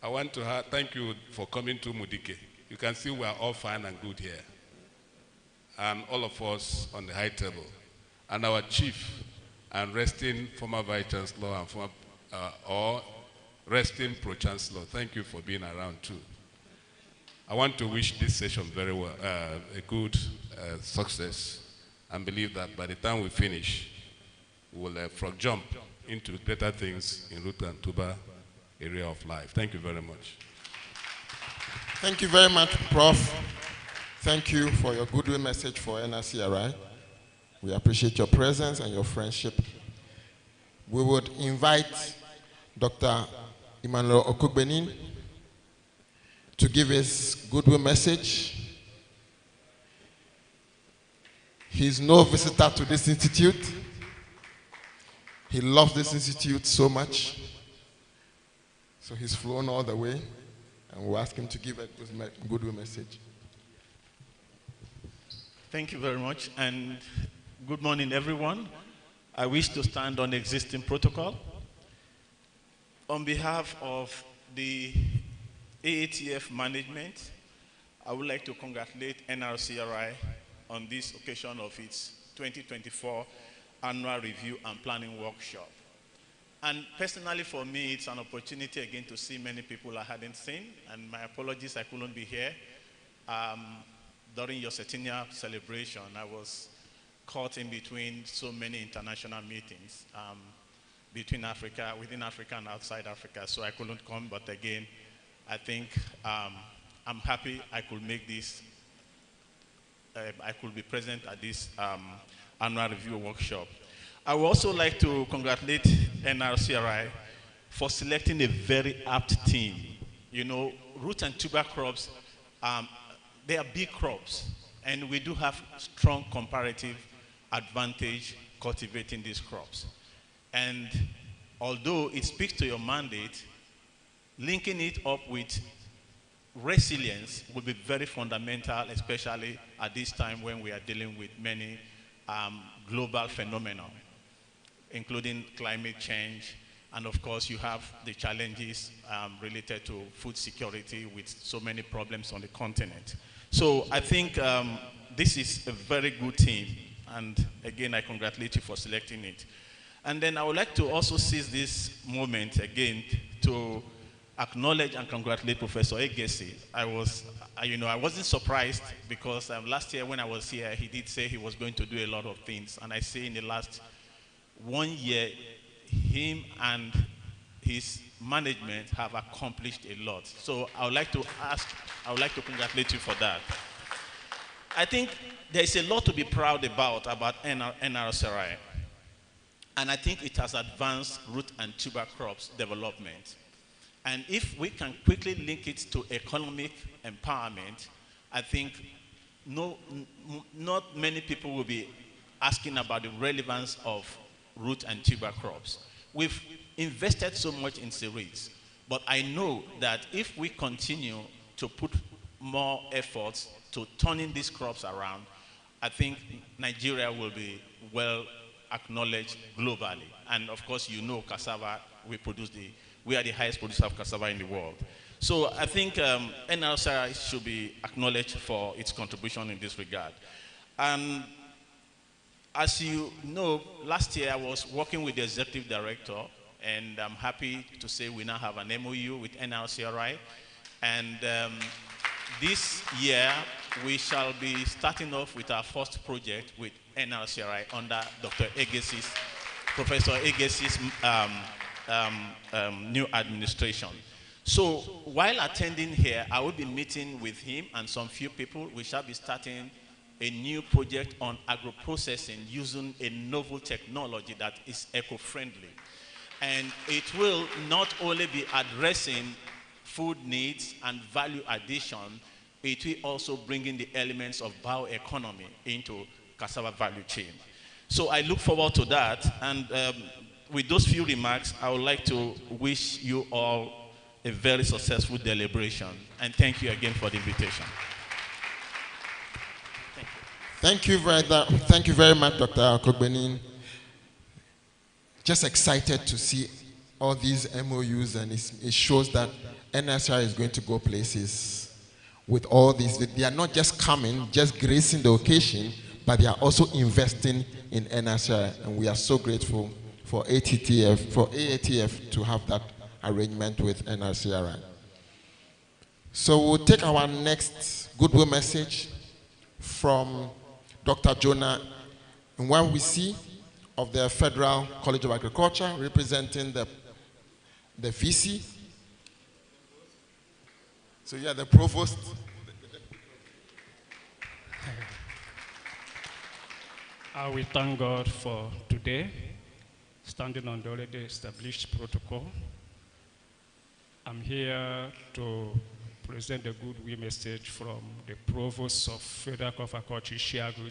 I want to thank you for coming to Mudike. You can see we are all fine and good here. And all of us on the high table. And our chief and resting former vice chancellor and former, or resting pro-chancellor, thank you for being around too. I want to wish this session very well, a good success, and believe that by the time we finish, we will frog jump into greater things in root and tuber area of life. Thank you very much. Thank you very much, Prof. Thank you for your goodwill message for Nrcri. We appreciate your presence and your friendship. We would invite Dr. Emmanuel Okugbenin to give his goodwill message. He's no visitor to this institute. He loves this institute so much. So he's flown all the way, and we'll ask him to give a goodwill message. Thank you very much, and good morning, everyone. I wish to stand on existing protocol. On behalf of the AATF management, I would like to congratulate Nrcri on this occasion of its 2024 annual review and planning workshop. And personally for me, it's an opportunity again to see many people I hadn't seen, and my apologies I couldn't be here. During your centennial celebration, I was caught in between so many international meetings within Africa and outside Africa, so I couldn't come, but again, I think I'm happy I could make this, I could be present at this annual review workshop. I would also like to congratulate Nrcri for selecting a very apt team. You know, root and tuber crops, they are big crops, and we do have strong comparative advantage cultivating these crops. And although it speaks to your mandate, linking it up with resilience will be very fundamental, especially at this time when we are dealing with many global phenomena, including climate change, and of course you have the challenges related to food security with so many problems on the continent. So I think this is a very good team, and again I congratulate you for selecting it. And then I would like to also seize this moment again to acknowledge and congratulate Professor Egesi. I wasn't surprised because last year when I was here, he did say he was going to do a lot of things, and I say in the last 1 year, him and his management have accomplished a lot. So I would like to congratulate you for that. I think there's a lot to be proud about Nrcri. And I think it has advanced root and tuber crops development. And if we can quickly link it to economic empowerment, I think not many people will be asking about the relevance of root and tuber crops. We've invested so much in cereals, but I know that if we continue to put more efforts to turning these crops around, I think Nigeria will be well acknowledged globally. And of course, you know cassava, we are the highest producer of cassava in the world. So I think Nrcri should be acknowledged for its contribution in this regard. And as you know, last year I was working with the executive director, and I'm happy to say we now have an MOU with Nrcri. And this year, we shall be starting off with our first project with Nrcri under Dr. Egesi's, Professor Egesi's new administration. So while attending here, I will be meeting with him and some few people. We shall be starting a new project on agro-processing using a novel technology that is eco-friendly. And it will not only be addressing food needs and value addition, it will also bring in the elements of bioeconomy into cassava value chain. So I look forward to that. And with those few remarks, I would like to wish you all a very successful deliberation. And thank you again for the invitation. Thank you very much, Dr. Okogbenin. Just excited to see all these MOUs, and it shows that NRCri is going to go places with all these. They are not just coming, just gracing the occasion, but they are also investing in NRCri, and we are so grateful for AATF to have that arrangement with NRCri. So we'll take our next goodwill message from Dr. Jonah Nwanwisi of the Federal College of Agriculture, representing the VC. So yeah, the provost. We thank God for today, standing on the already established protocol. I'm here to present the goodwill message from the provost of Federal College of Agriculture, Chiago,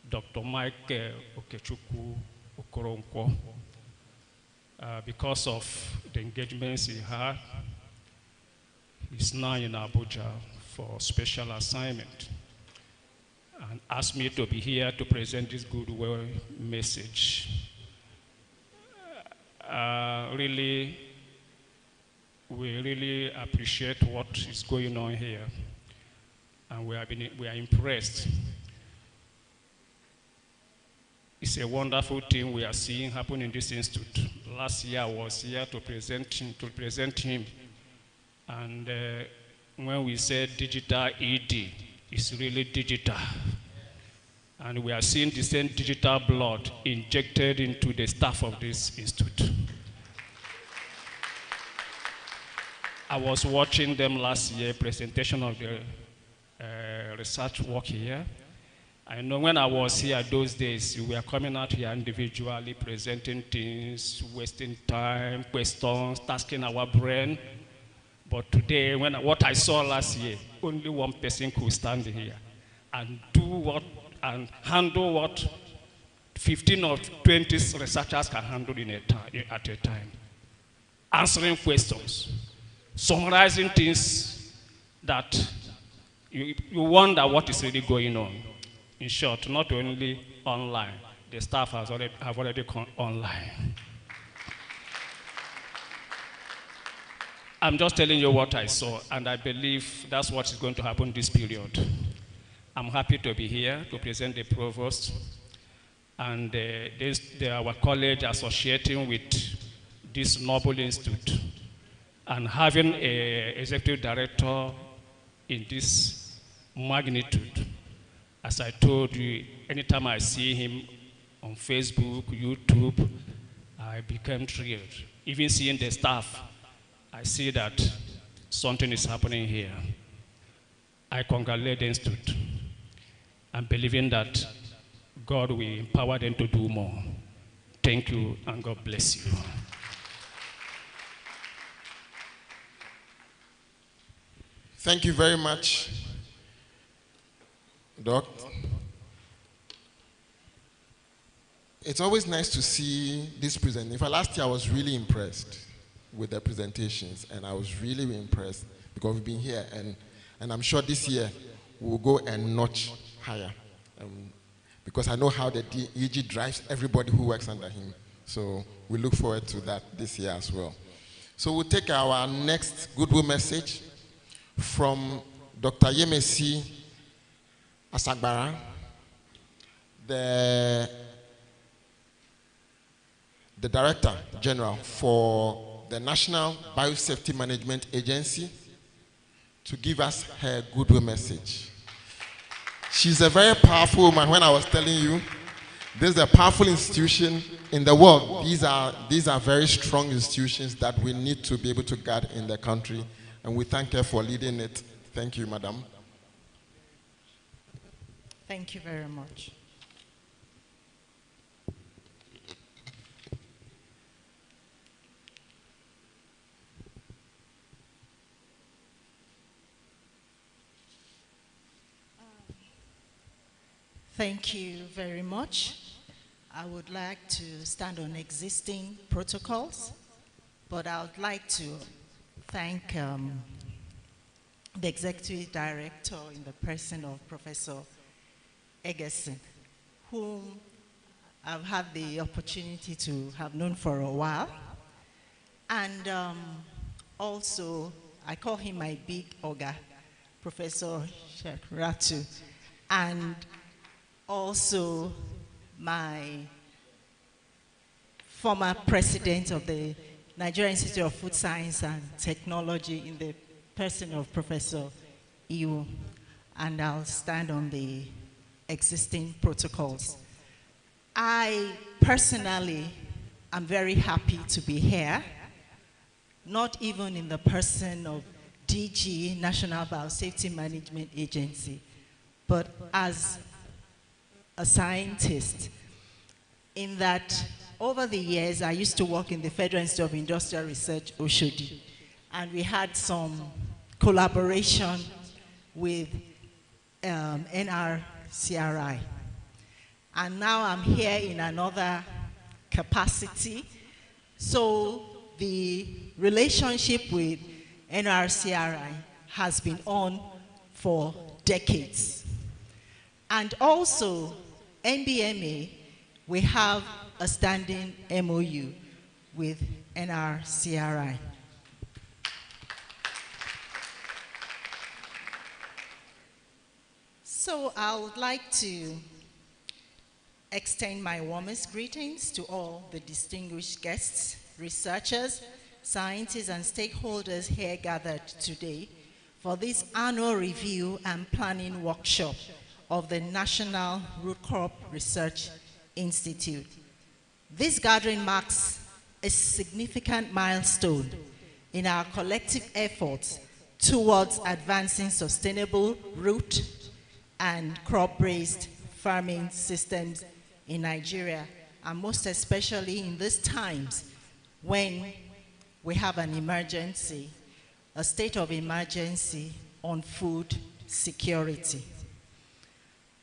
Dr. Mike Okechukwu Okoronkwo. Because of the engagements he had, he's now in Abuja for special assignment and asked me to be here to present this goodwill message. We really appreciate what is going on here, and we are impressed. It's a wonderful thing we are seeing happen in this institute. Last year I was here to present him, and when we said digital ED, it's really digital. And we are seeing the same digital blood injected into the staff of this institute. I was watching them last year, presentation of the research work here. I know when I was here those days, we were coming out here individually, presenting things, wasting time, questions, tasking our brain. But today, what I saw last year, only one person could stand here and do what, and handle what 15 or 20 researchers can handle at a time. Answering questions, summarizing things that you wonder what is really going on. In short, not only online, the staff have already come online. I'm just telling you what I saw, and I believe that's what is going to happen this period. I'm happy to be here to present the provost and our college associating with this noble institute and having an executive director in this magnitude. As I told you, anytime I see him on Facebook, YouTube, I become thrilled. Even seeing the staff, I see that something is happening here. I congratulate the institute. I'm believing that God will empower them to do more. Thank you, and God bless you. Thank you very much, Doc. It's always nice to see this presentation. In fact, last year I was really impressed with the presentations, and I was really impressed because we've been here, and I'm sure this year we'll go a notch higher, because I know how the EG drives everybody who works under him. So we look forward to that this year as well. So we'll take our next goodwill message from Dr. Yemesi Asagbara, the Director General for the National Biosafety Management Agency, to give us her goodwill message. She's a very powerful woman. When I was telling you, this is a powerful institution in the world. These are very strong institutions that we need to be able to guard in the country, and we thank her for leading it. Thank you, Madam. Thank you very much. Thank you very much. I would like to stand on existing protocols, but I would like to thank the Executive Director in the person of Professor Egerson, whom I've had the opportunity to have known for a while. And also, I call him my big Oga, Professor Ratu, and also my former president of the Nigerian Institute of Food Science and Technology in the person of Professor Iwu. And I'll stand on the existing protocols. I personally am very happy to be here, not even in the person of DG, National Biosafety Management Agency, but as a scientist, in that over the years I used to work in the Federal Institute of Industrial Research, Oshodi, and we had some collaboration with Nrcri. And now I'm here in another capacity. So the relationship with Nrcri has been on for decades. And also, NBMA, we have a standing MOU with Nrcri. So I would like to extend my warmest greetings to all the distinguished guests, researchers, scientists, and stakeholders here gathered today for this annual review and planning workshop of the National Root Crop Research Institute. This gathering marks a significant milestone in our collective efforts towards advancing sustainable root and crop-based farming systems in Nigeria, and most especially in these times when we have an emergency, a state of emergency on food security.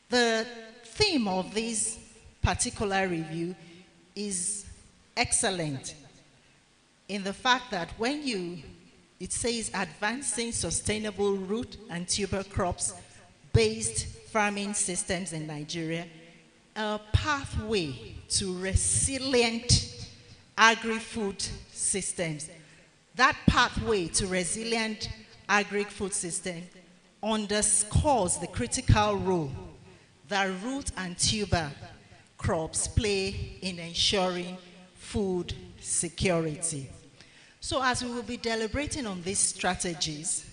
The theme of this particular review is excellent in the fact that when it says advancing sustainable root and tuber crops based farming systems in Nigeria, a pathway to resilient agri-food systems. That pathway to resilient agri-food system underscores the critical role that root and tuber crops play in ensuring food security. So as we will be deliberating on these strategies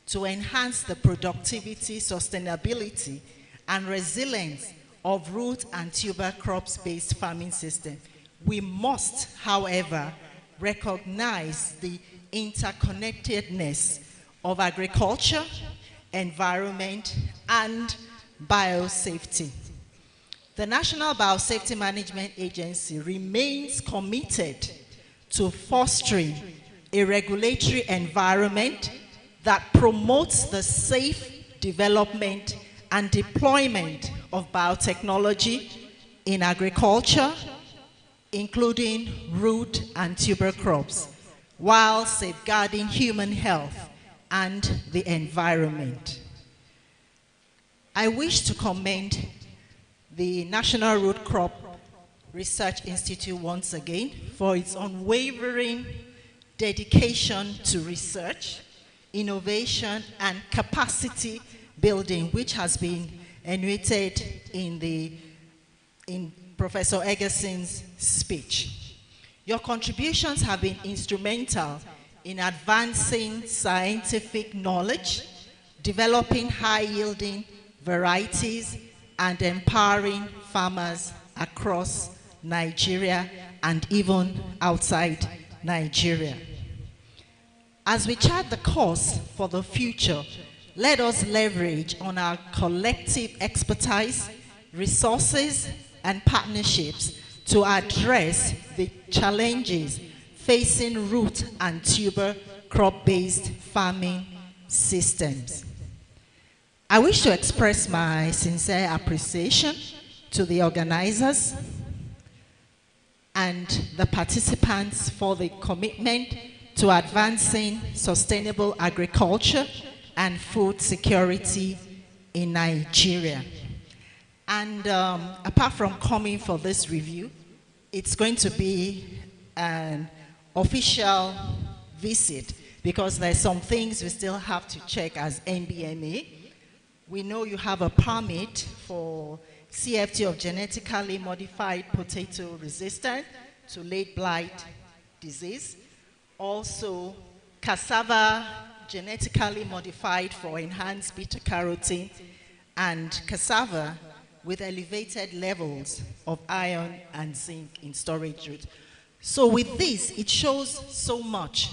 to enhance the productivity, sustainability, and resilience of root and tuber crops-based farming system, we must, however, recognize the interconnectedness of agriculture, environment, and biosafety. The National Biosafety Management Agency remains committed to fostering a regulatory environment that promotes the safe development and deployment of biotechnology in agriculture, including root and tuber crops, while safeguarding human health and the environment. I wish to commend the National Root Crop Research Institute once again for its unwavering dedication to research, innovation, and capacity building, which has been enumerated in Professor Eggerson's speech. Your contributions have been instrumental in advancing scientific knowledge, developing high-yielding varieties, and empowering farmers across Nigeria and even outside Nigeria. As we chart the course for the future, let us leverage on our collective expertise, resources, and partnerships to address the challenges facing root and tuber crop-based farming systems. I wish to express my sincere appreciation to the organizers and the participants for the commitment to advancing sustainable agriculture and food security in Nigeria. And apart from coming for this review, it's going to be an official visit, because there's some things we still have to check as NBMA. We know you have a permit for CFT of genetically modified potato resistant to late blight disease. Also, cassava genetically modified for enhanced beta carotene, and cassava with elevated levels of iron and zinc in storage root. So with this, it shows so much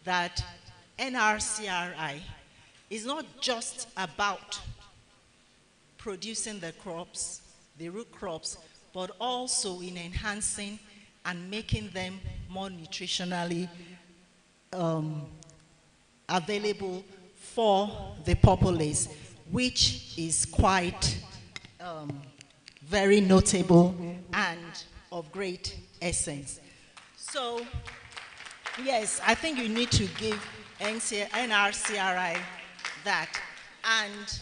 that NRCRI is not just about producing the crops, the root crops, but also in enhancing and making them more nutritionally available for the populace, which is quite very notable and of great essence. So, yes, I think you need to give NRCRI that. And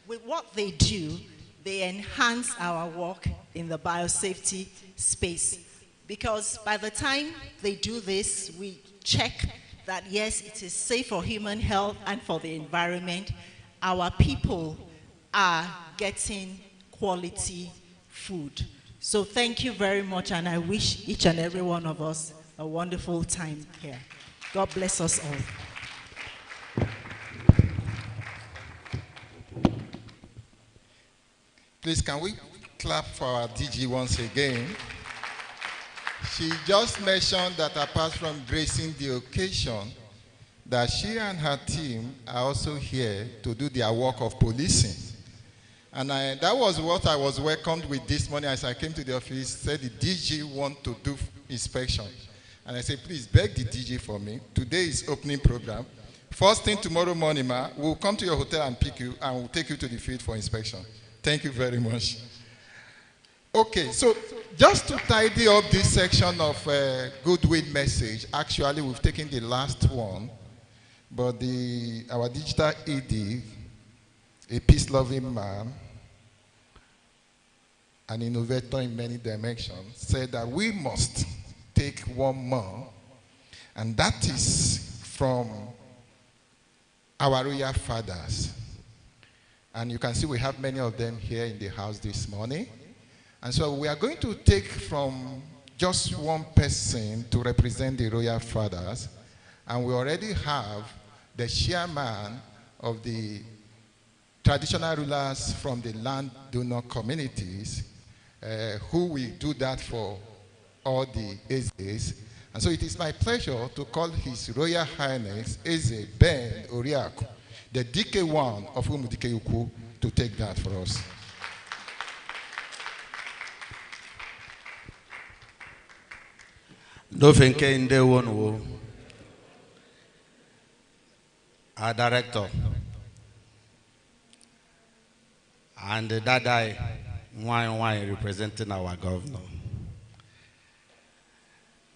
with what they do, they enhance our work in the biosafety space. Because by the time they do this, we check that, yes, it is safe for human health and for the environment. Our people are getting quality food. So thank you very much, and I wish each and every one of us a wonderful time here. God bless us all. Please, can we clap for our DG once again? She just mentioned that apart from gracing the occasion, that she and her team are also here to do their work of policing. And that was what I was welcomed with this morning as I came to the office. Said the DG want to do inspection. And I said, please beg the DG for me. Today is opening program. First thing tomorrow morning, we'll come to your hotel and pick you, and we'll take you to the field for inspection. Thank you very much. Okay, so just to tidy up this section of goodwill message, actually we've taken the last one, but our digital ED, a peace-loving man, an innovator in many dimensions, said that we must take one more, and that is from our royal fathers. And you can see we have many of them here in the house this morning. And so we are going to take from just one person to represent the royal fathers. And we already have the chairman of the traditional rulers from the landowner communities who will do that for all the Ezes. And so it is my pleasure to call His Royal Highness Eze Ben Oriaku, the DK1 of Umudike, to take that for us. Dofenke Ndewonwo, our director, and Dadai Wine representing our governor.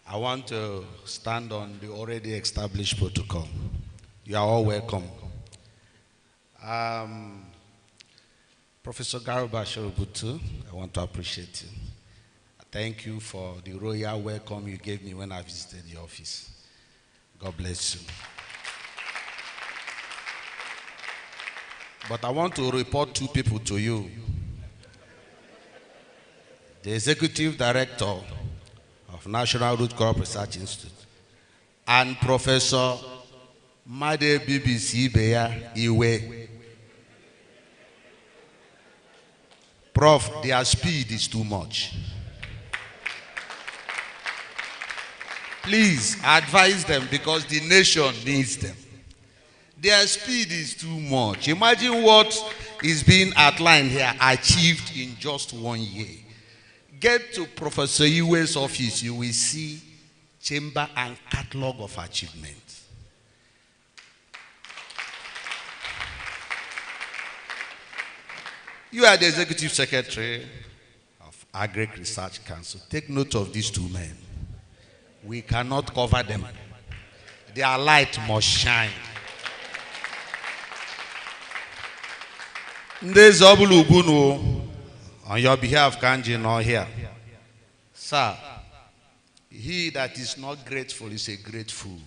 I want to stand on the already established protocol. You are all welcome. Professor Garuba Shorobutu, I want to appreciate you. Thank you for the royal welcome you gave me when I visited the office. God bless you. But I want to report two people to you. The Executive Director of National Root Crop Research Institute and Professor Made BBC Beya Iwe. Prof, their speed is too much. Please advise them because the nation needs them. Their speed is too much. Imagine what is being outlined here achieved in just 1 year. Get to Professor Iwe's office, you will see chamber and catalog of achievements. You are the Executive Secretary of Nrcri Research Council. Take note of these two men. We cannot cover them. Their light must shine. Ndezobulu Ugunu, on your behalf, Kanji, not here. Sir, He that is not grateful is a great fool.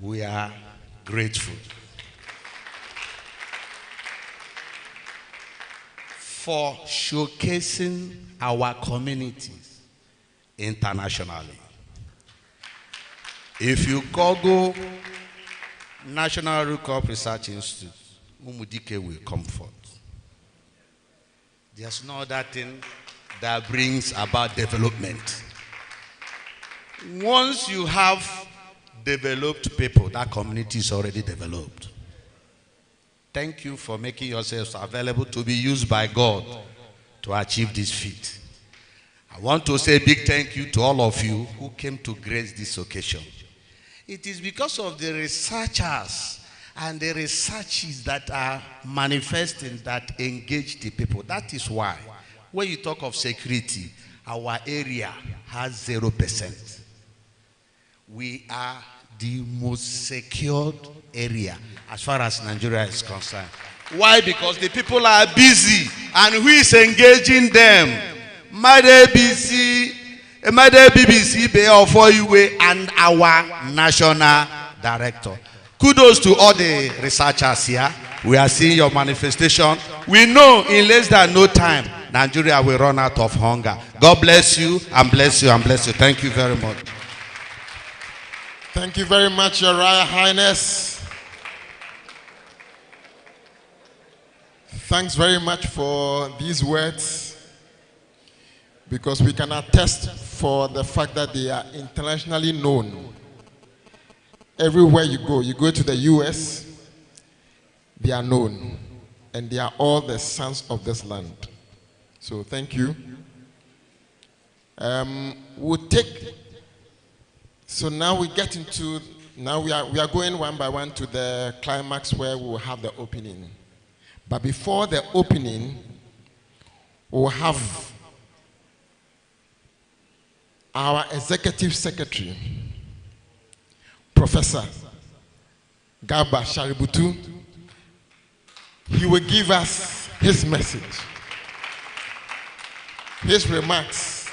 We are grateful for showcasing our communities internationally. If you Google National Record Research Institute, Umudike will come forth. There's no other thing that brings about development. Once you have developed people, that community is already developed. Thank you for making yourselves available to be used by God to achieve this feat. I want to say a big thank you to all of you who came to grace this occasion. It is because of the researchers and the researches that are manifesting that engage the people. That is why when you talk of security, our area has 0%. We are the most secured area as far as Nigeria is concerned. Why? Because the people are busy, and who is engaging them? Made BBC Beofoiwe and our national director. Kudos to all the researchers here. We are seeing your manifestation. We know in less than no time, Nigeria will run out of hunger. God bless you and bless you and bless you. Thank you very much. Thank you very much, Your Royal Highness. Thanks very much for these words, because we can attest for the fact that they are internationally known. Everywhere you go to the US, they are known, and they are all the sons of this land. So thank you. We'll take. So now we get into. Now we are going one by one to the climax where we will have the opening. But before the opening, we'll have our executive secretary, Professor Garba Shaributu. He will give us his message, his remarks.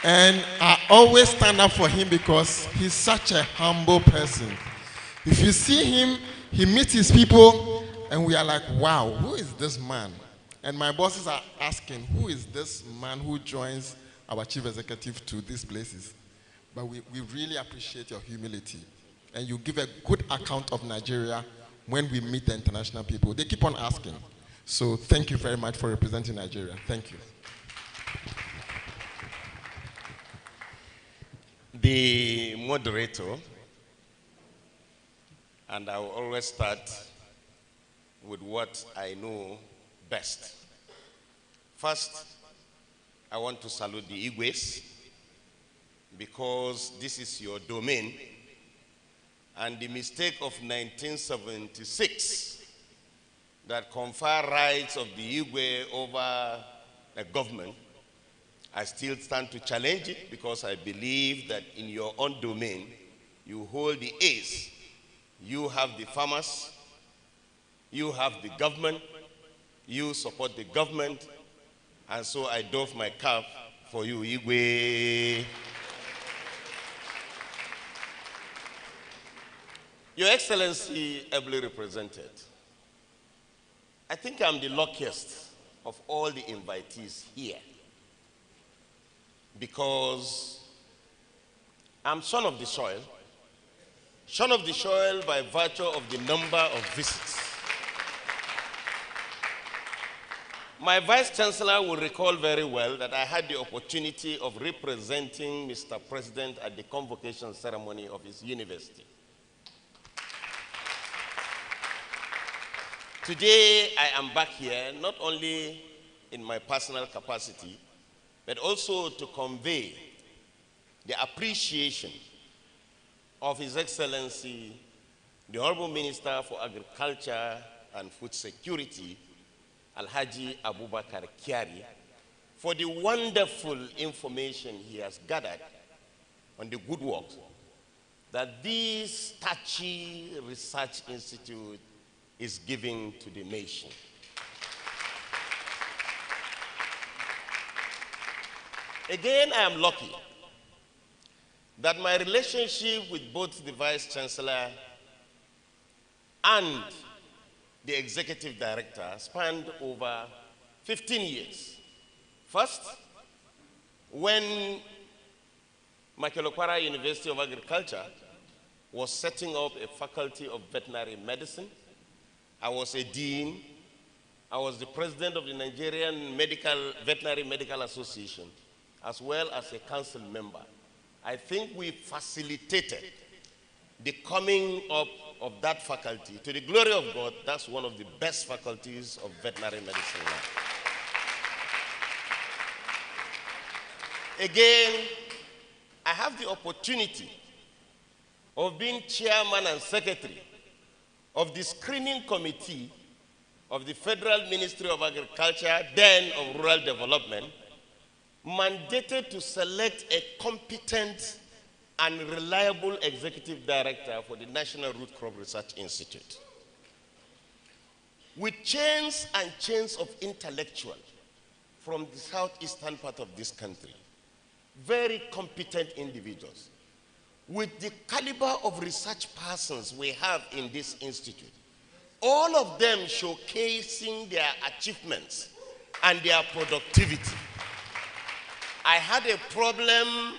And I always stand up for him because he's such a humble person. If you see him, he meets his people, and we are like, wow, who is this man? And my bosses are asking, who is this man who joins our chief executive to these places? But we really appreciate your humility. And you give a good account of Nigeria when we meet the international people. They keep on asking. So thank you very much for representing Nigeria. Thank you. The moderator, and I will always start with what I know best. First, I want to salute the Igwes, because this is your domain, and the mistake of 1976 that confer rights of the Igwe over the government, I still stand to challenge it, because I believe that in your own domain, you hold the ace. You have the farmers, you have the government, you support the government, and so I doff my cap for you, Igwe. Your Excellency, ably represented. I think I'm the luckiest of all the invitees here, because I'm son of the soil by virtue of the number of visits. My Vice Chancellor will recall very well that I had the opportunity of representing Mr. President at the convocation ceremony of his university. Today, I am back here not only in my personal capacity, but also to convey the appreciation of His Excellency, the Honorable Minister for Agriculture and Food Security, Alhaji Abubakar Kyari, for the wonderful information he has gathered on the good work that this touchy research institute is giving to the nation. Again, I am lucky that my relationship with both the Vice Chancellor and the Executive Director spanned over 15 years. First, when Makelokpara University of Agriculture was setting up a faculty of veterinary medicine, I was a dean. I was the president of the Nigerian Veterinary Medical Association, as well as a council member. I think we facilitated the coming up of that faculty. To the glory of God, that's one of the best faculties of veterinary medicine now. Again, I have the opportunity of being chairman and secretary of the screening committee of the Federal Ministry of Agriculture, then of Rural Development, mandated to select a competent and reliable executive director for the National Root Crop Research Institute. With chains and chains of intellectuals from the southeastern part of this country, very competent individuals, with the caliber of research persons we have in this institute, all of them showcasing their achievements and their productivity. I had a problem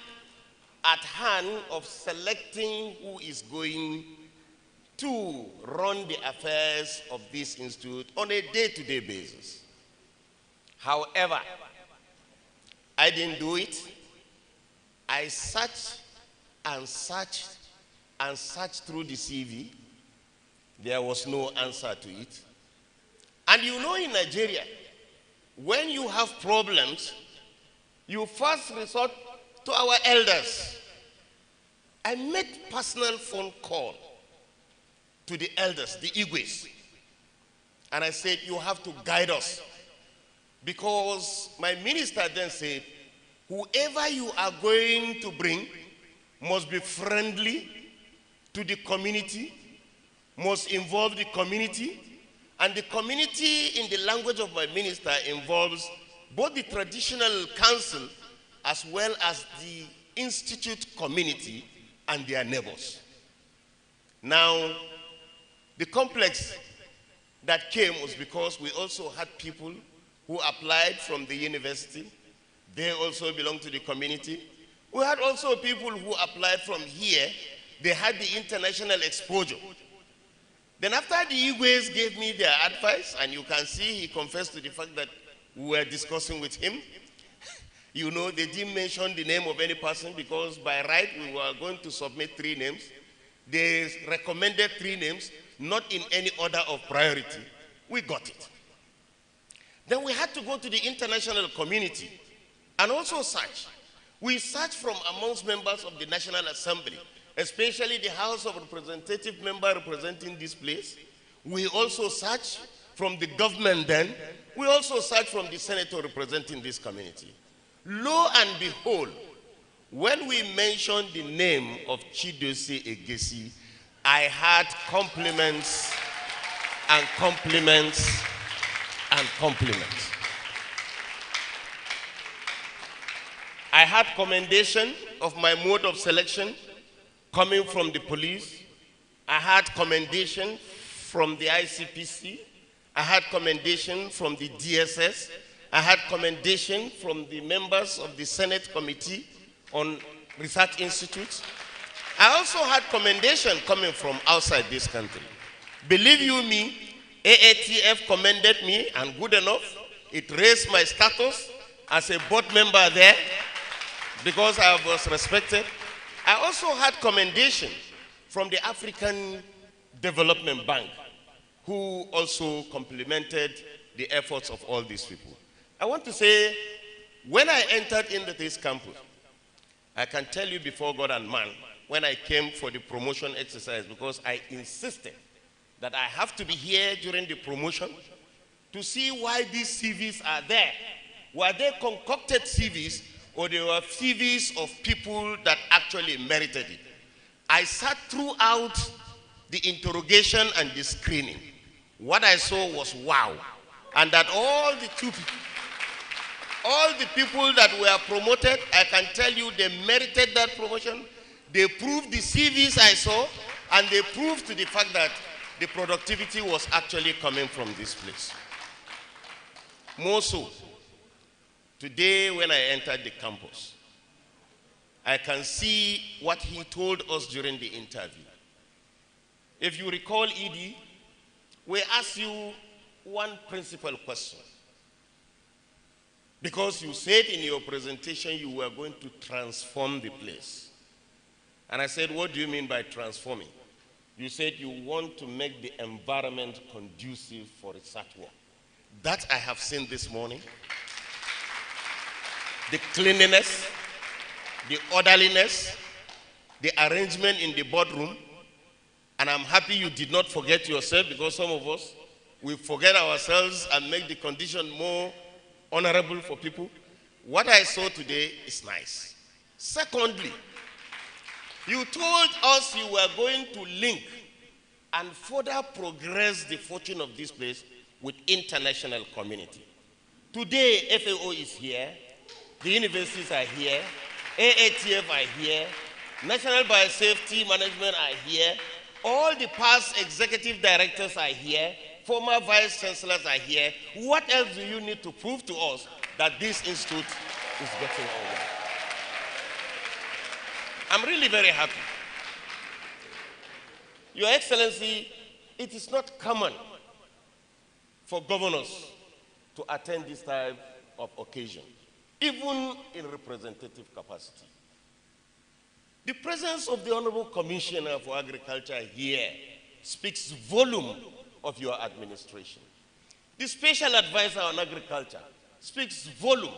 at hand of selecting who is going to run the affairs of this institute on a day-to-day basis. However, I didn't do it. I searched and searched and searched through the CV. There was no answer to it. And you know, in Nigeria, when you have problems, you first resort to our elders. I made personal phone call to the elders, the Igwes, and I said, you have to guide us. Because my minister then said, whoever you are going to bring must be friendly to the community, must involve the community, and the community, in the language of my minister, involves both the traditional council as well as the institute community and their neighbors. Now, the complex that came was because we also had people who applied from the university. They also belong to the community. We had also people who applied from here. They had the international exposure. Then after the Igwes gave me their advice, and you can see he confessed to the fact that we were discussing with him. You know, they didn't mention the name of any person because by right we were going to submit 3 names. They recommended 3 names, not in any order of priority. We got it. Then we had to go to the international community and also search. We searched from amongst members of the National Assembly, especially the House of Representative member representing this place. We also searched from the government then. We also searched from the senator representing this community. Lo and behold, when we mentioned the name of Chidozie Egesi, I had compliments and compliments and compliments. I had commendation of my mode of selection coming from the police. I had commendation from the ICPC. I had commendation from the DSS. I had commendation from the members of the Senate Committee on Research Institutes. I also had commendation coming from outside this country. Believe you me, AATF commended me, and good enough, it raised my status as a board member there because I was respected. I also had commendation from the African Development Bank, who also complimented the efforts of all these people. I want to say, when I entered into this campus, I can tell you before God and man, when I came for the promotion exercise, because I insisted that I have to be here during the promotion to see why these CVs are there. Were they concocted CVs, or they were CVs of people that actually merited it? I sat throughout the interrogation and the screening. What I saw was wow. And that all the 2 people, All the people that were promoted, I can tell you they merited that promotion. They proved the CVs I saw, and they proved to the fact that the productivity was actually coming from this place. More so, today when I entered the campus, I can see what he told us during the interview. If you recall, ED, we asked you one principal question. Because you said in your presentation you were going to transform the place. And I said, what do you mean by transforming? You said you want to make the environment conducive for research work. That I have seen this morning. The cleanliness, the orderliness, the arrangement in the boardroom. And I'm happy you did not forget yourself, because some of us, we forget ourselves and make the condition more honorable for people. What I saw today is nice. Secondly, you told us you were going to link and further progress the fortune of this place with international community. Today, FAO is here, the universities are here, AATF are here, National Biosafety Management are here, all the past executive directors are here, former vice chancellors are here. What else do you need to prove to us that this institute is getting over? I'm really very happy. Your Excellency, it is not common for governors to attend this type of occasion, even in representative capacity. The presence of the Honorable Commissioner for Agriculture here speaks volume of your administration. The Special Advisor on Agriculture speaks volume.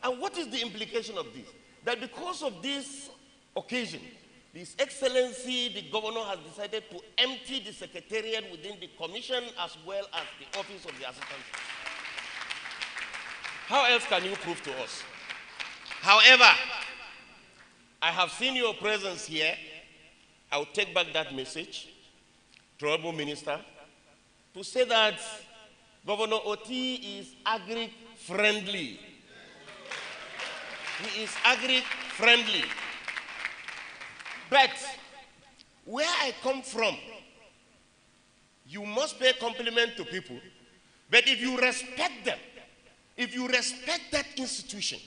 And what is the implication of this? That because of this occasion, His Excellency, the Governor, has decided to empty the Secretariat within the Commission as well as the Office of the Assistant. How else can you prove to us? However, I have seen your presence here. I will take back that message to Honorable Minister to say that Governor Oti is agri-friendly. He is agri-friendly. But where I come from, you must pay compliment to people. But if you respect them, if you respect that institution,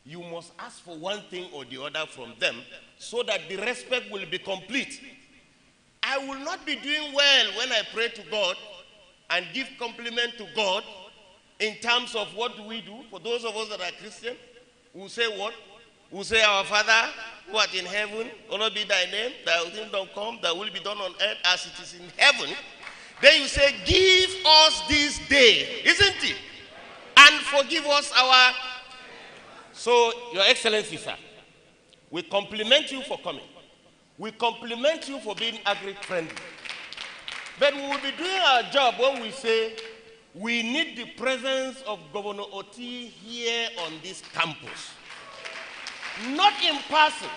you must ask for one thing or the other from them so that the respect will be complete. I will not be doing well when I pray to God and give compliment to God in terms of what do we do. For those of us that are Christian, we say what? We say, our Father who art in heaven, hallowed be thy name, thy kingdom come, thy will be done on earth as it is in heaven. Then you say, give us this day, isn't it? And forgive us our... So, Your Excellency, sir, we compliment you for coming. We compliment you for being agri-friendly. But we will be doing our job when we say we need the presence of Governor Oti here on this campus. Not in person.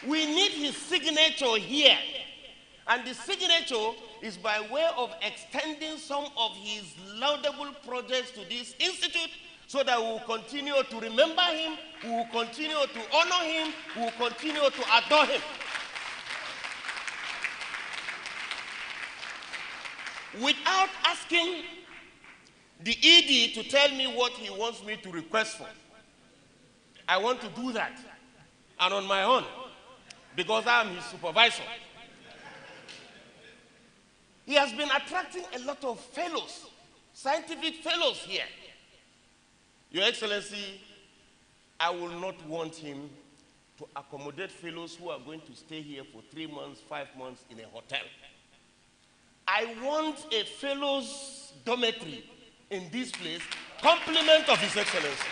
We need his signature here. And the signature is by way of extending some of his laudable projects to this institute, so that we will continue to remember him, we will continue to honor him, we will continue to adore him. Without asking the ED to tell me what he wants me to request for, I want to do that, and on my own, because I am his supervisor. He has been attracting a lot of fellows, scientific fellows here. Your Excellency, I will not want him to accommodate fellows who are going to stay here for 3 months, 5 months in a hotel. I want a fellows dormitory in this place, complement of His Excellency.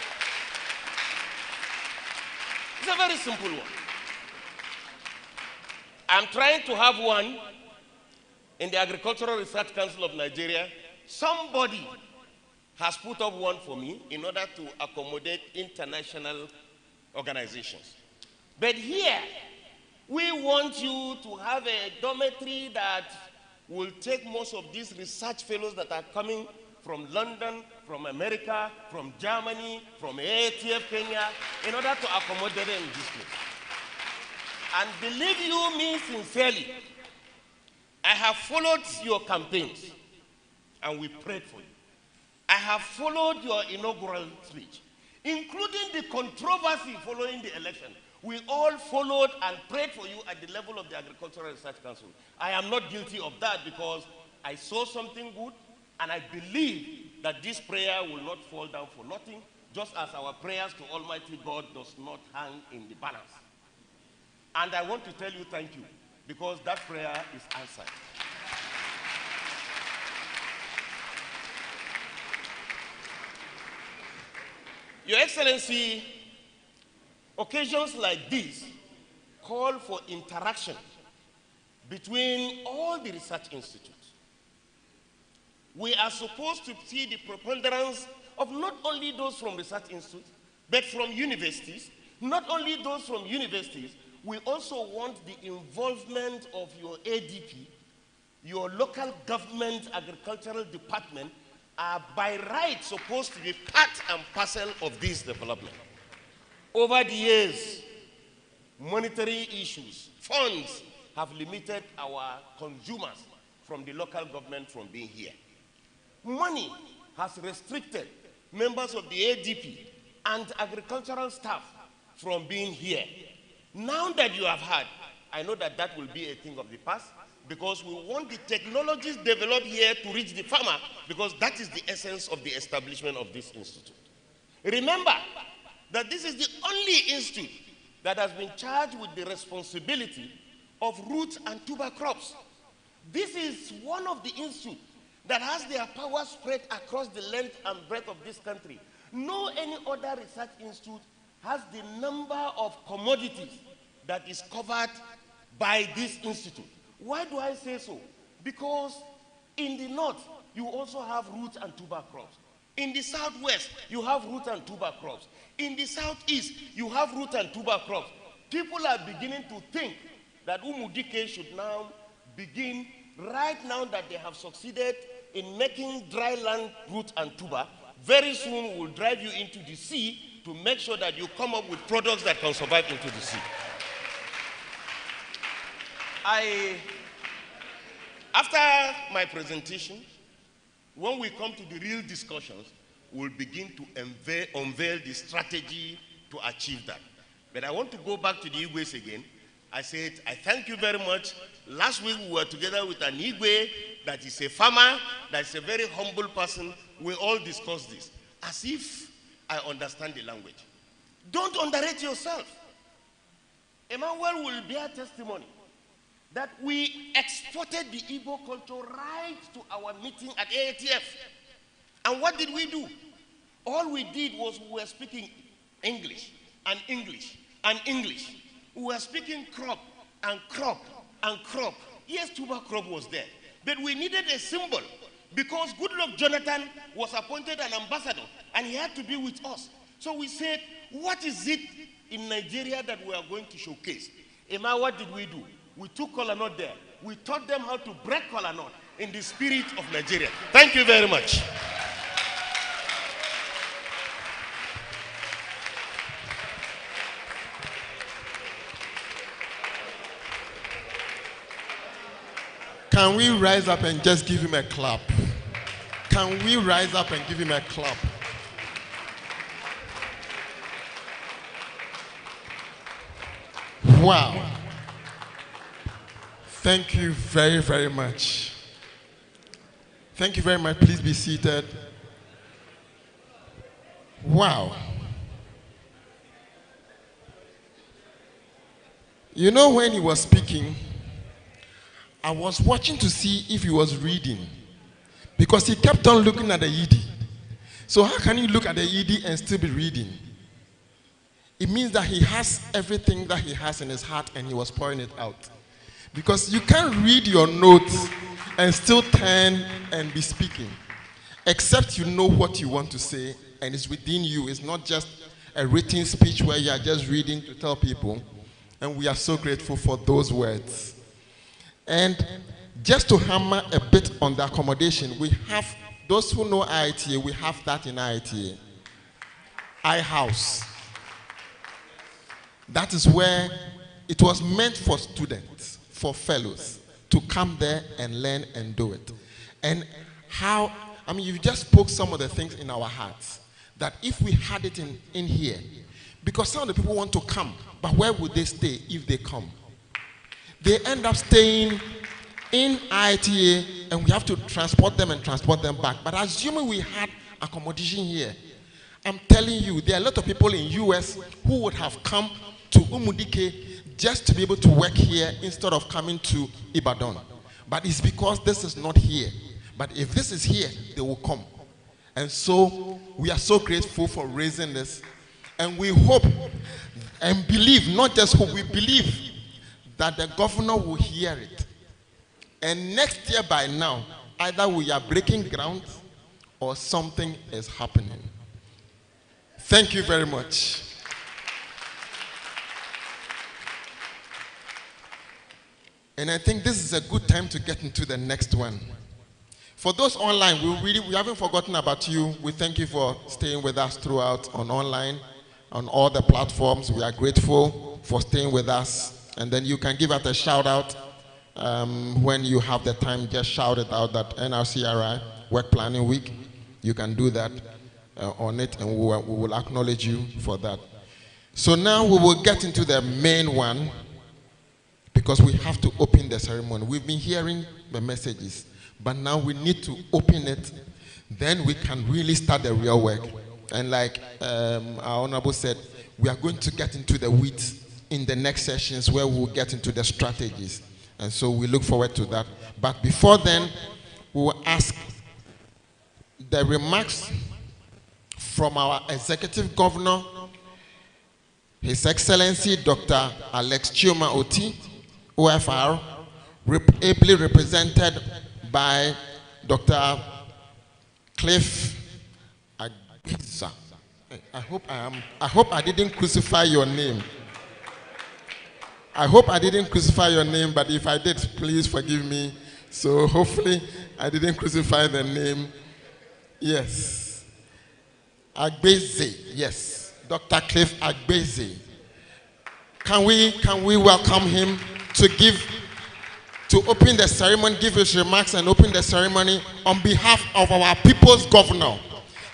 It's a very simple one. I'm trying to have one in the Agricultural Research Council of Nigeria. Somebody has put up one for me in order to accommodate international organizations. But here, we want you to have a dormitory that will take most of these research fellows that are coming from London, from America, from Germany, from ATF Kenya, in order to accommodate them in this place. And believe you me sincerely, I have followed your campaigns and we prayed for you. I have followed your inaugural speech, including the controversy following the election. We all followed and prayed for you at the level of the Agricultural Research Council. I am not guilty of that because I saw something good and I believe that this prayer will not fall down for nothing, just as our prayers to Almighty God does not hang in the balance. And I want to tell you thank you because that prayer is answered. Your Excellency, occasions like this call for interaction between all the research institutes. We are supposed to see the preponderance of not only those from research institutes, but from universities. Not only those from universities, we also want the involvement of your ADP, your local government agricultural department, are by right supposed to be part and parcel of this development. Over the years, monetary issues, funds have limited our consumers from the local government from being here. Money has restricted members of the ADP and agricultural staff from being here. Now that you have heard, I know that that will be a thing of the past because we want the technologies developed here to reach the farmer because that is the essence of the establishment of this institute. Remember that this is the only institute that has been charged with the responsibility of root and tuber crops. This is one of the institutes that has their power spread across the length and breadth of this country. No any other research institute has the number of commodities that is covered by this institute. Why do I say so? Because in the north, you also have root and tuber crops. In the southwest, you have root and tuber crops. In the southeast, you have root and tuber crops. People are beginning to think that Umudike should now begin, right now that they have succeeded in making dry land root and tuber, very soon will drive you into the sea to make sure that you come up with products that can survive into the sea. After my presentation, when we come to the real discussions, we'll begin to unveil the strategy to achieve that. But I want to go back to the Igwes again. I said, I thank you very much. Last week we were together with an Igwe that is a farmer, that is a very humble person. We all discussed this as if I understand the language. Don't underrate yourself. Emmanuel will bear testimony that we exported the Igbo culture right to our meeting at AATF. And what did we do? All we did was we were speaking English and English and English. We were speaking crop and crop and crop. Yes, tuber crop was there. But we needed a symbol because Goodluck Jonathan was appointed an ambassador and he had to be with us. So we said, what is it in Nigeria that we are going to showcase? Emma, what did we do? We took kola nut there. We taught them how to break kola nut in the spirit of Nigeria. Thank you very much. Can we rise up and just give him a clap? Can we rise up and give him a clap? Wow. Thank you very, very much. Thank you very much. Please be seated. Wow. You know, when he was speaking, I was watching to see if he was reading because he kept on looking at the ED. So how can you look at the ED and still be reading? It means that he has everything that he has in his heart and he was pouring it out. Because you can't read your notes and still turn and be speaking, except you know what you want to say and it's within you. It's not just a written speech where you are just reading to tell people. And we are so grateful for those words. And just to hammer a bit on the accommodation, we have Those who know IITA, we have that in IITA. iHouse. That is where it was meant for students, for fellows, to come there and learn and do it. And how, I mean, you just spoke some of the things in our hearts, that if we had it in here, because some of the people want to come, but where would they stay if they come? They end up staying in IITA, and we have to transport them and transport them back. But assuming we had accommodation here, I'm telling you, there are a lot of people in US who would have come to Umudike just to be able to work here instead of coming to Ibadan. But it's because this is not here. But if this is here, they will come. And so we are so grateful for raising this. And we hope and believe, not just hope, we believe that the governor will hear it. And next year by now, either we are breaking ground or something is happening. Thank you very much. And I think this is a good time to get into the next one. For those online, we haven't forgotten about you. We thank you for staying with us throughout on online, on all the platforms. We are grateful for staying with us. And then you can give us a shout out when you have the time. Just shout it out that Nrcri Work Planning Week. You can do that on it, and we will acknowledge you for that. So now we will get into the main one, because we have to open the ceremony. We've been hearing the messages, but now we need to open it. Then we can really start the real work. And like our Honorable said, we are going to get into the weeds in the next sessions where we'll get into the strategies. And so we look forward to that. But before then, we will ask the remarks from our Executive Governor, His Excellency Dr. Alex Chioma Oti, OFR, ably represented by Dr. Cliff Agbiza. I hope I didn't crucify your name. I hope I didn't crucify your name, but if I did, please forgive me. So hopefully I didn't crucify the name. Yes. Agbeze, yes. Dr. Cliff Agbeze. Can we welcome him to open the ceremony, give his remarks and open the ceremony on behalf of our people's governor.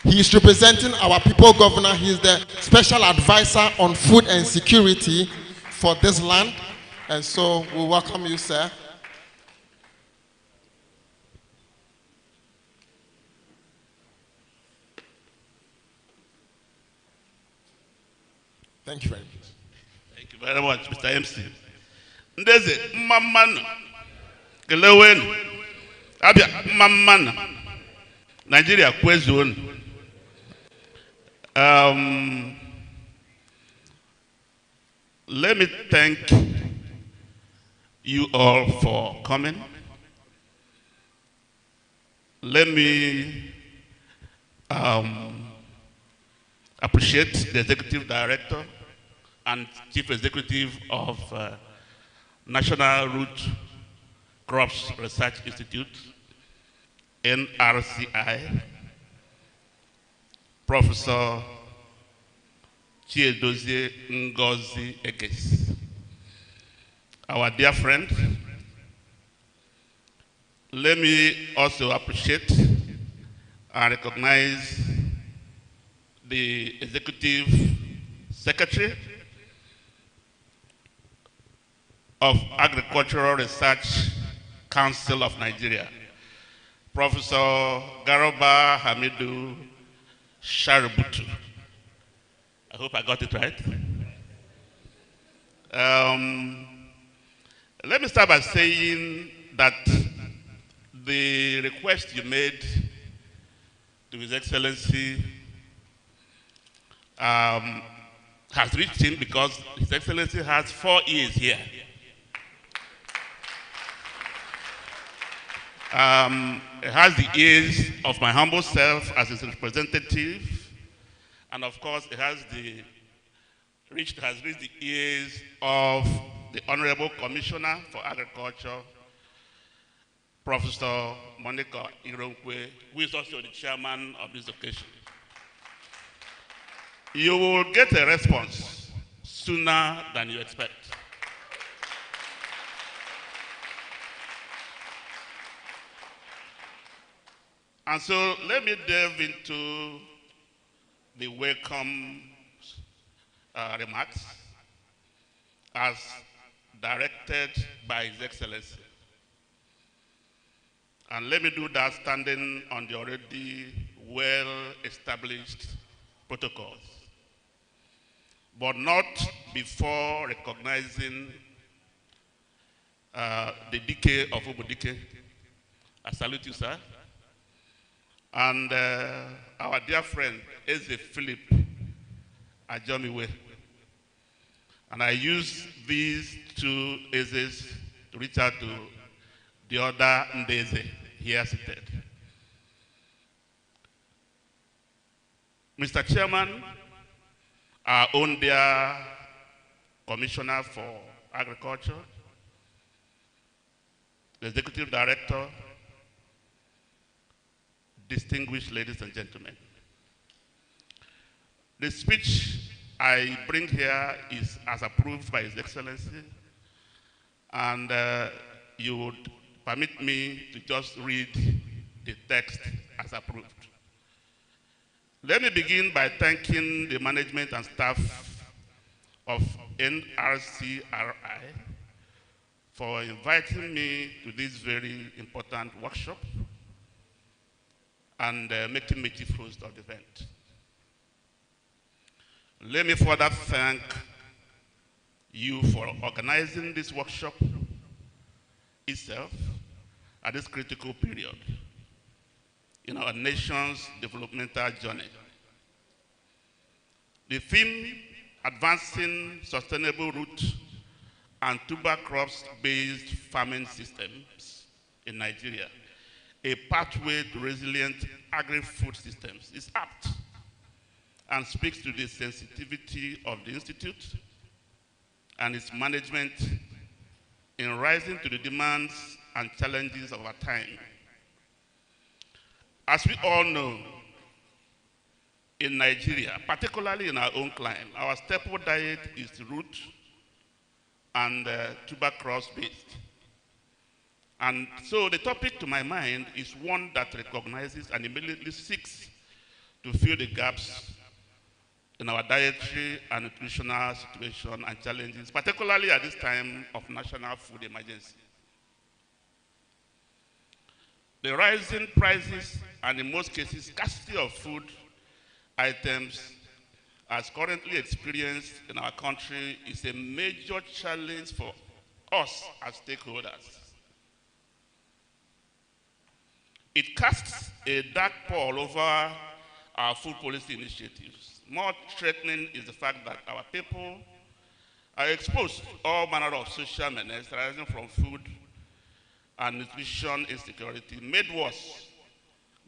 He is representing our people governor. He is the special advisor on food and security for this land. And so we welcome you, sir. Thank you very much. Thank you very much, Mr. MC. Ndeze, Mamman, Gelewen, Abia, Mamman, Nigeria, Kwezon. Let me thank you all for coming. Let me appreciate the Executive Director and Chief Executive of National Root Crops Research Institute, NRCI, Professor Chiedozie Ngozi Ekes, our dear friend. Let me also appreciate and recognize the Executive Secretary of Agricultural Research Council of Nigeria, Professor Garoba Hamidu Shaributu. I hope I got it right. Let me start by saying that the request you made to His Excellency has reached him, because His Excellency has 4 years here. It has the ears of my humble self as his representative, and of course it has reached the ears of the Honorable Commissioner for Agriculture, Professor Monica Ironkwe, who is also the chairman of this occasion. You will get a response sooner than you expect. And so let me delve into the welcome remarks as directed by His Excellency. And let me do that standing on the already well-established protocols, but not before recognizing the decay of Obudike. I salute you, sir. And our dear friend, Eze Philip Ajomiwe. And I use these two Ezes to reach out to the other Ndeze here seated. Mr. Chairman, our own dear Commissioner for Agriculture, the Executive Director, distinguished ladies and gentlemen. The speech I bring here is as approved by His Excellency, and you would permit me to just read the text as approved. Let me begin by thanking the management and staff of Nrcri for inviting me to this very important workshop and making me chief host of the event. Let me further thank you for organizing this workshop itself at this critical period in our nation's developmental journey. The theme, Advancing Sustainable Root and Tuber Crops-Based Farming Systems in Nigeria, a pathway to resilient agri-food systems, is apt and speaks to the sensitivity of the Institute and its management in rising to the demands and challenges of our time. As we all know, in Nigeria, particularly in our own climate, our staple diet is root and tuber crops based. And so the topic to my mind is one that recognizes and immediately seeks to fill the gaps in our dietary and nutritional situation and challenges, particularly at this time of national food emergency. The rising prices and in most cases scarcity of food items as currently experienced in our country is a major challenge for us as stakeholders. It casts a dark pall over our food policy initiatives. More threatening is the fact that our people are exposed to all manner of social menace arising from food and nutrition insecurity, made worse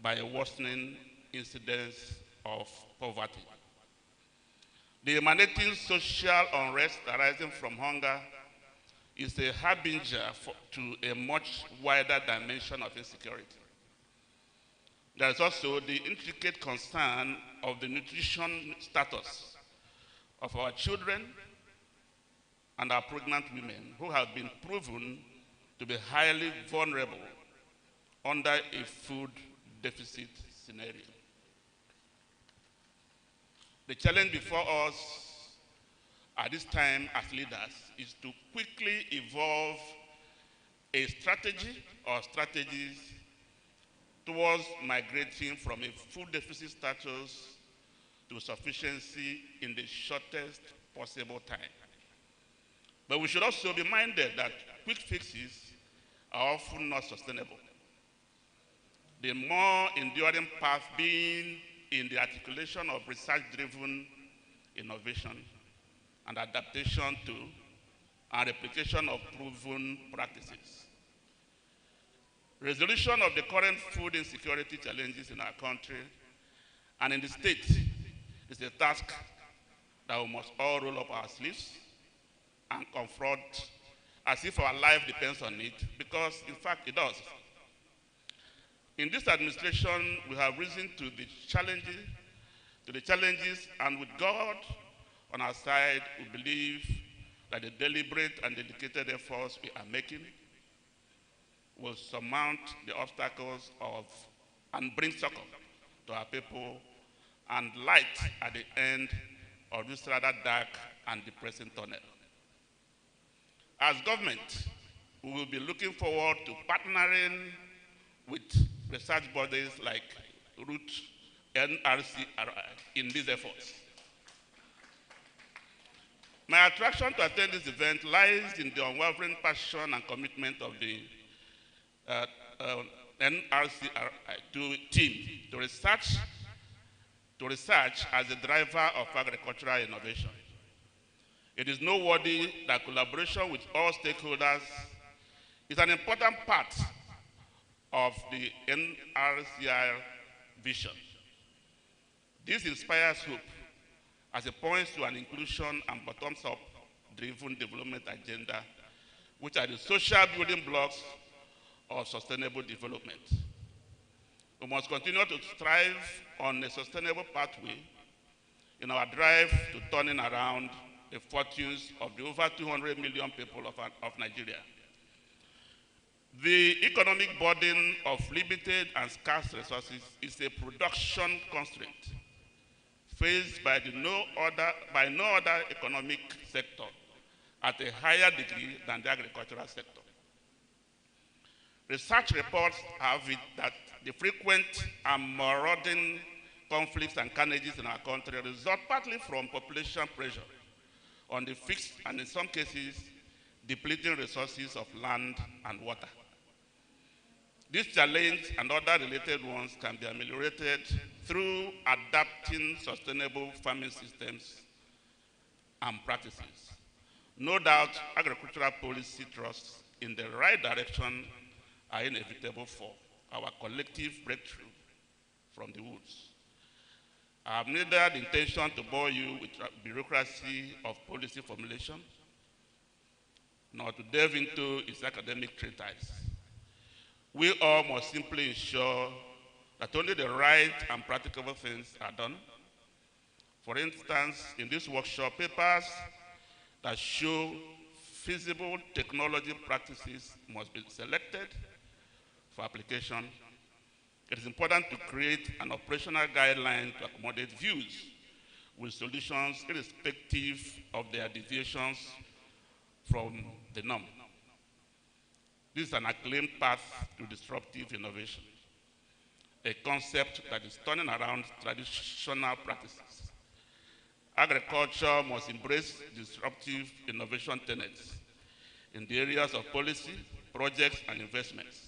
by a worsening incidence of poverty. The emanating social unrest arising from hunger is a harbinger to a much wider dimension of insecurity. There is also the intricate concern of the nutrition status of our children and our pregnant women who have been proven to be highly vulnerable under a food deficit scenario. The challenge before us at this time as leaders is to quickly evolve a strategy or strategies towards migrating from a food deficit status to sufficiency in the shortest possible time. But we should also be minded that quick fixes are often not sustainable. The more enduring path being in the articulation of research-driven innovation and adaptation to and replication of proven practices. Resolution of the current food insecurity challenges in our country and in the state is a task that we must all roll up our sleeves and confront as if our life depends on it, because in fact it does. In this administration, we have risen to the challenges, and with God on our side, we believe that the deliberate and dedicated efforts we are making will surmount the obstacles and bring succor to our people and light at the end of this rather dark and depressing tunnel. As government, we will be looking forward to partnering with research bodies like Root Nrcri in these efforts. My attraction to attend this event lies in the unwavering passion and commitment of the Nrcri team to research as a driver of agricultural innovation. It is noteworthy that collaboration with all stakeholders is an important part of the Nrcri vision. This inspires hope as it points to an inclusion and bottoms-up driven development agenda, which are the social building blocks of sustainable development. We must continue to strive on a sustainable pathway in our drive to turning around the fortunes of the over 200 million people of Nigeria. The economic burden of limited and scarce resources is a production constraint faced by no other economic sector at a higher degree than the agricultural sector. Research reports have it that the frequent and marauding conflicts and carnages in our country result partly from population pressure on the fixed and in some cases depleting resources of land and water. This challenge and other related ones can be ameliorated through adapting sustainable farming systems and practices. No doubt, agricultural policy thrusts in the right direction are inevitable for our collective breakthrough from the woods. I have neither the intention to bore you with the bureaucracy of policy formulation, nor to delve into its academic treatise. We all must simply ensure that only the right and practicable things are done. For instance, in this workshop, papers that show feasible technology practices must be selected for application. It is important to create an operational guideline to accommodate views with solutions irrespective of their deviations from the norm. This is an acclaimed path to disruptive innovation, a concept that is turning around traditional practices. Agriculture must embrace disruptive innovation tenets in the areas of policy, projects, and investments.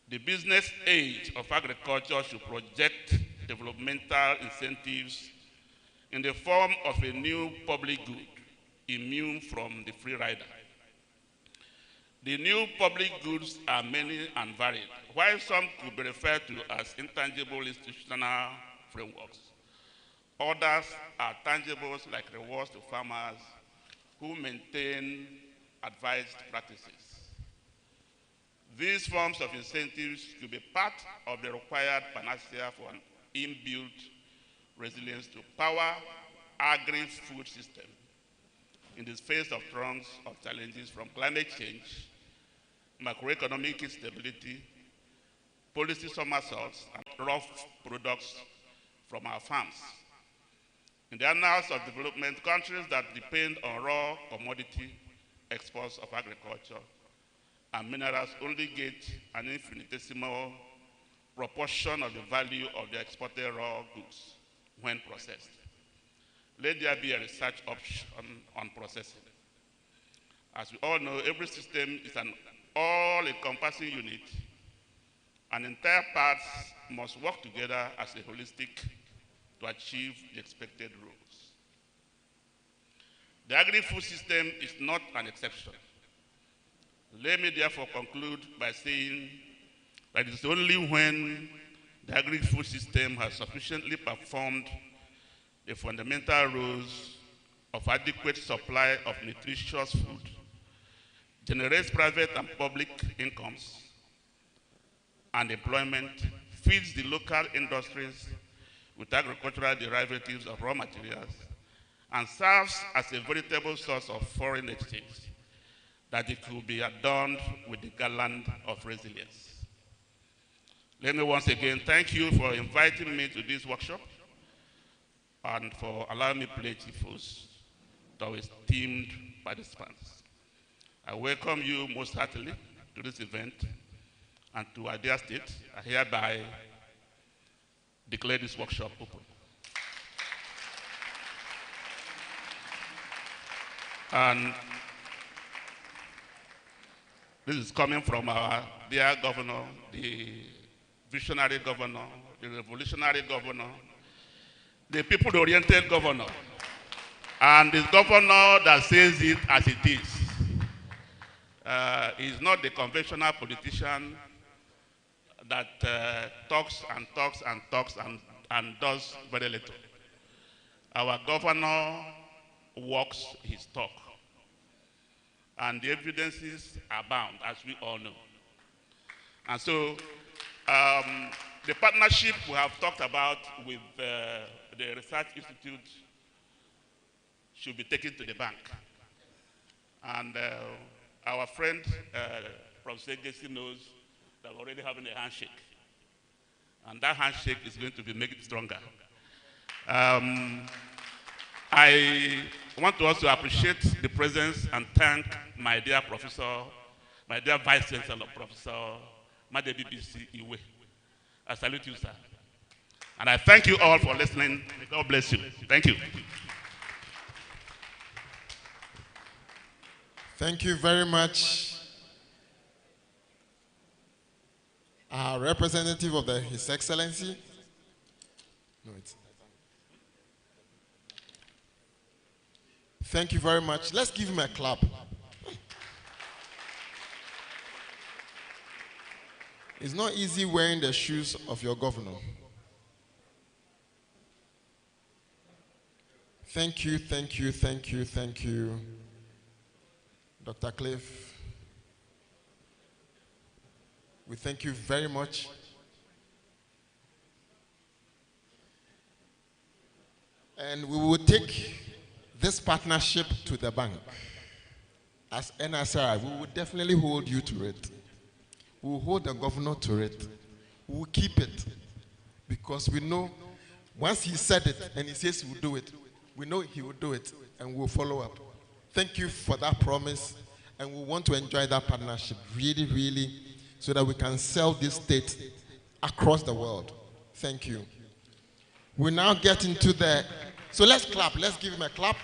The business age of agriculture should project developmental incentives in the form of a new public good, immune from the free rider. The new public goods are many and varied, while some could be referred to as intangible institutional frameworks. Others are tangibles like rewards to farmers who maintain advised practices. These forms of incentives could be part of the required panacea for an inbuilt resilience to power agri-food system in the face of throngs of challenges from climate change, macroeconomic instability, policy somersaults, and rough products from our farms. In the annals of development, countries that depend on raw commodity exports of agriculture and minerals only get an infinitesimal proportion of the value of the exported raw goods when processed. Let there be a research option on processing. As we all know, every system is an all-encompassing unit, and entire parts must work together as a holistic to achieve the expected rules. The agri-food system is not an exception. Let me therefore conclude by saying that it's only when the agri-food system has sufficiently performed the fundamental roles of adequate supply of nutritious food, generates private and public incomes, and employment, feeds the local industries with agricultural derivatives of raw materials, and serves as a veritable source of foreign exchange that it could be adorned with the garland of resilience. Let me once again thank you for inviting me to this workshop and for allowing me to play chiefs to our esteemed participants. I welcome you most heartily to this event and to our dear state. I hereby declare this workshop open. And this is coming from our dear governor, the visionary governor, the revolutionary governor, the people-oriented governor, and the governor that says it as it is. He's not the conventional politician that talks and talks and talks and does very little. Our governor walks his talk, and the evidences abound, as we all know. And so the partnership we have talked about with the Research Institute should be taken to the bank. And our friend, Professor Gessi, knows that we're already having a handshake. And that handshake is going to be made stronger. I want to also appreciate the presence and thank my dear professor, my dear Vice Chancellor, Professor Made BBC Iwe. I salute you, sir. And I thank you all for listening. May God bless you. Thank you. Thank you very much. Our representative of His Excellency. No, it's. Thank you very much. Let's give him a clap. It's not easy wearing the shoes of your governor. Thank you, thank you, thank you, thank you, Dr. Cliff. We thank you very much. And we will take this partnership to the bank. As Nrcri, we will definitely hold you to it. We will hold the governor to it. We will keep it. Because we know once he said it and he says he will do it, we know he will do it and we will follow up. Thank you for that promise. And we want to enjoy that partnership really, really, so that we can sell this state across the world. Thank you. We now get into the, so let's clap. Let's give him a clap.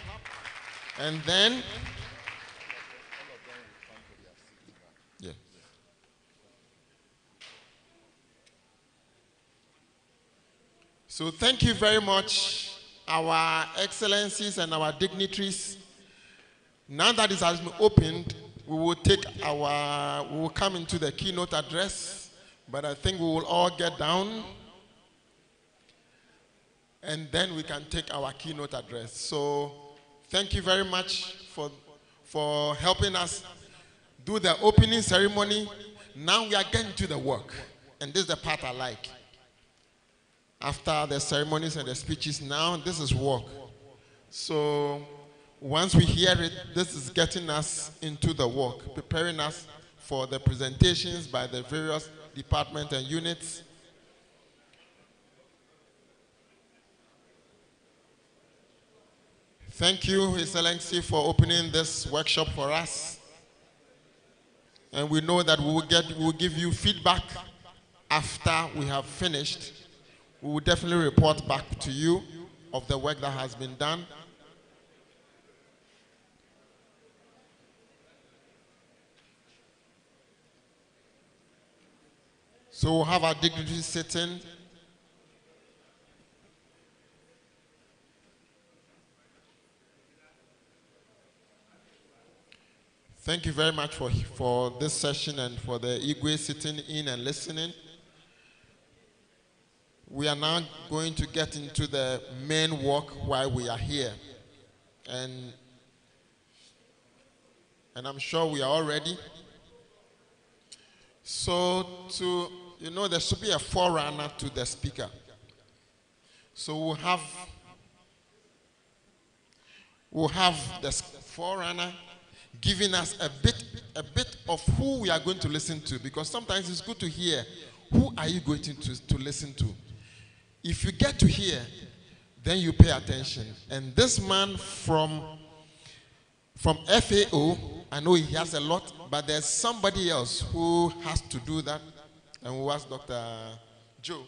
And then, yeah. So thank you very much, our excellencies and our dignitaries. Now that this has been opened, we will come into the keynote address, but I think we will all get down and then we can take our keynote address. So thank you very much for helping us do the opening ceremony. Now we are getting to the work, and this is the part I like. After the ceremonies and the speeches, now this is work. So once we hear it, this is getting us into the work, preparing us for the presentations by the various departments and units. Thank you, His Excellency, for opening this workshop for us. And we know that we will give you feedback after we have finished. We will definitely report back to you of the work that has been done. So we'll have our dignitaries sitting. Thank you very much for this session and for the Igwe sitting in and listening. We are now going to get into the main work while we are here. And I'm sure we are all ready. So there should be a forerunner to the speaker. So we'll have the forerunner giving us a bit of who we are going to listen to, because sometimes it's good to hear who are you going to listen to. If you get to hear, then you pay attention. And this man from FAO, I know he has a lot, but there's somebody else who has to do that. And we'll ask Dr. Joe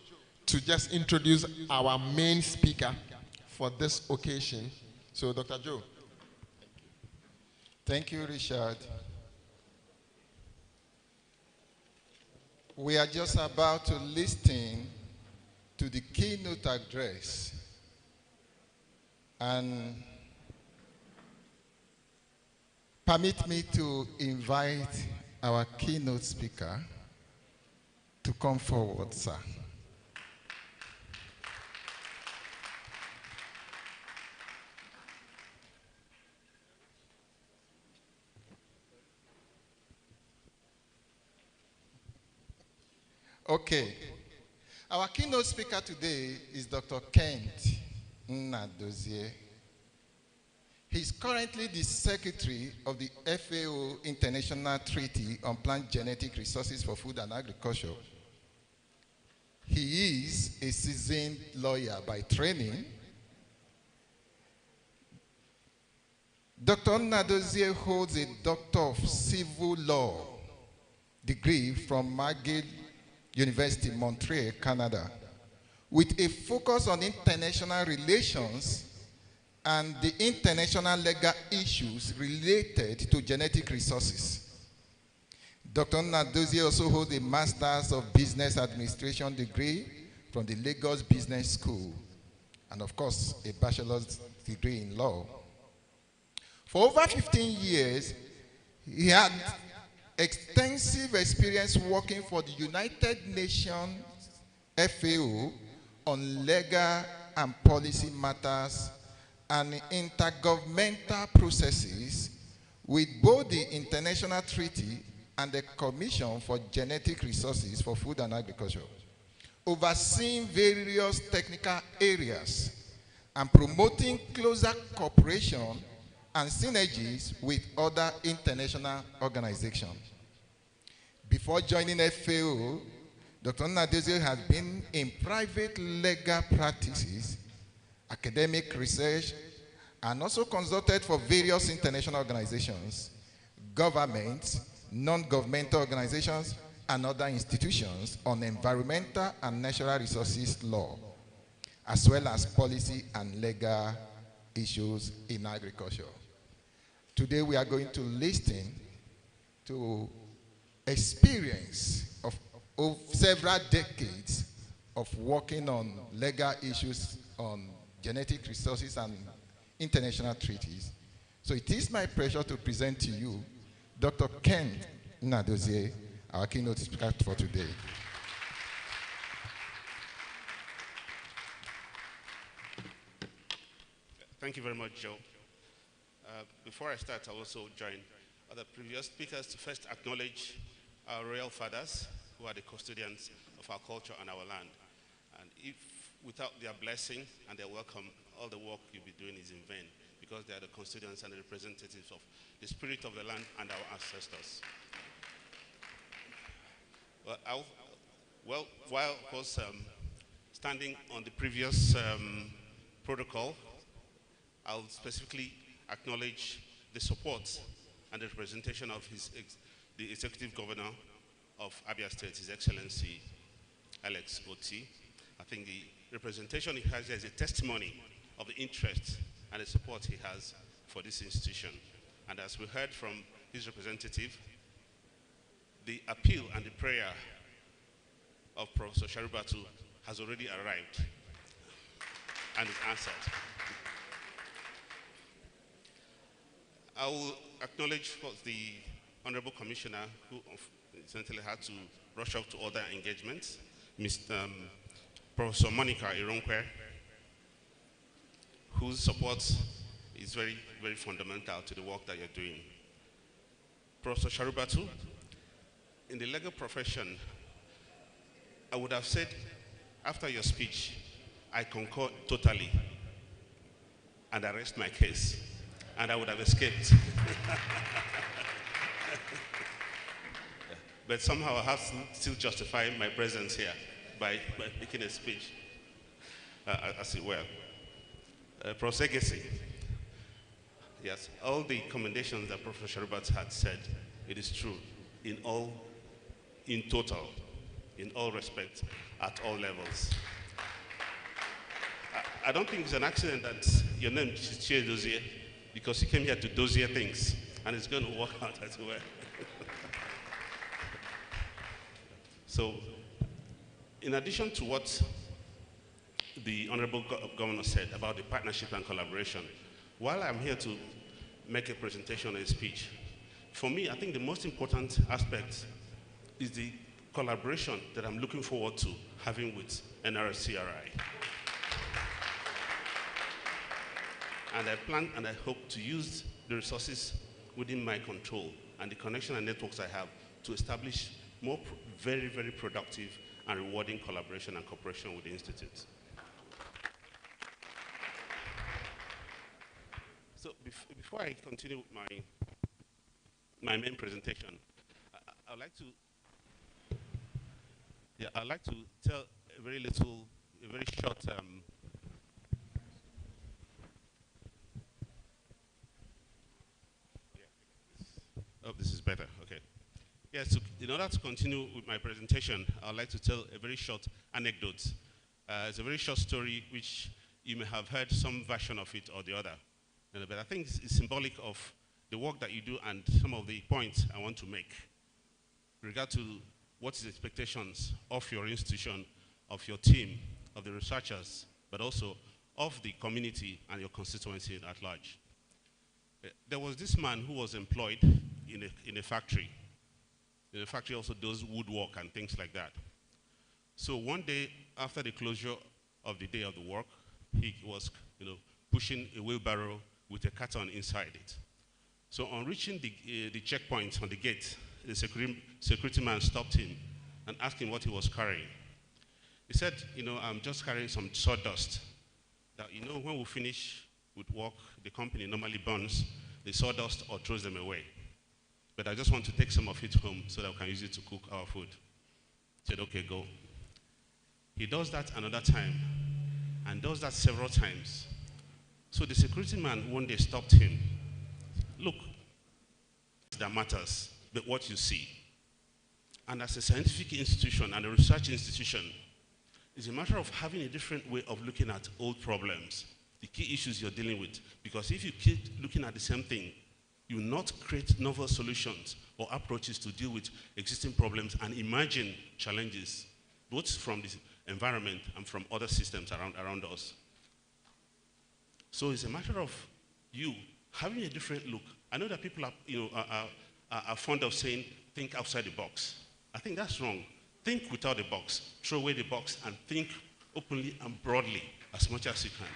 to just introduce our main speaker for this occasion. So, Dr. Joe. Thank you, Richard. We are just about to listen to the keynote address, and permit me to invite our keynote speaker to come forward, sir. Okay. Our keynote speaker today is Dr. Kent Nnadozie. He's currently the secretary of the FAO International Treaty on Plant Genetic Resources for Food and Agriculture. He is a seasoned lawyer by training. Dr. Nnadozie holds a Doctor of Civil Law degree from McGill University, Montreal, Canada, with a focus on international relations and the international legal issues related to genetic resources. Dr. Nnadozie also holds a Master's of Business Administration degree from the Lagos Business School, and of course, a bachelor's degree in law. For over 15 years, he had extensive experience working for the United Nations FAO on legal and policy matters and intergovernmental processes with both the International Treaty and the Commission for Genetic Resources for Food and Agriculture, overseeing various technical areas and promoting closer cooperation and synergies with other international organizations. Before joining FAO, Dr. Nnadozie has been in private legal practices, academic research, and also consulted for various international organizations, governments, non-governmental organizations, and other institutions on environmental and natural resources law, as well as policy and legal issues in agriculture. Today we are going to listen to experience of several decades of working on legal issues on genetic resources and international treaties. So it is my pleasure to present to you Dr. Kent Nnadozie, our keynote speaker for today. Thank you very much, Joe. Before I start, I'll also join other previous speakers to first acknowledge our royal fathers, who are the custodians of our culture and our land. And if without their blessing and their welcome, all the work you'll be doing is in vain, because they are the custodians and the representatives of the spirit of the land and our ancestors. Well, while of course standing on the previous protocol, I'll specifically acknowledge the support and the representation of the Executive Governor of Abia State, His Excellency Alex Oti. I think the representation he has is a testimony of the interest and the support he has for this institution. And as we heard from his representative, the appeal and the prayer of Professor Sharibatu has already arrived and is answered. I will acknowledge the Honorable Commissioner, who essentially had to rush off to other engagements, Professor Monica Ironkwe, whose support is very, very fundamental to the work that you're doing. Professor Sharibatu, in the legal profession, I would have said, after your speech, I concur totally, and I rest my case, and I would have escaped. But somehow I have to still justify my presence here by making a speech, as it were. Professor Gessi, yes, all the commendations that Professor Roberts had said, it is true in total, in all respects, at all levels. I don't think it's an accident that your name is Chie Dozier, because you came here to dozier things, and it's going to work out as well. So, in addition to what the Honorable Governor said about the partnership and collaboration, while I'm here to make a presentation and a speech, for me, I think the most important aspect is the collaboration that I'm looking forward to having with Nrcri. And I plan and I hope to use the resources within my control and the connection and networks I have to establish more very, very productive and rewarding collaboration and cooperation with the Institute. So before I continue with my main presentation, I'd like to tell a very short oh, this is better, okay. Yes, so in order to continue with my presentation, I'd like to tell a very short anecdote. It's a very short story which you may have heard some version of it or the other. But I think it's symbolic of the work that you do and some of the points I want to make with regard to what is the expectations of your institution, of your team, of the researchers, but also of the community and your constituency at large. There was this man who was employed in a factory. The factory also does woodwork and things like that. So one day, after the closure of the day of the work, he was, pushing a wheelbarrow with a carton inside it. So on reaching the checkpoint on the gate, the security man stopped him and asked him what he was carrying. He said, I'm just carrying some sawdust. That, when we finish with work, the company normally burns the sawdust or throws them away. But I just want to take some of it home so that we can use it to cook our food. He said, okay, go. He does that another time and does that several times. So the security man one day stopped him. Look, that matters, but what you see. And as a scientific institution and a research institution, it's a matter of having a different way of looking at old problems, the key issues you're dealing with. Because if you keep looking at the same thing, you will not create novel solutions or approaches to deal with existing problems and imagine challenges, both from the environment and from other systems around us. So it's a matter of you having a different look. I know that people are fond of saying, think outside the box. I think that's wrong. Think without the box. Throw away the box and think openly and broadly as much as you can.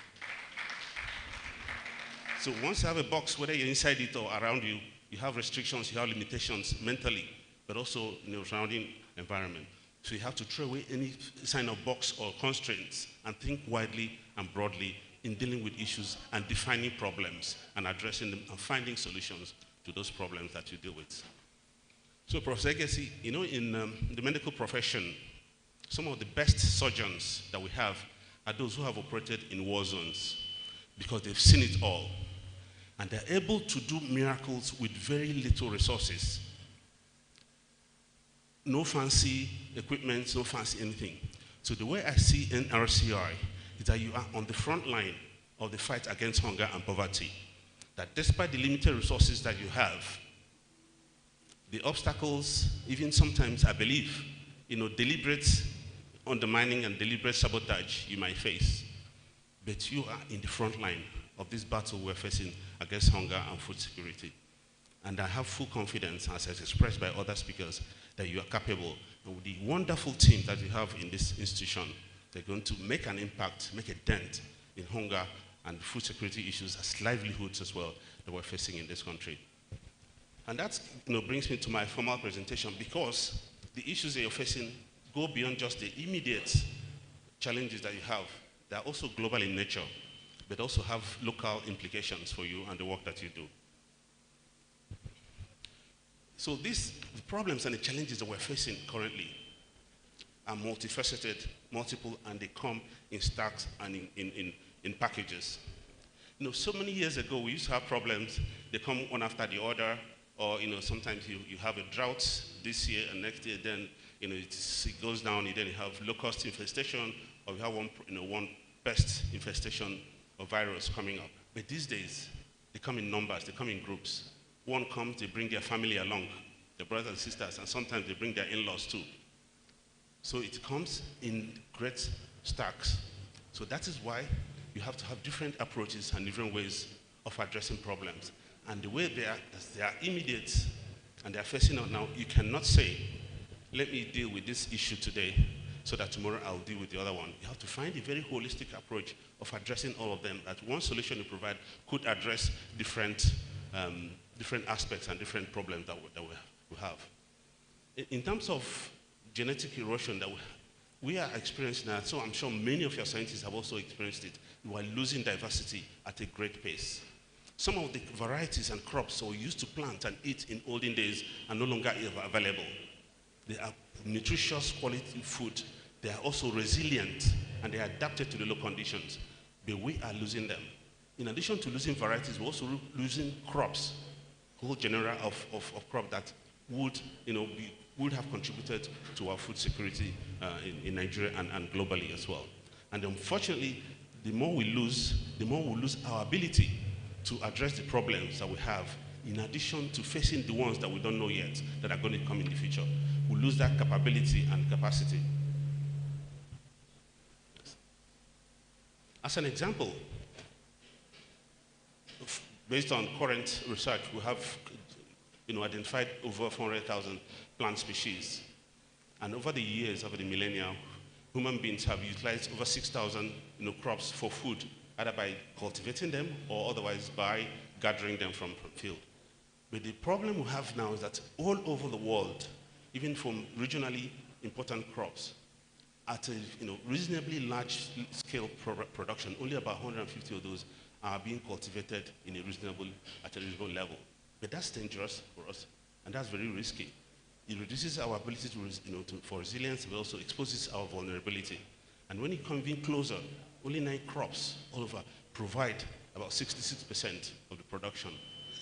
So once you have a box, whether you're inside it or around you, you have restrictions, you have limitations mentally, but also in the surrounding environment. So you have to throw away any sign of box or constraints and think widely and broadly in dealing with issues and defining problems and addressing them and finding solutions to those problems that you deal with. So Professor Gessi, in the medical profession, some of the best surgeons that we have are those who have operated in war zones because they've seen it all. And they're able to do miracles with very little resources. No fancy equipment, no fancy anything. So the way I see Nrcri is that you are on the front line of the fight against hunger and poverty. That despite the limited resources that you have, the obstacles, even sometimes I believe, deliberate undermining and deliberate sabotage you might face, but you are in the front line of this battle we're facing against hunger and food security. And I have full confidence, as expressed by other speakers, that you are capable. And with the wonderful team that you have in this institution, they're going to make an impact, make a dent in hunger and food security issues as livelihoods as well that we're facing in this country. And that brings me to my formal presentation, because the issues that you're facing go beyond just the immediate challenges that you have. They are also global in nature, but also have local implications for you and the work that you do. So the problems and the challenges that we're facing currently are multifaceted, multiple, and they come in stacks and in packages. So many years ago, we used to have problems. They come one after the other, or sometimes you have a drought this year, and next year then it goes down. And then you have locust infestation, or you have one pest infestation or virus coming up. But these days, they come in numbers. They come in groups. One comes, they bring their family along, their brothers and sisters, and sometimes they bring their in-laws too. So it comes in great stacks. So that is why you have to have different approaches and different ways of addressing problems. And the way they are immediate and they are facing out now, you cannot say, let me deal with this issue today so that tomorrow I'll deal with the other one. You have to find a very holistic approach of addressing all of them, that one solution you provide could address different aspects and different problems that we have. In terms of genetic erosion that we are experiencing now, so I'm sure many of your scientists have also experienced it. We are losing diversity at a great pace. Some of the varieties and crops that we used to plant and eat in olden days are no longer available. They are nutritious quality food. They are also resilient and they are adapted to the local conditions. But we are losing them. In addition to losing varieties, we're also losing crops, whole genera of crop that would have contributed to our food security in Nigeria and globally as well. And unfortunately, the more we lose our ability to address the problems that we have, in addition to facing the ones that we don't know yet that are going to come in the future. We lose that capability and capacity. As an example, based on current research, we have identified over 400,000 plant species. And over the years, over the millennia, human beings have utilized over 6,000 crops for food, either by cultivating them or otherwise by gathering them from field. But the problem we have now is that all over the world, even from regionally important crops, at a reasonably large scale production, only about 150 of those are being cultivated at a reasonable level. But that's dangerous for us, and that's very risky. It reduces our ability for resilience, but also exposes our vulnerability. And when you come in closer, only 9 crops all over provide about 66% of the production.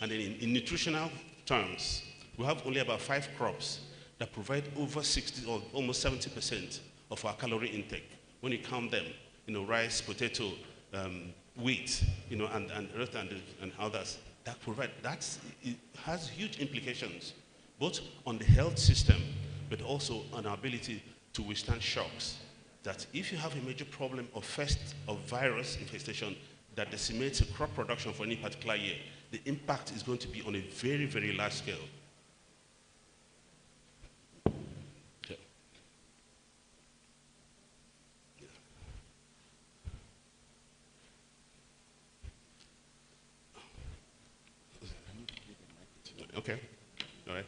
And then in nutritional terms, we have only about 5 crops that provide over 60 or almost 70% of our calorie intake. When you count them, rice, potato, wheat, and others, it has huge implications, both on the health system, but also on our ability to withstand shocks. That if you have a major problem of virus infestation that decimates a crop production for any particular year, the impact is going to be on a very, very large scale. Okay. Okay. All right.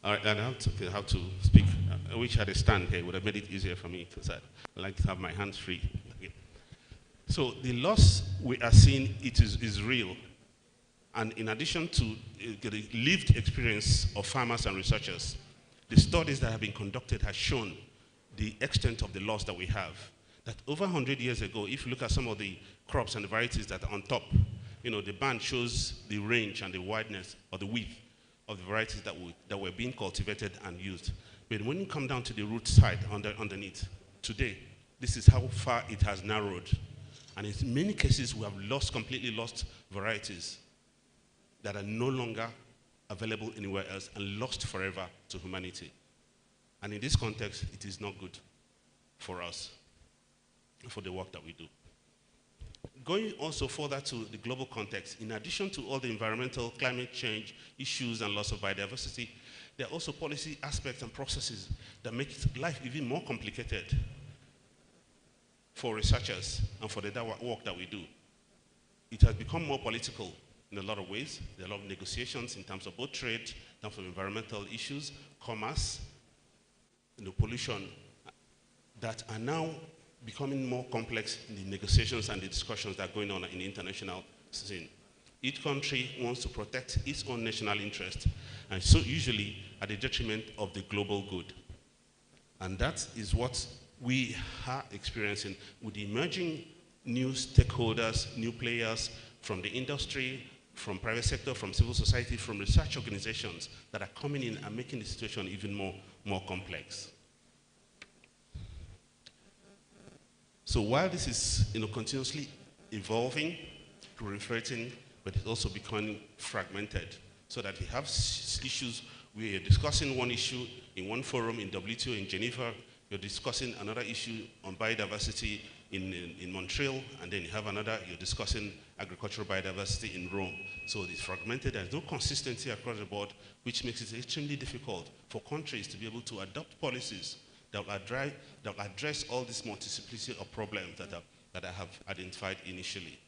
All right, and I have to speak. I wish I had a stand here. It would have made it easier for me to say. I like to have my hands free. Okay. So the loss we are seeing, it is real. And in addition to the lived experience of farmers and researchers, the studies that have been conducted have shown the extent of the loss that we have. That over 100 years ago, if you look at some of the crops and the varieties that are on top, the band shows the range and the wideness or the width of the varieties that were being cultivated and used. But when you come down to the root side underneath, today, this is how far it has narrowed. And in many cases, we have completely lost varieties that are no longer available anywhere else and lost forever to humanity. And in this context, it is not good for us, for the work that we do. Going also further to the global context, in addition to all the environmental, climate change issues and loss of biodiversity, there are also policy aspects and processes that make life even more complicated for researchers and for the work that we do. It has become more political in a lot of ways. There are a lot of negotiations in terms of both trade, in terms of environmental issues, commerce, pollution that are now becoming more complex in the negotiations and the discussions that are going on in the international scene. Each country wants to protect its own national interest, and so usually at the detriment of the global good. And that is what we are experiencing with the emerging new stakeholders, new players from the industry, from private sector, from civil society, from research organizations that are coming in and making the situation even more complex. So while this is continuously evolving, proliferating, but it's also becoming fragmented, so that we have issues. We are discussing one issue in one forum in WTO in Geneva, you're discussing another issue on biodiversity in Montreal, and then you have another, you're discussing agricultural biodiversity in Rome. So it's fragmented, there's no consistency across the board, which makes it extremely difficult for countries to be able to adopt policies that will address all this multiplicity of problems that I have identified initially.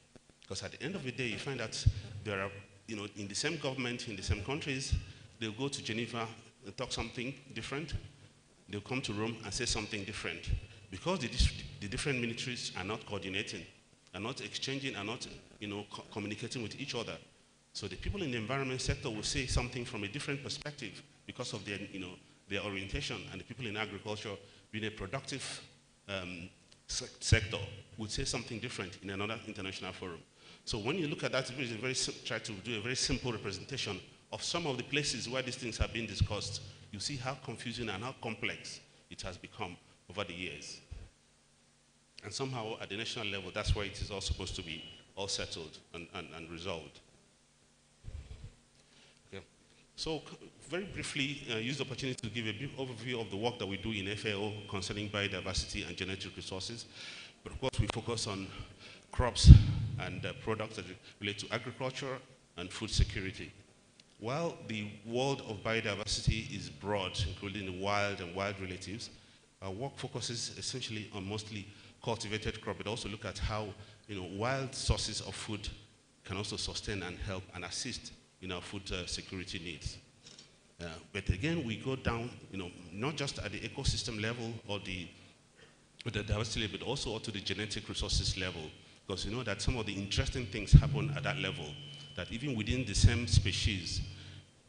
Because at the end of the day, you find that there are, in the same government, in the same countries, they'll go to Geneva and talk something different. They'll come to Rome and say something different. Because the different ministries are not coordinating, are not exchanging, are not communicating with each other. So the people in the environment sector will say something from a different perspective because of their, their orientation, and the people in agriculture, being a productive sector, would say something different in another international forum. So when you look at that, try to do a very simple representation of some of the places where these things have been discussed. You see how confusing and how complex it has become over the years. And somehow at the national level, that's where it is all supposed to be all settled and resolved. Okay. So very briefly, use the opportunity to give a brief overview of the work that we do in FAO concerning biodiversity and genetic resources. But of course, we focus on crops and products that relate to agriculture and food security. While the world of biodiversity is broad, including the wild and wild relatives, our work focuses essentially on mostly cultivated crop, but also look at how wild sources of food can also sustain and help and assist in our food security needs. But again, we go down, not just at the ecosystem level or the diversity level, but also to the genetic resources level, because you know that some of the interesting things happen at that level, that even within the same species,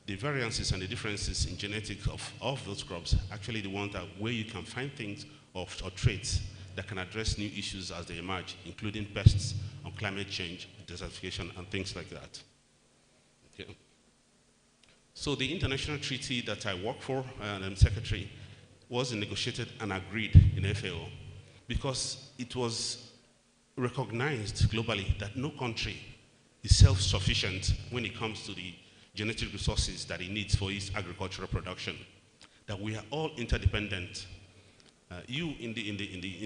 the variances and the differences in genetics of those crops actually the ones where you can find things or traits that can address new issues as they emerge, including pests or climate change, desertification, and things like that. Okay. So the international treaty that I work for, and I'm secretary, was negotiated and agreed in FAO because it was recognized globally that no country is self-sufficient when it comes to the genetic resources that it needs for its agricultural production, that we are all interdependent. You in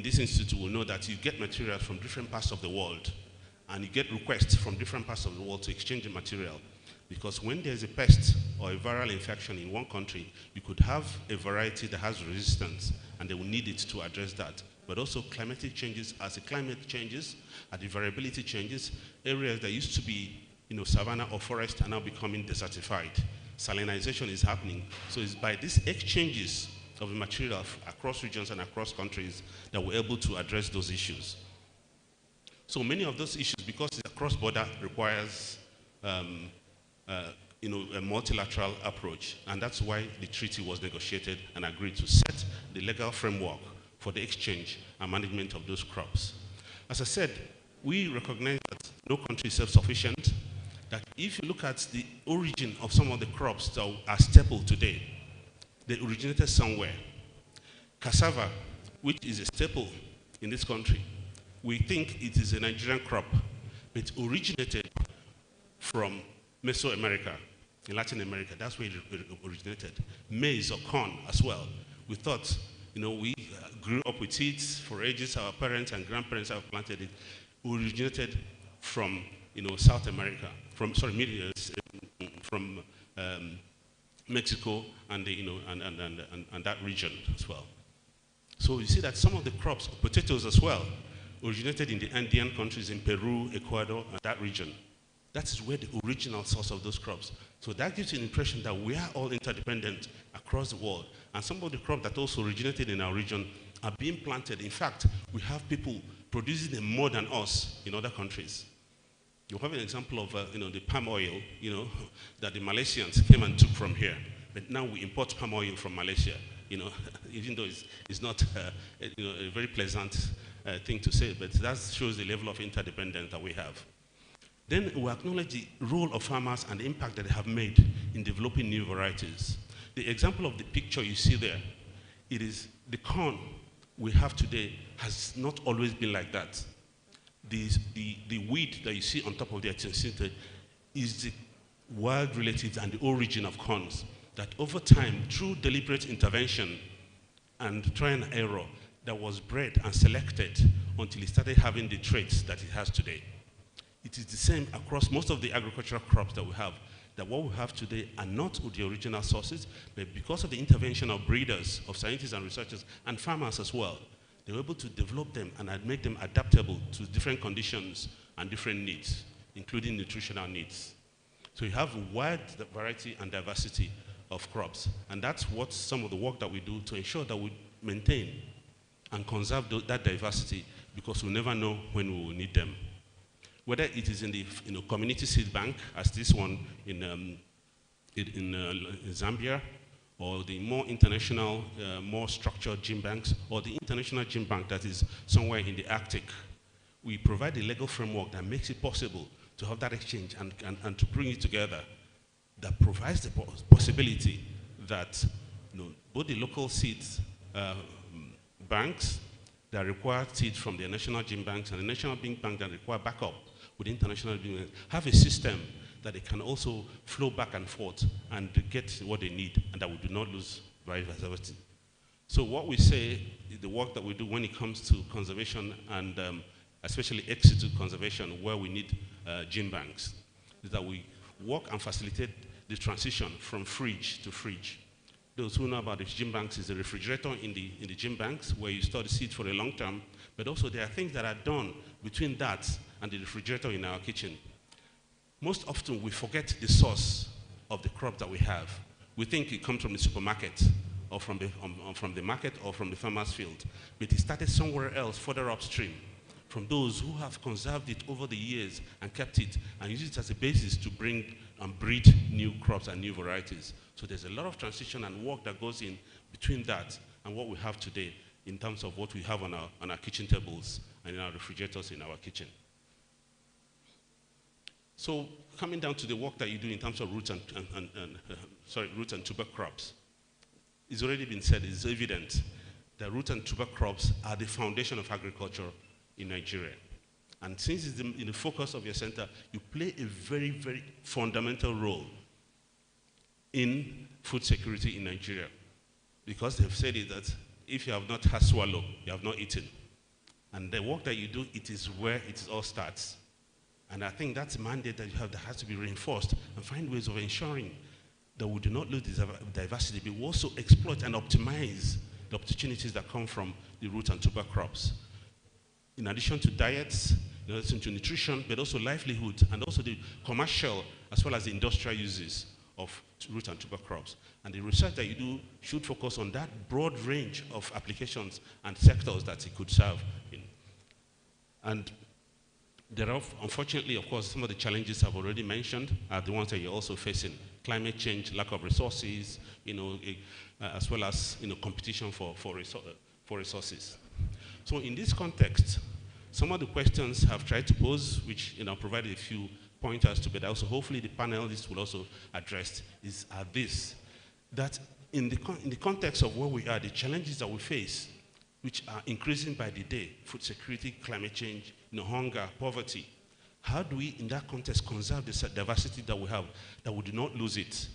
this institute will know that you get materials from different parts of the world, and you get requests from different parts of the world to exchange the material. Because when there's a pest or a viral infection in one country, you could have a variety that has resistance, and they will need it to address that. But also climatic changes, as the climate changes, as the variability changes, areas that used to be savanna or forest are now becoming desertified. Salinization is happening. So it's by these exchanges of the material across regions and across countries that we're able to address those issues. So many of those issues, because it's cross-border, requires a multilateral approach, and that's why the treaty was negotiated and agreed to set the legal framework for the exchange and management of those crops. As I said, we recognize that no country is self-sufficient, that if you look at the origin of some of the crops that are staple today, they originated somewhere. Cassava, which is a staple in this country, we think it is a Nigerian crop, but it originated from Mesoamerica, in Latin America. That's where it originated. Maize or corn as well. We thought, we grew up with it for ages. Our parents and grandparents have planted it. It originated from, South America, from Mexico and and that region as well. So you see that some of the crops, potatoes as well, originated in the Andean countries in Peru, Ecuador, and that region. That is where the original source of those crops. So that gives you an impression that we are all interdependent across the world. And some of the crops that also originated in our region are being planted. In fact, we have people producing them more than us in other countries. You have an example of the palm oil, that the Malaysians came and took from here. But now we import palm oil from Malaysia, even though it's not a very pleasant thing to say, but that shows the level of interdependence that we have. Then we acknowledge the role of farmers and the impact that they have made in developing new varieties. The example of the picture you see there, it is the corn we have today has not always been like that. The weed that you see on top of the Atsensinte is the wild relatives and the origin of corns that over time, through deliberate intervention and trial and error, that was bred and selected until it started having the traits that it has today. It is the same across most of the agricultural crops that we have, that what we have today are not the original sources, but because of the intervention of breeders, of scientists and researchers, and farmers as well, they were able to develop them and make them adaptable to different conditions and different needs, including nutritional needs. So you have a wide variety and diversity of crops, and that's what some of the work that we do to ensure that we maintain and conserve that diversity, because we never know when we will need them. Whether it is in the community seed bank, as this one in Zambia, or the more international, more structured gene banks, or the international gene bank that is somewhere in the Arctic, we provide a legal framework that makes it possible to have that exchange and to bring it together, that provides the possibility that both the local seeds banks that require seeds from the national gene banks and the national gene bank that require backup with international gene banks have a system that they can also flow back and forth and get what they need, and that we do not lose biodiversity. So what we say, the work that we do when it comes to conservation and especially ex situ conservation, where we need gene banks, is that we work and facilitate the transition from fridge to fridge. Those who know about the gene banks is a refrigerator in the gene banks where you store the seeds for a long term, but also there are things that are done between that and the refrigerator in our kitchen. Most often we forget the source of the crop that we have. We think it comes from the supermarket or from the market or from the farmer's field, but it started somewhere else, further upstream, from those who have conserved it over the years and kept it and used it as a basis to bring and breed new crops and new varieties. So there's a lot of transition and work that goes in between that and what we have today in terms of what we have on our kitchen tables and in our refrigerators in our kitchen. So coming down to the work that you do in terms of root and tuber crops, it's already been said, it's evident that root and tuber crops are the foundation of agriculture in Nigeria. And since it's in the focus of your center, you play a very, very fundamental role in food security in Nigeria. Because they've said it that if you have not had swallow, you have not eaten. And the work that you do, it is where it all starts. And I think that's a mandate that you have that has to be reinforced and find ways of ensuring that we do not lose this diversity, but we also exploit and optimize the opportunities that come from the root and tuber crops. In addition to diets, in addition to nutrition, but also livelihood, and also the commercial as well as the industrial uses of root and tuber crops. And the research that you do should focus on that broad range of applications and sectors that it could serve in. And there are, unfortunately, of course, some of the challenges I've already mentioned are the ones that you're also facing. Climate change, lack of resources, as well as competition for resources. So in this context, some of the questions I've tried to pose, which provided a few pointers to, but also hopefully the panelists will also address, are this: that in the context of where we are, the challenges that we face, which are increasing by the day, food security, climate change, hunger, poverty, how do we, in that context, conserve the diversity that we have, that we do not lose it?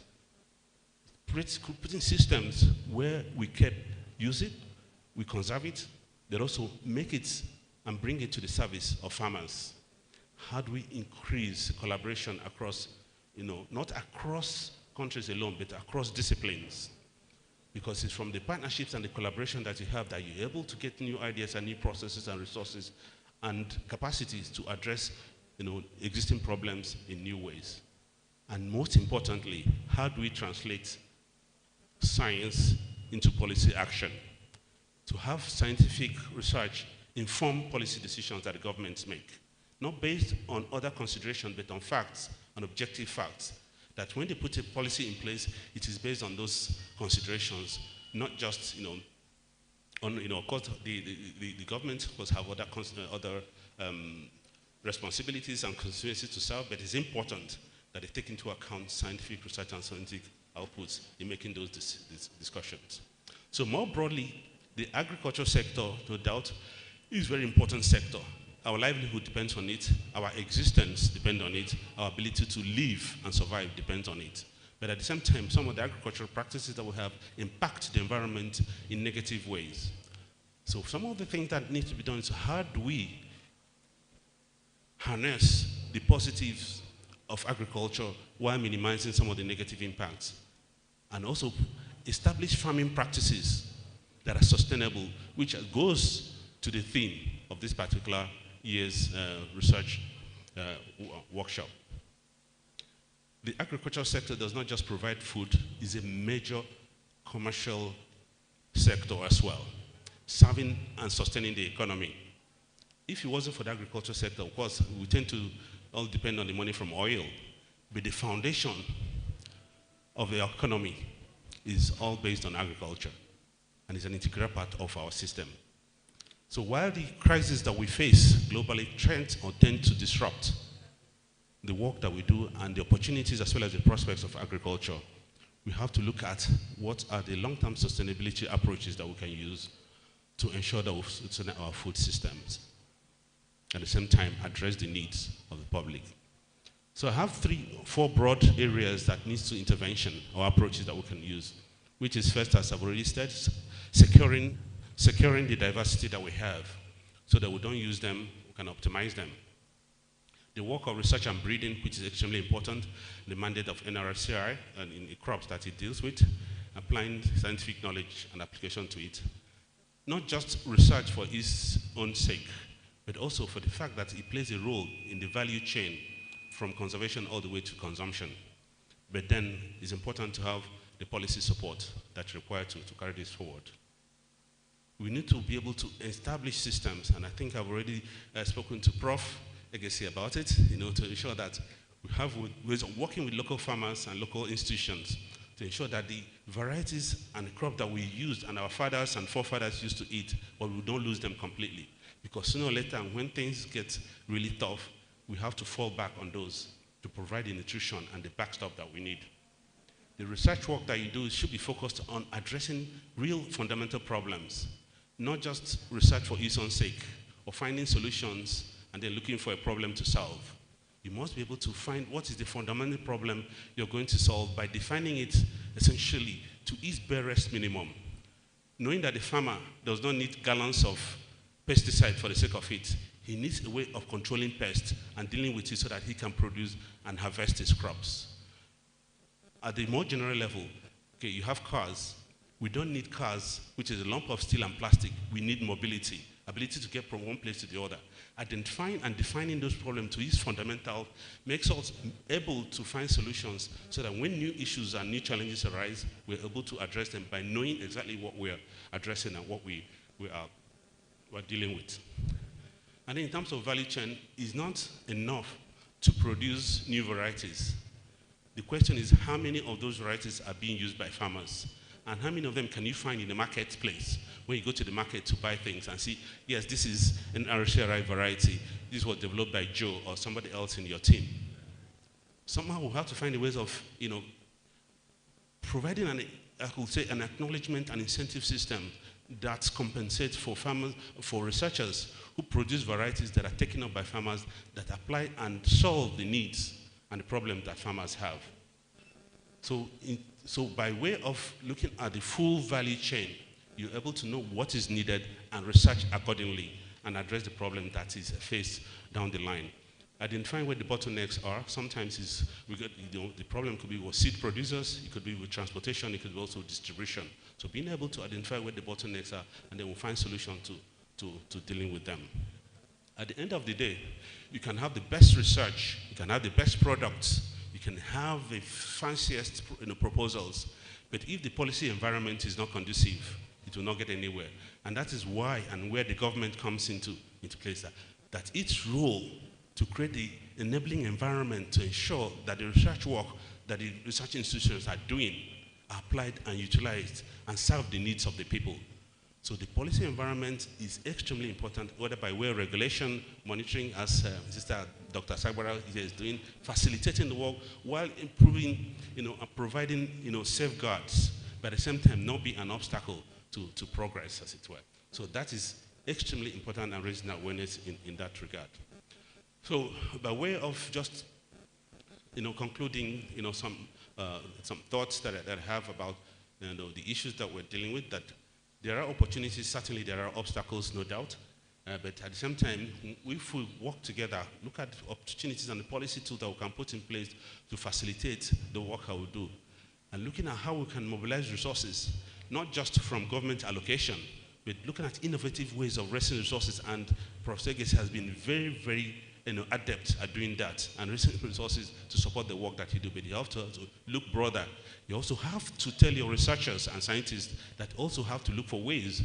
Putting systems where we can use it, we conserve it, but also make it and bring it to the service of farmers. How do we increase collaboration across, not across countries alone, but across disciplines? Because it's from the partnerships and the collaboration that you have that you're able to get new ideas and new processes and resources and capacities to address existing problems in new ways. And most importantly, how do we translate science into policy action? To have scientific research inform policy decisions that the governments make, not based on other considerations, but on facts, on objective facts. That when they put a policy in place, it is based on those considerations, not just, of course, the government must have other responsibilities and constituencies to serve, but it's important that they take into account scientific research and scientific outputs in making those discussions. So more broadly, the agriculture sector, no doubt, is a very important sector. Our livelihood depends on it, our existence depends on it, our ability to live and survive depends on it. But at the same time, some of the agricultural practices that we have impact the environment in negative ways. So some of the things that need to be done is how do we harness the positives of agriculture while minimizing some of the negative impacts, and also establish farming practices that are sustainable, which goes to the theme of this particular year's research workshop. The agricultural sector does not just provide food, it's a major commercial sector as well, serving and sustaining the economy. If it wasn't for the agriculture sector, of course, we tend to all depend on the money from oil, but the foundation of the economy is all based on agriculture, and it's an integral part of our system. So while the crises that we face globally tend to disrupt the work that we do and the opportunities as well as the prospects of agriculture, we have to look at what are the long-term sustainability approaches that we can use to ensure that we sustain our food systems. At the same time, address the needs of the public. So I have 4 broad areas that needs to intervention or approaches that we can use, which is first, as I've already said, securing the diversity that we have so that we don't use them, we can optimize them. The work of research and breeding, which is extremely important, the mandate of Nrcri and in the crops that it deals with, applying scientific knowledge and application to it. Not just research for its own sake, but also for the fact that it plays a role in the value chain from conservation all the way to consumption. But then it's important to have the policy support that's required to carry this forward. We need to be able to establish systems, and I think I've already spoken to Prof. Egesi about it, to ensure that we have ways of working with local farmers and local institutions to ensure that the varieties and the crop that we used and our fathers and forefathers used to eat, but we don't lose them completely. Because sooner or later, when things get really tough, we have to fall back on those to provide the nutrition and the backstop that we need. The research work that you do should be focused on addressing real fundamental problems, not just research for its own sake or finding solutions and then looking for a problem to solve. You must be able to find what is the fundamental problem you're going to solve by defining it essentially to its barest minimum. Knowing that the farmer does not need gallons of pesticide for the sake of it. He needs a way of controlling pests and dealing with it so that he can produce and harvest his crops. At the more general level, okay, you have cars. We don't need cars, which is a lump of steel and plastic. We need mobility, ability to get from one place to the other. Identifying and defining those problems to its fundamental makes us able to find solutions so that when new issues and new challenges arise, we're able to address them by knowing exactly what we're addressing and what we're dealing with. And in terms of value chain, it's not enough to produce new varieties. The question is how many of those varieties are being used by farmers? And how many of them can you find in the marketplace when you go to the market to buy things and see, yes, this is an Nrcri variety. This was developed by Joe or somebody else in your team. Somehow we'll have to find a ways of, providing an acknowledgement and incentive system that compensates for farmers, for researchers who produce varieties that are taken up by farmers that apply and solve the needs and the problems that farmers have. So by way of looking at the full value chain, you're able to know what is needed and research accordingly and address the problem that is faced down the line. Identifying where the bottlenecks are, sometimes the problem could be with seed producers, it could be with transportation, it could be also distribution. So being able to identify where the bottlenecks are, and then we'll find solutions to dealing with them. At the end of the day, you can have the best research, you can have the best products, you can have the fanciest proposals, but if the policy environment is not conducive, it will not get anywhere. And that is why and where the government comes into place, that its role to create the enabling environment to ensure that the research work that the research institutions are doing are applied and utilized and serve the needs of the people. So the policy environment is extremely important, whether by way of regulation, monitoring, as Sister Dr. Sagbara is doing, facilitating the work while improving, and providing, safeguards, but at the same time not be an obstacle to progress, as it were. So that is extremely important and raising awareness in that regard. So by way of just, concluding, some thoughts that I have about, the issues that we're dealing with, that there are opportunities, certainly there are obstacles, no doubt, but at the same time, if we work together, look at opportunities and the policy tools that we can put in place to facilitate the work I will do, and looking at how we can mobilize resources, not just from government allocation, but looking at innovative ways of raising resources, and Professor Segesi has been very, very adept at doing that and raising resources to support the work that you do. But you have to look broader. You also have to tell your researchers and scientists that also have to look for ways.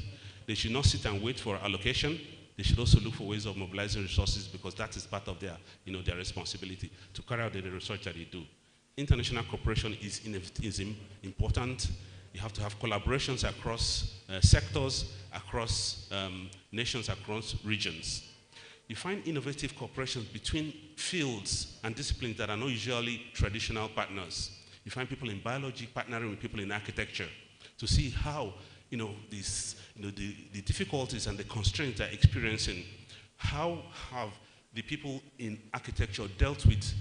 They should not sit and wait for allocation. They should also look for ways of mobilizing resources, because that is part of their, their responsibility to carry out the research that they do. International cooperation is important. You have to have collaborations across sectors, across nations, across regions. You find innovative cooperations between fields and disciplines that are not usually traditional partners. You find people in biology partnering with people in architecture to see how, the difficulties and the constraints they're experiencing, how have the people in architecture dealt with,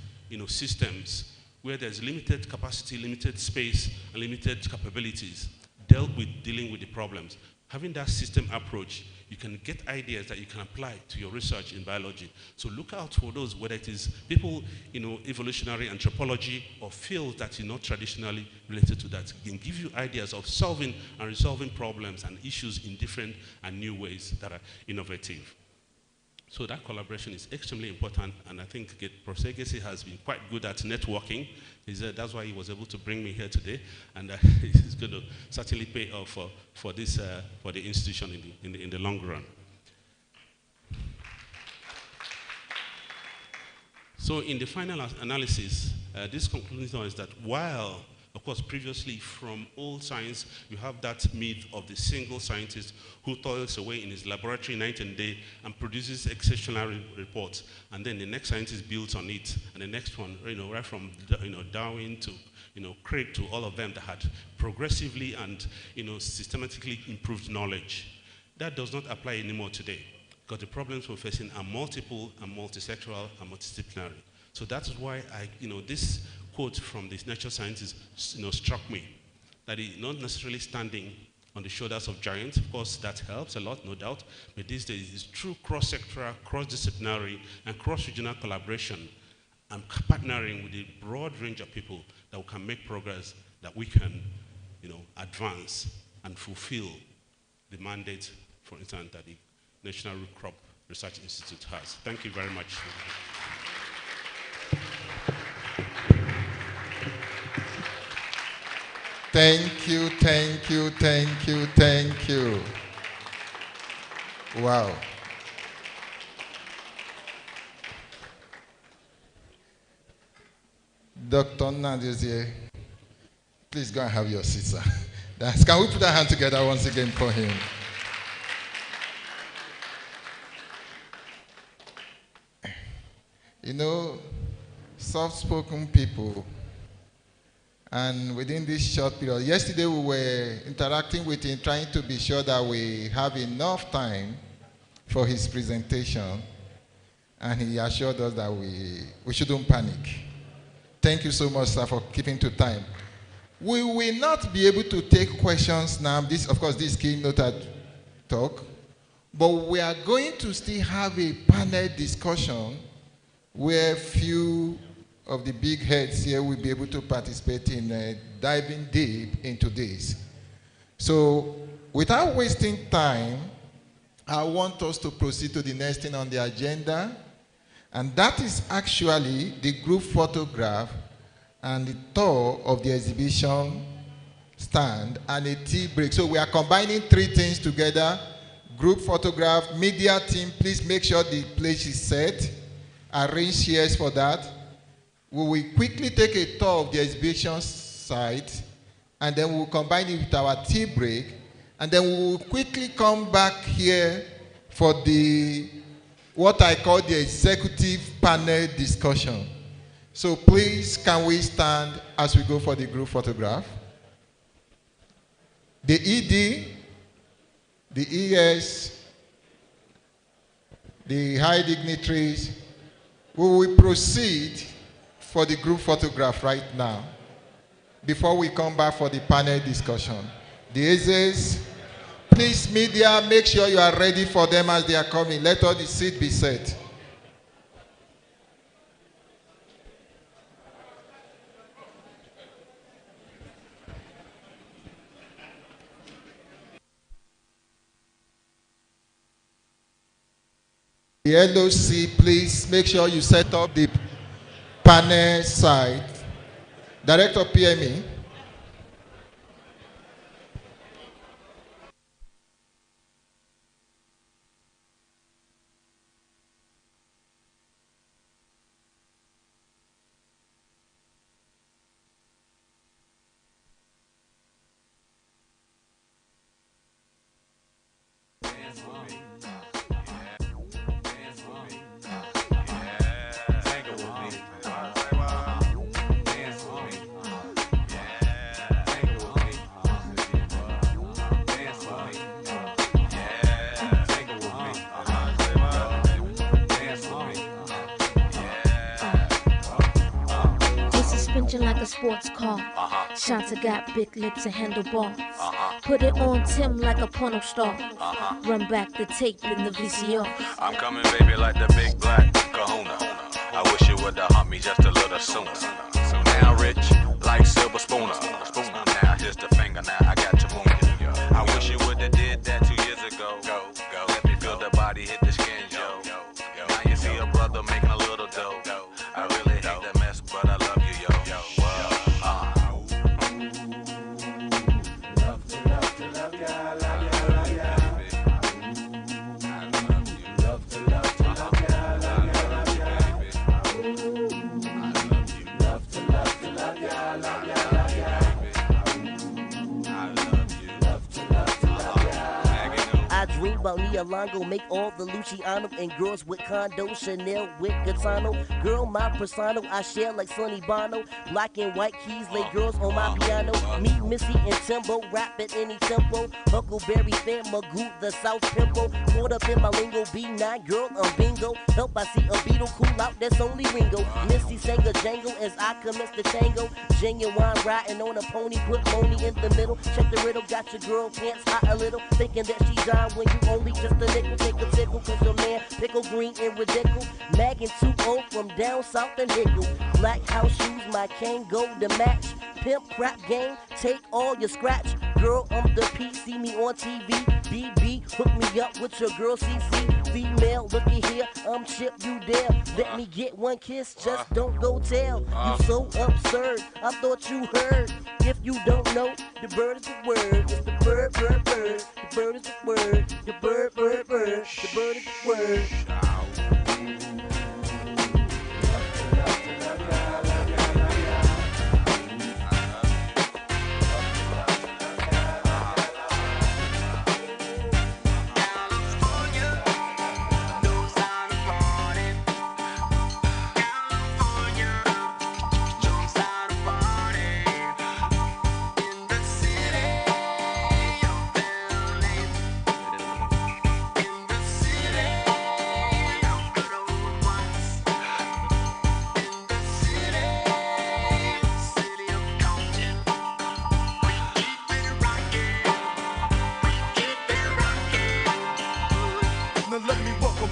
systems where there's limited capacity, limited space, and limited capabilities, dealt with dealing with the problems. Having that system approach, you can get ideas that you can apply to your research in biology. So look out for those, whether it is people, evolutionary anthropology, or fields that are not traditionally related to that. It can give you ideas of solving and resolving problems and issues in different and new ways that are innovative. So that collaboration is extremely important, and I think Professor Segesi has been quite good at networking. That's why he was able to bring me here today, and it's going to certainly pay off for the institution in the long run. So in the final analysis, this conclusion is that while, of course, previously from old science, you have that myth of the single scientist who toils away in his laboratory night and day and produces exceptional reports, and then the next scientist builds on it, and the next one, right from Darwin to Craig, to all of them that had progressively and systematically improved knowledge. That does not apply anymore today, because the problems we're facing are multiple and multisectoral and multidisciplinary. So that's why this quote from this nature scientist, struck me, that he's not necessarily standing on the shoulders of giants. Of course, that helps a lot, no doubt. But these days, it's true cross-sectoral, cross-disciplinary, and cross-regional collaboration and partnering with a broad range of people that we can make progress, that we can, advance and fulfill the mandate, for instance, that the National Root Crop Research Institute has. Thank you very much. Thank you, thank you, thank you, thank you. Wow. Dr. Nrcri, please go and have your seat, sir. Can we put our hands together once again for him? Soft-spoken people, and within this short period, yesterday we were interacting with him, trying to be sure that we have enough time for his presentation, and he assured us that we shouldn't panic. Thank you so much, sir, for keeping to time. We will not be able to take questions now. Of course, this keynote talk, but we are going to still have a panel discussion where few of the big heads here will be able to participate in diving deep into this. So, without wasting time, I want us to proceed to the next thing on the agenda, and that is actually the group photograph and the tour of the exhibition stand and a tea break. So we are combining three things together: group photograph, media team, please make sure the place is set, arrange chairs for that. We will quickly take a tour of the exhibition site, and then we will combine it with our tea break, and then we will quickly come back here for the what I call the executive panel discussion. So please, can we stand as we go for the group photograph? The ED, the ES, the high dignitaries, we will proceed for the group photograph right now before we come back for the panel discussion. The AZs, please, media, make sure you are ready for them as they are coming. Let all the seats be set. The LOC, please make sure you set up the panel side. Director PME. Like a sports car. Shanta got big lips and handlebars. Put it on Tim like a porno star. Run back the tape in the VCR. I'm coming, baby, like the big black kahuna. I wish you would have humped me just a little sooner. So now rich, like silver spooner. Now here's the finger, now I got your moon. I wish you would have did that 2 years ago. Let me feel the body hit the skin, yo. Now you see a brother making a little dough. I really hate that mess, but I love you, yo. Dream about Neolongo, make all the Luciano and girls with condo, Chanel with Gaetano. Girl, my persona, I share like Sonny Bono. Black and white keys, lay girls on my piano. Me, Missy, and Timbo, rap at any tempo. Huckleberry fan, Magoo, the South Pimple. Caught up in my lingo, B9, girl, I'm bingo. Help, I see a beetle, cool out, that's only Ringo. Missy sang a jangle as I commence the tango. Genuine riding on a pony, put money in the middle. Check the riddle, got your girl pants hot a little. Thinking that she died when you only just a nickel. Take a tickle, cause your man pickle green and ridiculous. Mag and 2-0 from down south and Hickle. Black house shoes, my cane go to match. Pimp crap game, take all your scratch. Girl, I'm the P, see me on TV. BB, hook me up with your girl CC. Female, looky here, I'm Chip, you there. Let me get one kiss, just don't go tell. You so absurd, I thought you heard. If you don't know, the bird is the word. It's the bird, bird, bird. The bird is the word. The bird, bird, bird. The bird is the word.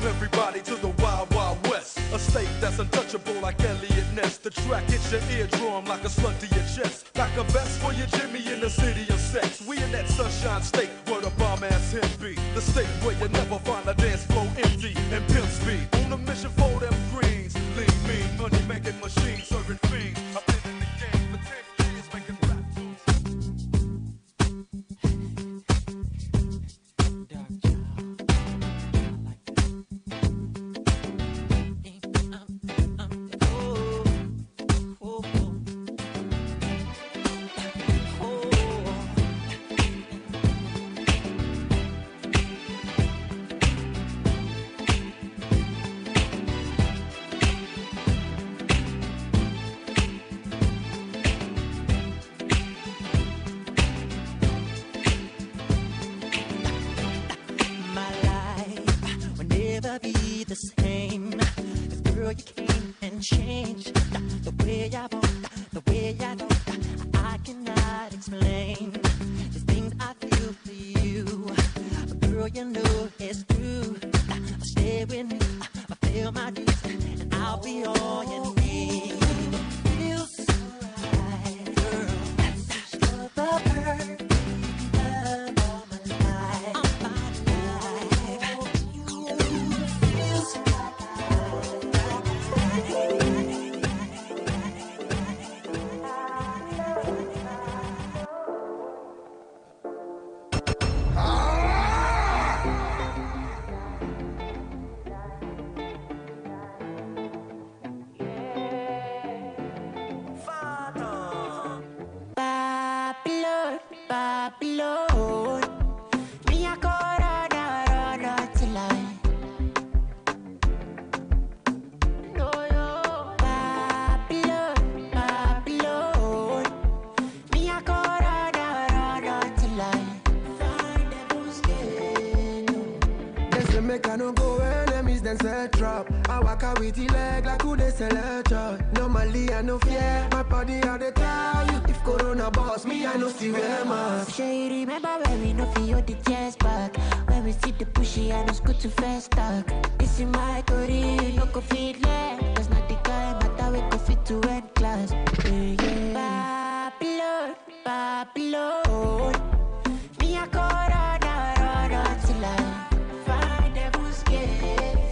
Everybody to the Wild Wild West, a state that's untouchable like Elliot finesse. The track hits your eardrum like a slug to your chest. Like a vest for your Jimmy in the city of sex. We in that sunshine state where the bomb ass him be. The state where you never find a dance floor empty and pimp speed. On a mission for them greens. Lean, mean, money making machines serving fiends. I've been in the game for 10 years making rap tunes. Normally I no fear, my body had the tell you. If Corona boss me, I no still wear mask. Sure you remember when we no feel the chest back. When we see the pushy, I no scoot to first talk. This is my story, no go fit left. That's not the guy, matter we go fit to end class. Yeah, yeah. Babylon, Babylon. Me a Corona, till I find the busquets.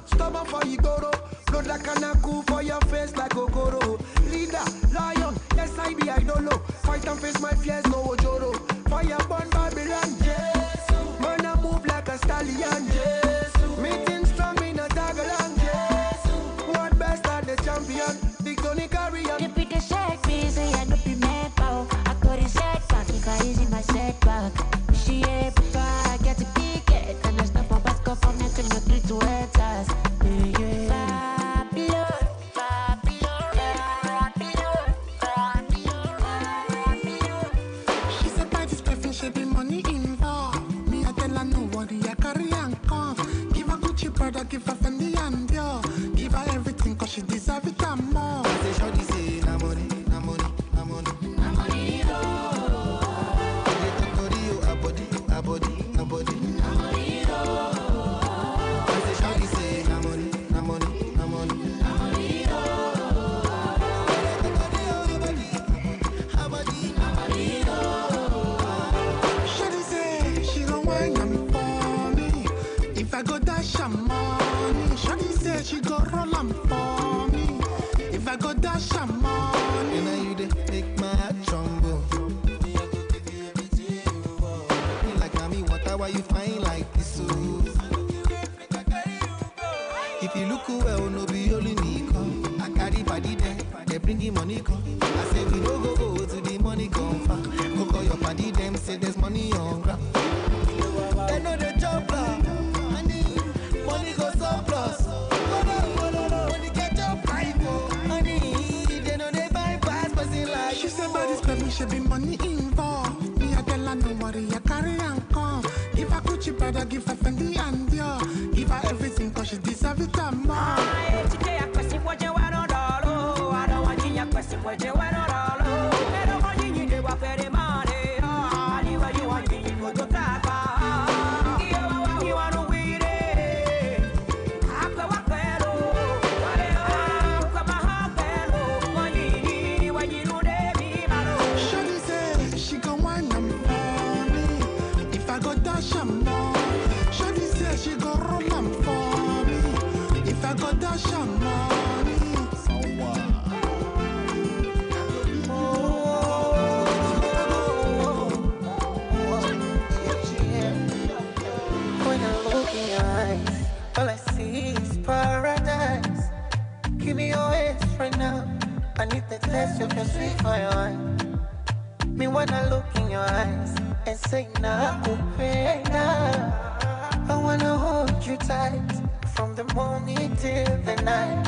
Stubborn for you go. Blood like an aku for your face like Okoro. Leader, lion, yes I be idolo. Fight and face my fears, no ojoro. Fire burn Babylon, Jesus. Man I move like a stallion, Jesus. Meeting strong in a Dagaland, Jesus. What best are the champion? Big Tony Carrion. You be the shake me, say I no be mad bow. I got his setback, if I easy my setback. She ain't I get the ticket, and I stop for basketball from me to your 3 to 8 hours. She said by this perfect she be money involved. Me I tell her nobody I carry and come. Give her Gucci brother, give her Fendi and Dior. Give her everything cause she deserve it and more. I say shorty say na money, na money, na money, na money. A body, a body, a body, na money. I say shorty say na money, na money, na money, na money. Shorty say she gon' wine am for me. If I go dash am money, shorty say she go roll am for me. If I go dash am money, and now you dey make my heart tremble. Me like mommy, water why you fine like this? Oh. If you look well, no be only me come. I carry body there, they bring the money come. I say we no go to the money come far. Go call your party, them say there's money on ground. They know the job plan, money go surplus. Money get your pipe, money they know they bypass, but they like. She said by this baby should be money involved. Me I tell her no worry, I carry and come. Give her Gucci brother, give her Fendi and Dior. Give her everything cause she deserve it and more. Today I question what you want to do. I don't want you question what you want to say nakupenda. I wanna hold you tight from the morning till the night.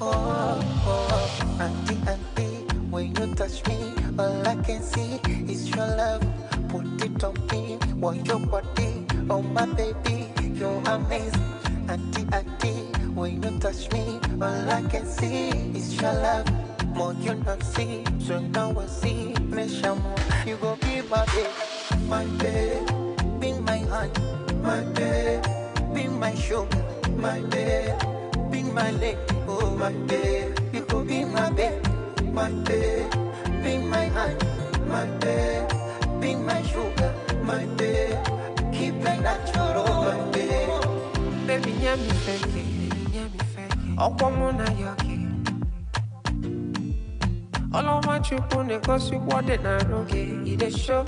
Oh, oh, auntie, auntie, when you touch me, all I can see is your love. Put it on me, want your body, oh my baby, you're amazing. Auntie, auntie, when you touch me, all I can see is your love. More you not see, so now I see, me shamu. You go be my babe, be my heart, my babe, be my sugar, my babe, be my leg, oh my babe. You go be my babe, be my heart, my babe, be my sugar, my babe. Keep it natural, my babe. Baby, nyami fake, okwamuna yoki. All I want you to because you want it now, okay? It is show.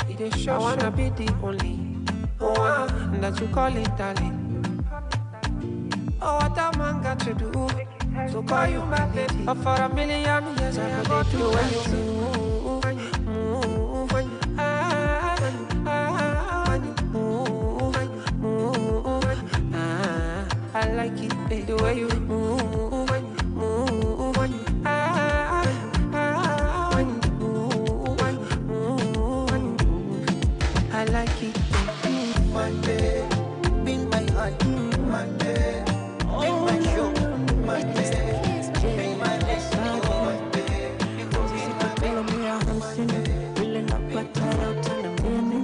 I wanna be the only one that you call it darling. Oh, what a man got to do to call you my baby? But for a million years, I go to when you move, when you move, when you move. I like it, baby, the way you move, when you move, when you I like it, my babe, be my heart, my babe, be my sugar, my babe, be my destiny, my babe, you go be my babe. Vile napata yote na mimi,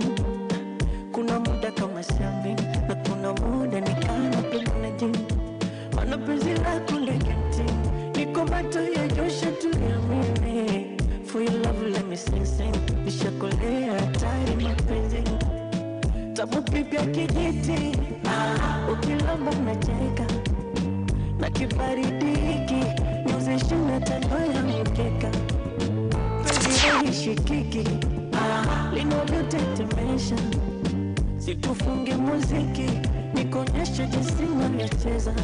kuna muda kama siambi, na kuna muda nikana penda na jini, mana penzi lako legeti, niko bato ya josha tu ya mimi. For your love, let me sing. Nishakolea tayari mapenzi. Tabu pipi ya kijiti. Ukilamba unacheka. Na kibaridi hiki. Nyuzi shina tando ya mkeka. Penzi rohi shikiki. Linalotetemesha. Situfunge muziki. Nikonyeshe jinsi unacheza.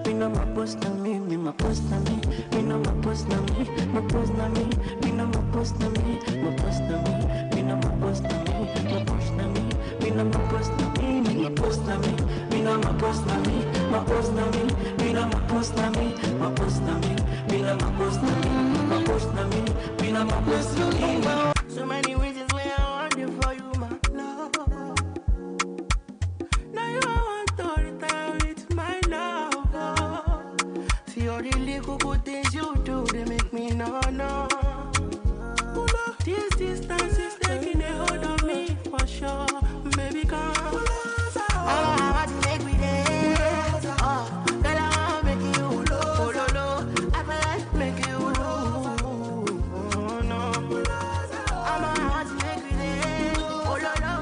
Mina mapost na me, mina mapost na me, mina mapost na me, mapost na me, mina mapost na me, mapost na me, mina mapost na me, mapost na me, mina mapost na me, mina mapost na me, mina mapost na me, mapost na me, mina mapost na me, mapost na me, mina mapost na me, mapost na me, mina mapost na me. So many reasons why I want you for you, my love. Now you want to retire with my love. See all the little good things you do, they make me no. This distance is taking a hold of me for sure. Baby, come. I want to make me there. Oh, girl, I want to make you low. I feel like make you low. Oh, no. I want to make me there. Oh, no.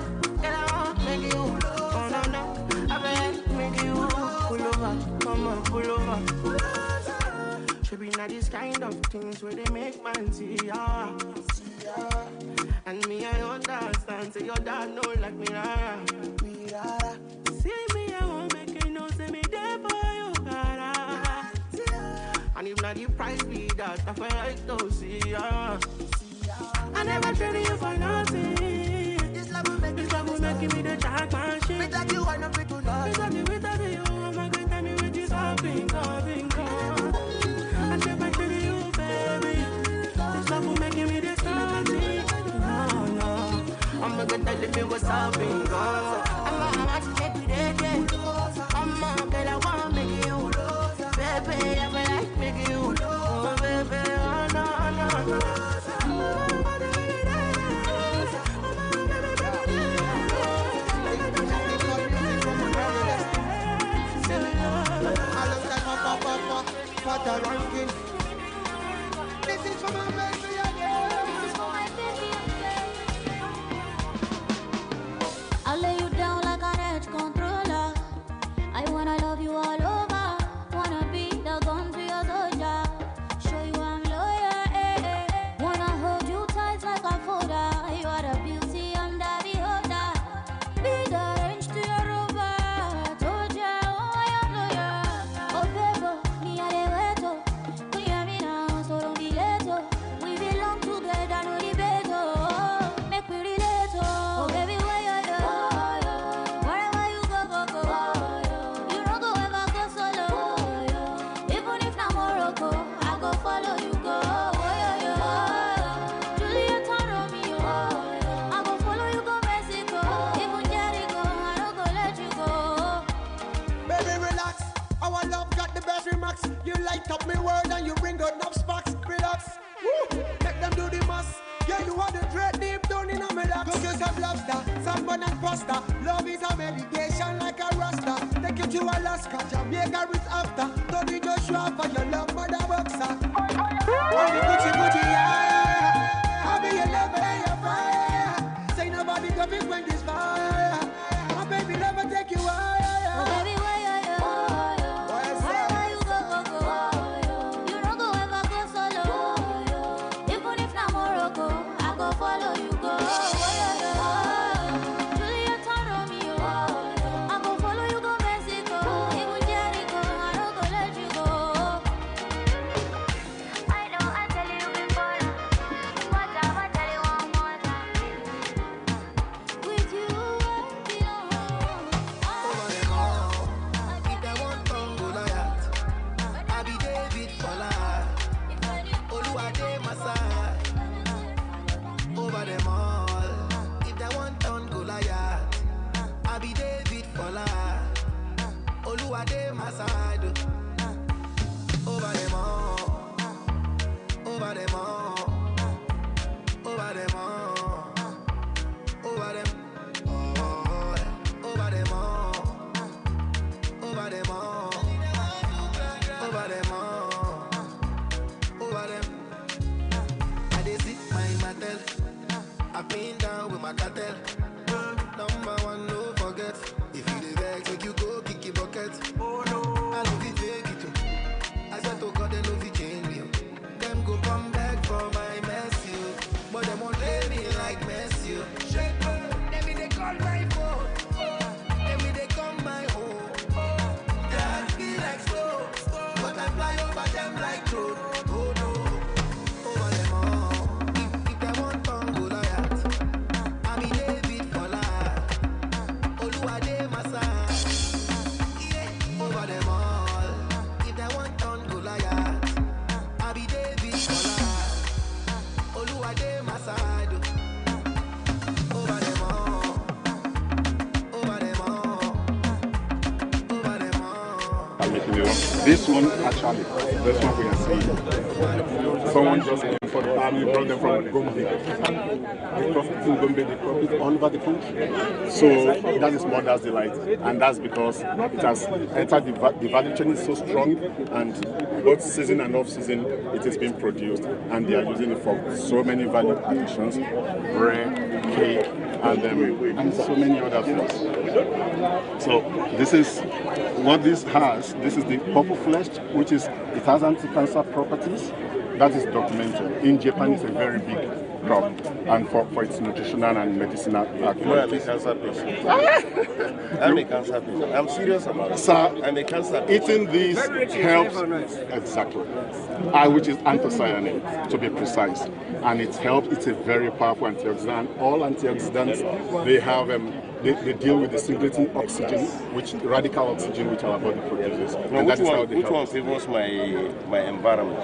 Girl, I want to make you low. Oh, no. I feel like make you pull over. Come on, pull over. Should be not this kind of things where they make man see ya. And me, I understand. Say your dad know like me, see me, I won't make you know. Say me there for you, cara. And if not the price be that, I feel like to see ya. I never traded you for nothing. This love will make me the jack machine. Without you, I don't fit to nothing. Without you, I'm a good time with this hopping. I never traded you, baby. This love will make me the starting. No. I'm a good time with me what's hopping. I'm a to take me there. I'm a girl, I want to make you. Baby, I feel like making you. Oh, baby, oh, no. Father ranking. This is for my baby again. I'll lay you down like an edge controller. I wanna love you all over. Wanna be the gun to your soldier. Show you I'm loyal. Wanna hold you tight like a folder. You are the beauty, I'm the beholder. Be the range to your rover. Told ya, oh I am loyal. Oh baby, me a the weto. Our love got the best remarks. You light up me world and you bring out enough sparks. Relax, woo. Make them do the mass. Yeah, you are the dread deep down in a melody. Cook you some lobster, salmon and pasta. Love is a medication like a rasta. Take you to Alaska, Jamaica is after. Don't you just show up for your love, mother boxer. Only Gucci, yeah. I'll be your lover and your fire. Say nobody can fix when this fire. My baby never take you higher. Oh, baby, why you go? You don't go ever go solo. Even if na Morocco, I go follow you go. Juliet and Romeo, I go follow you go Mexico. Even Jericho, I don't go let you go. I know I tell you before, but I tell you one more time. With you, I belong. If they want Congo Goliath, I be David for life. Oluwade my side. Over them all. If they want on Goliath, I be David for life. Oluwade my side. Over them all. Over them all. Over them all. Over them all. Over them all. Over them all. Over them all. Over them. I dey sit my mattel. I've been down with my cartel. Number one, no forget. If you dey vex, make you go kick your bucket. Oh no, I love it, fake it too. I swear to God, they love it, change me. Them go come back for my mess, you. But them won't play me like Messi. Them me they call my phone. Them me they come my home. That feel like slow, but I fly over them like drone. Oh no, over them all. If they want Congo Goliath, I be David for life. Oluwade my side. Yeah, over them all. If they want Congo Goliath, I be David for life. Oluwade my side. Over them all. Over them all. Over them all. I'm making it up. This one, actually, this one we are seeing. Someone just came for the army, brought them from Gombe. They profit in Gombe, they profit all over the country. So that is Mother's Delight. And that's because it has entered the value chain is so strong, and both season and off season, it is being produced. And they are using it for so many value additions, bread, cake, and so many other things. So this is what this has. This is the purple flesh, which is, it has anti-cancer properties. That is documented. In Japan, it's a very big crop, and for its nutritional and medicinal qualities. I'm a cancer patient. I'm a cancer patient. I'm serious about it. Sir, I'm a cancer patient. eating these helps, exactly, which is anthocyanin, to be precise. And it helps, it's a very powerful antioxidant. All antioxidants, they have they deal with the circulating oxygen, radical oxygen, which our body produces. Now, and that is how they which help. one favors my environment?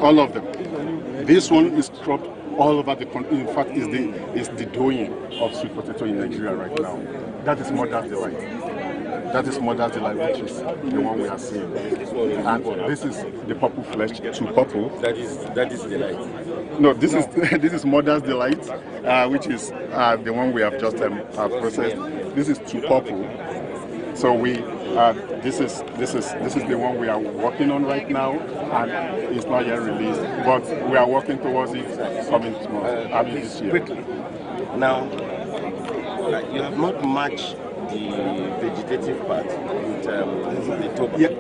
All of them. This one is cropped all over the country. In fact, is the doing of sweet potato in Nigeria right now. That is Mother's Delight. That is Mother's Delight, which is the one we are seeing. And this is the purple flesh, to purple. That is Delight. No, this is Mother's Delight, which is the one we have just processed. This is to purple. So this is the one we are working on right now, and it's not yet released, but we are working towards it coming tomorrow. This year. Quickly. Now, you have not matched the vegetative part with the top. Yeah,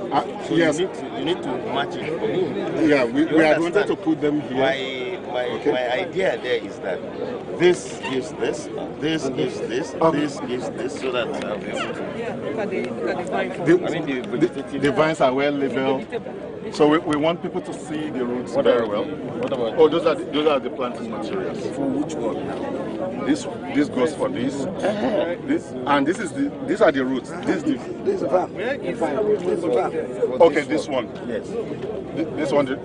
so yes. You need to match it for me. Yeah, we are going to put them here. My idea there is that this gives this, this gives this, this gives this, so that the vines are well labeled. So we want people to see the roots very well. What about? Oh, those are the planting materials. For which one? This goes for this. And these are the roots. This is okay, this one. Yes. This one, the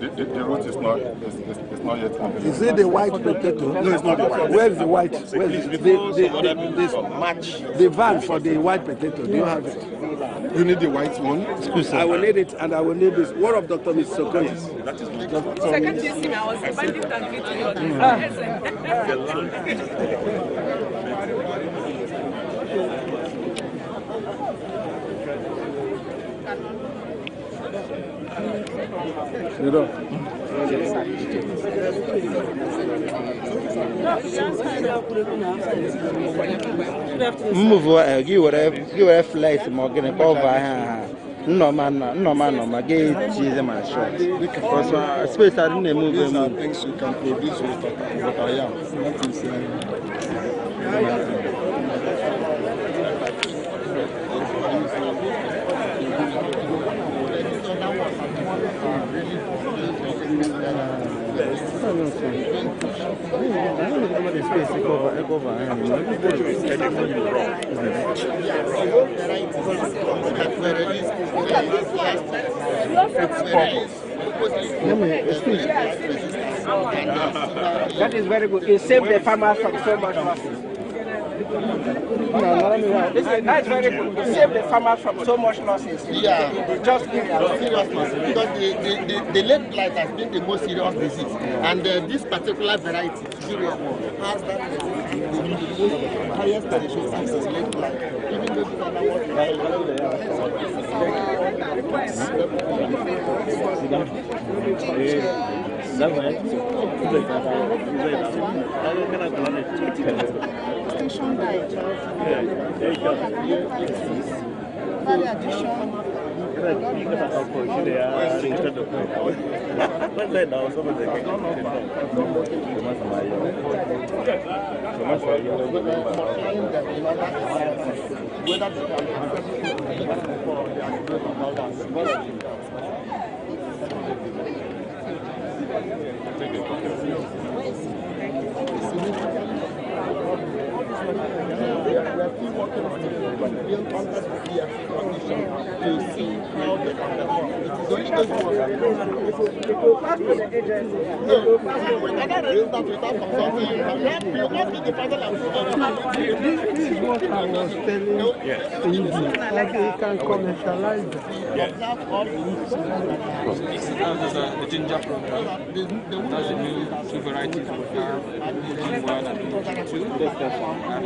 root is not yet available. Is it the white potato? No, it's not the white. Where is the white? Where is the van for the white potato? Do you have it? You need the white one? I will need it, and I will need this. What of Dr. Miss Sokonis? That is my Second year sim, I was demanding to agree to your Move give whatever flight Morgan cover. No man, gay cheese in my short. Because I suppose I didn't move. These are things you can produce with what I am. That is. That is very good. It saved the farmers from so much losses. That's very good. It saved the farmers from so much losses. Yeah. Just seriously, because the late blight has been the most serious disease, and this particular variety has that the highest penetrable success late blight. Even though this other Extension diet. Value addition. Like you can commercialize it. The ginger program. That's the new two varieties we have. One and two. And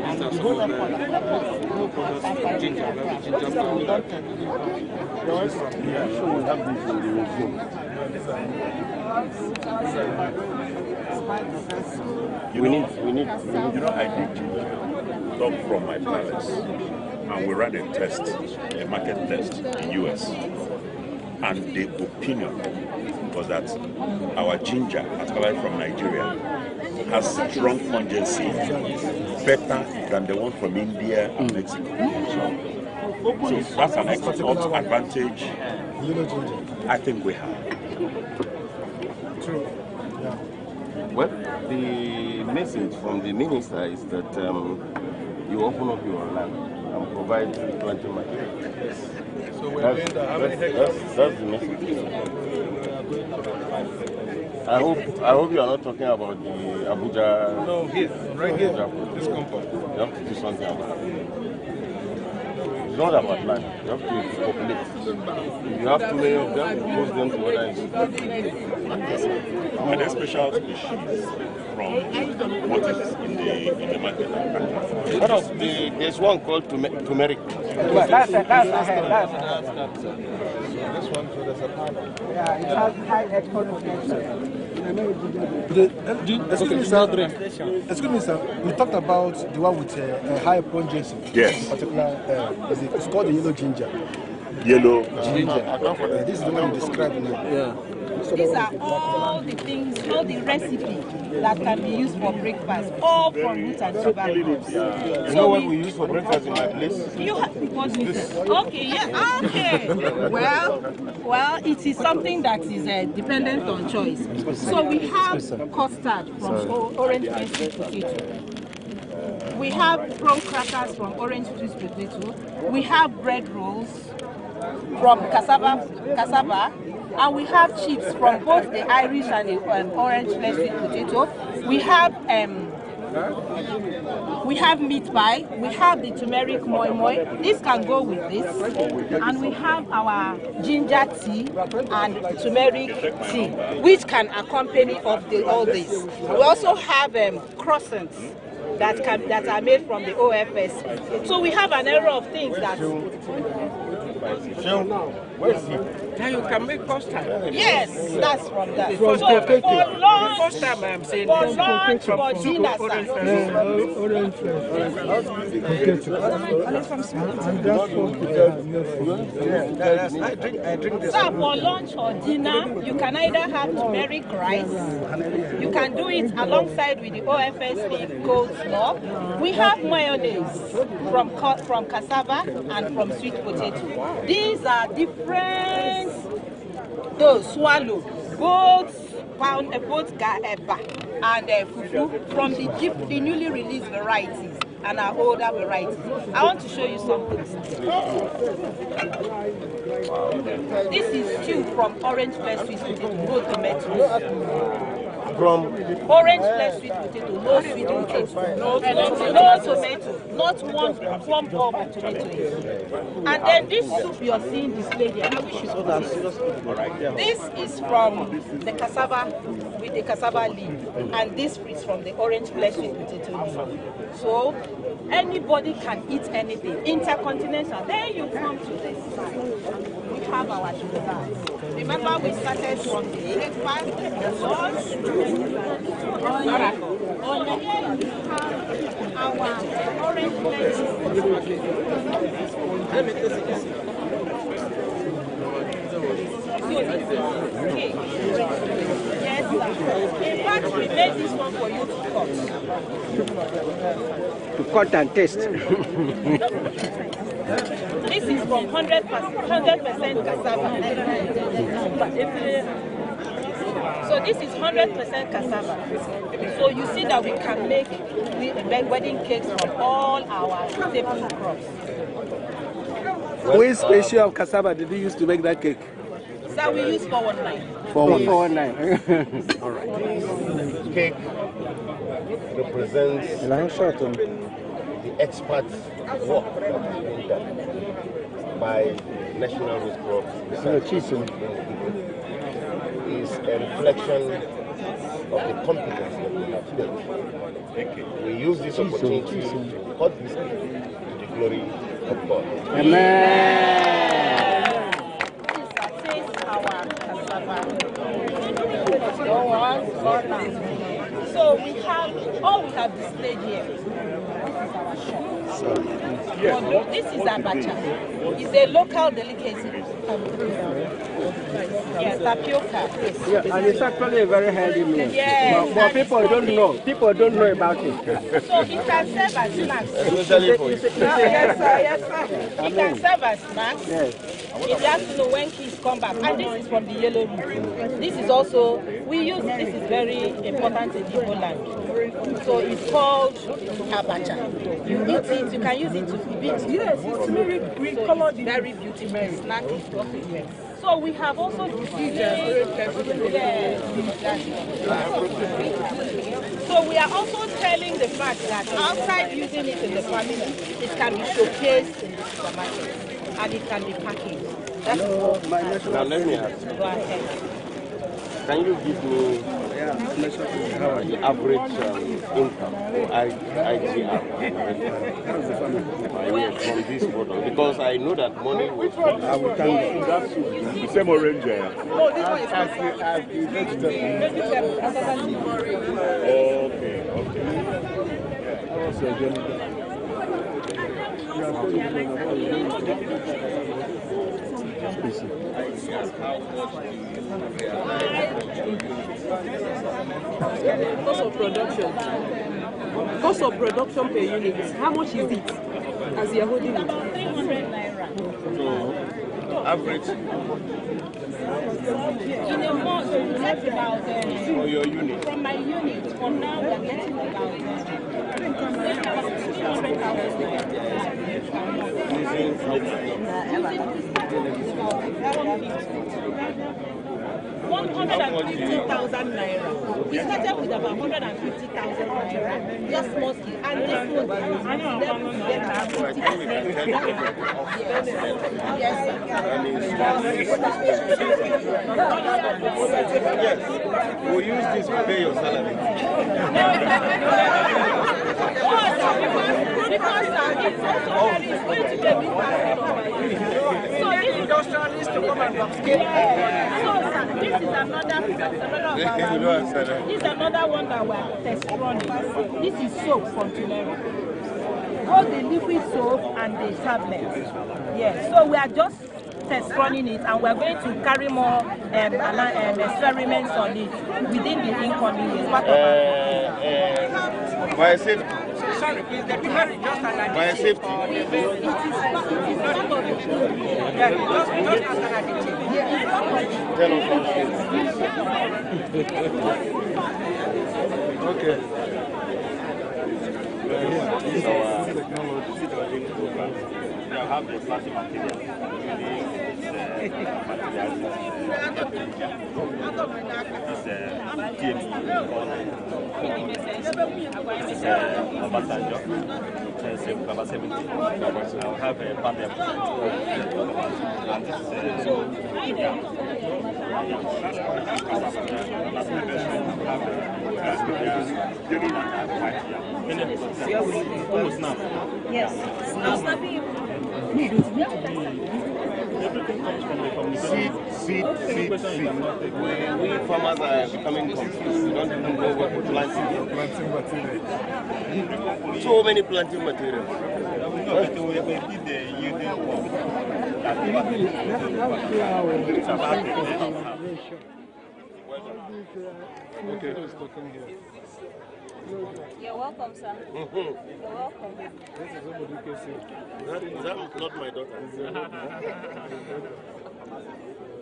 these are some of the products for ginger. We have the ginger powder. Yeah, sure, we have this in the museum. We need, you know, I did talk from my palace, and we ran a test, a market test in US, and the opinion was that our ginger, particularly from Nigeria, has strong pungency, better than the one from India and Mexico. So that's an export advantage I think we have. True. Yeah. Well, the message from the minister is that you open up your land and provide plenty material. So we're going to how many hectares? That's the message. I hope you are not talking about the Abuja. No, here, right here, Abuja. this compound. You have to do something about it. It's not about land. You have to populate. If you have too many of them, you use them to other institutions. And a special species from what is in the market. What of there's one called turmeric. That's This one, so there's a powder. Yeah, it has high export potential. Excuse me, sir. We talked about the one with a high pungency. Yes. In particular, it's called the yellow ginger. Yellow ginger. This is the one you described now. Yeah. These are all the things, all the recipes that can be used for breakfast, all from root and tuber crops. You know what we use for breakfast in my place? You have what you said. Okay, yeah, okay. Well, it is something that is dependent on choice. So we have custard from orange sweet potato. We have prawn crackers from orange sweet potato. We have bread rolls from cassava. And we have chips from both the Irish and the orange sweet potato. We have We have meat pie. We have the turmeric moi moi. This can go with this. And we have our ginger tea and turmeric tea, which can accompany all this. We also have croissants that are made from the OFS. So we have an array of things that. Now you can make custard. Yes, that's from that. For So for lunch, custard, I'm saying. for lunch, for dinner, sir. Orange I drink this. So for lunch or dinner, you can either have turmeric rice. You can do it alongside with the OFS beef coleslaw. We have mayonnaise from cassava and from sweet potato. These are different. Those swallow, both eba and fufu from the newly released varieties and our older varieties. I want to show you something. This is stew from orange flesh sweet potato, no tomatoes. From orange flesh sweet potato, no sweet potato, no tomato, not one plump of tomato. And then this soup you're seeing displayed here, I wish you could see. This is from the cassava with the cassava leaf, and this is from the orange flesh sweet potato leaf. So anybody can eat anything, intercontinental. Then you come to this side. We have our desserts. Remember, we started from the breakfast, the lunch, our orange flesh. Yes, sir. In fact, we made this one for you to cut. To cut and taste. This is from 100% cassava. So this is 100% cassava. So you see that we can make wedding cakes from all our staple crops. Which species of cassava did you use to make that cake? So we use 419. 419. All right. This cake represents the expert work that has been done by National Red Cross Research is a reflection of the competence that we have built. We use this opportunity to cut this cake to the glory of God. Amen. So we have all we have displayed here. This is our shop. This is abacha. It's a local delicacy. Yes, tapioca. Yes. Yeah, and it's actually a very healthy meal. Yes, but people don't know. People don't know about it. So it can serve as snacks. Especially for you. Yes, sir. Yes, sir. It can serve as snacks. Yes. In the afternoon when kids come back. And this is from the yellow root. This is also, this is very important in Igbo land. So it's called abacha. You eat it, you can use it to beat. Yes, it's very green color. Very beautiful. Snack is what we wear. So we have also so we are also telling the fact that outside using it in the family, it can be showcased in the supermarket and it can be packaged. That's now let me ask you. Go ahead. Can you give me the average income for IGR from this product? Because I know that money will be. I will tell you. That's the same orange. No, this one is Cost of production. Cost of production per unit. How much is it as you are holding it? About 300 naira. So, average. In a month, we get about for your unit. From my unit, from now we are getting about 300,000. 150,000 naira. We started with about 150,000 naira, just mostly. And this one, and to them to get our 50%. Yes, Yes, we'll use this to pay your salary. Because it's going to be a big part of my business. So this industrialist to come and upscale. So sir, this is another one that we're test running. This is soap from Tulare. Both the liquid soap and the tablets. Yes. So we are just test running it, and we're going to carry more experiments on it within the incoming years. Biosafety. Sorry, is the demerit just an additive? Biosafety. It is not of the food. Yeah, just as an additive. Tell us Okay. This is our technology program. We have the plastic material. I'll have a panel. Almost now. Yes. Everything comes from the community. Seed. We farmers are becoming confused. We don't even know what planting is. Planting material. So many planting materials. Okay, who's talking here? You're welcome, sir. You're welcome. This is somebody KC. That is not my daughter.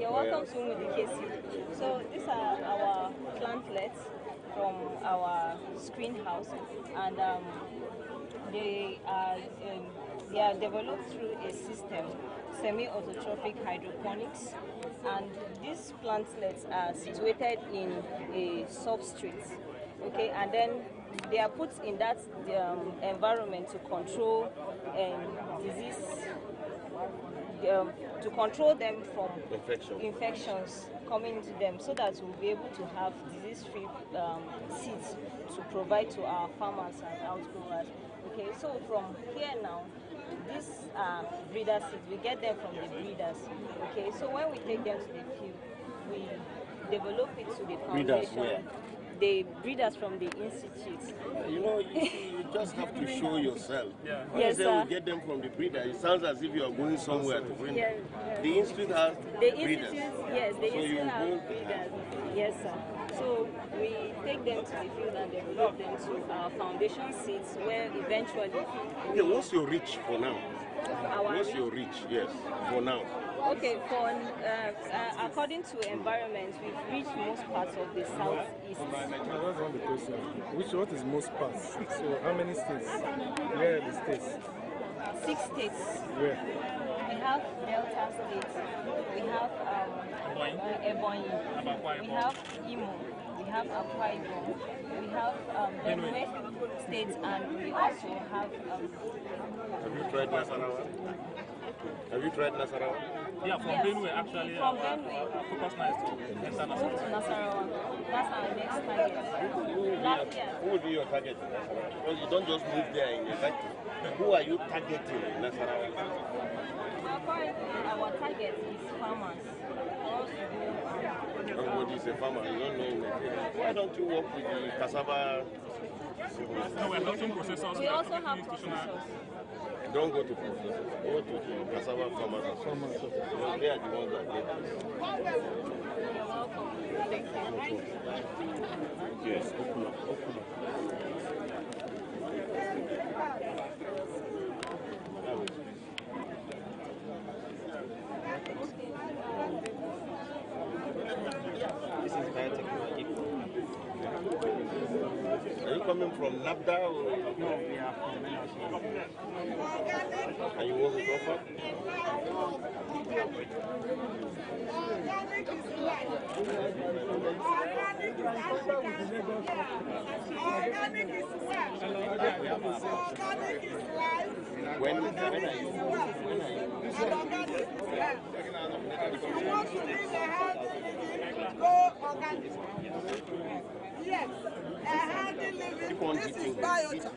You're welcome to Umudu KC. So these are our plantlets from our screen house, and they are developed through a system, semi-autotrophic hydroponics, and these plantlets are situated in a substrate. Okay, and then they are put in that environment to control disease, to control them from infections coming to them, so that we'll be able to have disease-free seeds to provide to our farmers and outgrowers. Okay, so from here now, these are breeder seeds. We get them from the breeders. Okay, so when we take them to the field, we develop it to the foundation. Breeders where? The breeders from the institute. You know, you just have to show yourself. Yeah. When Yes, you say sir. we get them from the breeder, it sounds as if you are going somewhere to bring them. The institute has breeders. Yes, the So institute you have go- breeders. Yes, sir. So we take them to the field and develop them to our foundation seeds, where eventually. Okay, what's your reach for now? What's reach? your reach? Yes, for now. Okay, according to environment, we've reached most parts of the southeast. No, that's not the question. What is most parts? So how many states? Where are the states? 6 states. Where? We have Delta State, we have Ebonyi, we have Imo, we have Akwa Ibom, we have Benue State, and we also have. Have you tried Nasarawa? Have you tried Nasarawa? Yeah, from Benue actually. From Benue. Focus now is to enter Move to Nasarawa. That's our next target. Last year. Who will be your target in Nasarawa? Because you don't just move there in a factory. Who are you targeting in Nasarawa? Our target is farmers. Everybody is a farmer. You don't know him. Why don't you work with the cassava? No, we're adopting processors. We also have processors. Don't go to processors. Go to the cassava farmers. Because they are the ones that get this. You're welcome. Thank you. Yes, open up. This is biotechnology. Are you coming from NABDA or? No, we are from And you work with offer? Organic is life. Organic is Organic is wealth. Organic is life. When Organic is wealth. And organic is health. If you want to live a healthy living, go organic. Yes, a healthy living. This is biota.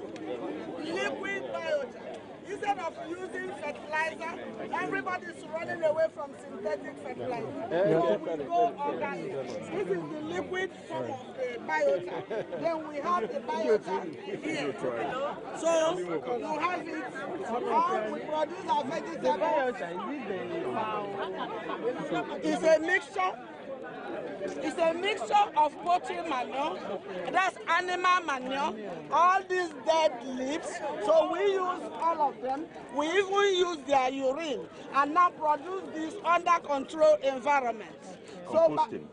Liquid biota. Instead of using fertilizer, everybody's running away from synthetic fertilizer. So we go organic. This is the liquid form of the biota. Then we have the biota here. So you have it. All we produce our vegetables. It's a mixture. It's a mixture of poultry manure, that's animal manure, all these dead leaves. So we use all of them. We even use their urine and now produce this under control environment. Composting.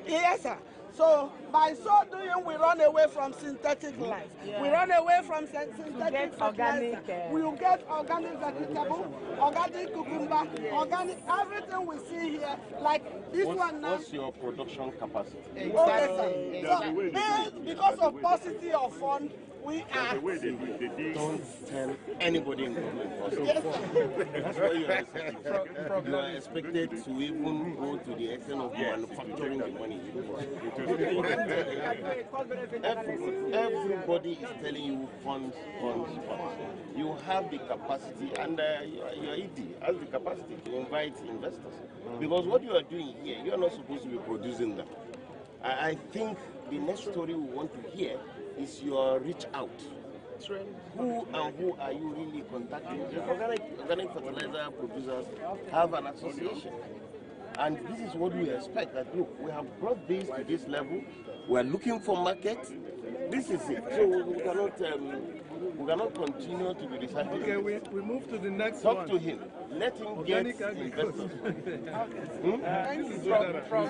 Yes, sir. So by so doing, we run away from synthetic life. Yeah. We run away from synthetic organic. We will get organic vegetable, organic cucumber, organic everything we see here. Like this one now. What's your production capacity? Okay, sir. So because of paucity of fund, we are. The way they do it, they don't tell anybody in government. That's why you are expected to even go to the extent of manufacturing the money. Everybody is telling you funds. You have the capacity, and your ED has the capacity to invite investors. Because what you are doing here, you are not supposed to be producing them. I think the next story we want to hear is your reach out. Who are you really contacting? The organic fertilizer producers have an association. And this is what we expect, that look, we have brought this to this level, we are looking for market, this is it. So we cannot continue to be recycling. Okay, we move to the next Talk one. to him. Let him get investors. Thank you. From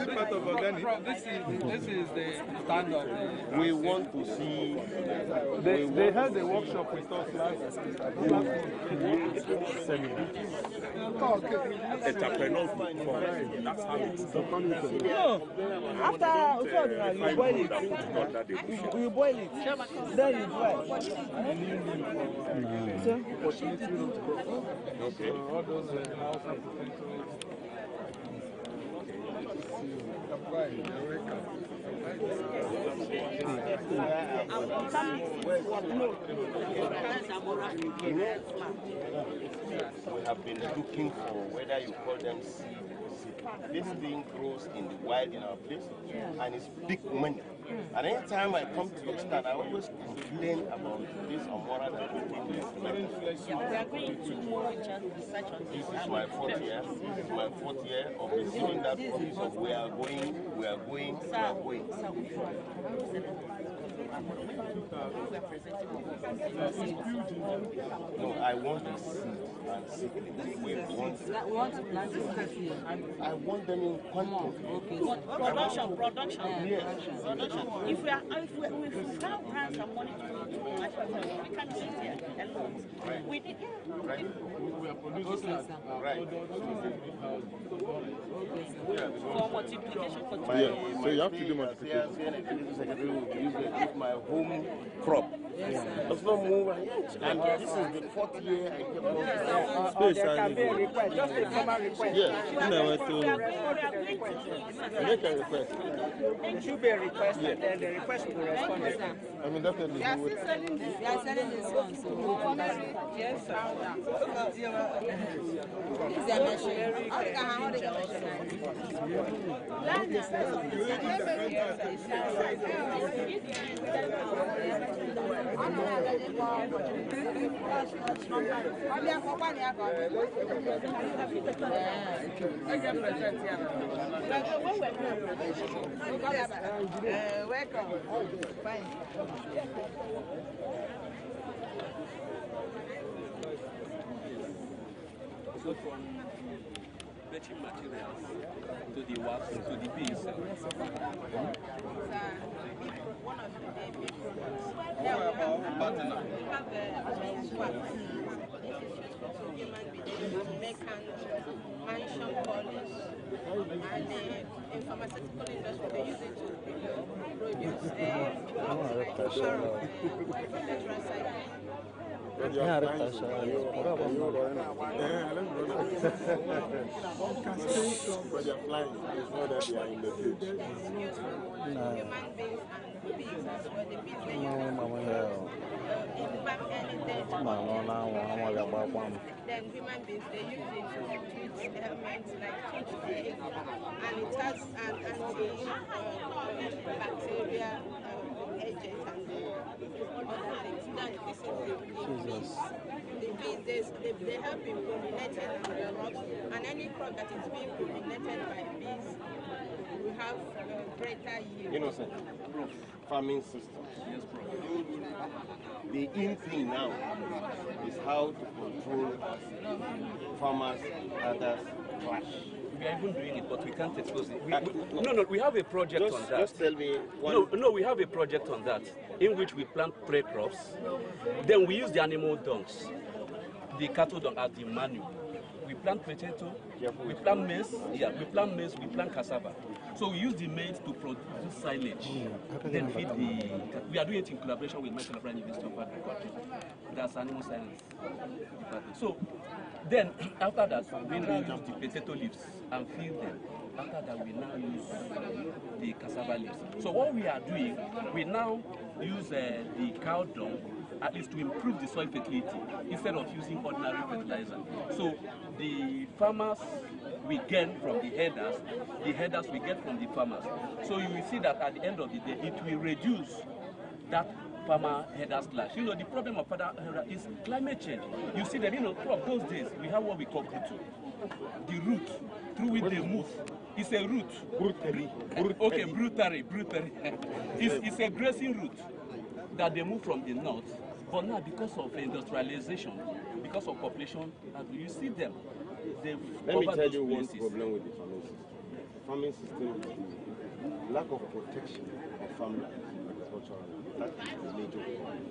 this is the standard. We want to see. They had a workshop with us last. Entrepreneurs will come. That's how it's done. No, after you boil it. You boil it. Then you dry. Okay. We have been looking for whether you call them seed. This thing grows in the wild in our place, and it's big money. And anytime I come to your stand, I always complain about this Amora that we need to implement. We are going to more research on this. This is my fourth year. This is my fourth year of receiving that promise of we are going. No, I want to seed and seedlings. We want to plant this. I want them in quantity. Production. Yes. Production. If we have grants and money to we can sit here alone. We need We are producing for multiplication for so you have to do multiplication. Use my home crop. Let's not move and this is the fourth year I kept on There can be a request, just a formal request. Yes. Make a request. It should be a request, and then the request will be responded. I mean, definitely. We are still selling this. We are selling this one. So yes, sir. Welcome. Fine. So from betting materials to the wax to the bees. One of the big products. There swap. This is useful to human beings to make mansion polish. And in pharmaceutical industry, they use it to produce drugs like Nrcri. Yeah, that's But they're flying. It's not that they are in the cage. Human beings and bees as well. The bees they use it to impart anything. Then human beings they use it to treat ailments like toothache, and it has an anti-bacterial agent and other things. Then this is the bees. They help in pollinating crops, and any crop that is being pollinated by bees will have greater yield. Innocent. Farming systems. Yes, the in thing now is how to control farmers, others, clash. We are even doing it, but we can't expose it. We have a project on that. Just tell me No, we have a project on that in which we plant prey crops. Then we use the animal dungs, the cattle dung as the manure. We plant potato, we plant maize, we plant cassava. So we use the maize to produce silage. Then feed the. We are doing it in collaboration with Michael Bryan University of Agriculture. That's animal science department. So then after that, we now use the potato leaves and feed them. After that, we now use the cassava leaves. So what we are doing, we now use the cow dung at least to improve the soil fertility instead of using ordinary fertilizer. So the farmers we get from the headers we get from the farmers. So you will see that at the end of the day, it will reduce that farmer headers clash. You know, the problem of farmer header is climate change. You see that, throughout those days, we have what we call brutal. The root through which they move. It's a root. Brutary. Okay, brutary. It's a grazing route that they move from the north. But now, because of industrialization, because of population, you see them. Let me tell you one problem with the farming system. The farming system is the lack of protection of farmland, agricultural land. That is the major problem.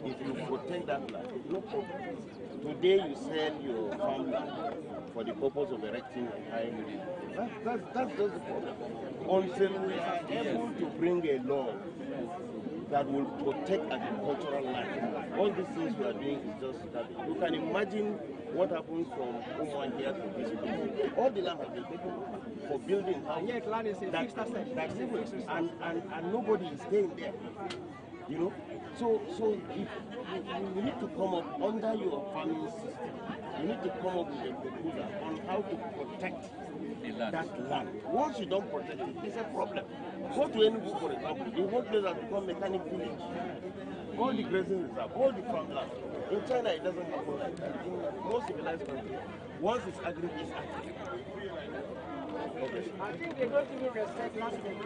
If you protect that land, no problem. Today you sell your farmland for the purpose of erecting high building. That's just the problem. Until we are able to bring a law that will protect agricultural land, all these things we are doing is just that. You can imagine what happens from Oman here to this place. All the land has been taken for building houses. Yet land is a fixed asset. And nobody is staying there. So if you need to come up under your farming system. You need to come up with a proposal on how to protect that land. Once you don't protect it, it's a problem. Go to Enugu, for example. The whole place has become mechanic village. All the grazing reserve, all the farmland. In China, it doesn't happen like that. In most civilized countries, once it's agri, it's agri. Okay. I think they don't even respect last week.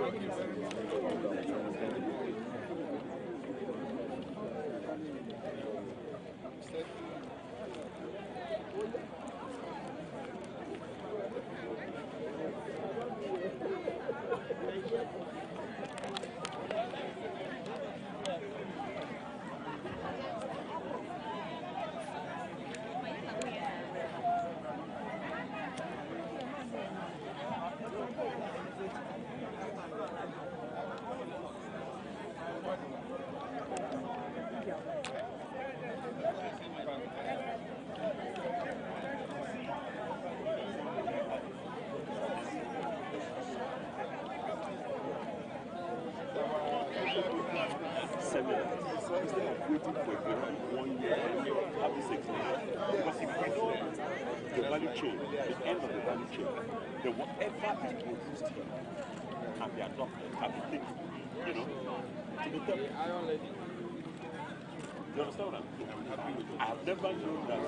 Then whatever is produced here can be adopted, can be taken, to the table. You understand what I'm saying? I have never known that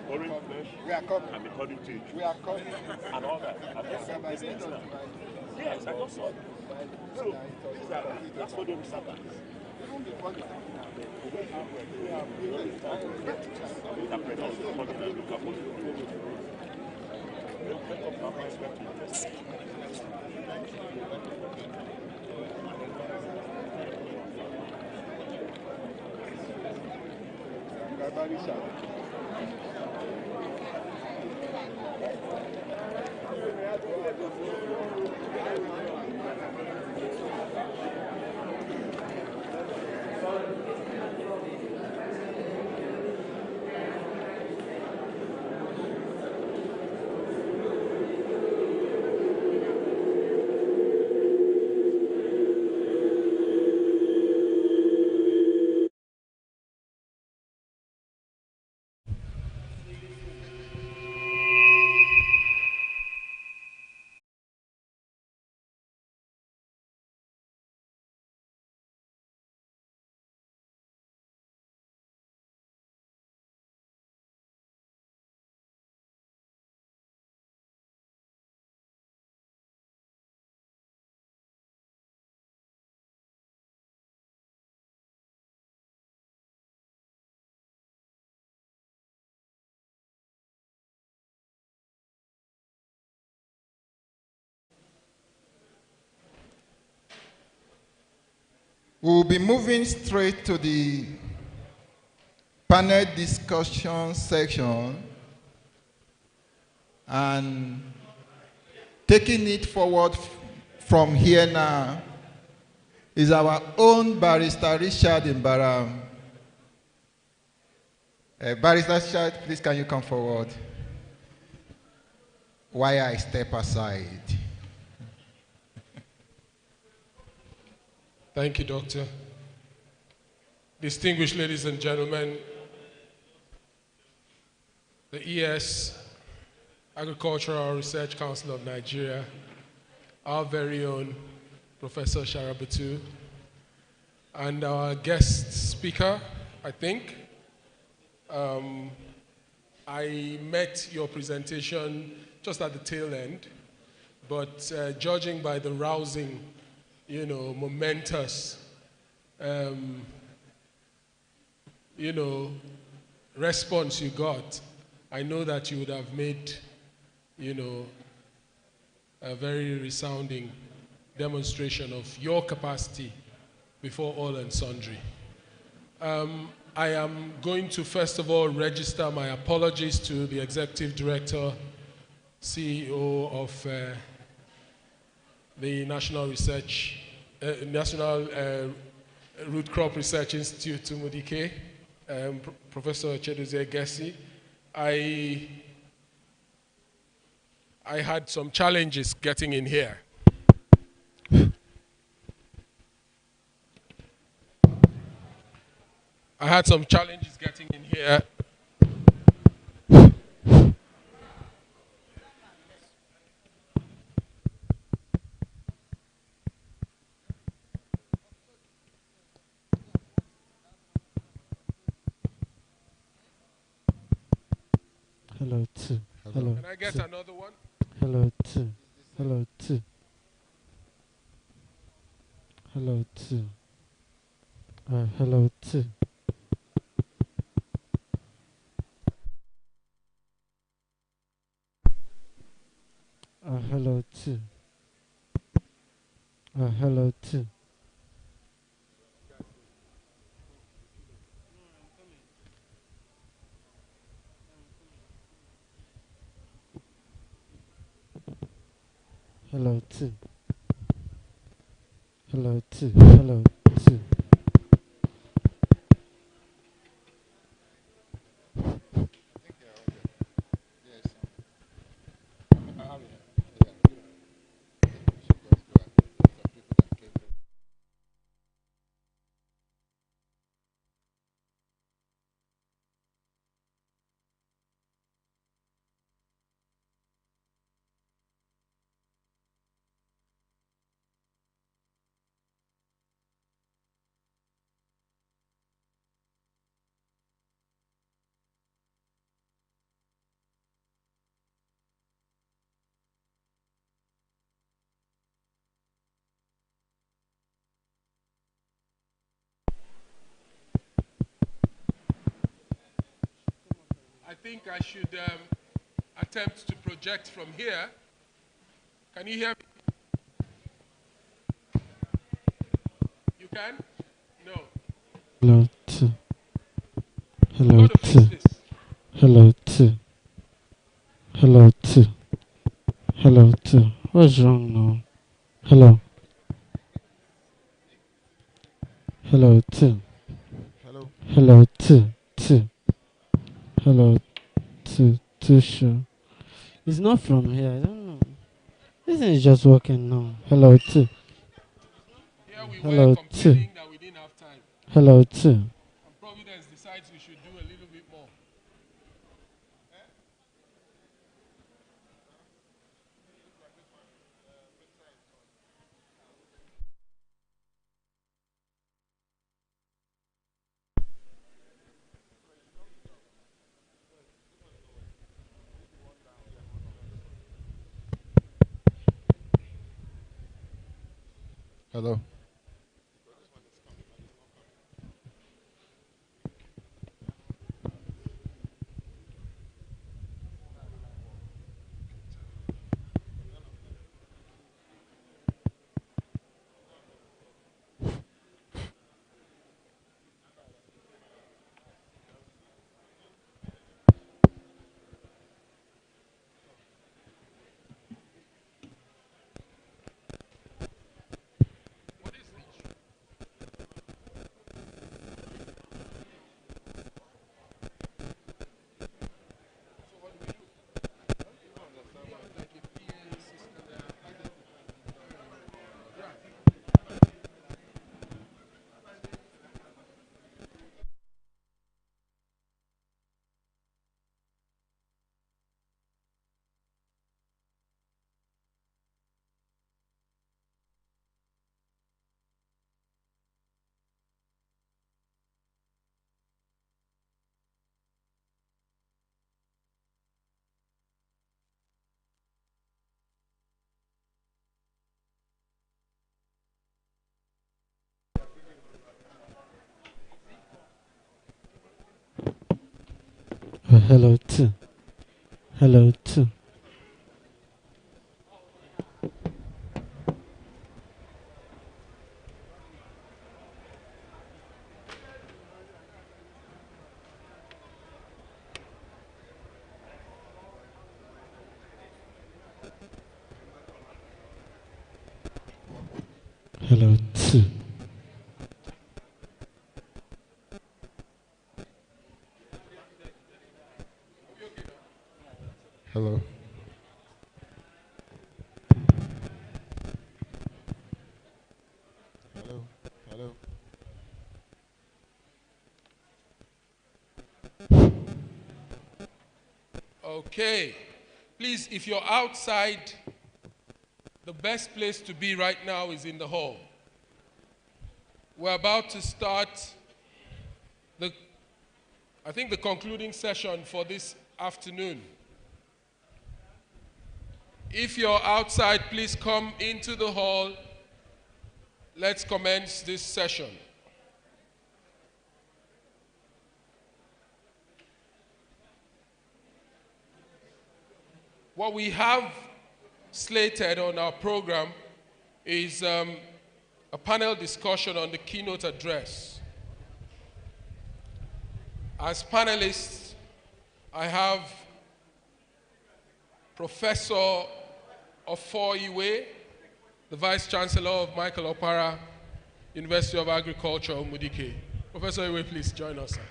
orange flesh can be turned into juice. And all that. I've just seen these things now. Yes, I just saw it. So, that's what the research is. We'll be moving straight to the panel discussion section and taking it forward from here now is our own Barrister Richard Mbaram. Barrister Richard, please can you come forward while I step aside? Thank you, Doctor. Distinguished ladies and gentlemen, the ES Agricultural Research Council of Nigeria, our very own Professor Sharabatu, and our guest speaker, I think. I met your presentation just at the tail end, but judging by the rousing, momentous, response you got, I know that you would have made, a very resounding demonstration of your capacity before all and sundry. I am going to first of all register my apologies to the Executive Director, CEO of the National Root Crop Research Institute, Tumudike, Professor Chedozie Gessi. I had some challenges getting in here. I had some challenges getting in here. Hello, two. Hello. Can I get another one? Hello, two. Hello, two. Hello, two. Hello, two. Hello, two. Hello, two. Hello, two. Hello, two. Hello, two. I think I should attempt to project from here. Can you hear me? You can? No. Hello, two. Hello, two. Hello, two. Hello, two. Hello, two. What's wrong now? Hello. Hello, two. Hello. Hello, two. Two. Hello, two. Two, sure. It's not from here. I don't know. This thing is just working now. Hello, two. Hello, two. Hello, two. And Providence decides we should do a little bit more. Hello. Hello, two. Hello, two. Hello, two. Hello. Hello. Hello. Okay. Please, if you're outside, the best place to be right now is in the hall. We're about to start I think the concluding session for this afternoon. If you're outside, please come into the hall. Let's commence this session. What we have slated on our program is a panel discussion on the keynote address. As panelists, I have Professor Ofoiwe, the Vice Chancellor of Michael Opara, University of Agriculture, Umudike. Professor Iwe, please join us, sir.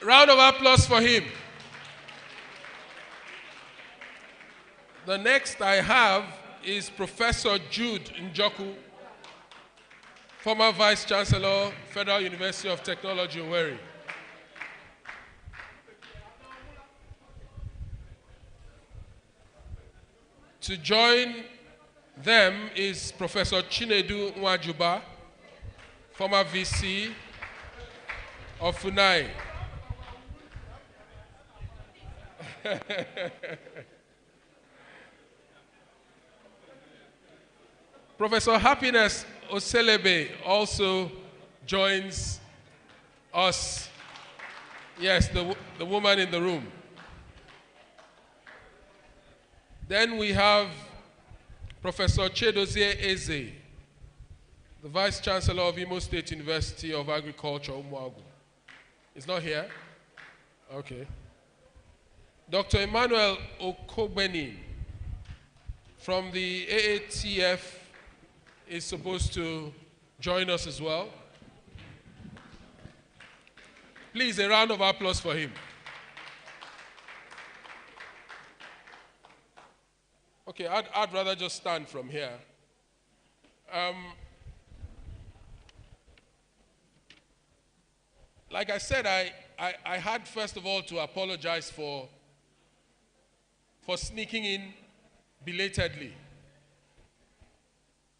Round of applause for him. The next I have is Professor Jude Njoku, former Vice Chancellor, Federal University of Technology, Owerri. To join them is Professor Chinedu Nwajuba, former VC of FUNAI. Professor Happiness Oselebe also joins us. Yes, the woman in the room. Then we have Professor Chedozie Eze, the Vice Chancellor of Imo State University of Agriculture, Umuagu. Is not here? Okay. Dr. Emmanuel Okobeni from the AATF is supposed to join us as well. Please, a round of applause for him. Okay, I'd rather just stand from here. Like I said, I had first of all to apologize for sneaking in belatedly.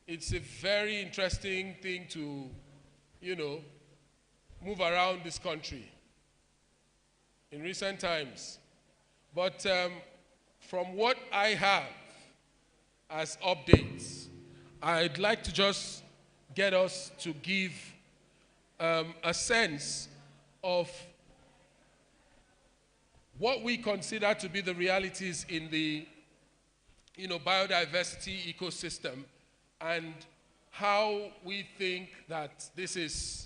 It's a very interesting thing to, move around this country in recent times. But from what I have as updates, I'd like to just get us to give a sense of what we consider to be the realities in the biodiversity ecosystem and how we think that this is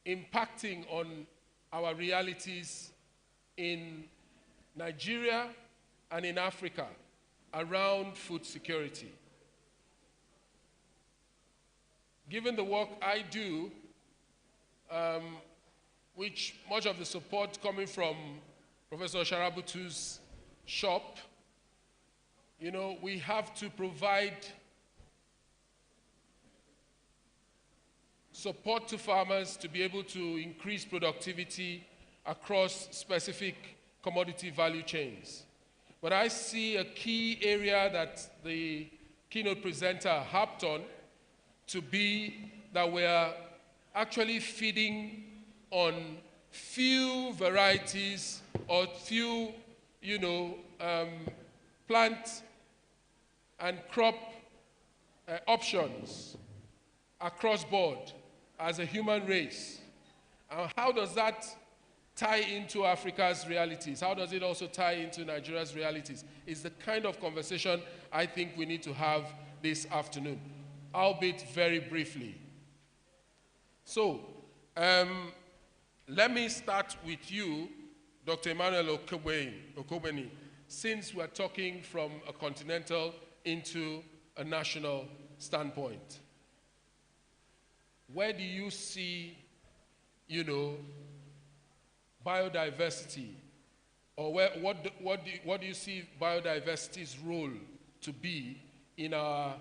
impacting on our realities in Nigeria and in Africa around food security. Given the work I do, which much of the support coming from Professor Sharabutu's shop, we have to provide support to farmers to be able to increase productivity across specific commodity value chains. But I see a key area that the keynote presenter harped on to be that we're actually feeding on few varieties or few, plant and crop options across board as a human race. And how does that tie into Africa's realities? How does it also tie into Nigeria's realities? Is the kind of conversation I think we need to have this afternoon, albeit very briefly. So, let me start with you, Dr. Emmanuel Okobeni, since we're talking from a continental into a national standpoint. Where do you see, biodiversity, or what do you see biodiversity's role to be in our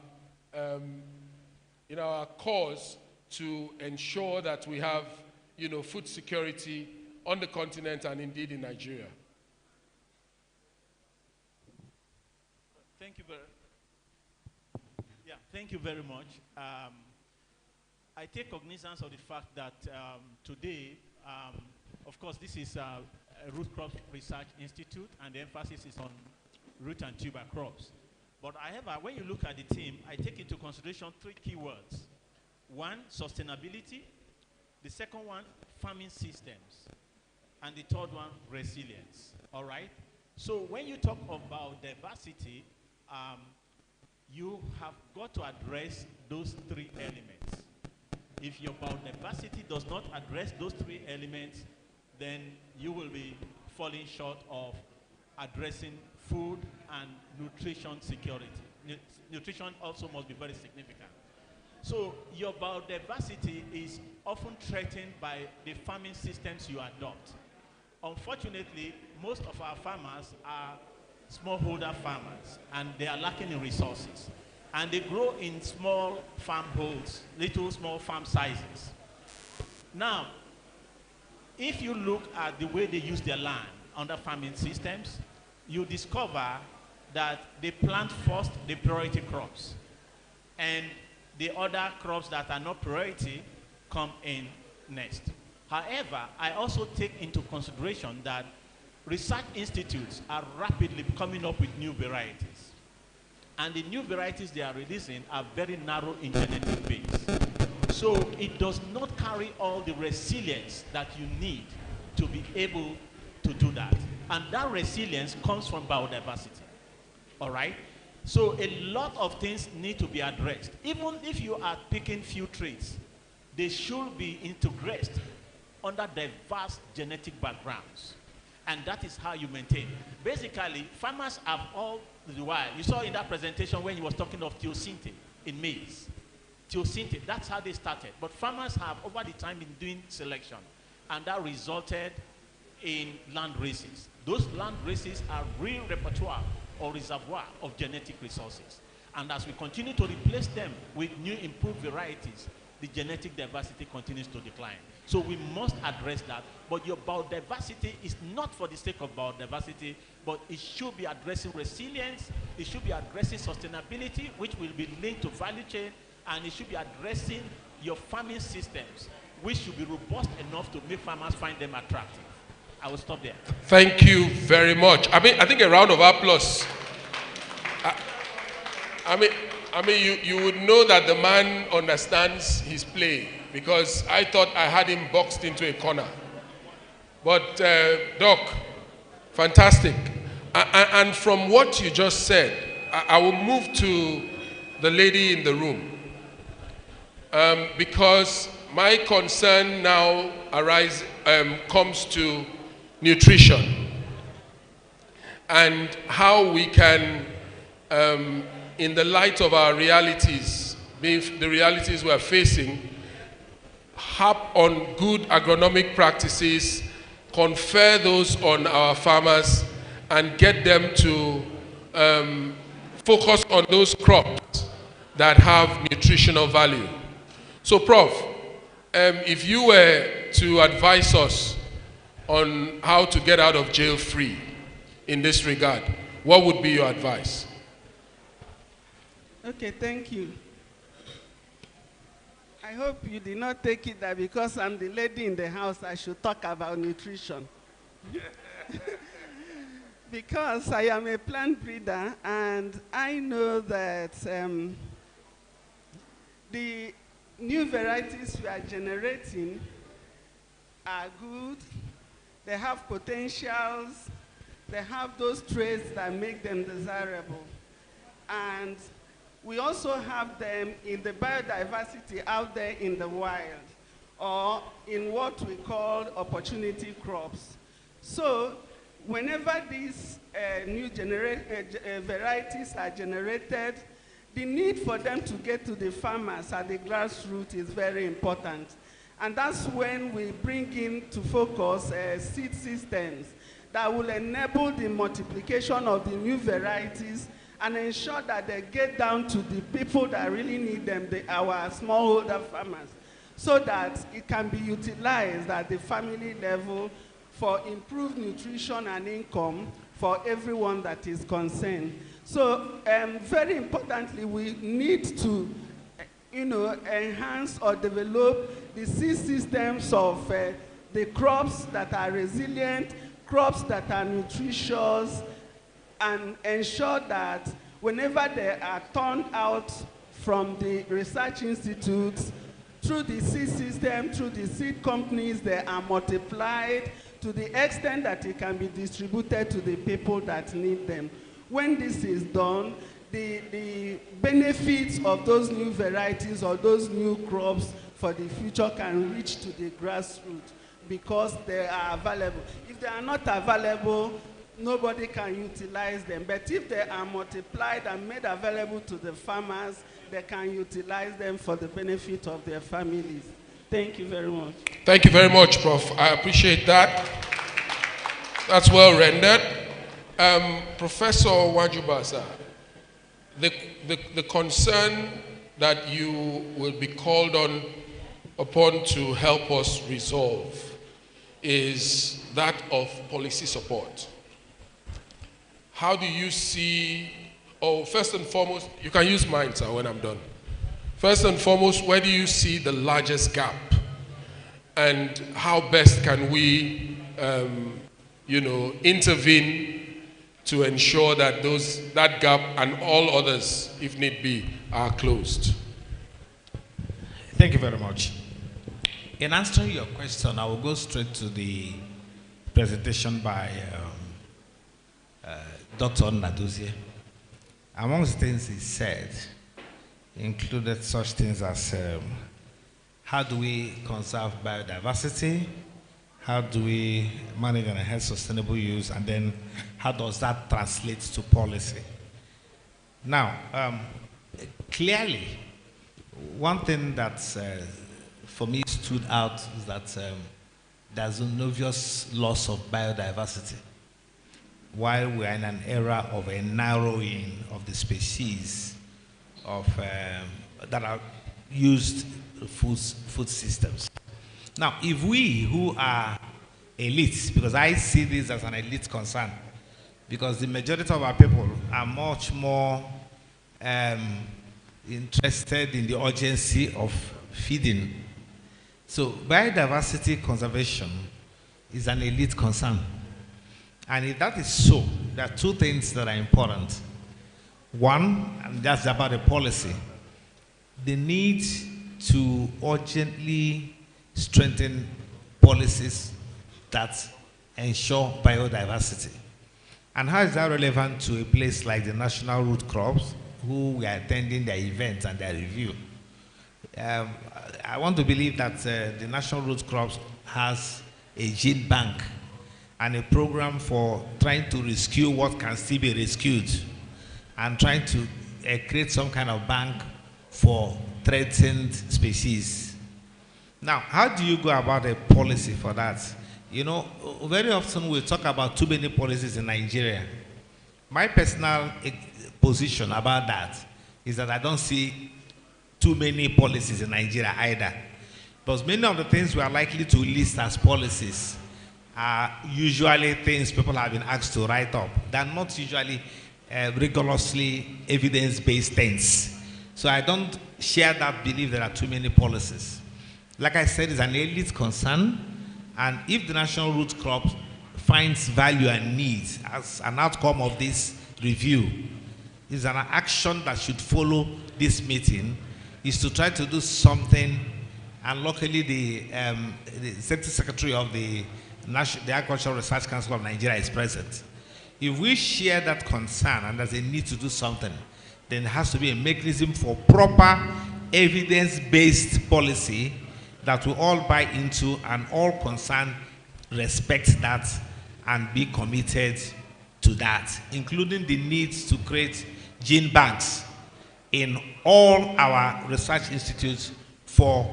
cause to ensure that we have, food security on the continent and indeed in Nigeria? Thank you very much. I take cognizance of the fact that today, of course, this is a Root Crop Research Institute, and the emphasis is on root and tuber crops. But however, when you look at the theme, I take into consideration three key words. One, sustainability. The second one, farming systems. And the third one, resilience. All right? So when you talk about diversity, you have got to address those three elements. If your biodiversity does not address those three elements, then you will be falling short of addressing food and nutrition security. Nutrition also must be very significant. So your biodiversity is often threatened by the farming systems you adopt. Unfortunately, most of our farmers are smallholder farmers, and they are lacking in resources. And they grow in small farm holds, little small farm sizes. Now, if you look at the way they use their land under farming systems, you discover that they plant first the priority crops, and the other crops that are not priority come in next. However, I also take into consideration that research institutes are rapidly coming up with new varieties. And the new varieties they are releasing are very narrow in genetic base. So it does not carry all the resilience that you need to be able to do that. And that resilience comes from biodiversity. All right? So a lot of things need to be addressed. Even if you are picking few traits, they should be integrated under diverse genetic backgrounds. And that is how you maintain. Basically, farmers have all the while, you saw in that presentation when he was talking of teosinte in maize. Teosinte, that's how they started. But farmers have over the time been doing selection, and that resulted in land races. Those land races are real repertoire or reservoir of genetic resources. And as we continue to replace them with new improved varieties, the genetic diversity continues to decline. So we must address that. But your biodiversity is not for the sake of biodiversity, but it should be addressing resilience, it should be addressing sustainability, which will be linked to value chain, and it should be addressing your farming systems, which should be robust enough to make farmers find them attractive. I will stop there. Thank you very much. I think a round of applause. You would know that the man understands his play, because I thought I had him boxed into a corner. But Doc, fantastic. And from what you just said, I will move to the lady in the room. Because my concern now comes to nutrition and how we can, in the light of our realities, the realities we're facing, harp on good agronomic practices, confer those on our farmers, and get them to focus on those crops that have nutritional value. So, Prof, if you were to advise us on how to get out of jail free in this regard, what would be your advice? Okay, thank you. I hope you did not take it that because I'm the lady in the house, I should talk about nutrition. Because I am a plant breeder, and I know that the new varieties we are generating are good. They have potentials. They have those traits that make them desirable. And we also have them in the biodiversity out there in the wild, or in what we call opportunity crops. So whenever these new varieties are generated, the need for them to get to the farmers at the grassroots is very important. And that's when we bring in to focus seed systems that will enable the multiplication of the new varieties and ensure that they get down to the people that really need them, our smallholder farmers, so that it can be utilized at the family level for improved nutrition and income for everyone that is concerned. So very importantly, we need to enhance or develop the seed systems of the crops that are resilient, crops that are nutritious, and ensure that whenever they are turned out from the research institutes, through the seed system, through the seed companies, they are multiplied to the extent that it can be distributed to the people that need them. When this is done, the benefits of those new varieties or those new crops for the future can reach to the grassroots because they are available. If they are not available, nobody can utilize them. But if they are multiplied and made available to the farmers, they can utilize them for the benefit of their families. Thank you very much. Thank you very much, Prof. I appreciate that. That's well rendered. Professor Wajubasa, the concern that you will be called upon to help us resolve is that of policy support. How do you see, first and foremost, you can use mine, sir, when I'm done. First and foremost, where do you see the largest gap? And how best can we, intervene to ensure that that gap and all others, if need be, are closed? Thank you very much. In answering your question, I will go straight to the presentation by Dr. Naduzie. amongst things he said included such things as how do we conserve biodiversity, how do we manage and enhance sustainable use, and then how does that translate to policy? Now, clearly, one thing that for me stood out is that there's an obvious loss of biodiversity. While we are in an era of a narrowing of the species that are used food systems. Now, if we who are elites, because I see this as an elite concern, because the majority of our people are much more interested in the urgency of feeding. So biodiversity conservation is an elite concern. And if that is so, there are two things that are important. One, and that's about the policy, the need to urgently strengthen policies that ensure biodiversity. And how is that relevant to a place like the National Root Crops, who we are attending their events and their review? I want to believe that the National Root Crops has a gene bank and a program for trying to rescue what can still be rescued and trying to create some kind of bank for threatened species. Now, how do you go about a policy for that? You know, very often we talk about too many policies in Nigeria. My personal position about that is that I don't see too many policies in Nigeria either. Because many of the things we are likely to list as policies are usually things people have been asked to write up. They're not usually rigorously evidence-based things. So I don't share that belief there are too many policies. Like I said, it's an elite concern, and if the National Root Crop finds value and needs as an outcome of this review, is an action that should follow this meeting, is to try to do something, and luckily the Safety Secretary of the Agricultural Research Council of Nigeria is present. If we share that concern and there's a need to do something, then there has to be a mechanism for proper evidence-based policy that we all buy into and all concerned respect that and be committed to that, including the need to create gene banks in all our research institutes for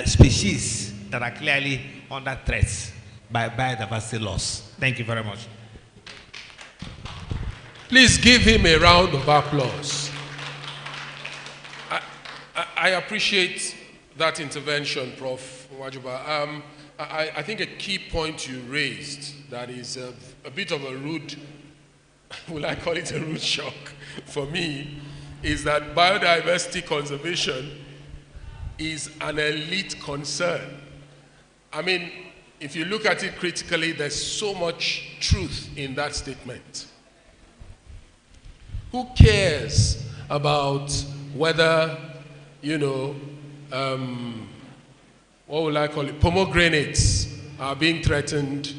species that are clearly under threat by biodiversity loss. Thank you very much. Please give him a round of applause. I appreciate that intervention, Prof. Wajuba. I think a key point you raised that is a bit of a rude, will I call it a rude shock for me, is that biodiversity conservation is an elite concern. I mean, if you look at it critically, there's so much truth in that statement. Who cares about whether, you know, what will I call it, pomegranates are being threatened,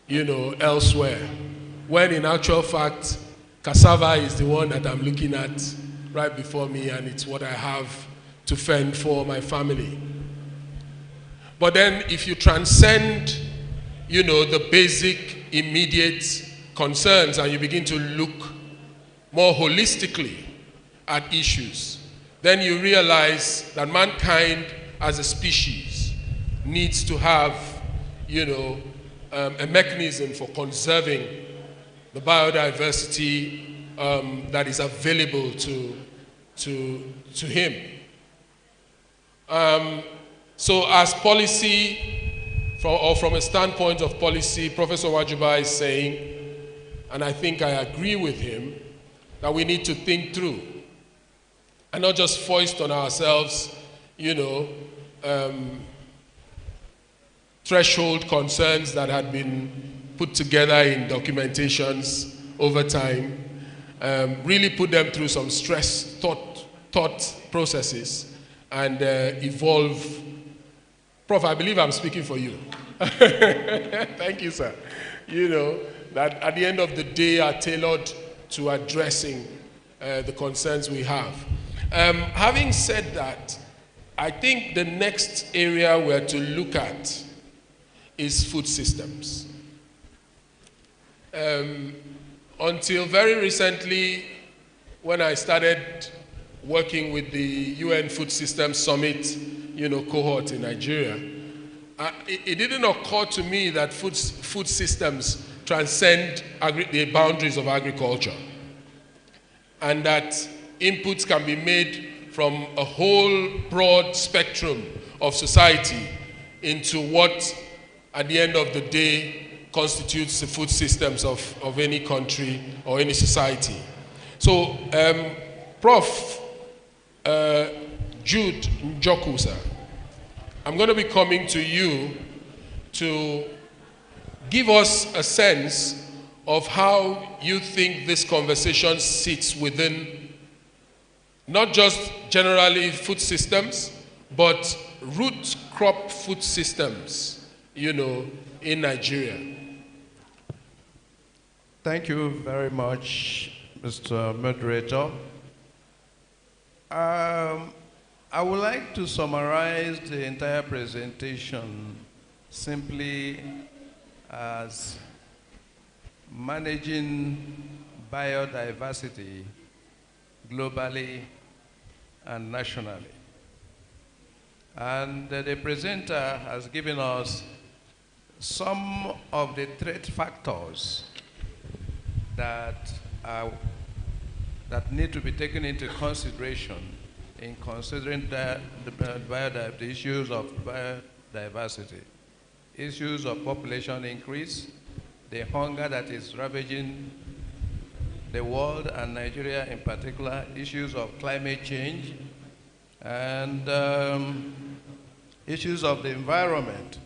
you know, elsewhere, when in actual fact, cassava is the one that I'm looking at right before me, and it's what I have to fend for my family. But then if you transcend, you know, the basic immediate concerns and you begin to look more holistically at issues, then you realize that mankind as a species needs to have, you know, a mechanism for conserving the biodiversity that is available to him. So as policy, from a standpoint of policy, Professor Wajuba is saying, and I think I agree with him, that we need to think through and not just foist on ourselves, you know, threshold concerns that had been put together in documentations over time, really put them through some stress thought processes and evolve. Prof, I believe I'm speaking for you. Thank you, sir. You know, that at the end of the day are tailored to addressing the concerns we have. Having said that, I think the next area we're to look at is food systems. Until very recently, when I started working with the UN Food Systems Summit, cohort in Nigeria, it didn't occur to me that food systems transcend the boundaries of agriculture, and that inputs can be made from a whole broad spectrum of society into what, at the end of the day, constitutes the food systems of any country or any society. So, Prof. Jude Njoku, sir, I'm going to be coming to you to give us a sense of how you think this conversation sits within not just generally food systems, but root crop food systems, in Nigeria. Thank you very much, Mr. Moderator. I would like to summarize the entire presentation simply as managing biodiversity globally and nationally. And the presenter has given us some of the threat factors that need to be taken into consideration in considering the issues of biodiversity, issues of population increase, the hunger that is ravaging the world and Nigeria in particular, issues of climate change, and issues of the environment,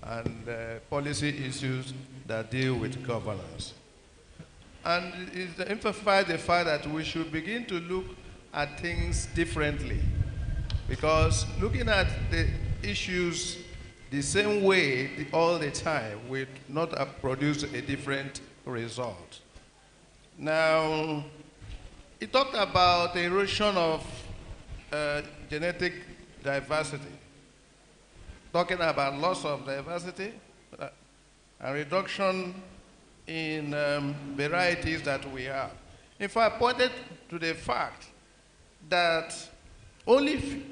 and policy issues that deal with governance. And it emphasizes the fact that we should begin to look at things differently, because looking at the issues the same way all the time will not produce a different result. Now, he talked about the erosion of genetic diversity, talking about loss of diversity and reduction in varieties that we have. In fact, pointed to the fact that only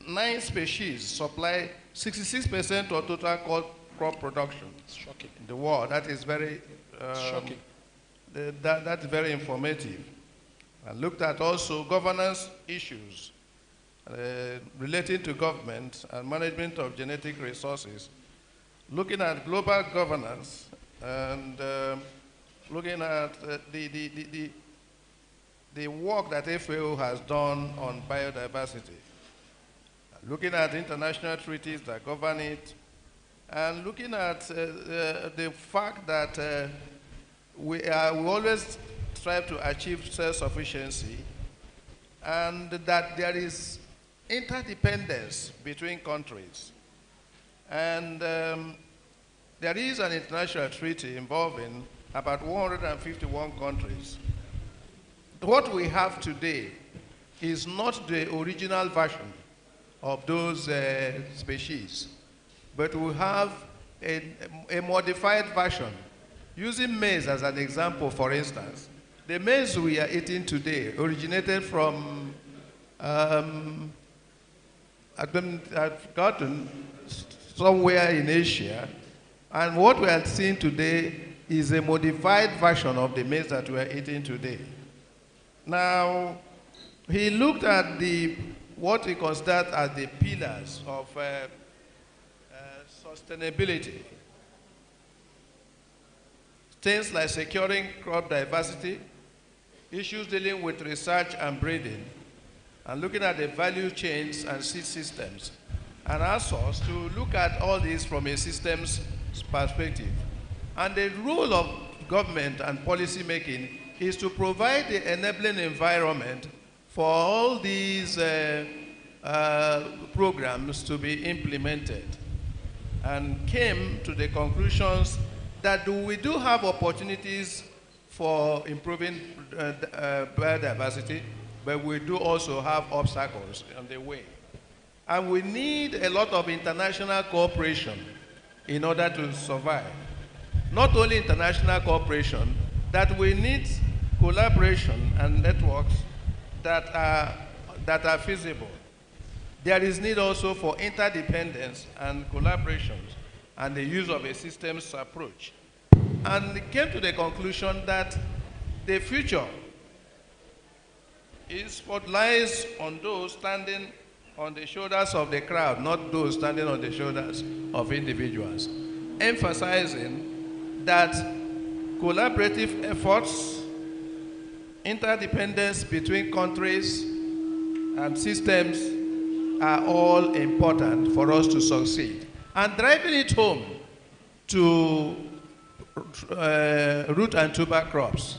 9 species supply 66% of total crop production in the world. That is very shocking. That's very informative. I looked at also governance issues relating to government and management of genetic resources, looking at global governance and looking at the work that FAO has done on biodiversity, looking at international treaties that govern it, and looking at the fact that we always strive to achieve self-sufficiency, and that there is interdependence between countries. And there is an international treaty involving about 151 countries. What we have today is not the original version of those species, but we have a modified version. Using maize as an example, for instance, the maize we are eating today originated from, I've gotten somewhere in Asia, and what we are seeing today is a modified version of the maize that we are eating today. Now, he looked at what he considered as the pillars of sustainability. Things like securing crop diversity, issues dealing with research and breeding, and looking at the value chains and seed systems, and asked us to look at all this from a systems perspective. And the role of government and policy making is to provide the enabling environment for all these programs to be implemented, and came to the conclusions that we do have opportunities for improving biodiversity, but we do also have obstacles on the way. And we need a lot of international cooperation in order to survive. Not only international cooperation, that we need collaboration and networks that are feasible. There is need also for interdependence and collaborations and the use of a systems approach. And it came to the conclusion that the future is what lies on those standing on the shoulders of the crowd, not those standing on the shoulders of individuals, emphasizing that collaborative efforts, interdependence between countries and systems are all important for us to succeed. And driving it home to root and tuber crops,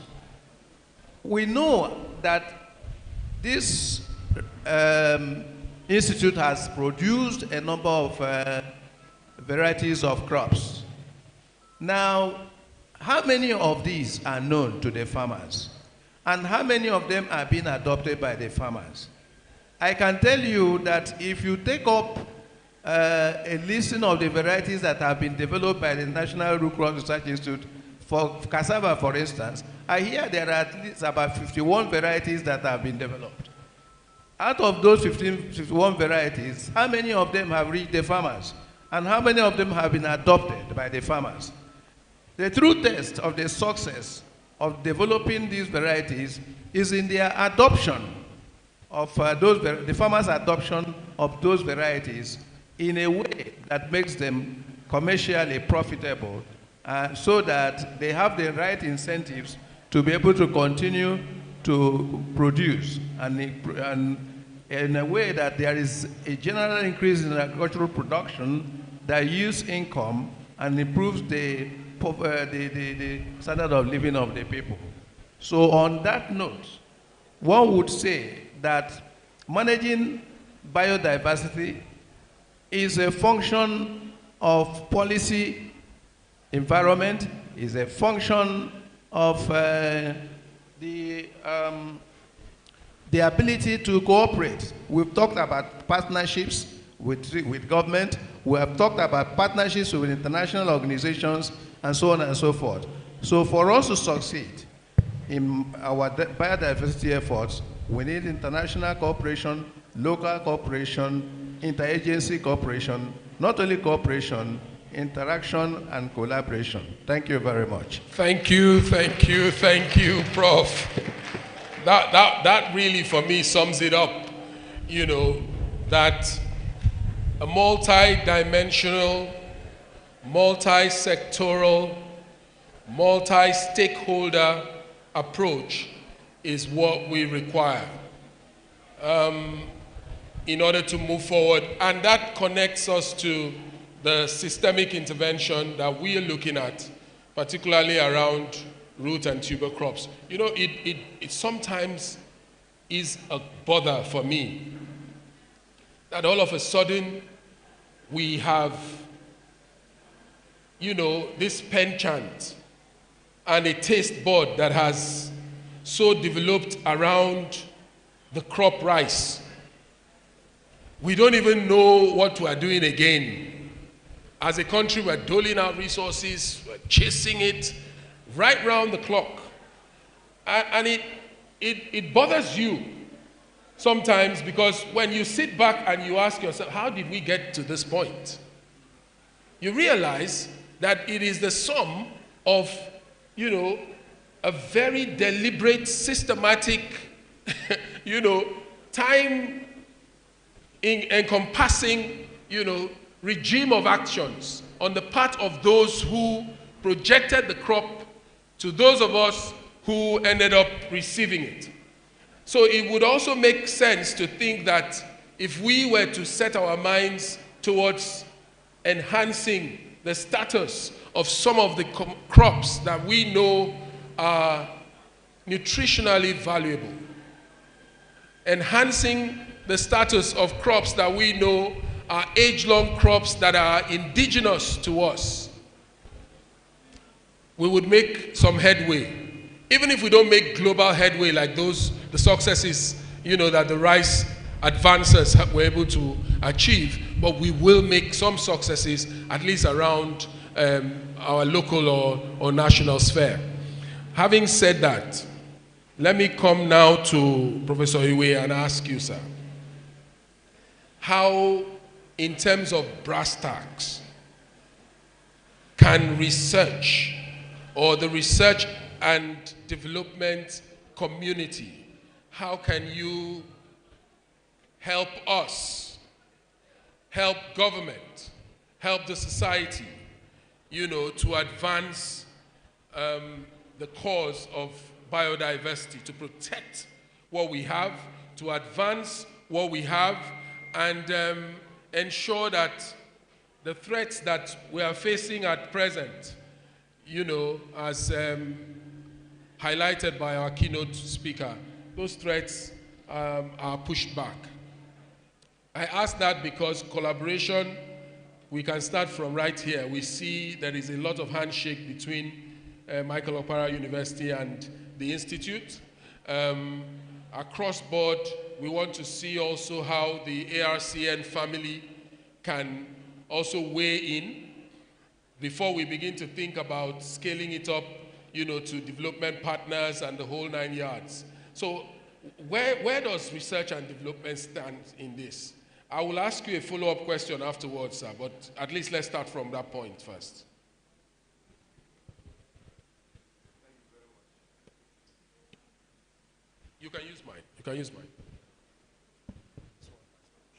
we know that this institute has produced a number of varieties of crops. Now, how many of these are known to the farmers? And how many of them are being adopted by the farmers? I can tell you that if you take up a listing of the varieties that have been developed by the National Root Crop Research Institute, for cassava, for instance, I hear there are at least about 51 varieties that have been developed. Out of those 51 varieties, how many of them have reached the farmers? And how many of them have been adopted by the farmers? The true test of the success of developing these varieties is in their adoption of the farmers' adoption of those varieties in a way that makes them commercially profitable, so that they have the right incentives to be able to continue to produce, and in a way that there is a general increase in agricultural production that yields income and improves the standard of living of the people. So on that note, one would say that managing biodiversity is a function of policy, environment, is a function of the ability to cooperate. We've talked about partnerships with government. We have talked about partnerships with international organizations and so on and so forth. So for us to succeed in our biodiversity efforts, we need international cooperation, local cooperation, interagency cooperation, not only cooperation, interaction and collaboration. Thank you very much. Thank you, Prof. That really, for me, sums it up. You know, that a multi-dimensional, multi-sectoral, multi-stakeholder approach is what we require in order to move forward. And that connects us to the systemic intervention that we are looking at, particularly around root and tuber crops. You know, it sometimes is a bother for me that all of a sudden we have, you know, this penchant and a taste bud that has so developed around the crop rice. We don't even know what we are doing again. As a country, we're doling out resources, we're chasing it right round the clock. And it bothers you sometimes, because when you sit back and you ask yourself, how did we get to this point? You realize that it is the sum of, you know, a very deliberate, systematic, you know, time encompassing, you know, regime of actions on the part of those who projected the crop to those of us who ended up receiving it. So it would also make sense to think that if we were to set our minds towards enhancing the status of some of the crops that we know are nutritionally valuable, enhancing the status of crops that we know are age-long crops that are indigenous to us, we would make some headway even if we don't make global headway like those, the successes, that the rice advancers were able to achieve, but we will make some successes at least around our local or national sphere. Having said that, let me come now to Professor Iwe and ask you, sir, how, in terms of brass tacks, can research or the research and development community, how can you help us, help government, help the society, to advance the cause of biodiversity, to protect what we have, to advance what we have, and ensure that the threats that we are facing at present, as highlighted by our keynote speaker, those threats are pushed back. I ask that because collaboration, we can start from right here. We see there is a lot of handshake between Michael Okpara University and the Institute. Across board, we want to see also how the ARCN family can also weigh in before we begin to think about scaling it up, to development partners and the whole 9 yards. So where does research and development stand in this? I will ask you a follow-up question afterwards, sir, but at least let's start from that point first. You can use mine. You can use mine.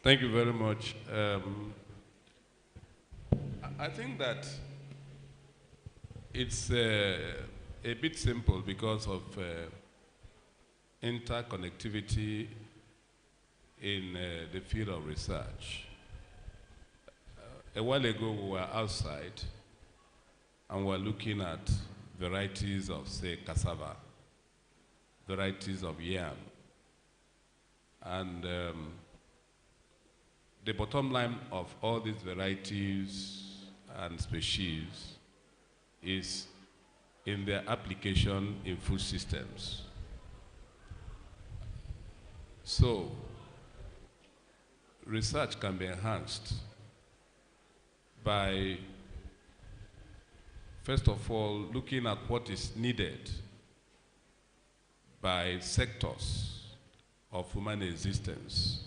Thank you very much. I think that it's a bit simple because of interconnectivity in the field of research. A while ago, we were outside and we were looking at varieties of, say, cassava, varieties of yam. And the bottom line of all these varieties and species is in their application in food systems. So, research can be enhanced by, first of all, looking at what is needed by sectors of human existence,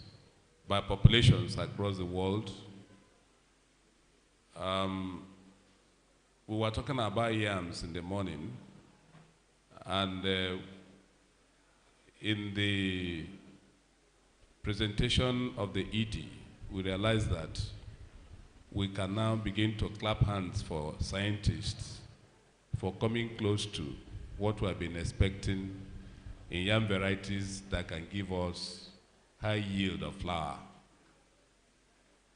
by populations across the world. We were talking about yams in the morning, and in the presentation of the ED, we realized that we can now begin to clap hands for scientists for coming close to what we have been expecting in yam varieties that can give us high yield of flour.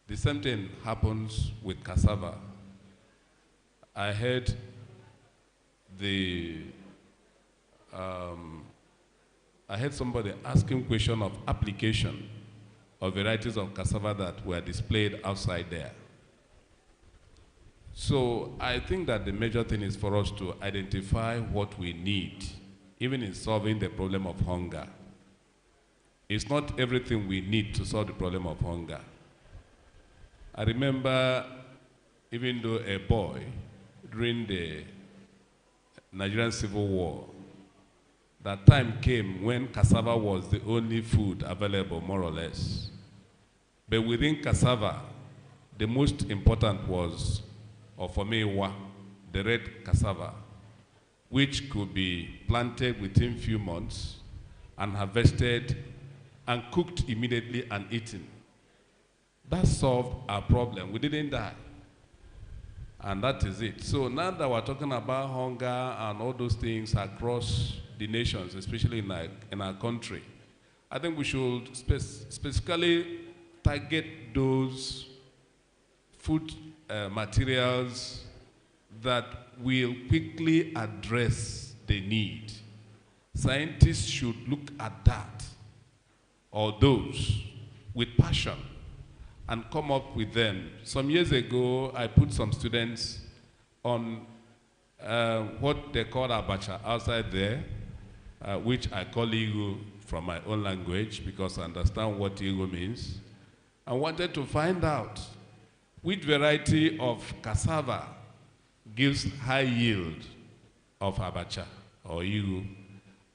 The same thing happens with cassava. I heard somebody asking question of application of varieties of cassava that were displayed outside there. So I think that the major thing is for us to identify what we need, even in solving the problem of hunger. It's not everything we need to solve the problem of hunger. I remember, even though a boy, during the Nigerian Civil War, that time came when cassava was the only food available, more or less. But within cassava, the most important was Ofomewa, the red cassava, which could be planted within few months and harvested and cooked immediately and eaten. That solved our problem. We didn't die. And that is it. So now that we're talking about hunger and all those things across the nations, especially in our country, I think we should specifically target those food materials that will quickly address the need. Scientists should look at that, or those with passion, and come up with them. Some years ago, I put some students on what they call abacha outside there, which I call Igu from my own language because I understand what Igu means. I wanted to find out which variety of cassava gives high yield of abacha or Igu,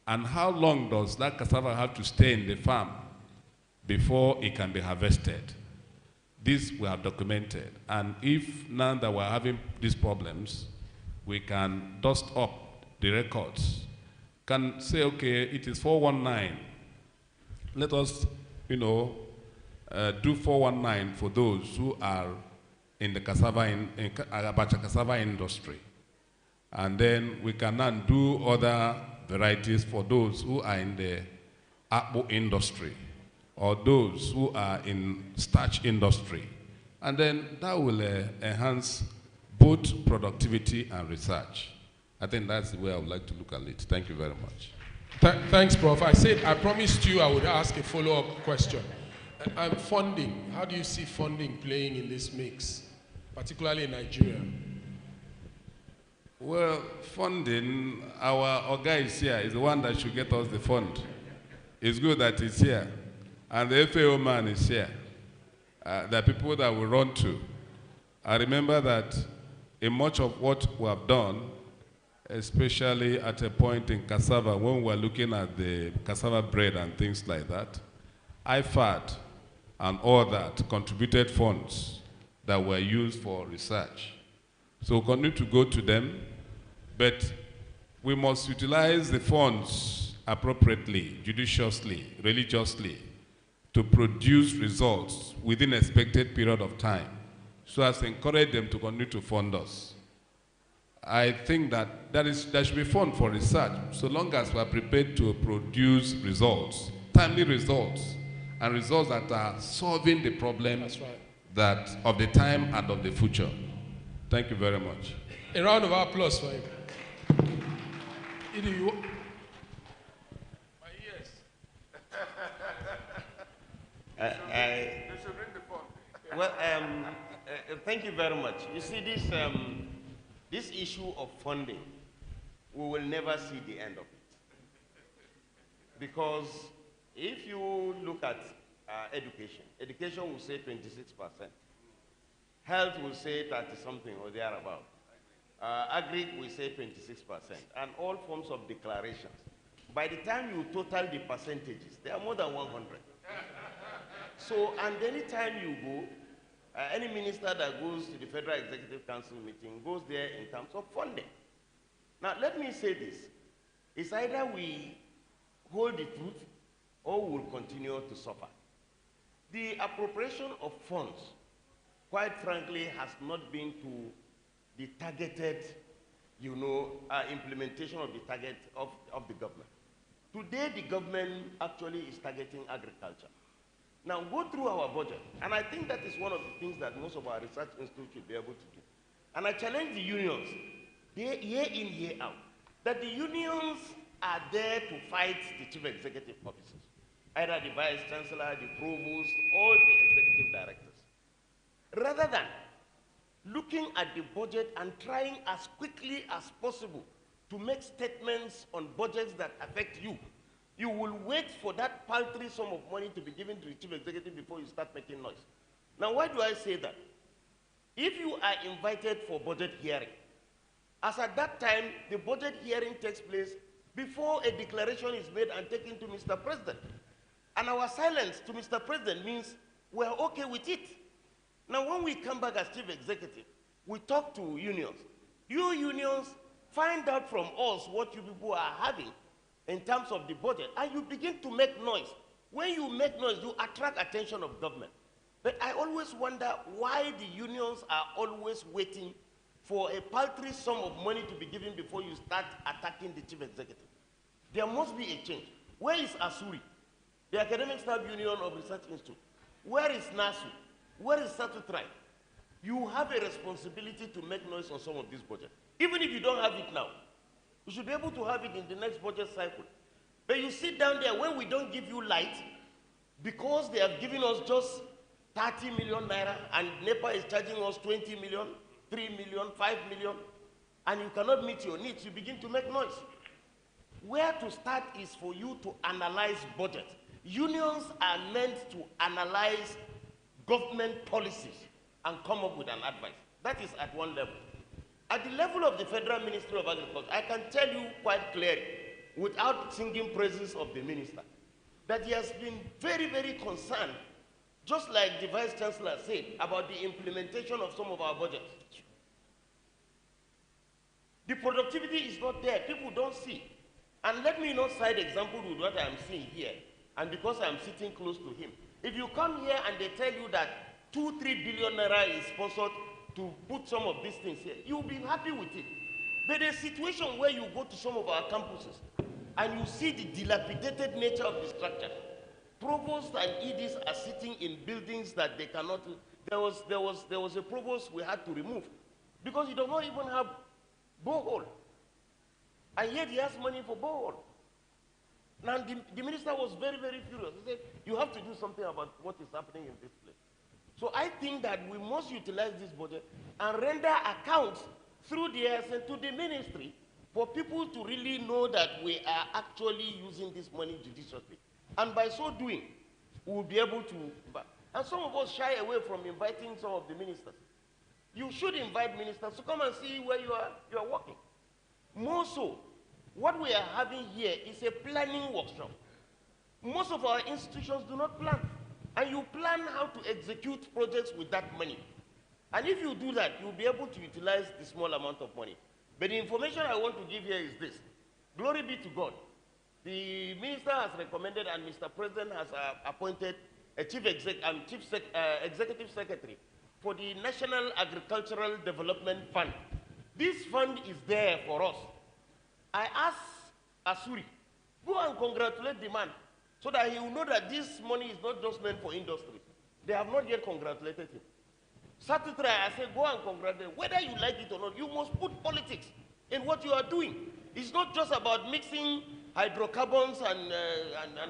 and how long does that cassava have to stay in the farm before it can be harvested. This we have documented, and if now that we're having these problems, we can dust up the records, can say, okay, it is 419. Let us, do 419 for those who are in the cassava, abacha cassava industry. And then we can now do other varieties for those who are in the apple industry or those who are in starch industry. And then that will enhance both productivity and research. I think that's the way I would like to look at it. Thank you very much. Thanks, Prof. I promised you I would ask a follow-up question. Funding, how do you see funding playing in this mix, particularly in Nigeria? Well, funding, our guy is here, is the one that should get us the fund. It's good that he's here. And the FAO man is here. There are people that we run to. I remember that in much of what we have done, especially at a point in cassava, when we were looking at the cassava bread and things like that, IFAD and all that contributed funds that were used for research. So we continue to go to them, but we must utilize the funds appropriately, judiciously, religiously, to produce results within an expected period of time, so as to encourage them to continue to fund us. I think that there should be fund for research, so long as we are prepared to produce results, timely results, and results that are solving the problems that of the time and of the future. Thank you very much. A round of applause for him. Thank you very much. You see, this issue of funding, we will never see the end of it. Because if you look at education will say 26%. Health will say 30-something or thereabout. Agri will say 26%. And all forms of declarations. By the time you total the percentages, they are more than 100. So, and any time you go, any minister that goes to the Federal Executive Council meeting goes there in terms of funding. Now, let me say this. It's either we hold the truth or we'll continue to suffer. The appropriation of funds, quite frankly, has not been to the targeted, implementation of the target of the government. Today, the government actually is targeting agriculture. Now, go through our budget, and I think that is one of the things that most of our research institutes should be able to do. And I challenge the unions, year in, year out, that the unions are there to fight the chief executive officers, either the vice chancellor, the provost, or the executive directors. Rather than looking at the budget and trying as quickly as possible to make statements on budgets that affect you, you will wait for that paltry sum of money to be given to the chief executive before you start making noise. Now, why do I say that? If you are invited for budget hearing, as at that time, the budget hearing takes place before a declaration is made and taken to Mr. President. And our silence to Mr. President means we're okay with it. Now, when we come back as chief executive, we talk to unions. You unions find out from us what you people are having in terms of the budget, and you begin to make noise. When you make noise, you attract attention of government. But I always wonder why the unions are always waiting for a paltry sum of money to be given before you start attacking the chief executive. There must be a change. Where is ASURI, the Academic Staff Union of Research Institute? Where is NASU? Where is SATUTRI? You have a responsibility to make noise on some of this budget. Even if you don't have it now, you should be able to have it in the next budget cycle. But you sit down there when we don't give you light, because they have given us just 30 million naira and NEPA is charging us 20 million, 3 million, 5 million, and you cannot meet your needs, you begin to make noise. Where to start is for you to analyze budget. Unions are meant to analyze government policies and come up with an advice. That is at one level. At the level of the Federal Ministry of Agriculture, I can tell you quite clearly, without singing praises of the minister, that he has been very, very concerned, just like the Vice Chancellor said, about the implementation of some of our budgets. The productivity is not there. People don't see. And let me not cite example with what I am seeing here, and because I am sitting close to him. If you come here and they tell you that 2-3 billion naira is sponsored to put some of these things here, you will be happy with it. But a situation where you go to some of our campuses and you see the dilapidated nature of the structure, provosts and EDs are sitting in buildings that they cannot. There was a provost we had to remove because he does not even have borehole, and yet he has money for borehole. Now the minister was very, very furious. He said, "You have to do something about what is happening in this place." So I think that we must utilize this budget and render accounts through the ASN to the ministry for people to really know that we are actually using this money judiciously. And by so doing, we will be able to. And some of us shy away from inviting some of the ministers. You should invite ministers to come and see where you are working. More so, what we are having here is a planning workshop. Most of our institutions do not plan. And you plan how to execute projects with that money. And if you do that, you'll be able to utilize the small amount of money. But the information I want to give here is this. Glory be to God. The minister has recommended and Mr. President has appointed a executive secretary for the National Agricultural Development Fund. This fund is there for us. I asked Asuri, go and congratulate the man so that he will know that this money is not just meant for industry. They have not yet congratulated him. Saturday, I said, go and congratulate. Whether you like it or not, you must put politics in what you are doing. It's not just about mixing hydrocarbons and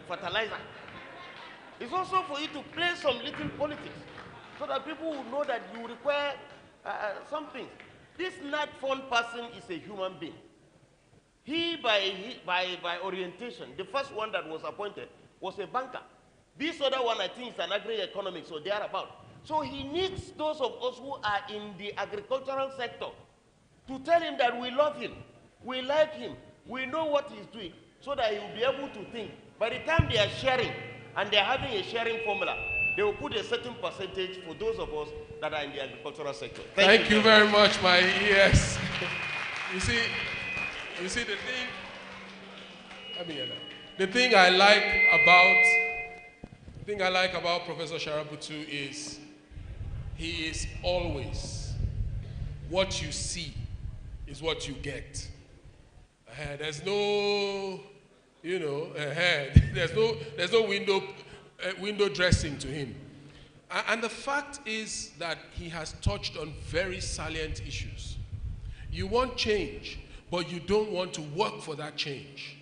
fertilizer. It's also for you to play some little politics so that people will know that you require something. This NAD fund person is a human being. He, by orientation, the first one that was appointed was a banker. This other one, I think, is an agri-economics or thereabout. So he needs those of us who are in the agricultural sector to tell him that we love him, we like him, we know what he's doing, so that he will be able to think. By the time they are sharing, and they are having a sharing formula, they will put a certain percentage for those of us that are in the agricultural sector. Thank you very much, my ES. You see the thing. The thing I like about Professor Sharabutu is he is always what you see is what you get. There's no, there's no window dressing to him. And the fact is that he has touched on very salient issues. You want change, but you don't want to work for that change.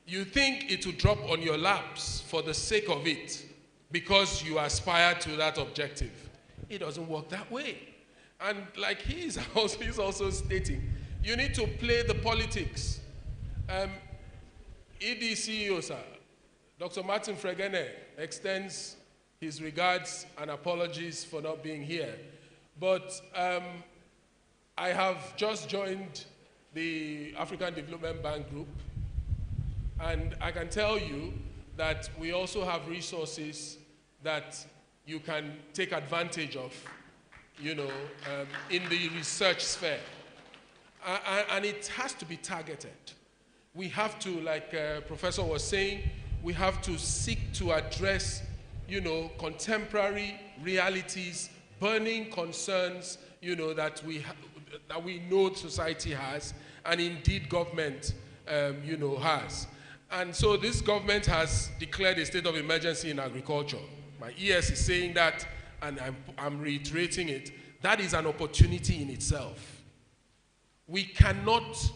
You think it will drop on your laps for the sake of it because you aspire to that objective. It doesn't work that way. And like he's also stating, you need to play the politics. ED CEO, sir, Dr. Martin Fregene extends his regards and apologies for not being here. But I have just joined the African Development Bank Group, and I can tell you that we also have resources that you can take advantage of, in the research sphere. And it has to be targeted. We have to, like Professor was saying, we have to seek to address, contemporary realities, burning concerns, that we know society has, and indeed government, has. And so this government has declared a state of emergency in agriculture. My ES is saying that, and I'm reiterating it. That is an opportunity in itself. We cannot,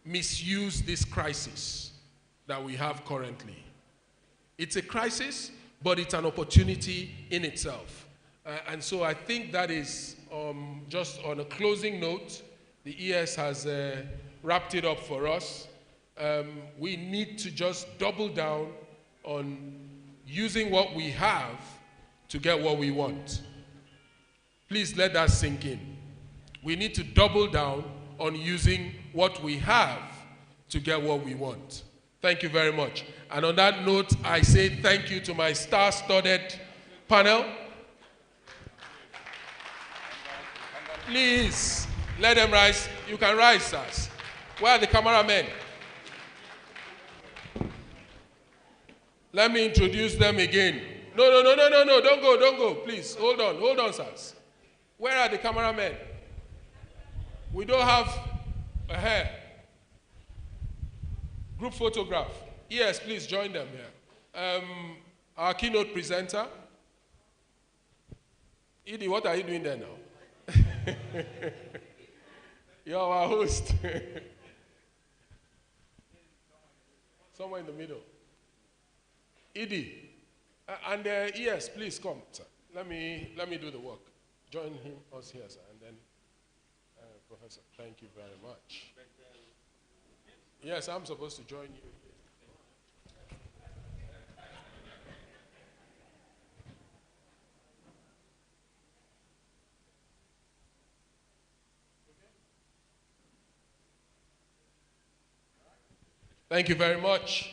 misuse this crisis that we have currently. It's a crisis, but it's an opportunity in itself. And so I think that is, just on a closing note, the ES has wrapped it up for us. We need to just double down on using what we have to get what we want. Please let that sink in. We need to double down on using what we have to get what we want. Thank you very much. And on that note, I say thank you to my star-studded panel. Please, let them rise. You can rise, sirs. Where are the cameramen? Let me introduce them again. No, don't go, please. Hold on, sirs. Where are the cameramen? We don't have a hair. Group photograph. Yes, please join them here. Our keynote presenter. Edie, what are you doing there now? You're our host. Somewhere in the middle. Edie. And yes, please come, sir. Let me do the work. Join us here, sir, and then Professor. Thank you very much. Yes, I'm supposed to join you. Thank you very much.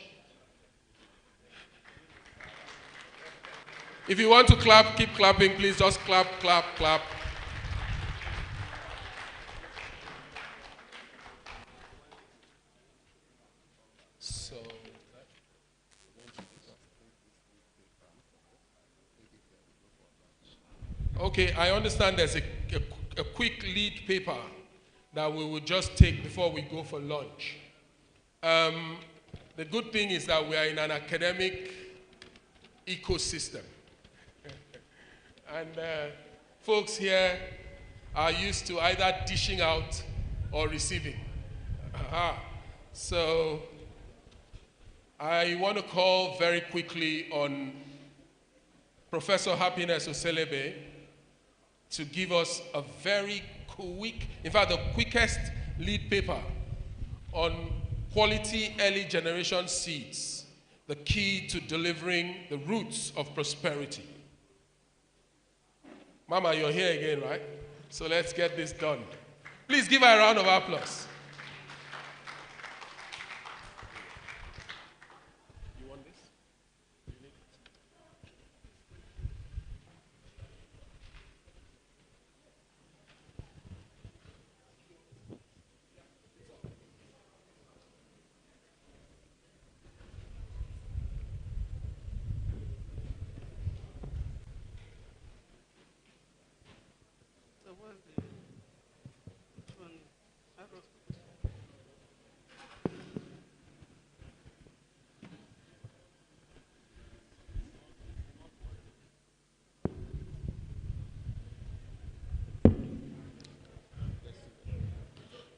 If you want to clap, keep clapping, please. Just clap, clap, clap. So, okay, I understand there's a quick lead paper that we will just take before we go for lunch. The good thing is that we are in an academic ecosystem. And folks here are used to either dishing out or receiving. So I want to call very quickly on Professor Happiness Oselebe to give us a very quick, in fact, the quickest lead paper on quality early generation seeds, the key to delivering the roots of prosperity. Mama, you're here again, right? So let's get this done. Please give her a round of applause. You want this? You need it?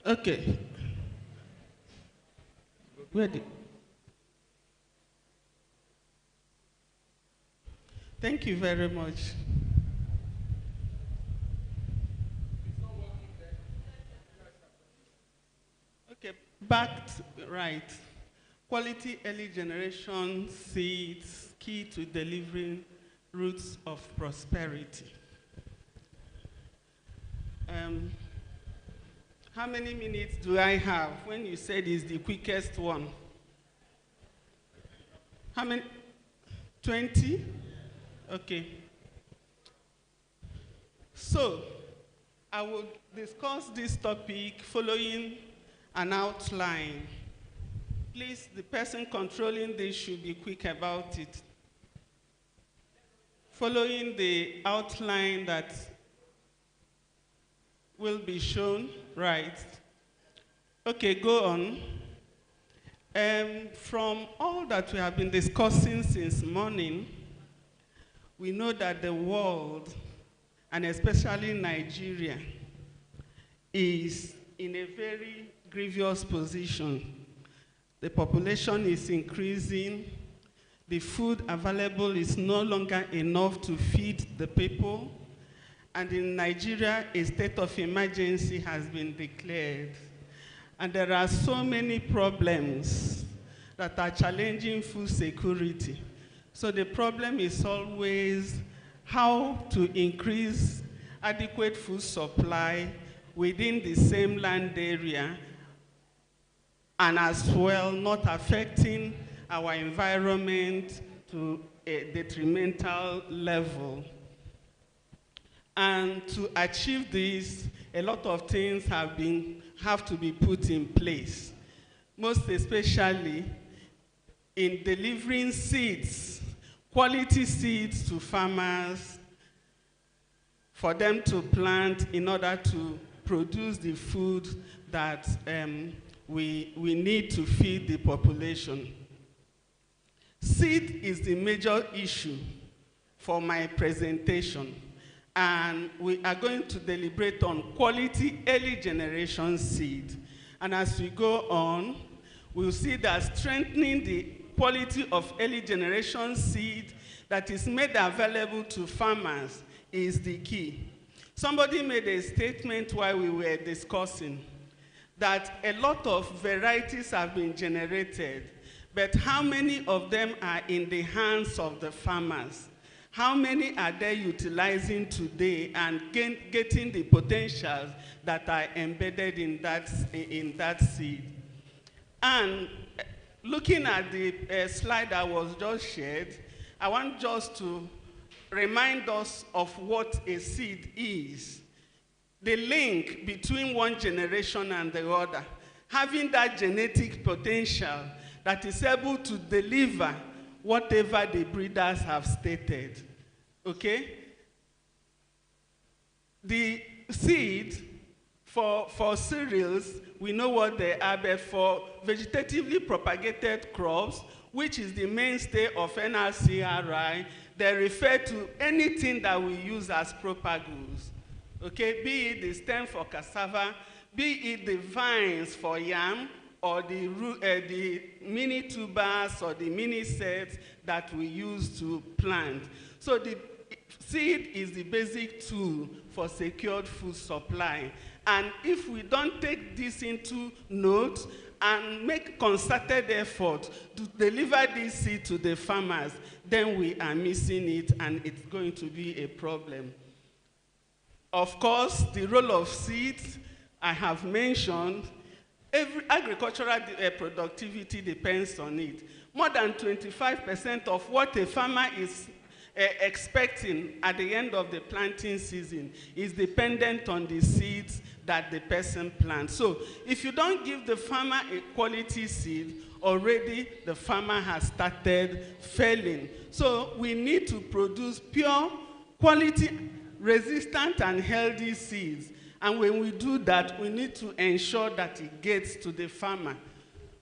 Okay. Thank you very much. Okay, backed right. Quality early generation seeds, key to delivering roots of prosperity. How many minutes do I have when you said it's the quickest one? How many? 20? Okay. So, I will discuss this topic following an outline. Please, the person controlling this should be quick about it. Following the outline that will be shown, right? Okay, go on. From all that we have been discussing since morning, we know that the world, and especially Nigeria, is in a very grievous position. The population is increasing. The food available is no longer enough to feed the people. And in Nigeria, a state of emergency has been declared. And there are so many problems that are challenging food security. So the problem is always how to increase adequate food supply within the same land area, and as well not affecting our environment to a detrimental level. And to achieve this, a lot of things have to be put in place, most especially in delivering seeds, quality seeds to farmers for them to plant in order to produce the food that we need to feed the population. Seed is the major issue for my presentation, and we are going to deliberate on quality early generation seed. And as we go on, we'll see that strengthening the quality of early generation seed that is made available to farmers is the key. Somebody made a statement while we were discussing that a lot of varieties have been generated, but how many of them are in the hands of the farmers? How many are they utilizing today and getting the potentials that are embedded in that seed? And looking at the slide that was just shared, I want just to remind us of what a seed is. The link between one generation and the other, having that genetic potential that is able to deliver whatever the breeders have stated, okay? The seed for cereals, we know what they are, but for vegetatively propagated crops, which is the mainstay of Nrcri, they refer to anything that we use as propagules, okay? Be it the stem for cassava, be it the vines for yam, or the mini tubers or the mini sets that we use to plant. So the seed is the basic tool for secured food supply. And if we don't take this into note and make concerted effort to deliver this seed to the farmers, then we are missing it and it's going to be a problem. Of course, the role of seeds, I have mentioned. Every agricultural productivity depends on it. More than 25% of what a farmer is expecting at the end of the planting season is dependent on the seeds that the person plants. So if you don't give the farmer a quality seed, already the farmer has started failing. So we need to produce pure, quality, resistant and healthy seeds. And when we do that, we need to ensure that it gets to the farmer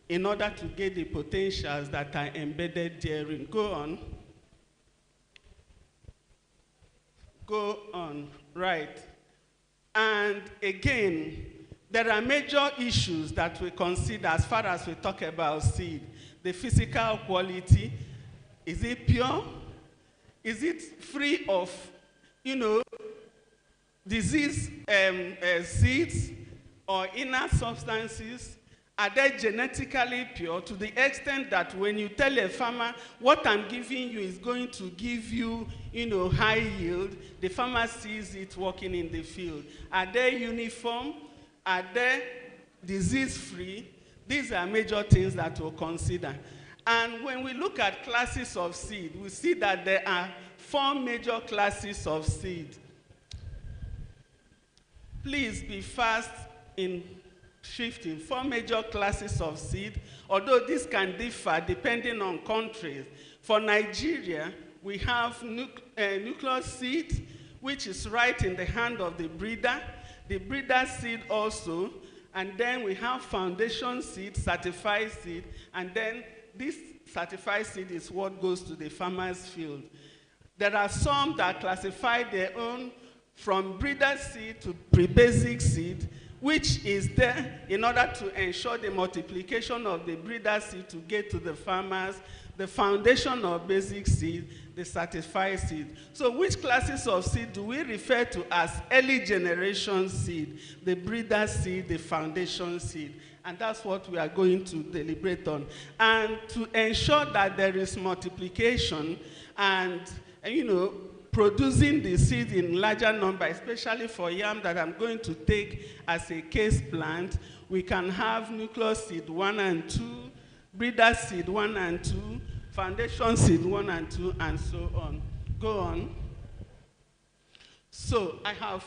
in order to get the potentials that are embedded therein. Go on. Go on, right. And again, there are major issues that we consider as far as we talk about seed. The physical quality, is it pure? Is it free of, disease seeds or inner substances? Are they genetically pure to the extent that when you tell a farmer what I'm giving you is going to give you, high yield, the farmer sees it working in the field? Are they uniform? Are they disease-free? These are major things that we'll consider. And when we look at classes of seed, we see that there are 4 major classes of seed. Please be fast in shifting. 4 major classes of seed, although this can differ depending on countries. For Nigeria, we have nucleus seed, which is right in the hand of the breeder seed also, and then we have foundation seed, certified seed, and then this certified seed is what goes to the farmer's field. There are some that classify their own from breeder seed to pre-basic seed, which is there in order to ensure the multiplication of the breeder seed to get to the farmers, the foundation of basic seed, the certified seed. So which classes of seed do we refer to as early generation seed? The breeder seed, the foundation seed, And that's what we are going to deliberate on. And to ensure that there is multiplication and producing the seed in larger number, especially for yam that I'm going to take as a case plant, we can have nucleus seed 1 and 2, breeder seed 1 and 2, foundation seed 1 and 2, and so on. Go on. So I have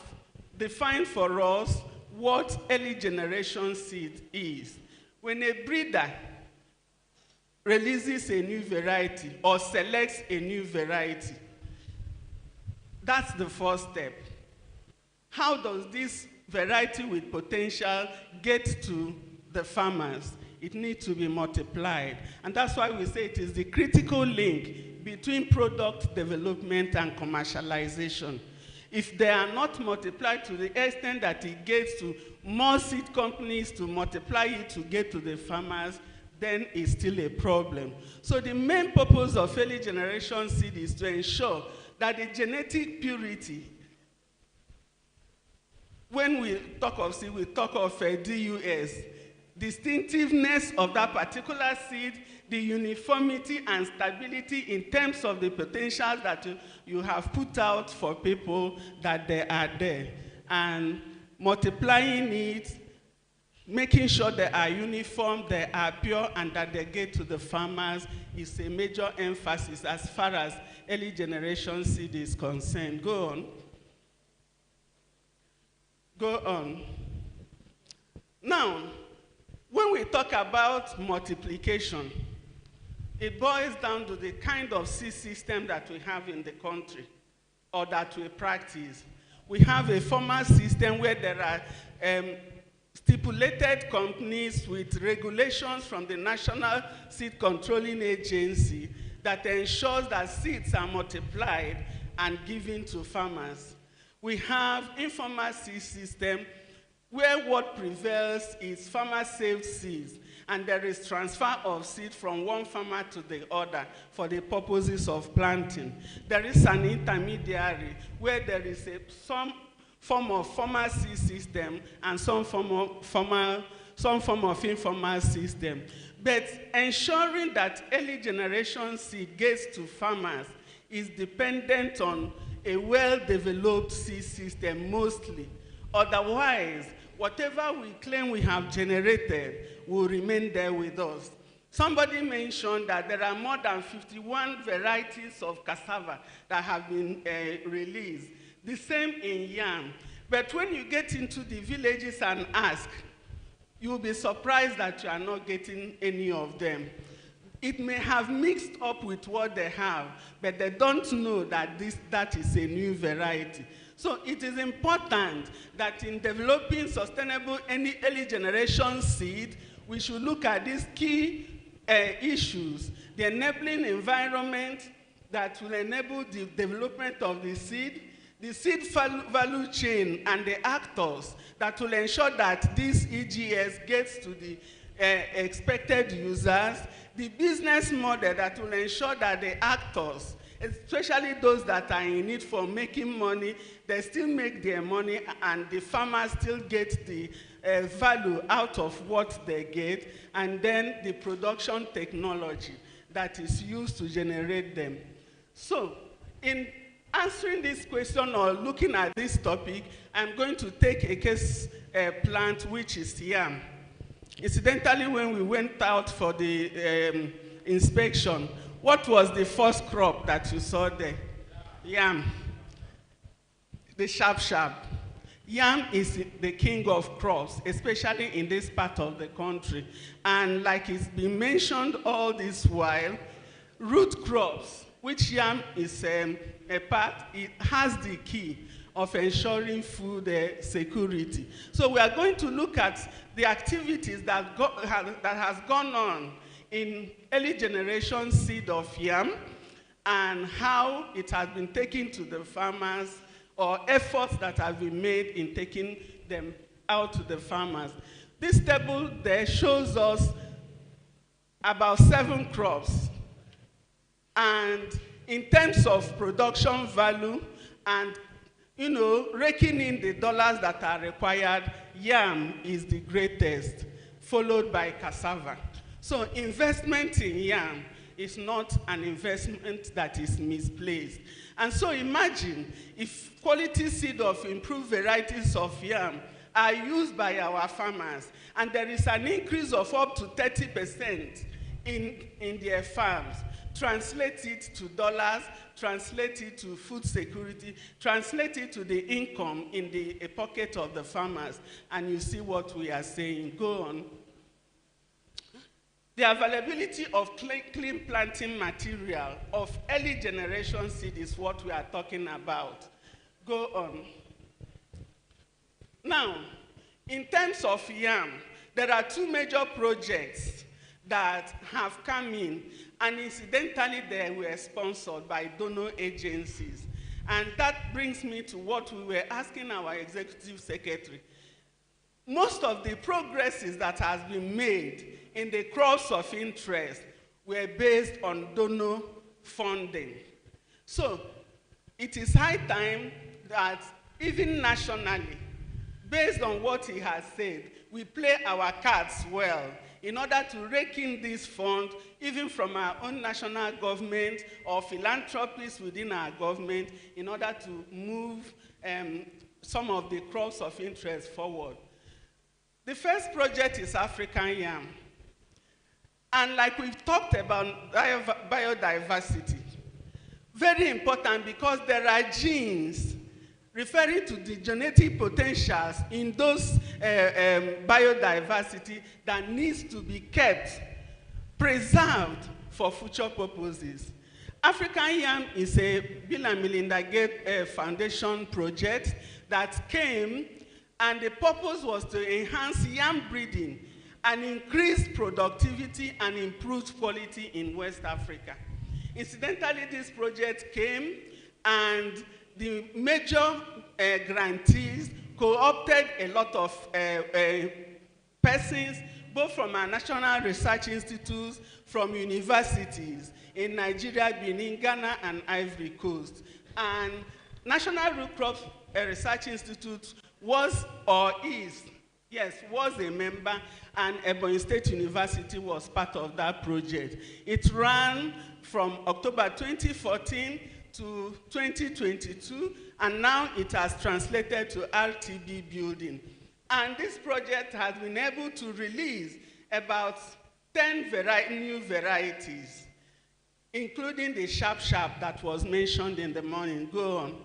defined for us what early generation seed is. When a breeder releases a new variety or selects a new variety, that's the first step. How does this variety with potential get to the farmers? It needs to be multiplied. And that's why we say it is the critical link between product development and commercialization. If they are not multiplied to the extent that it gets to more seed companies to multiply it to get to the farmers, then it's still a problem. So the main purpose of early generation seed is to ensure that the genetic purity, when we talk of seed, we talk of DUS, distinctiveness of that particular seed, the uniformity and stability in terms of the potential that you have put out for people, that they are there. And multiplying it, making sure they are uniform, they are pure, and that they get to the farmers is a major emphasis as far as early generation seed is concerned. Go on. Go on. Now, when we talk about multiplication, it boils down to the kind of seed system that we have in the country or that we practice. We have a formal system where there are stipulated companies with regulations from the National Seed Controlling Agency that ensures that seeds are multiplied and given to farmers. We have informal seed system where what prevails is farmer-saved seeds, and there is transfer of seed from one farmer to the other for the purposes of planting. There is an intermediary where there is some form of formal seed system and some form of informal system. But ensuring that early generation seed gets to farmers is dependent on a well-developed seed system mostly. Otherwise, whatever we claim we have generated will remain there with us. Somebody mentioned that there are more than 51 varieties of cassava that have been released. The same in yam. But when you get into the villages and ask, you'll be surprised that you are not getting any of them. It may have mixed up with what they have, but they don't know that that is a new variety. So it is important that in developing sustainable early generation seed, we should look at these key issues: the enabling environment that will enable the development of the seed value chain and the actors that will ensure that this EGS gets to the expected users, the business model that will ensure that the actors, especially those that are in it for making money, they still make their money and the farmers still get the value out of what they get, and then the production technology that is used to generate them. So, in answering this question or looking at this topic, I'm going to take a case plant which is yam. Incidentally, when we went out for the inspection, what was the first crop that you saw there? Yam. The sharp. Yam is the king of crops, especially in this part of the country. And like it's been mentioned all this while, root crops, which yam is a part, it has the key of ensuring food security. So we are going to look at the activities that has gone on in early generation seed of yam and how it has been taken to the farmers, or efforts that have been made in taking them out to the farmers. This table there shows us about 7 crops. And in terms of production value and, raking in the dollars that are required, yam is the greatest. followed by cassava. So investment in yam is not an investment that is misplaced. And so imagine if quality seed of improved varieties of yam are used by our farmers, and there is an increase of up to 30% in their farms. Translate it to dollars, translate it to food security, translate it to the income in the pocket of the farmers, and you see what we are saying. Go on. The availability of clean planting material of early generation seed is what we are talking about. Go on. Now, in terms of yam, there are two major projects that have come in, and incidentally they were sponsored by donor agencies. And that brings me to what we were asking our executive secretary. Most of the progresses that has been made in the crops of interest were based on donor funding. So it is high time that even nationally, based on what he has said, we play our cards well in order to rake in this fund, even from our own national government or philanthropists within our government, in order to move some of the crops of interest forward. The first project is African yam. And like we've talked about biodiversity, very important because there are genes referring to the genetic potentials in those biodiversity that needs to be kept, preserved for future purposes. African yam is a Bill and Melinda Gates Foundation project that came, and the purpose was to enhance yam breeding and increase productivity and improve quality in West Africa. Incidentally, this project came, and the major grantees co-opted a lot of persons, both from our national research institutes, from universities in Nigeria, Benin, Ghana, and Ivory Coast. And National Root Crops Research Institute was or is, yes, was a member, and Ebonyi State University was part of that project. It ran from October 2014 to 2022, and now it has translated to RTB building. And this project has been able to release about 10 new varieties, including the sharp that was mentioned in the morning. Go on.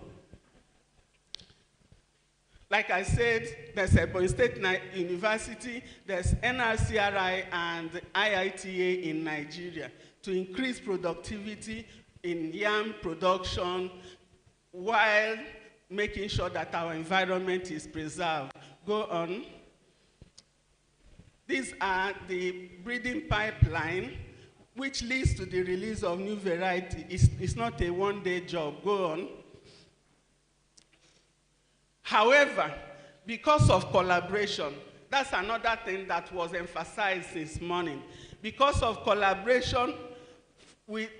Like I said, there's Ebonyi State University, there's Nrcri and IITA in Nigeria to increase productivity in yam production while making sure that our environment is preserved. Go on. These are the breeding pipeline, which leads to the release of new variety. It's not a one-day job. Go on. However, because of collaboration, that's another thing that was emphasized this morning. Because of collaboration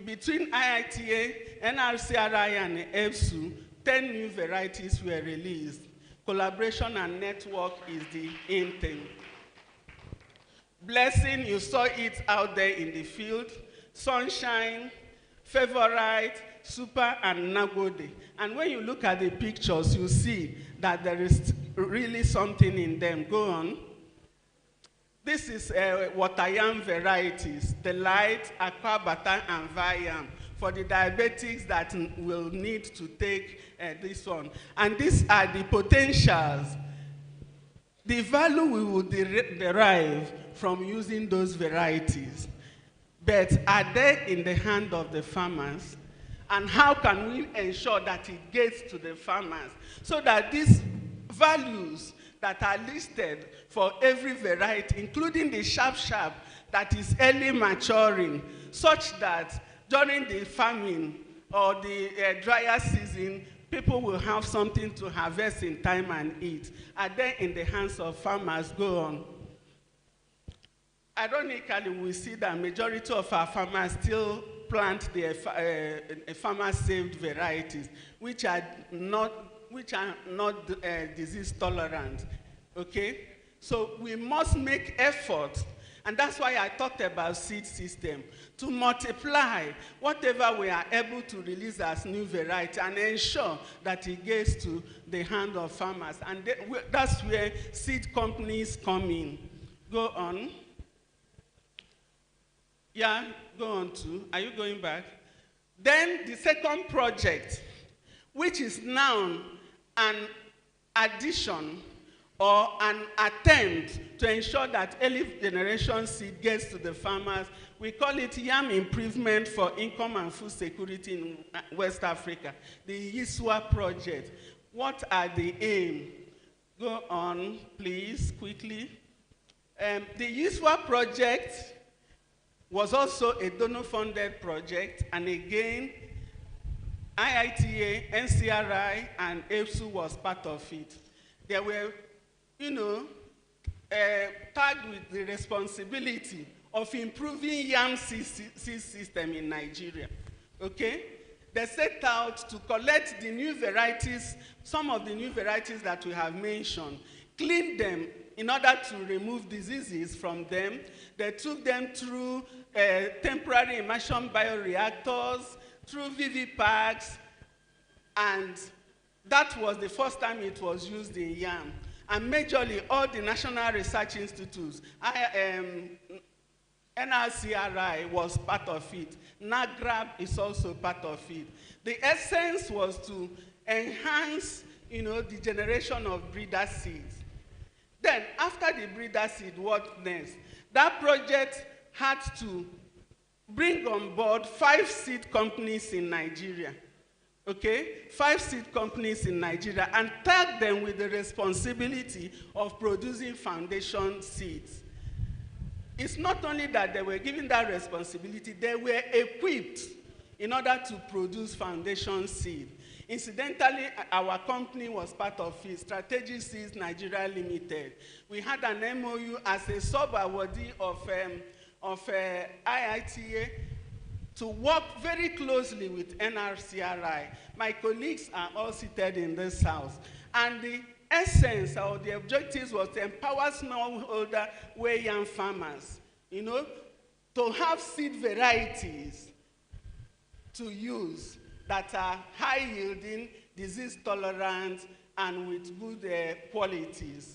between IITA, Nrcri, and EFSU, 10 new varieties were released. Collaboration and network is the aim thing. Blessing, you saw it out there in the field. Sunshine, Favorite, Super, and Nagode. And when you look at the pictures, you see that there is really something in them. Go on. This is water yam varieties, the light, aqua, bata, and vayam, for the diabetics that will need to take this one. And these are the potentials, the value we will derive from using those varieties. But are they in the hand of the farmers? And how can we ensure that it gets to the farmers so that these values that are listed for every variety, including the sharp that is early maturing, such that during the famine or the drier season, people will have something to harvest in time and eat. Are they in the hands of farmers? Go on. Ironically, we see that majority of our farmers still plant the farmer-saved varieties, which are not disease tolerant. Okay, So we must make effort, and that's why I talked about seed system, to multiply whatever we are able to release as new variety and ensure that it gets to the hand of farmers. And that's where seed companies come in. Go on. Yeah, go on too. Are you going back? Then the second project, which is now an addition or an attempt to ensure that early generation seed gets to the farmers. We call it Yam Improvement for Income and Food Security in West Africa, the YISWA project. What are the aims? Go on, please, quickly. The YISWA project was also a donor-funded project, and again, IITA, NCRI, and EPSU was part of it. They were, tagged with the responsibility of improving yam seed system in Nigeria, okay? They set out to collect the new varieties, some of the new varieties that we have mentioned, clean them in order to remove diseases from them. They took them through temporary immersion bioreactors, through VV-packs, and that was the first time it was used in yam. And majorly, all the national research institutes, Nrcri was part of it. Nrcri is also part of it. The essence was to enhance, the generation of breeder seeds. Then, after the breeder seed, what next? That project had to bring on board 5 seed companies in Nigeria. Okay? 5 seed companies in Nigeria, and tag them with the responsibility of producing foundation seeds. It's not only that they were given that responsibility, they were equipped in order to produce foundation seed. Incidentally, our company was part of it, Strategic Seeds Nigeria Limited. We had an MOU as a sub-awardee of IITA to work very closely with Nrcri. My colleagues are all seated in this house. And the essence or the objectives was to empower smallholder yam farmers, to have seed varieties to use that are high yielding, disease tolerant, and with good qualities.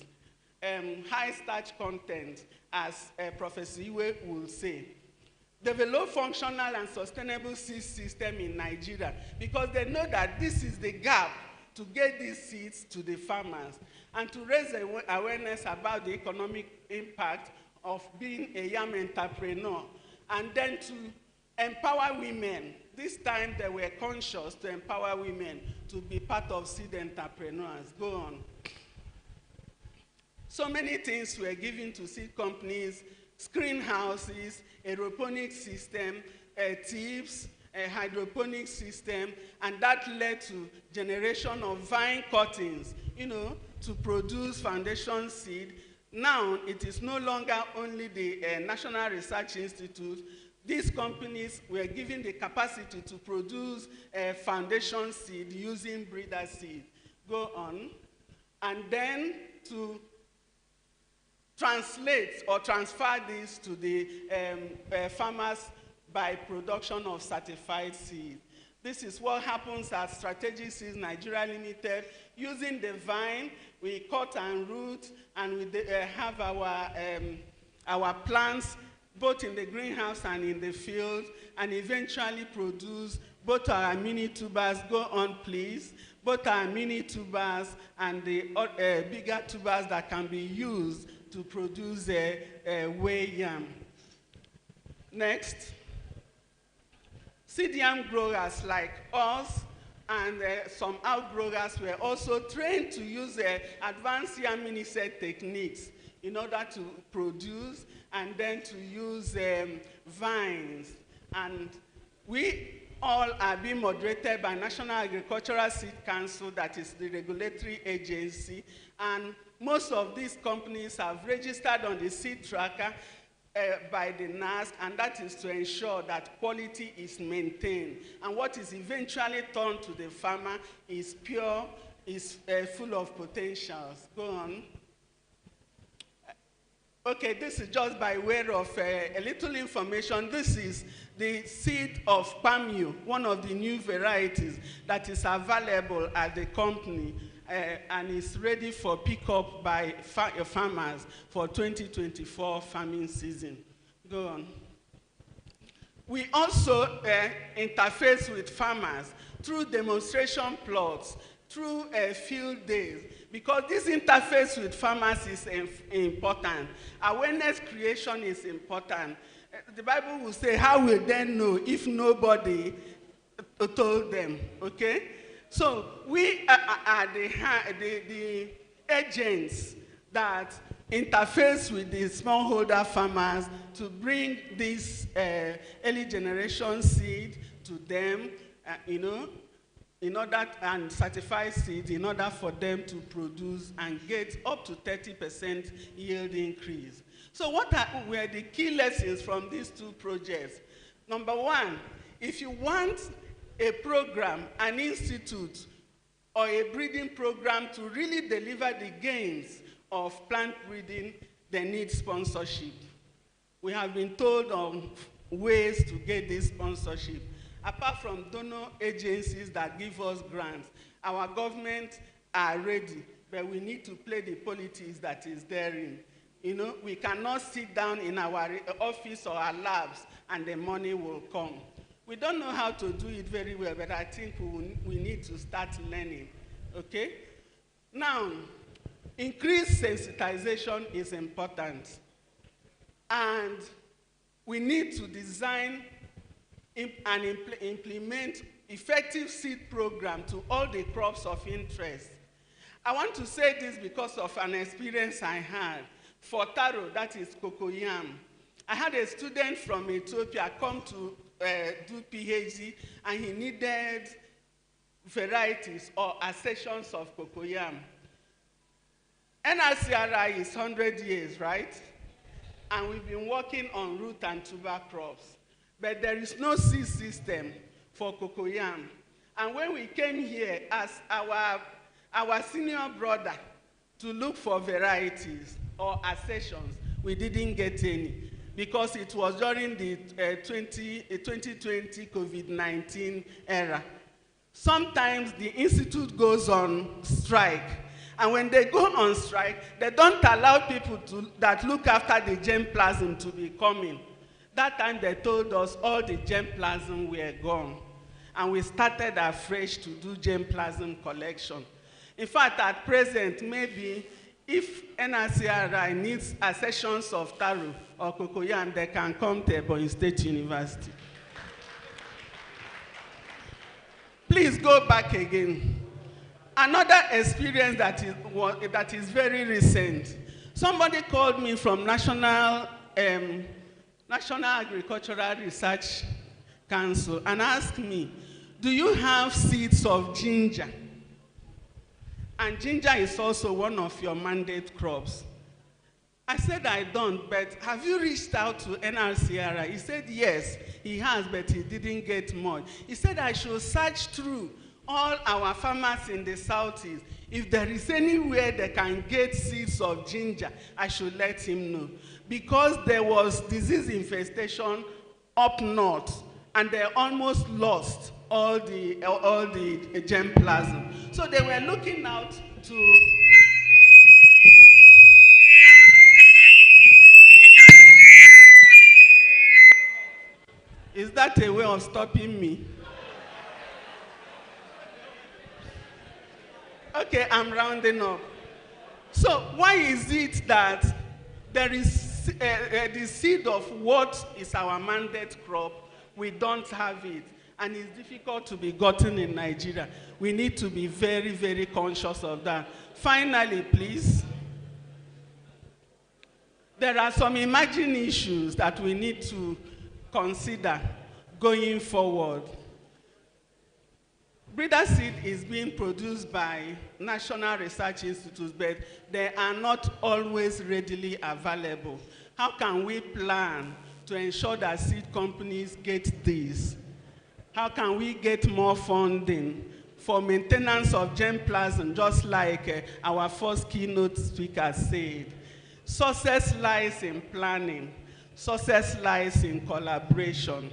High starch content, as Professor Iwe will say. Develop functional and sustainable seed system in Nigeria, because they know that this is the gap to get these seeds to the farmers, and to raise awareness about the economic impact of being a yam entrepreneur, and then to empower women. This time they were conscious to empower women to be part of seed entrepreneurs. Go on. So many things were given to seed companies: screen houses, aeroponic system, tips, a hydroponic system, and that led to generation of vine cuttings, to produce foundation seed. Now, it is no longer only the National Research Institute. These companies were given the capacity to produce foundation seed using breeder seed. Go on. And then to translate or transfer this to the farmers by production of certified seed. This is what happens at Strategic Seeds Nigeria Limited. Using the vine, we cut and root, and we have our plants both in the greenhouse and in the field, and eventually produce both our mini tubers. Go on, please. Both our mini tubers and the bigger tubers that can be used to produce whey yam. Next. Seed yam growers like us and some outgrowers were also trained to use advanced yam minisect techniques in order to produce, and then to use vines. And we all are being moderated by National Agricultural Seed Council, that is the regulatory agency, and most of these companies have registered on the seed tracker by the NASC, and that is to ensure that quality is maintained. And what is eventually turned to the farmer is pure, is full of potentials. Go on. Okay, this is just by way of a little information. This is the seed of palm, one of the new varieties that is available at the company and is ready for pickup by farmers for 2024 farming season. Go on. We also interface with farmers through demonstration plots, through field days, because this interface with farmers is important. Awareness creation is important. The Bible will say, how will they know if nobody told them, okay? So we are the agents that interface with the smallholder farmers to bring this early generation seed to them, in order and certify seeds in order for them to produce and get up to 30% yield increase. So what were the key lessons from these two projects? Number one, if you want a program, an institute, or a breeding program to really deliver the gains of plant breeding, they need sponsorship. We have been told of ways to get this sponsorship. Apart from donor agencies that give us grants, our government are ready, but we need to play the politics that is therein. We cannot sit down in our office or our labs and the money will come. We don't know how to do it very well, but I think we need to start learning, okay? Now, increased sensitization is important. And we need to design and implement effective seed program to all the crops of interest. I want to say this because of an experience I had. For taro, that is cocoyam. I had a student from Ethiopia come to do PhD, and he needed varieties or accessions of cocoyam. Nrcri is 100 years, right? And we've been working on root and tuber crops. But there is no seed system for cocoyam. And when we came here as our senior brother to look for varieties or accessions, we didn't get any because it was during the 2020 COVID-19 era. Sometimes the institute goes on strike. And when they go on strike, they don't allow people that look after the germplasm to be coming. That time they told us all the germplasm were gone. And we started afresh to do germplasm collection. In fact, at present, maybe if Nrcri needs accessions of taro or cocoyam, they can come to Ebonyi State University. Please go back again. Another experience that is very recent. Somebody called me from National Agricultural Research Council and asked me, do you have seeds of ginger? And ginger is also one of your mandate crops. I said, I don't, but have you reached out to Nrcri? He said, yes, he has, but he didn't get much. He said, I should search through all our farmers in the Southeast. If there is anywhere they can get seeds of ginger, I should let him know. Because there was disease infestation up north, and they almost lost all the germplasm. So they were looking out to Is that a way of stopping me? Okay, I'm rounding up. So why is it that there is the seed of what is our mandate crop, we don't have it, and it's difficult to be gotten in Nigeria? We need to be very, very conscious of that. Finally, please, there are some emerging issues that we need to consider going forward. Breeder seed is being produced by national research institutes, but they are not always readily available. How can we plan to ensure that seed companies get this? How can we get more funding for maintenance of germplasm, just like our first keynote speaker said? Success lies in planning. Success lies in collaboration.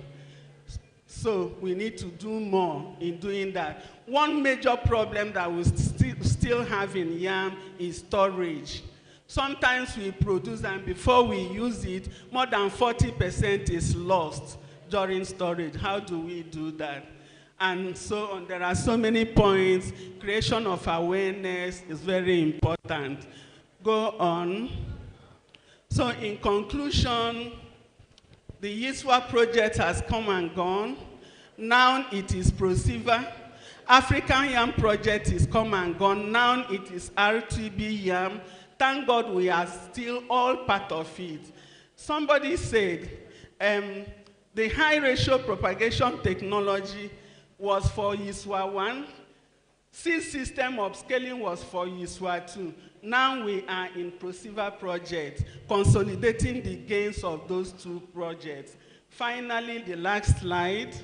So we need to do more in doing that. One major problem that we still have in yam is storage. Sometimes we produce and before we use it, more than 40% is lost during storage. How do we do that? And so on. There are so many points. Creation of awareness is very important. Go on. So in conclusion, the YISWA project has come and gone. Now it is ProSiva. African Yam Project is come and gone. Now it is RTB Yam. Thank God we are still all part of it. Somebody said the high ratio propagation technology was for YISWA 1. Seed system upscaling was for YISWA 2. Now we are in ProSiva project, consolidating the gains of those two projects. Finally, the last slide.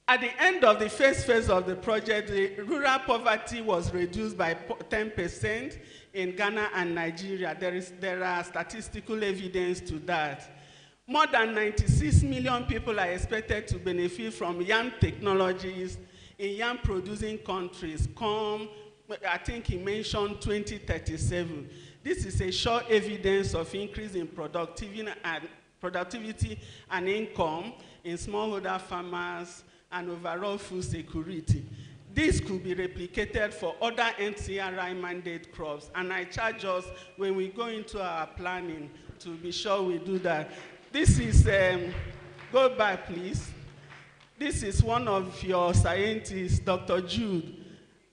At the end of the first phase of the project, the rural poverty was reduced by 10% in Ghana and Nigeria. There are statistical evidence to that. More than 96 million people are expected to benefit from yam technologies in yam producing countries come, I think he mentioned 2037. This is a sure evidence of increase in productivity and income in smallholder farmers and overall food security. This could be replicated for other Nrcri mandate crops, and I charge us when we go into our planning to be sure we do that. This is, go back please. This is one of your scientists, Dr. Jude,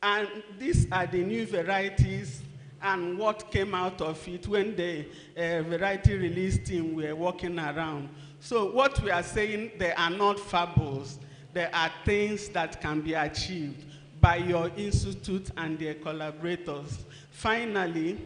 and these are the new varieties and what came out of it when the variety release team were walking around. So what we are saying, they are not fables. There are things that can be achieved by your institute and their collaborators. Finally,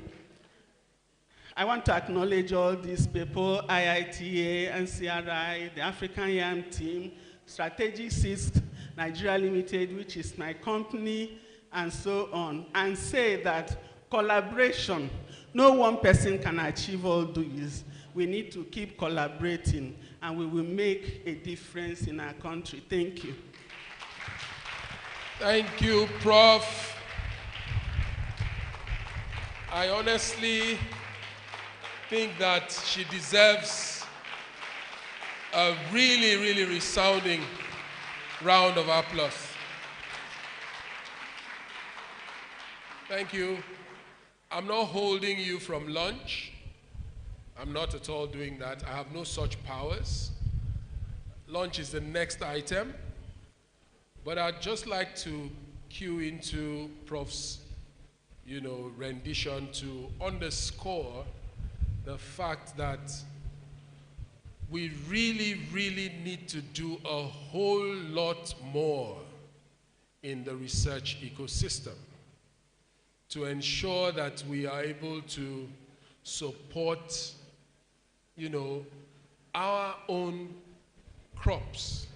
I want to acknowledge all these people, IITA, Nrcri, the African Yam team, Strategic Seeds Nigeria Limited, which is my company, and so on, and say that collaboration, no one person can achieve all these. We need to keep collaborating, and we will make a difference in our country. Thank you. Thank you, Prof. I honestly think that she deserves a really, really resounding round of applause. Thank you. I'm not holding you from lunch. I'm not at all doing that. I have no such powers. Lunch is the next item. But I'd just like to cue into Prof's, rendition to underscore the fact that we really, really need to do a whole lot more in the research ecosystem to ensure that we are able to support, our own crops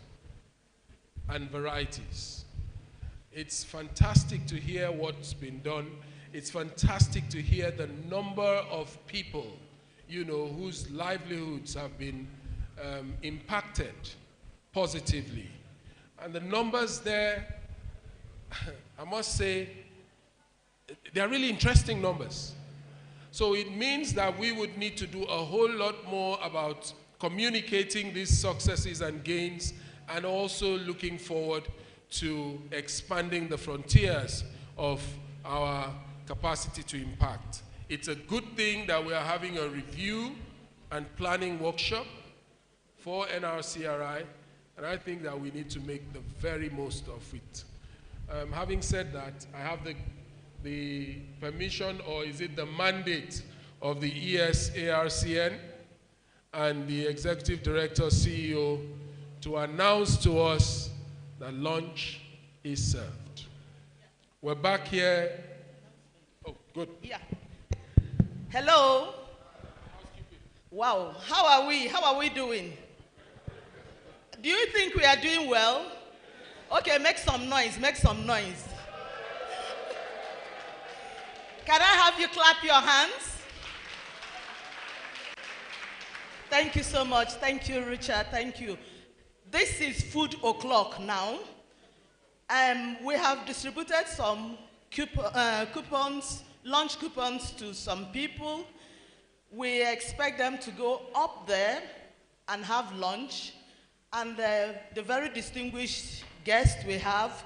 and varieties. It's fantastic to hear what's been done. It's fantastic to hear the number of people, whose livelihoods have been impacted positively. And the numbers there, I must say, they're really interesting numbers. So it means that we would need to do a whole lot more about communicating these successes and gains, and also looking forward to expanding the frontiers of our capacity to impact. It's a good thing that we are having a review and planning workshop for Nrcri, and I think that we need to make the very most of it. Having said that, I have the permission, or is it the mandate, of the ESARCN and the Executive Director, CEO, to announce to us that lunch is served. We're back here. Oh, good. Yeah. Hello. Wow. How are we? How are we doing? Do you think we are doing well? Okay, make some noise. Make some noise. Can I have you clap your hands? Thank you so much. Thank you, Richard. Thank you. This is food o'clock now. We have distributed some coupons, lunch coupons to some people. We expect them to go up there and have lunch. And the very distinguished guest we have,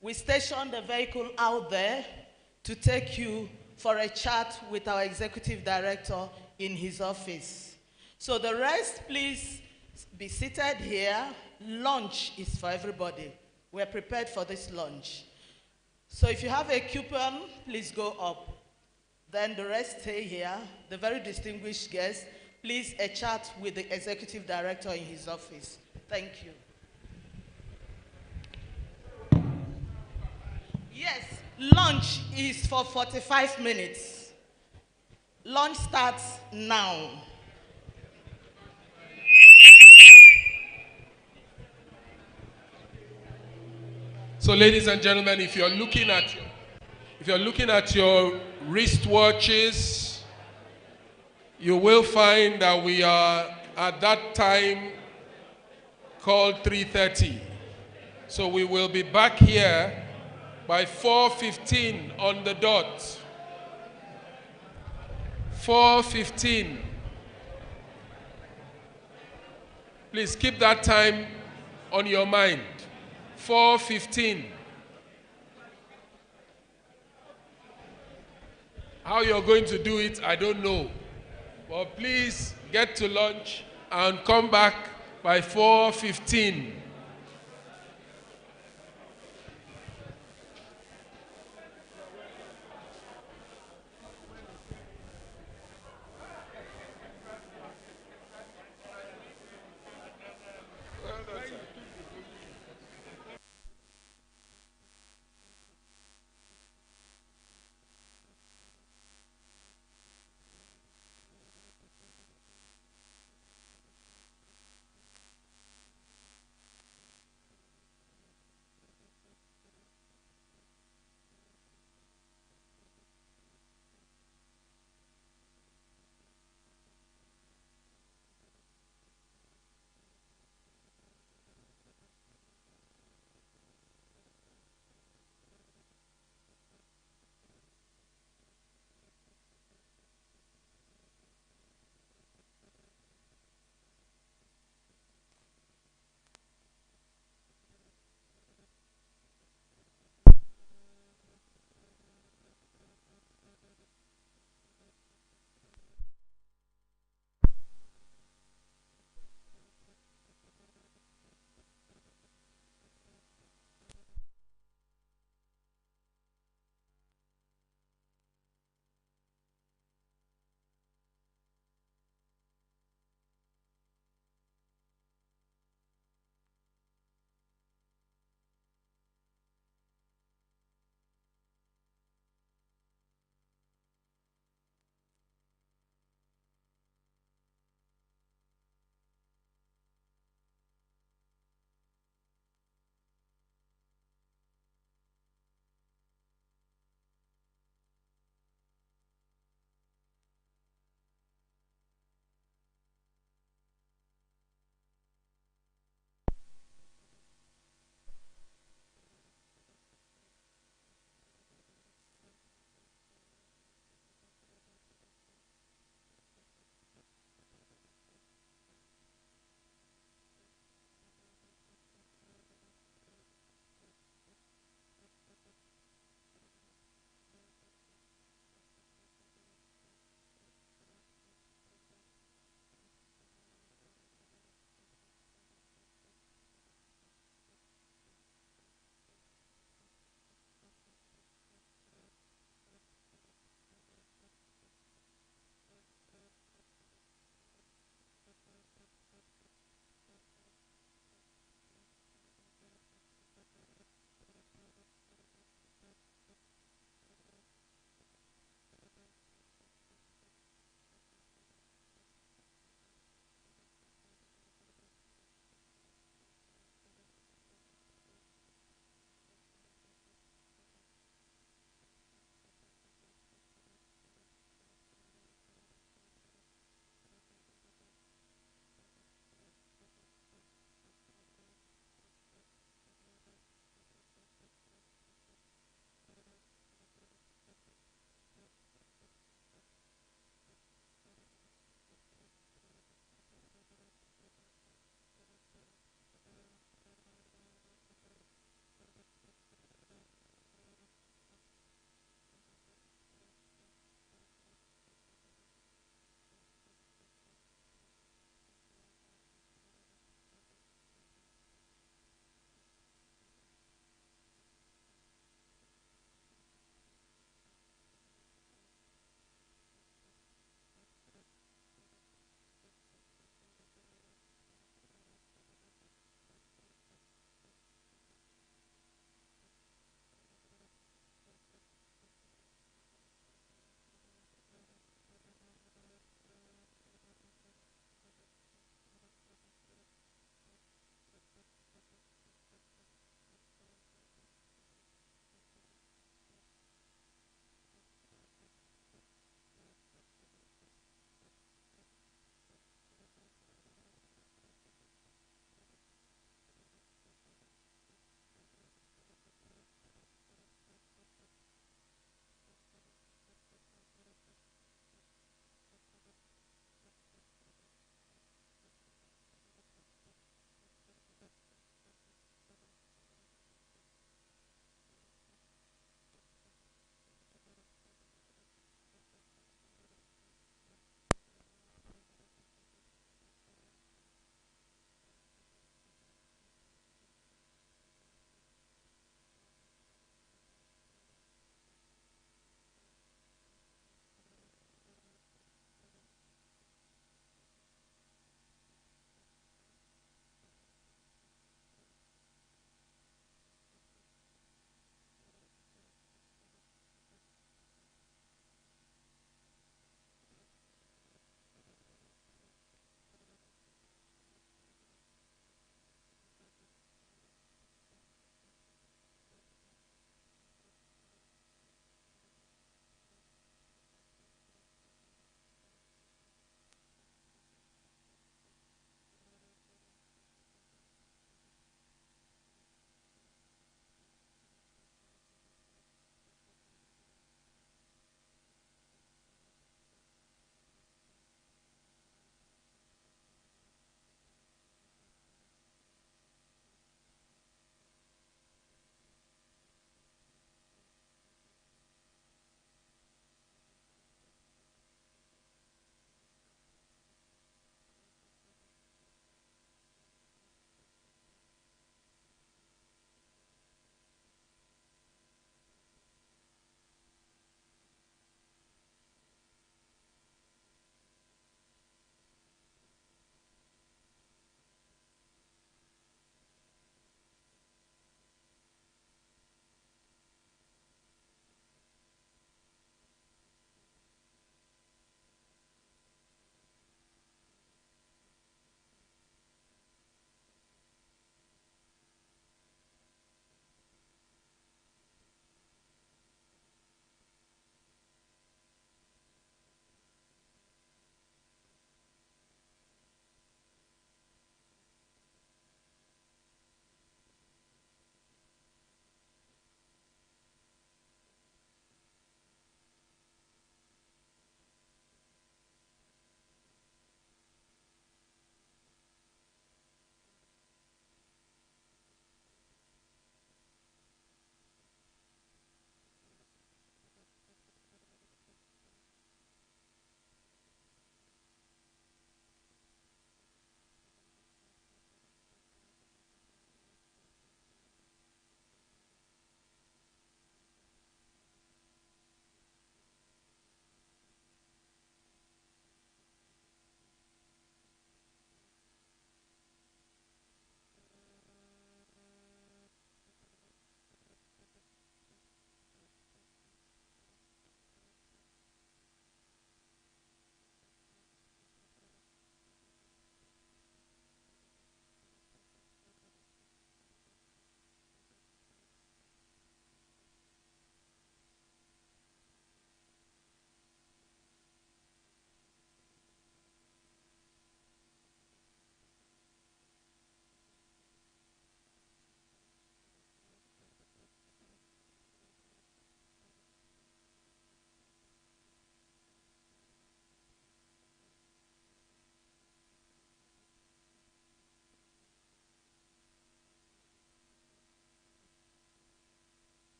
we stationed a vehicle out there to take you for a chat with our executive director in his office. So the rest, please be seated here. Lunch is for everybody. We're prepared for this lunch. So if you have a coupon, please go up. Then the rest stay here. The very distinguished guest, please a chat with the executive director in his office. Thank you. Yes, lunch is for 45 minutes. Lunch starts now. So, ladies and gentlemen, if you're looking at your wristwatches, you will find that we are at that time called 3:30. So we will be back here by 4:15 on the dot. 4:15. Please keep that time on your mind. 4:15. How you're going to do it, I don't know. But please get to lunch and come back by 4:15.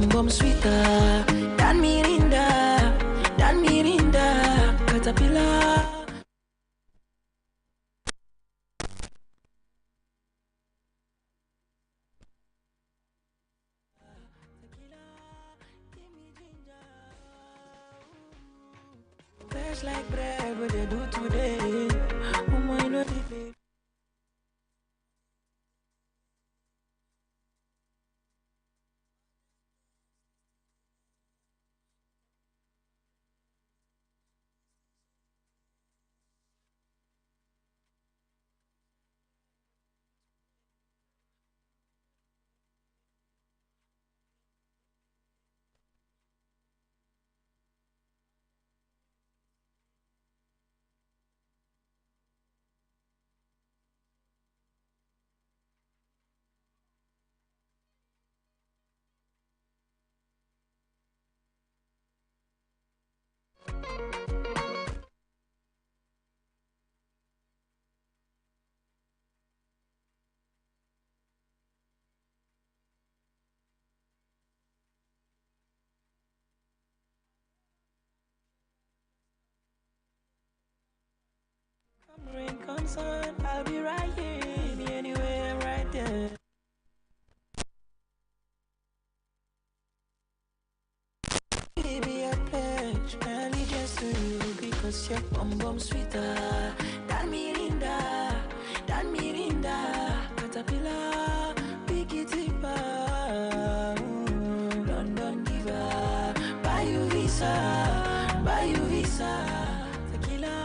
bum bum sweeter than Mirinda, caterpillar. Fresh like bread, what they do today. Oh my, no defeat. Come rain, come sun, I'll be right here. Be anywhere, right there. Baby, I pledge my allegiance to you because you're bum bum sweeter than Mirinda, caterpillar, picky tipper, London diva, buy you visa, tequila.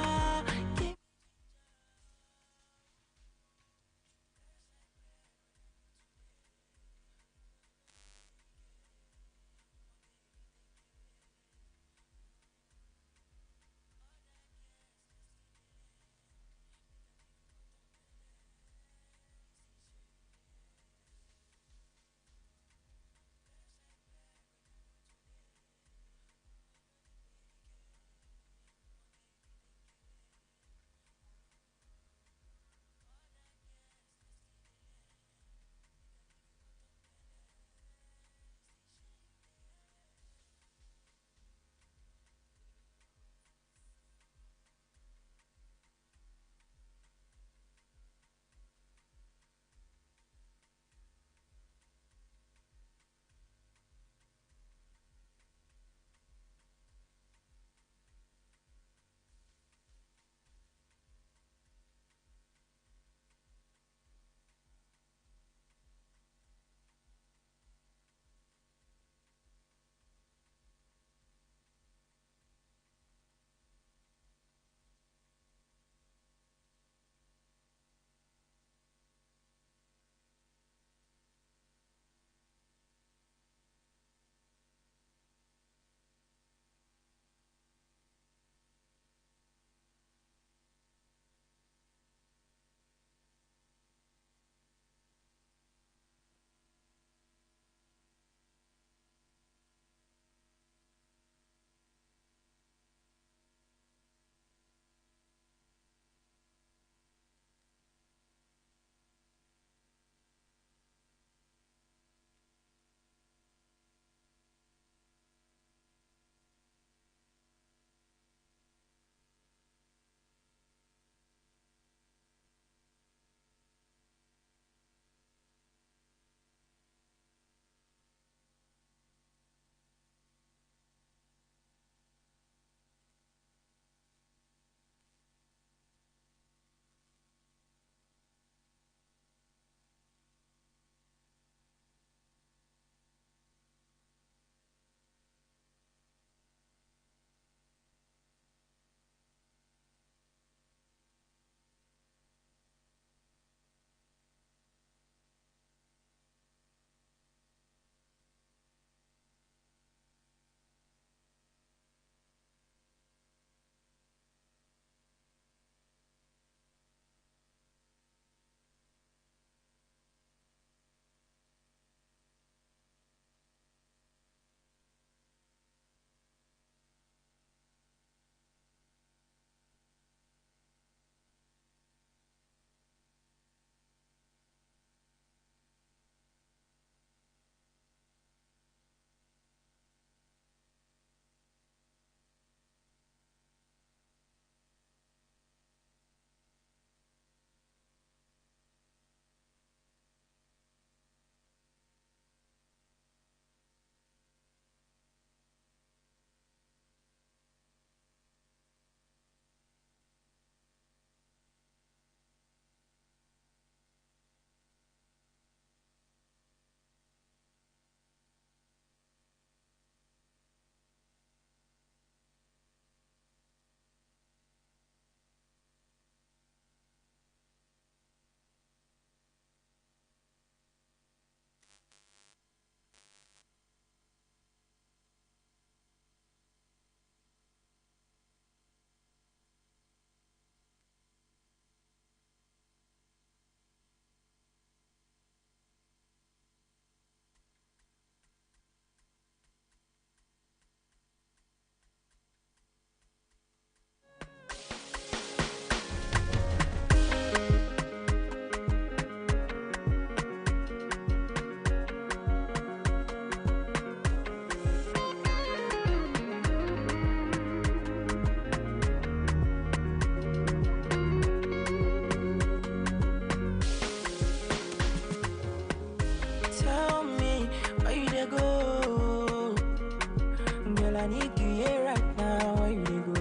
I need you here right now. Where you dey go?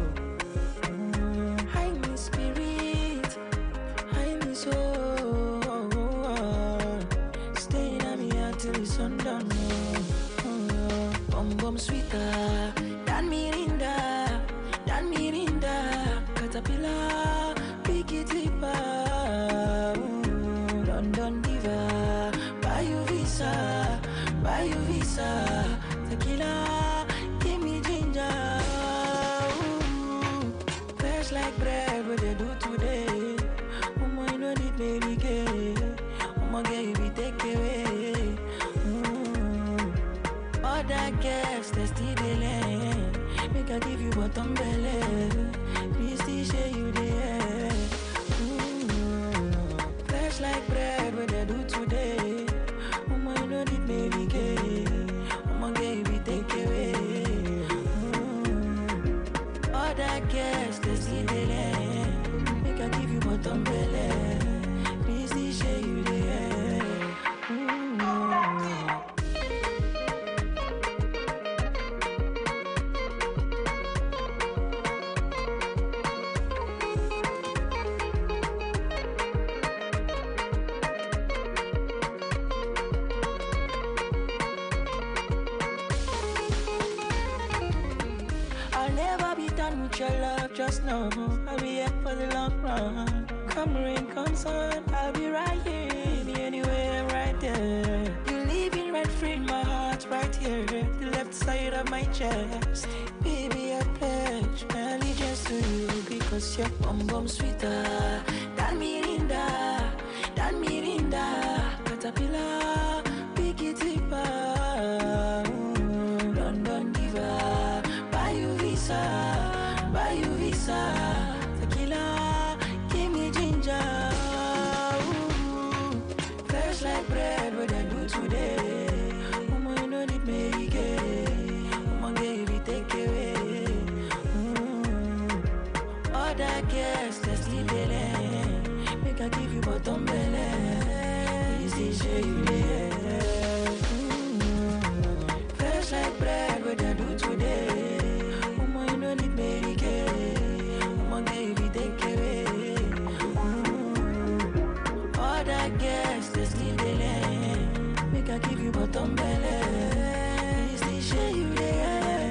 Hide me spirit, hide me soul. Staying at me until the sundown. Bum bum sweeter than Mirinda, caterpillar, pick it deeper. London diva, buy you visa, tequila, give me ginger. Fresh like bread, what they do today. You know need baby gay. Girl, you be take away. Other girls, they still delay. Make I give you bottom belly. Please still share you there. Fresh like bread, what they do today. You know need baby gay. Girl, you be take away. Other girls, they still delay. Make I give you bottom belly. Please still share you there. I'll never be done with your love, just know I'll be here for the long run. Come rain, come sun, I'll be right here. Be anywhere, right there. You living right free in my heart, right here, the left side of my chest. Baby, I pledge my allegiance to you because you're bum sweeter than Mirinda, caterpillar, pick it deeper. London diva, buy you visa, tequila, give me ginger. Fresh like bread, what I do today. You know need me gay. Girl, you be take away. Other girls, they still delay. Make I give you bottom belly. Easy share you there. Fresh like bread, what I do today. You know need me gay. Girl, you be take away. Other girls, they still delay. Make I give you bottom belly. Easy share you there.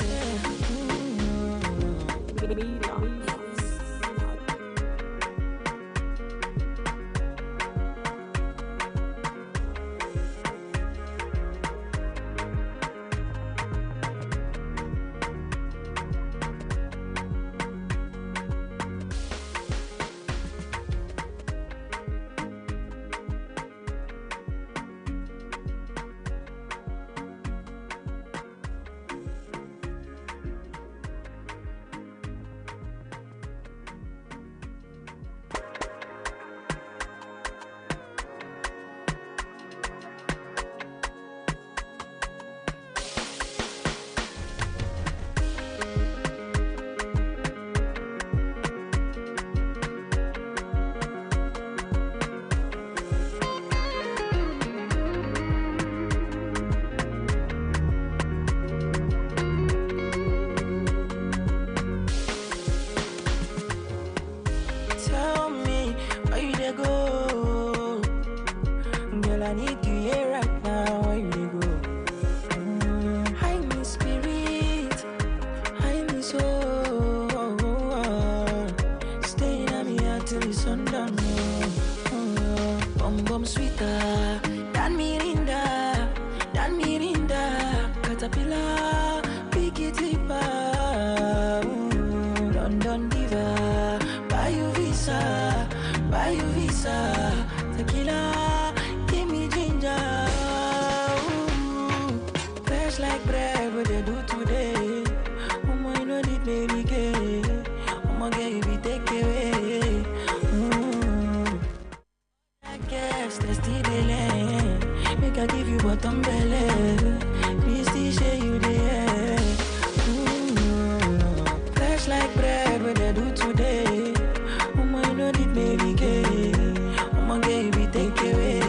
Tell me where you dey go, girl. I need you here right now. Where you dey go? Hide me spirit, hide me soul. Staying at me until the sundown. Bum sweeter than Mirinda, caterpillar, pick it deeper. London diva, buy you visa, tequila, give me ginger. Fresh like bread, what they do today. You know need baby gay. Girl, you be take away. I guess they still delay. Make I give you bottom belly. Please still share you there. Fresh like bread, what they do today. You know need baby gay. Girl, you be take away.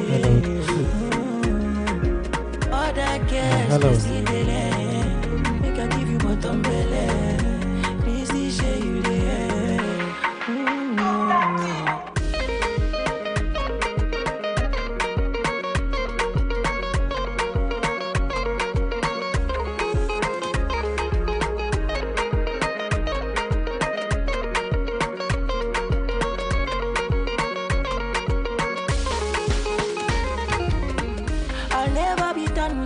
Other girls, they still delay. Make I give you bottom belly.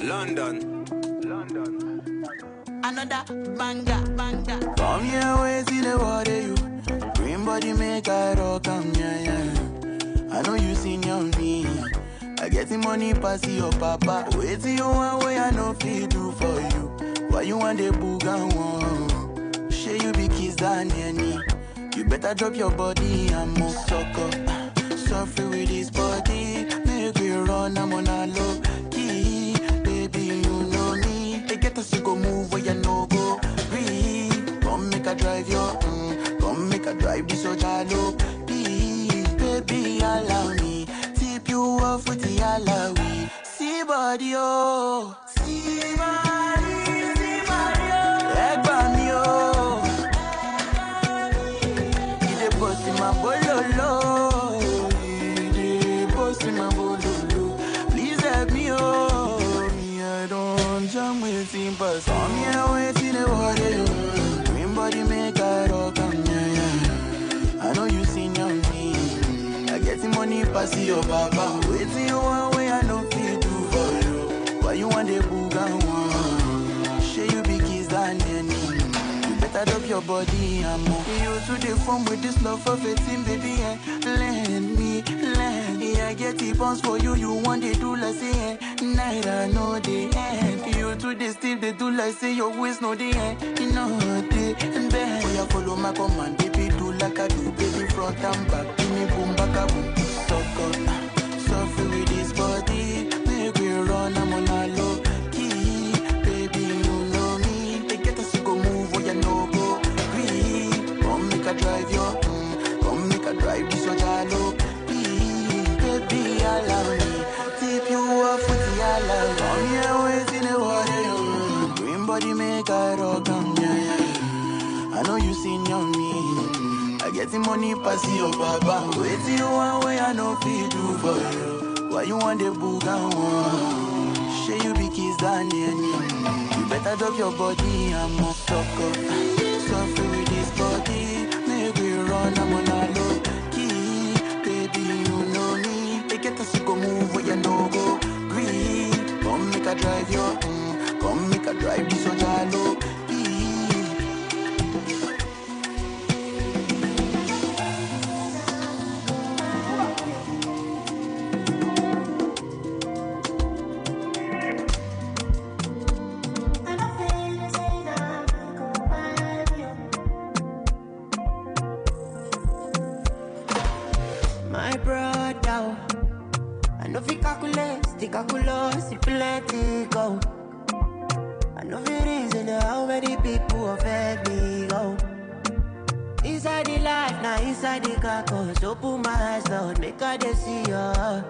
London. Another banger. From here, ways in the water, you. Green body make I rock, yeah. I know you senior me. I get the money pass your papa. Wait till you want way I know feel do for you. Why you want the boogan one? Share you be kiss than any. You better drop your body and move sucker. Suffer with this body. Make we run, I'm on a low key. body, oh. See body, oh. Egg by me, oh. He dey bust in my bololo. He dey bust in my bololo. Please help me, oh. Me, I don't jam with him, but come here, waiting the water. Green body make I rock, yeah. I know you seen your me. I get the money pass your papa. Waiting you one way I know feel do for you. Why you want the booga one? Share you big kiss than any. You better drop your body and more. You used to the form with this love for 15, baby, yeah. Lend me, lend. Yeah, I get the bounce for you. You want the do like say, night I know the end. You to the still they do like say your waist no the end. You know the bend. Oh, yeah, follow my command, baby, do like I do, baby, front and back. Give me boom, back a boom. Suffer with this body, make we run, I'm on a low key. Baby, you know me. They get us to go move where you no go. Green, come make a drive your, come make a drive this one jalo. Baby, allow me, tip you off with the allow. Come here, wait in the water. Green body make a rock, yeah. I know you seen your me. I get the money pass your baba. Wait till you one way I know feel do for you. Why you want the booga one? Share you be kiss than any. You better drop your body and more sucker. Suffer with this body. Make we run, I'm on a low key. Baby, you know me. They get us to go move where you no go. Green, come make a drive your, come make a drive this one jalo. My brother, I know fi calculate, stick calculate, see plenty go. I know fi reason how many people affect me go. Inside the life, now inside the carcass, open my eyes, Lord, make I dey see ya.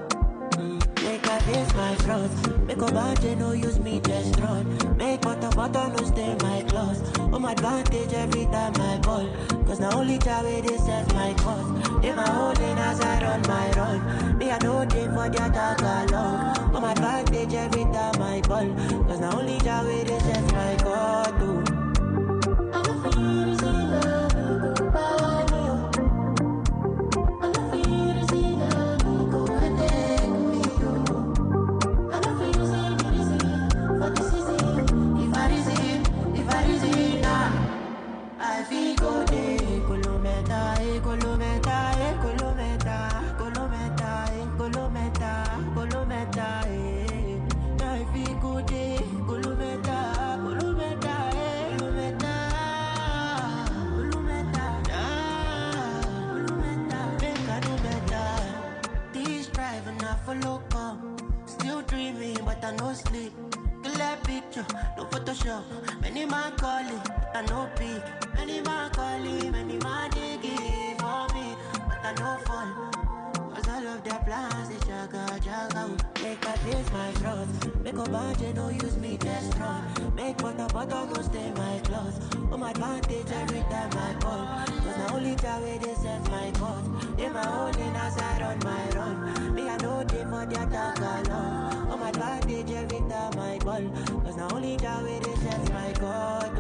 Make I face my front, make a bad no use me just run. Make butter no stay my clothes. On advantage every time I ball, cause now only time where they set my cause. They my holding as I run my run. Me I know they for the attack alone. On advantage every time I ball, cause now only time where they set my cause. Still dreaming, but I no sleep. Clear picture, no Photoshop. Many man calling, I no pick. Many man calling, many man digging for me, but I no fall. Cause all of their plans, they jaga. Make I face my front. Make a budget, no use me just run. Make butter no stay my clothes. On my advantage every time I call. Cause the only time where they set my cause. They my holding as I run my run. Me I know they for the attack alone. On my advantage every time I call. Cause the only time where they set my cause.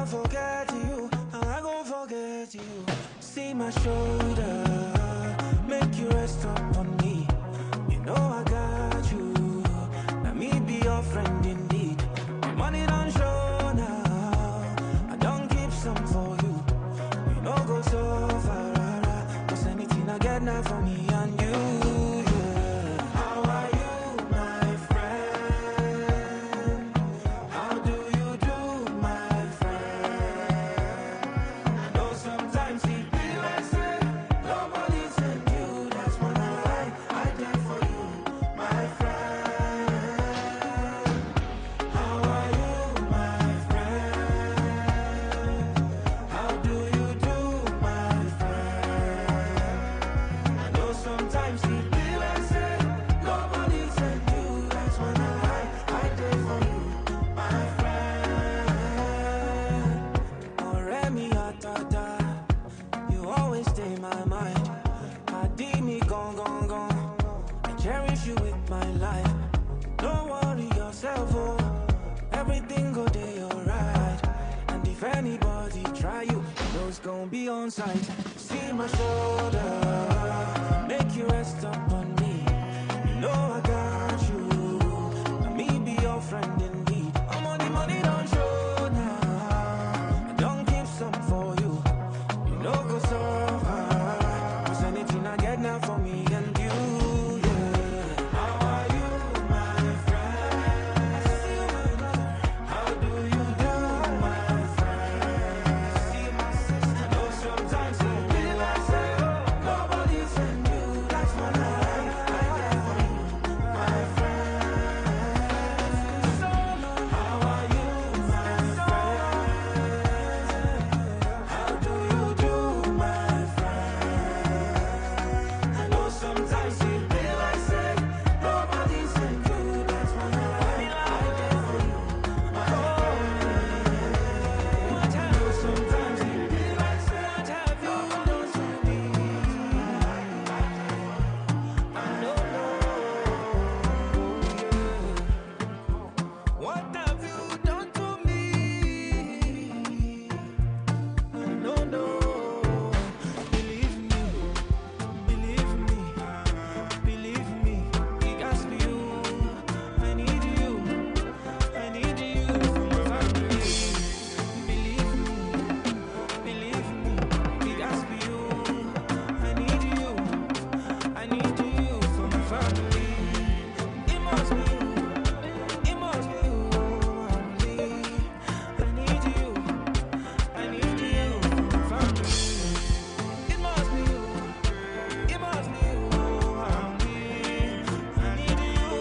gon' forget you, I gon' forget you. See my shoulder, make you rest up on me. You know I got you, let me be your friend indeed. Money don't show now, I don't keep some for you. You know go so far, cause anything I get now for me and you. Yeah. How are you, my friend? How do you do, my friend? I know sometimes it be like say nobody sent you. That's when I did for you, my friend. How are you, my friend? How do you do, my friend? I know sometimes it be like say nobody sent you. That's when I did for you, my friend. Ọ̀rẹ́ mi àtàtà, you always stay my mind. Pàdí mi gangan, I cherish you with my life. Don't worry yourself, oh, everything go day alright. And if anybody try you, know it's gon' be on sight. See my shoulder, make you rest up on me. You know I got you, let me be your friend indeed. I'm on the money don't show now, I don't keep some for you. You know go so far, cause anything I get now for me and you. Yeah. How are you, my friend? How do you do, my friend? I know sometimes it be like say nobody sent you. That's when I get for you, my friend. How are you, my friend? How do you do, my friend? I know sometimes it be like say nobody sent you. That's when I get for you, my friend. I know sometimes it be like say what have you done to me? I don't know, yeah. What have you done to me? I don't know. Believe me, believe me, believe me. It has to be you. I need you, I need you for my family. Believe me, believe me. It has to be you. I need you, I need you for my family. It must be you, it must be you. I need you, I need you for my family. It must be you, it must be you. I need you,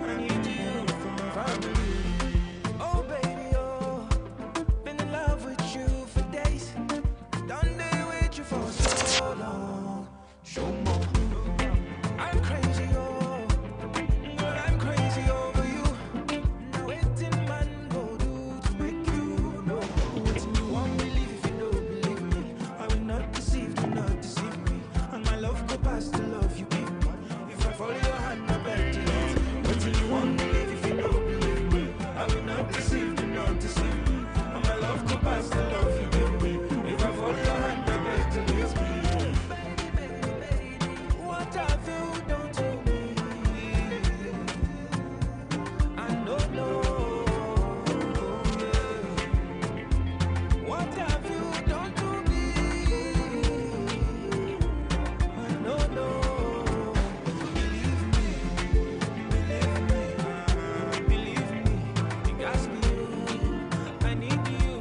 I need you for my family. Oh baby, oh, been in love with you for days. Done day with you for so long. Show more. I'm crazy, oh, girl, I'm crazy over you. Now waiting man go do to make you know. Waiting you won't believe if you don't believe me. I will not deceive, do not deceive me. And my love go past the love you give me. If I follow your hand, I bet you leave. Waiting you won't believe if you don't believe me. I will not deceive, do not deceive me. And my love go past the love you give me. If I follow your hand, I bet you leave me. What have you done to me? I don't know. What have you done to me? I don't know. Believe me, believe me, believe me. It has to be you. I need you,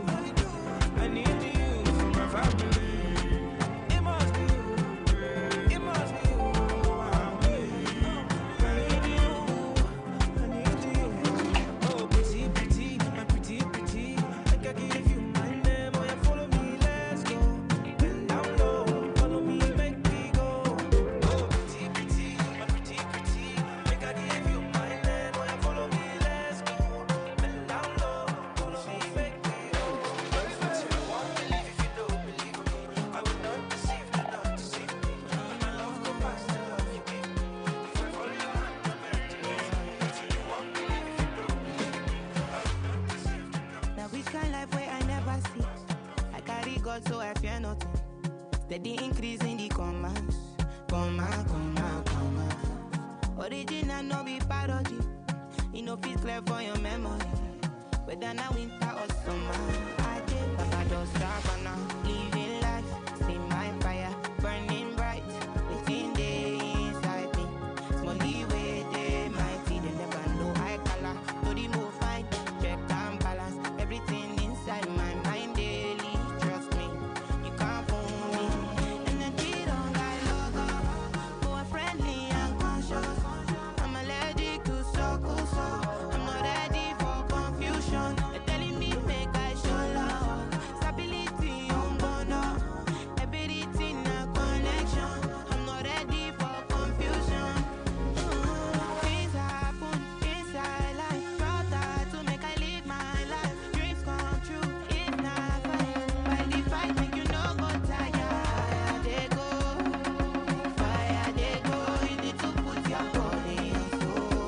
God, so I fear nothing. Steady increase in the commas. Comma. Original no be parody. You know fit clear for your memory. Whether now winter or summer, I did Papa just Savannah. Living life, see my fire burning bright within the inside me. Smally way they mighty, they never know I color. To the move fine, check and balance everything inside my mind daily. Trust me, you can't fool me. Energy don't got logo, more friendly and conscious. I'm allergic to so. I'm not ready for confusion. They're telling me make I show love. Stability on bono. Everything a connection. I'm not ready for confusion. Things happen inside life. Brother to make I live my life. Dreams come true. It's not fine. By the fight make you no go tired. They go. Fire they go. You need to put your body and soul.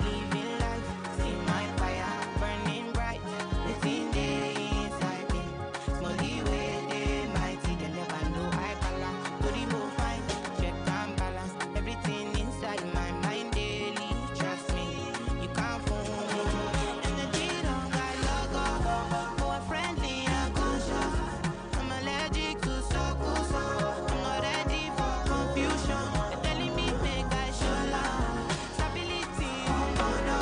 Living life, see my fire burning bright within the inside me. Smally way they mighty, they never know I color. To remove fine, check and balance everything inside my mind daily. Trust me, you can't fool me. Energy don't got logo, more friendly and conscious. I'm allergic to so. I'm not ready for confusion. They're telling me make I show love. Stability on bono.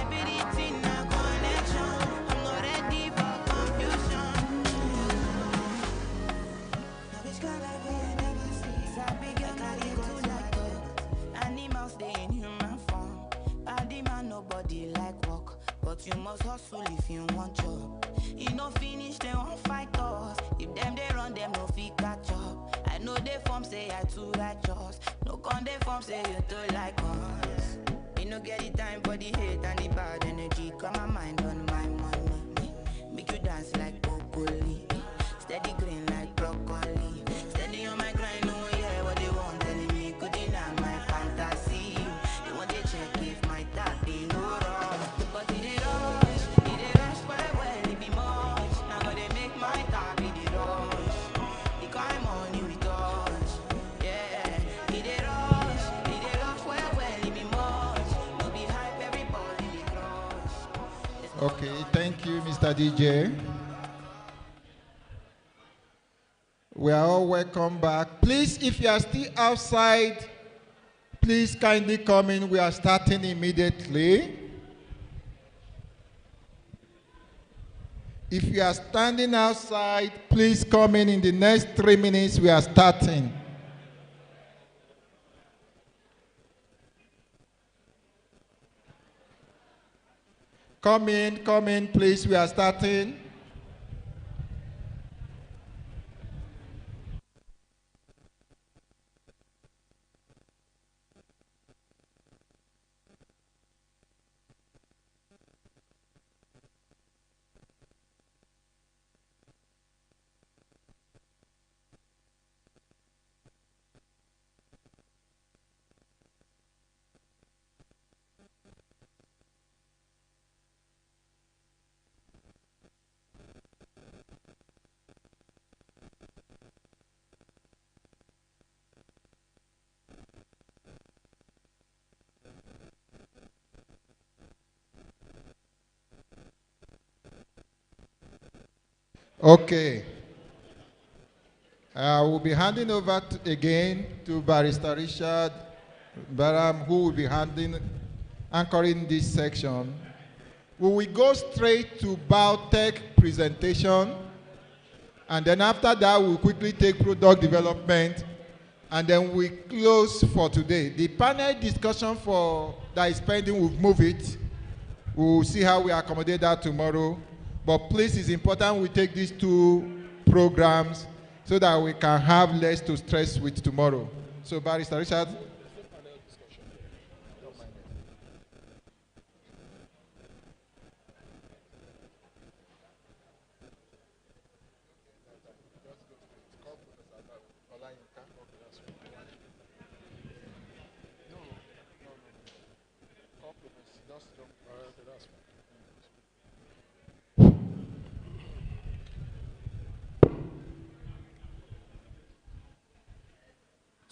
Everything a connection. I'm not ready for confusion. Now which kind of way I never see. Sabi girl carry to like dog. Animals they in human form. Body man nobody like work, but you must hustle if you want job. You no finish they won't fight us. If them they run them no fit catch up. I know they form say I too righteous. No con they form say you too like us. Me no get the time for the hate and the bad energy. Got my mind on my money. Make you dance like broccoli. Steady green like broccoli. Steady on my grind, no yeah what they want telling me. Good enough my fantasy. They want to check if my tap be no wrong. But it rush, well, it be much. Now gotta make my tap be the rush. The kind money we touch. Yeah, it rush, well, it be much. No be hype, everybody be crush. Okay, thank you, Mr. DJ. We are all welcome back. Please, if you are still outside, please kindly come in. We are starting immediately. If you are standing outside, please come in the next 3 minutes. We are starting. Come in, please. We are starting. Okay. I will be handing over again to Barrister Richard Baram, who will be anchoring this section. We will go straight to biotech presentation, and then after that, we'll quickly take product development, and then we close for today. The panel discussion that is pending, we'll move it. We'll see how we accommodate that tomorrow. But please, it's important we take these two programs so that we can have less to stress with tomorrow. So, Barrister Richard.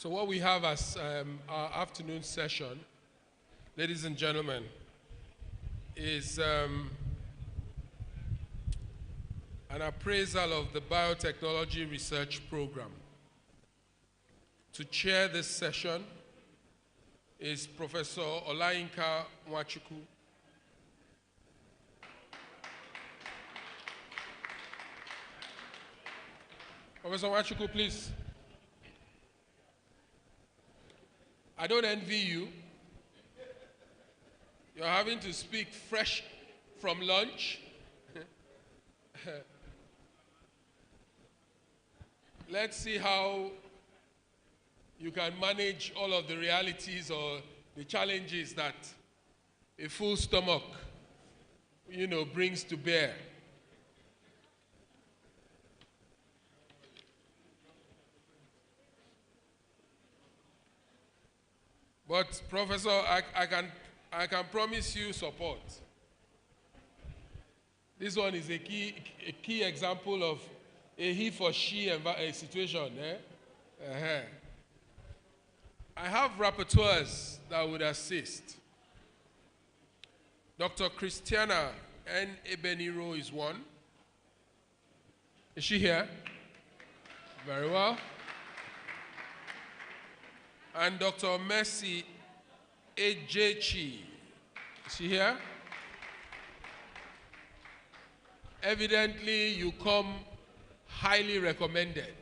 So what we have as our afternoon session, ladies and gentlemen, is an appraisal of the biotechnology research program. To chair this session is Professor Olayinka Nwachukwu. Professor Nwachukwu, please. I don't envy you. You're having to speak fresh from lunch. Let's see how you can manage all of the realities or the challenges that a full stomach, brings to bear. But Professor, I can promise you support. This one is a key example of a he for she situation. I have rapporteurs that would assist. Dr. Christiana N. Ebeniro is one. Is she here? Very well. And Dr. Mercy Ejechi. Is she here? Evidently, you come highly recommended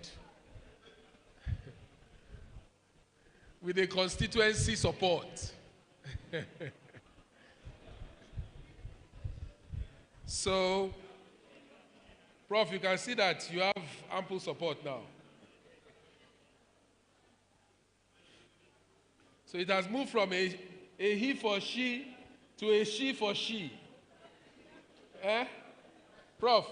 with a constituency support. So, Prof, you can see that you have ample support now. So it has moved from a he for she to a she for she. Prof,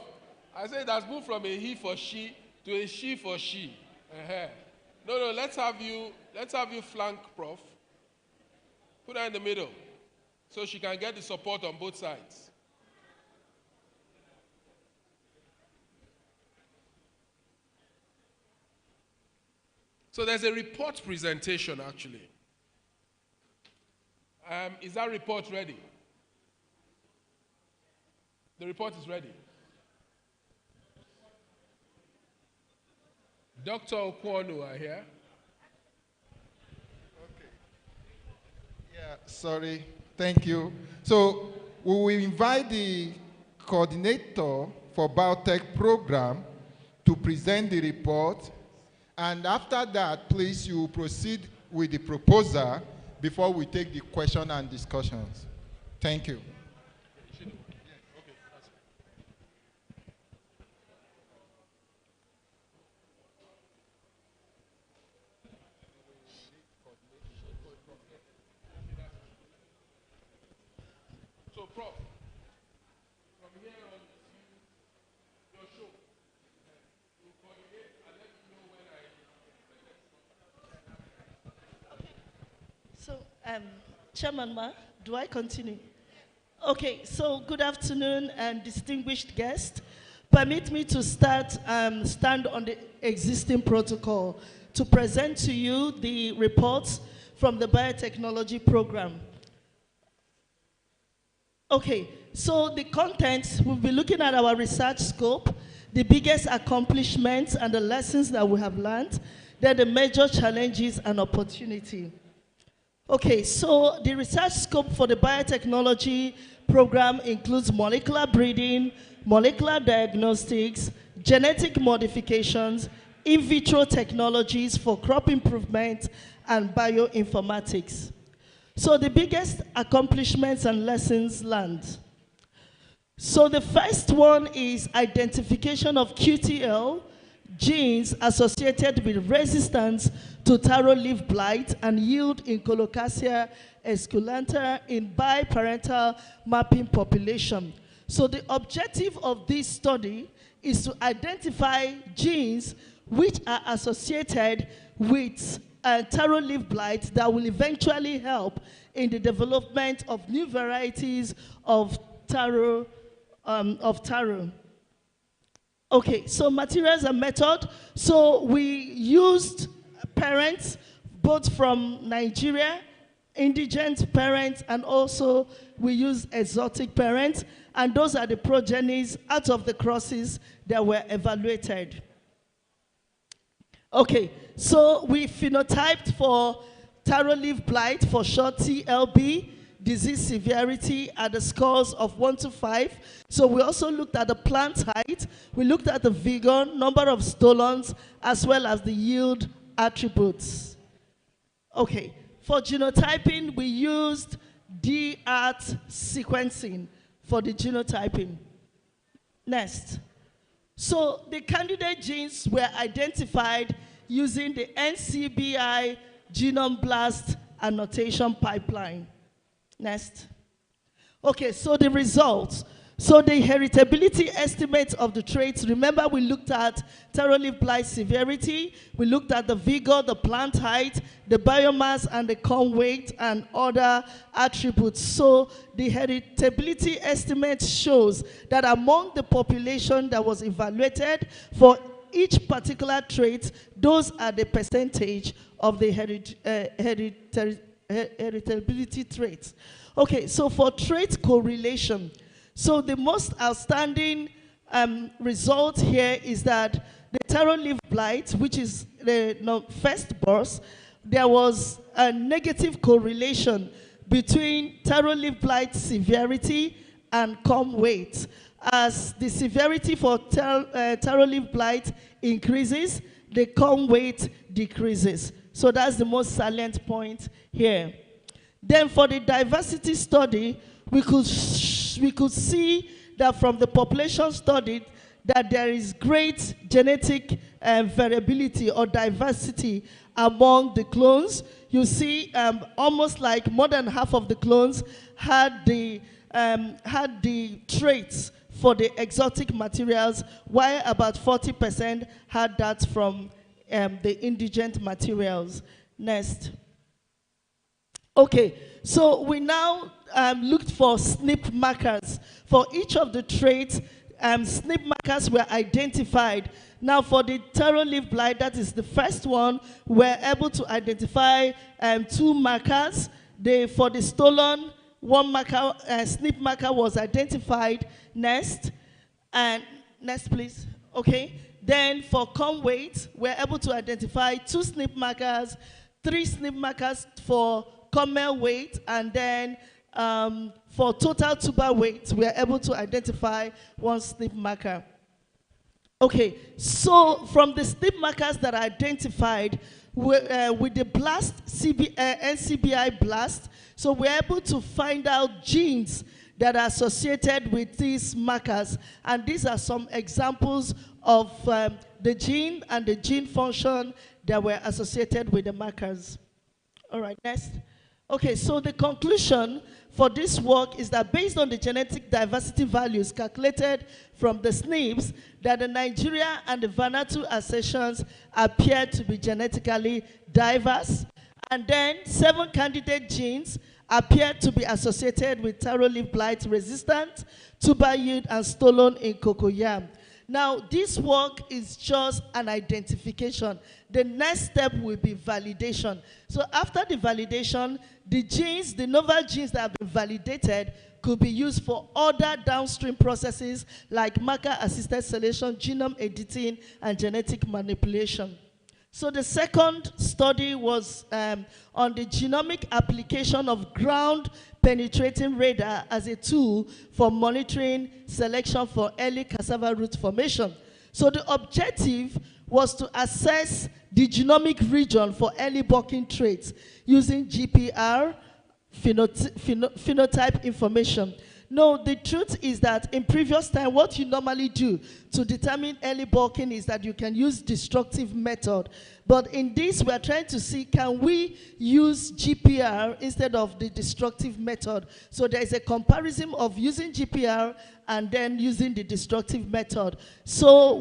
I said it has moved from a he for she to a she for she. No, let's have you flank Prof. Put her in the middle so she can get the support on both sides. So there's a report presentation actually. Is that report ready? The report is ready. Dr. Okwonu are here. Okay. Yeah, sorry. Thank you. So we will invite the coordinator for biotech program to present the report. And after that, please, you proceed with the proposal before we take the question and discussions. Thank you. So, Prof, from here on, your show, you coordinate and let me know when So, Chairman Ma, do I continue? Okay, so good afternoon and distinguished guests. Permit me to stand on the existing protocol to present to you the reports from the biotechnology program. Okay, so the content, we'll be looking at our research scope, the biggest accomplishments and the lessons that we have learned, then the major challenges and opportunity. Okay, so the research scope for the biotechnology program includes molecular breeding, molecular diagnostics, genetic modifications, in vitro technologies for crop improvement, and bioinformatics. So the biggest accomplishments and lessons learned. So the first one is identification of QTL genes associated with resistance to taro leaf blight and yield in Colocasia esculenta in biparental mapping population. So the objective of this study is to identify genes which are associated with taro leaf blight that will eventually help in the development of new varieties of taro. Okay, so materials and method. So we used parents both from Nigeria, indigent parents, and also we use exotic parents, and those are the progenies out of the crosses that were evaluated. Okay, so we phenotyped for taro leaf blight, for short TLB, disease severity at the scores of 1 to 5. So we also looked at the plant height, we looked at the vigor, number of stolons, as well as the yield attributes. Okay, for genotyping, we used DART sequencing for the genotyping. Next. So the candidate genes were identified using the NCBI genome blast annotation pipeline. Next. Okay, so the results. So the heritability estimate of the traits, remember we looked at taro leaf blight severity, we looked at the vigor, the plant height, the biomass, and the corn weight, and other attributes. So the heritability estimate shows that among the population that was evaluated for each particular trait, those are the percentage of the heritability traits. Okay, so for trait correlation, so the most outstanding result here is that the taro leaf blight, which is the first burst, there was a negative correlation between taro leaf blight severity and corn weight. As the severity for taro leaf blight increases, the corn weight decreases. So that's the most salient point here. Then for the diversity study, we could see that from the population studied that there is great genetic variability or diversity among the clones. You see almost like more than half of the clones had the traits for the exotic materials, while about 40% had that from the indigent materials. Next. Okay, so we now looked for SNP markers. For each of the traits, SNP markers were identified. Now for the taro leaf blight, that is the first one, we're able to identify 2 markers. For the stolon, 1 marker, SNP marker was identified. Next. And next, please. Okay. Then for corn weight, we're able to identify 2 SNP markers, 3 SNP markers for corn weight, and then for total tuber weight, we are able to identify 1 SNP marker. Okay, so from the SNP markers that are identified with the blast, NCBI blast, so we're able to find out genes that are associated with these markers, and these are some examples of the gene and the gene function that were associated with the markers. All right, next. Okay, so the conclusion for this work is that based on the genetic diversity values calculated from the SNPs, that the Nigeria and the Vanuatu accessions appear to be genetically diverse, and then 7 candidate genes appear to be associated with taro leaf blight resistant, tuber yield, and stolon in cocoyam. Now, this work is just an identification. The next step will be validation. So after the validation, the genes, the novel genes that have been validated could be used for other downstream processes like marker-assisted selection, genome editing, and genetic manipulation. So the second study was on the genomic application of ground-penetrating radar as a tool for monitoring selection for early cassava root formation. So the objective was to assess the genomic region for early bucking traits using GPR phenotype information. No, the truth is that in previous time, what you normally do to determine early bulking is that you can use destructive method. But in this, we are trying to see, can we use GPR instead of the destructive method? So there is a comparison of using GPR and then using the destructive method. So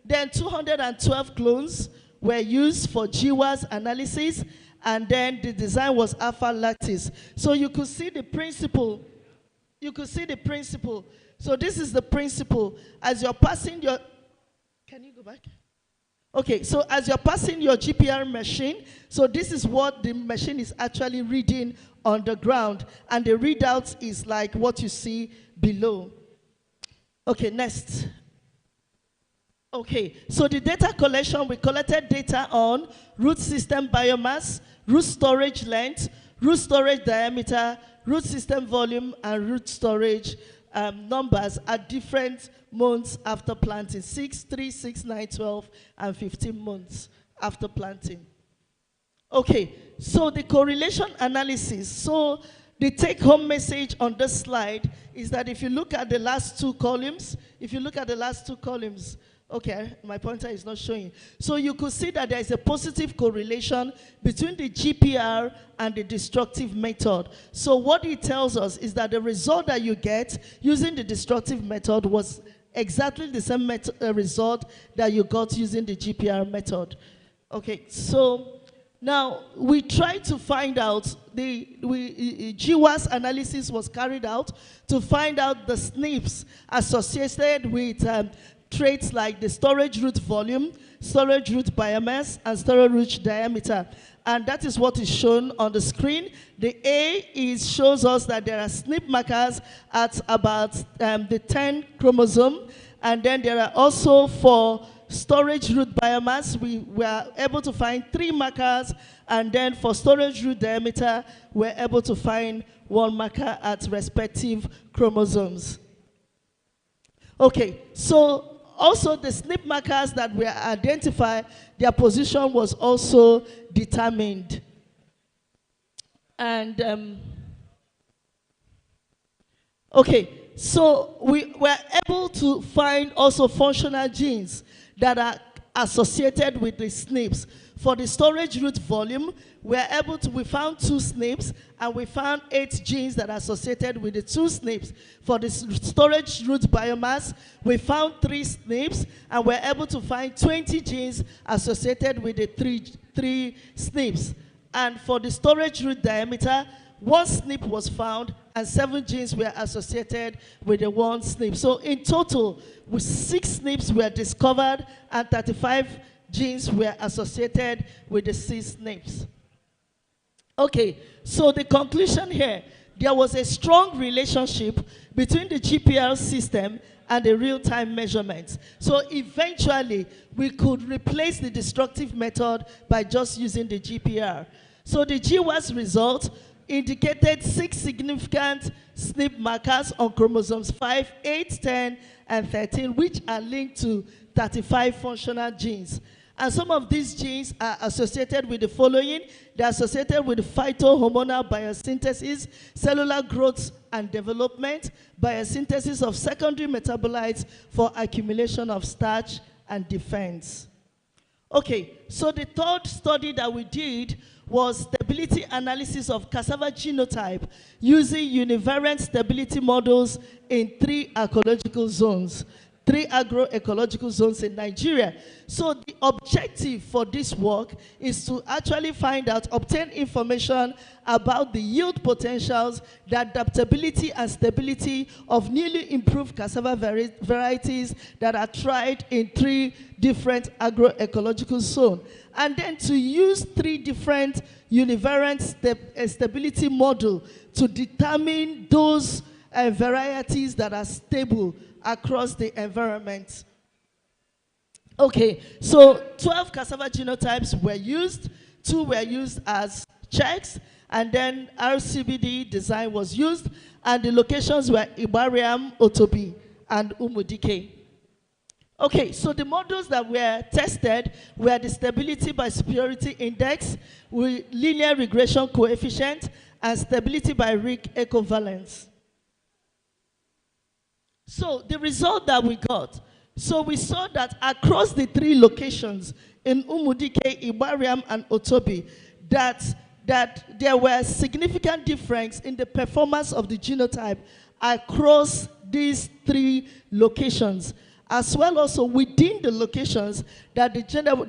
then 212 clones were used for GWAS analysis, and then the design was alpha lattice. So you could see the principle. You could see the principle. So this is the principle. As you're passing your... Can you go back? Okay, so as you're passing your GPR machine, so this is what the machine is actually reading on the ground, and the readout is like what you see below. Okay, next. Okay, so the data collection, we collected data on root system biomass, root storage length, root storage diameter, root system volume, and root storage numbers at different months after planting, 6, 3, 6, 9, 12, and 15 months after planting. Okay, so the correlation analysis. So the take-home message on this slide is that if you look at the last two columns, okay, my pointer is not showing. So you could see that there is a positive correlation between the GPR and the destructive method. So what it tells us is that the result that you get using the destructive method was exactly the same result that you got using the GPR method. Okay, so now we tried to find out, GWAS analysis was carried out to find out the SNPs associated with traits like the storage root volume, storage root biomass, and storage root diameter. And that is what is shown on the screen. The A shows us that there are SNP markers at about the 10 chromosome. And then there are also for storage root biomass, we were able to find 3 markers. And then for storage root diameter, we're able to find 1 marker at respective chromosomes. Okay, so also, the SNP markers that were identified, their position was also determined. And, okay, so we were able to find also functional genes that are associated with the SNPs. For the storage root volume, we found 2 SNPs, and we found 8 genes that are associated with the 2 SNPs. For the storage root biomass, we found 3 SNPs, and we're able to find 20 genes associated with the 3 SNPs. And for the storage root diameter, 1 SNP was found, and 7 genes were associated with the 1 SNP. So in total, 6 SNPs were discovered, and 35 genes were associated with the 6 SNPs. Okay, so the conclusion here, there was a strong relationship between the GPR system and the real-time measurements. So eventually, we could replace the destructive method by just using the GPR. So the GWAS result indicated 6 significant SNP markers on chromosomes 5, 8, 10, and 13, which are linked to 35 functional genes. And some of these genes are associated with the following. They're associated with phytohormonal biosynthesis, cellular growth and development, biosynthesis of secondary metabolites for accumulation of starch and defense. Okay, so the third study that we did was stability analysis of cassava genotype using univariate stability models in 3 ecological zones. 3 agroecological zones in Nigeria. So the objective for this work is to actually obtain information about the yield potentials, the adaptability and stability of newly improved cassava varieties that are tried in 3 different agroecological zones. And then to use 3 different univariate stability models to determine those varieties that are stable across the environment. Okay, so 12 cassava genotypes were used. 2 were used as checks, and then RCBD design was used, and the locations were Ibariam, Otobi, and Umudike. Okay, so the models that were tested were the stability by superiority index, with linear regression coefficient, and stability by Rick equivalence. So the result that we got, so we saw that across the 3 locations in Umudike, Ibariam, and Otobi, that there were significant difference in the performance of the genotype across these 3 locations. As well also within the locations, that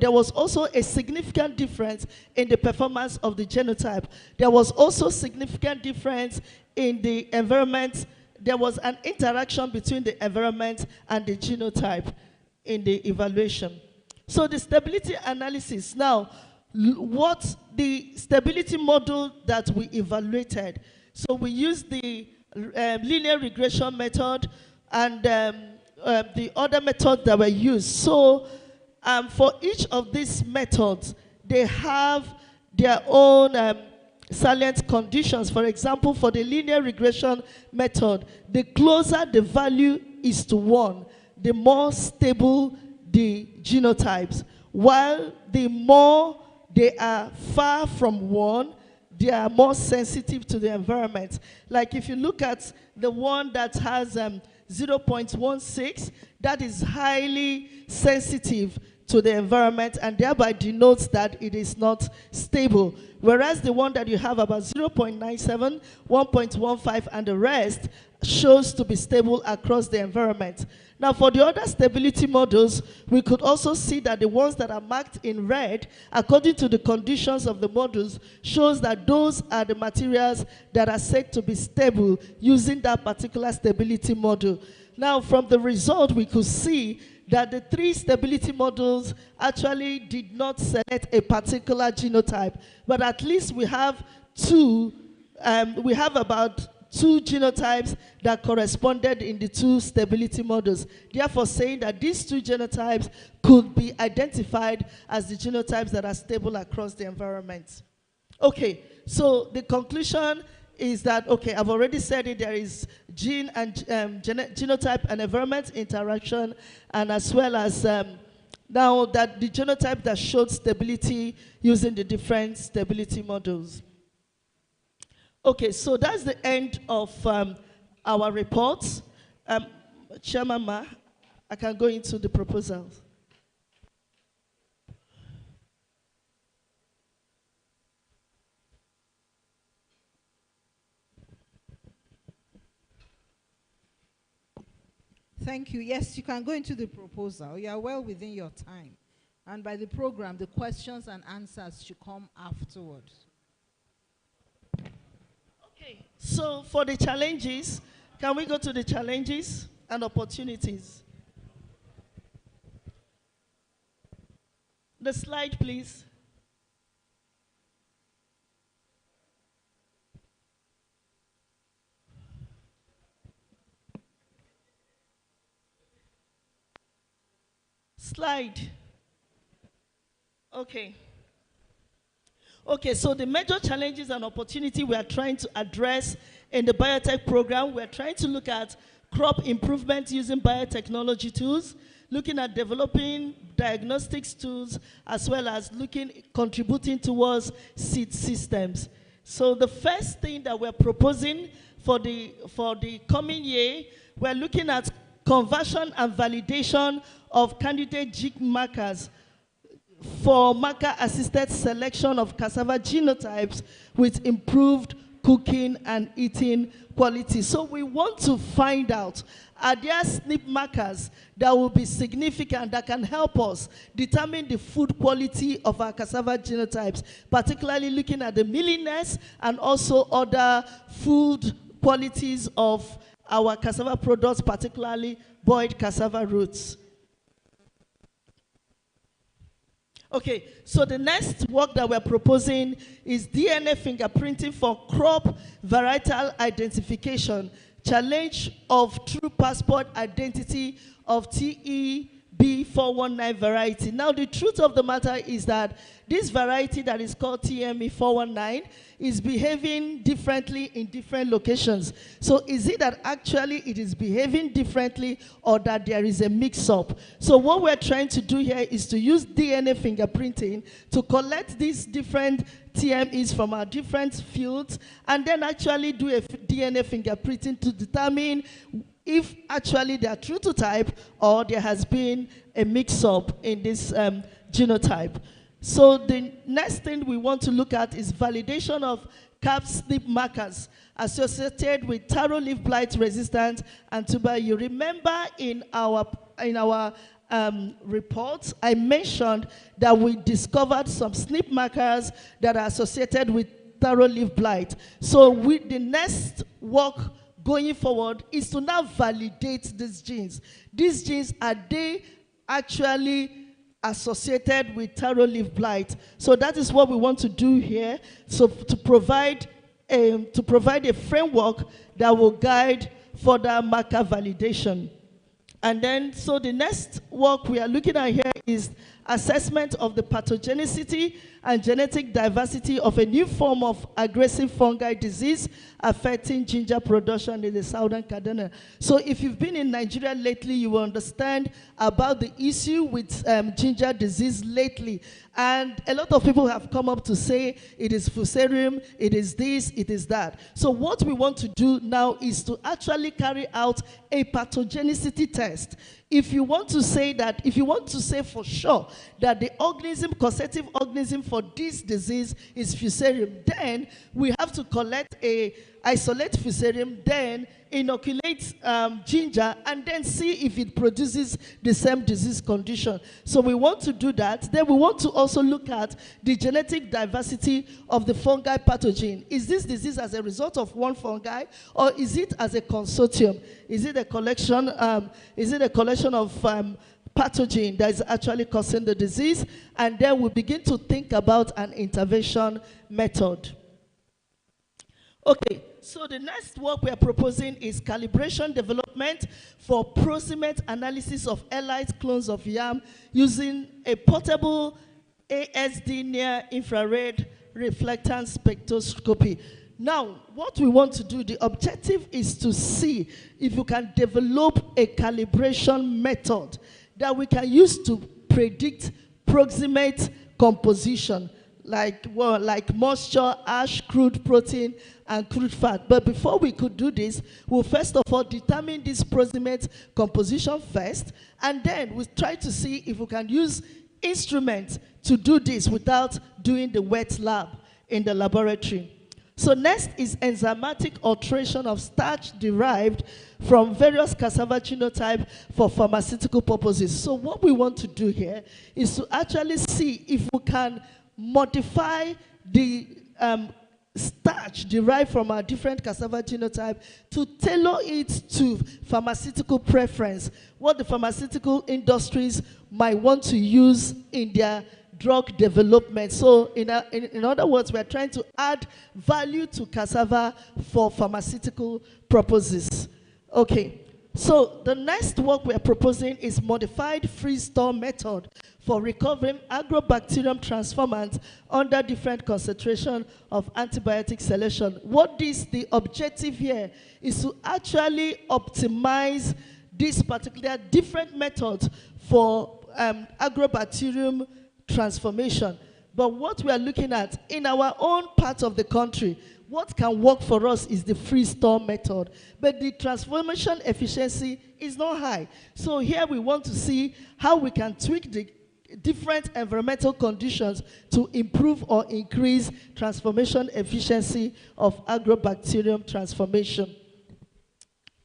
there was also a significant difference in the performance of the genotype. There was also significant difference in the environment. There was an interaction between the environment and the genotype in the evaluation. So the stability analysis, now, what the stability model that we evaluated, so we used the linear regression method and the other methods that were used. So for each of these methods, they have their own salient conditions. For example, for the linear regression method, the closer the value is to 1, the more stable the genotypes. While the more they are far from 1, they are more sensitive to the environment. Like if you look at the one that has 0.16, that is highly sensitive to the environment and thereby denotes that it is not stable. Whereas the one that you have about 0.97, 1.15 and the rest shows to be stable across the environment. Now for the other stability models, we could also see that the ones that are marked in red, according to the conditions of the models, shows that those are the materials that are said to be stable using that particular stability model. Now from the result, we could see that the 3 stability models actually did not select a particular genotype, but at least we have about 2 genotypes that corresponded in the 2 stability models. Therefore saying that these 2 genotypes could be identified as the genotypes that are stable across the environment. Okay, so the conclusion is that, okay, I've already said it, there is gene and genotype and environment interaction, and as well as now that the genotype that showed stability using the different stability models. Okay, so that's the end of our report. Chairman Ma, I can go into the proposals. Thank you. Yes, you can go into the proposal. You are well within your time. And by the program, the questions and answers should come afterwards. Okay, so for the challenges, can we go to the challenges and opportunities? The slide, please. Slide. Okay. Okay, so the major challenges and opportunity we are trying to address in the biotech program, we are trying to look at crop improvement using biotechnology tools, looking at developing diagnostics tools, as well as contributing towards seed systems. So the first thing that we're proposing for the coming year, we're looking at conversion and validation of candidate gene markers for marker-assisted selection of cassava genotypes with improved cooking and eating quality. So we want to find out, are there SNP markers that will be significant, that can help us determine the food quality of our cassava genotypes, particularly looking at the mealiness and also other food qualities of our cassava products, particularly boiled cassava roots. Okay, so the next work that we're proposing is DNA fingerprinting for crop varietal identification, challenge of true passport identity of TEB419 variety. Now, the truth of the matter is that this variety that is called TME419 is behaving differently in different locations. So is it that actually it is behaving differently or that there is a mix-up? So what we're trying to do here is to use DNA fingerprinting to collect these different TMEs from our different fields and then actually do a DNA fingerprinting to determine if actually they are true to type or there has been a mix-up in this genotype. So the next thing we want to look at is validation of SNP markers associated with taro leaf blight resistant and tuber. You remember in our reports, I mentioned that we discovered some SNP markers that are associated with taro leaf blight. So the next work going forward is to now validate these genes. These genes, are they actually associated with taro leaf blight. So that is what we want to do here. So to provide a framework that will guide further marker validation. And then, so the next work we are looking at here is assessment of the pathogenicity and genetic diversity of a new form of aggressive fungi disease affecting ginger production in the southern Kaduna. So if you've been in Nigeria lately, you will understand about the issue with ginger disease lately. And a lot of people have come up to say it is fusarium, it is this, it is that. So what we want to do now is to actually carry out a pathogenicity test. If you want to say for sure that the organism, causative organism for this disease is fusarium, then we have to isolate fusarium, then inoculate ginger, and then see if it produces the same disease condition. So we want to do that. Then we want to also look at the genetic diversity of the fungi pathogen. Is this disease as a result of one fungi, or is it as a consortium? Is it a collection? Of pathogen that is actually causing the disease? And then we begin to think about an intervention method. Okay, so the next work we are proposing is calibration development for proximate analysis of elite clones of yam using a portable ASD near infrared reflectance spectroscopy. Now, what we want to do, the objective is to see if you can develop a calibration method that we can use to predict proximate composition, like moisture, ash, crude protein, and crude fat. But before we could do this, we'll first of all determine this proximate composition first, and then we'll try to see if we can use instruments to do this without doing the wet lab in the laboratory. So next is enzymatic alteration of starch derived from various cassava genotype for pharmaceutical purposes. So what we want to do here is to actually see if we can modify the starch derived from our different cassava genotype to tailor it to pharmaceutical preference, what the pharmaceutical industries might want to use in their drug development. So in other words, we are trying to add value to cassava for pharmaceutical purposes. Okay, so the next work we are proposing is modified freeze-store method for recovering agrobacterium transformants under different concentration of antibiotic selection. What is the objective here is to actually optimize this particular different method for agrobacterium transformation. But what we are looking at in our own part of the country, what can work for us is the freeze-store method. But the transformation efficiency is not high. So here we want to see how we can tweak the different environmental conditions to improve or increase transformation efficiency of agrobacterium transformation.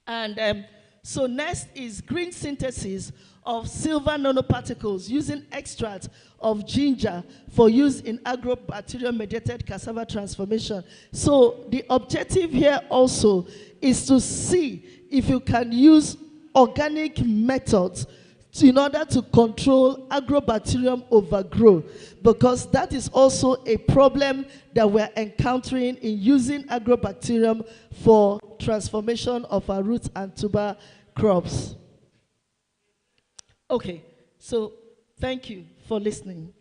And so next is green synthesis of silver nanoparticles using extract of ginger for use in agrobacterium-mediated cassava transformation. So the objective here also is to see if you can use organic methods in order to control agrobacterium overgrowth, because that is also a problem that we're encountering in using agrobacterium for transformation of our root and tuber crops. Okay, so thank you for listening.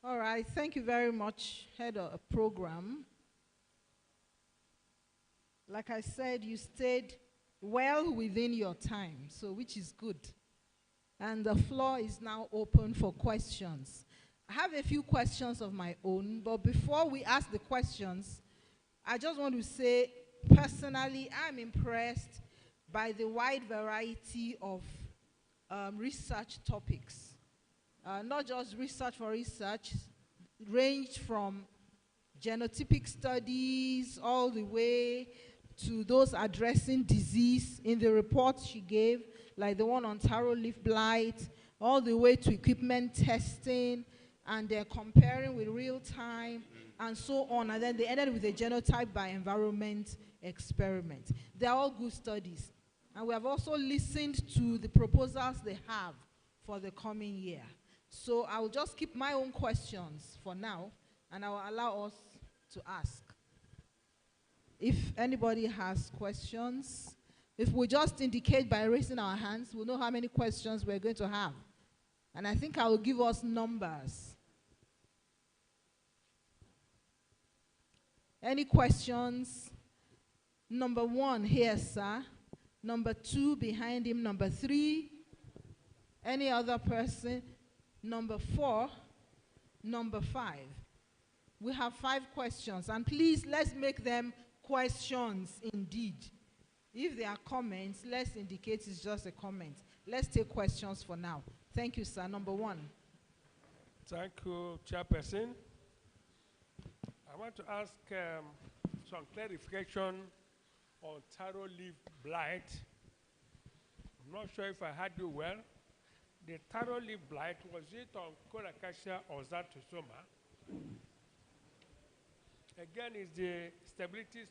All right, thank you very much, Head of Program. Like I said, you stayed well within your time, so which is good. And the floor is now open for questions. I have a few questions of my own, but before we ask the questions, I just want to say, personally, I'm impressed by the wide variety of research topics. Not just research for research, ranged from genotypic studies all the way to those addressing disease in the reports she gave, like the one on taro leaf blight, all the way to equipment testing, and then comparing with real time and so on. And then they ended with a genotype by environment experiment. They're all good studies. And we have also listened to the proposals they have for the coming year. So I will just keep my own questions for now, and I will allow us to ask. If anybody has questions, if we just indicate by raising our hands, we'll know how many questions we're going to have. And I think I will give us numbers. Any questions? Number 1 here, sir. Number 2 behind him. Number 3. Any other person? Number 4. Number 5. We have 5 questions. And please, let's make them questions indeed. If there are comments, let's indicate it's just a comment. Let's take questions for now. Thank you, sir. Number 1. Thank you, Chairperson. I want to ask some clarification on taro leaf blight. I'm not sure if I heard you well. The taro leaf blight, was it on Colocasia or Xanthosoma? Again, is the stability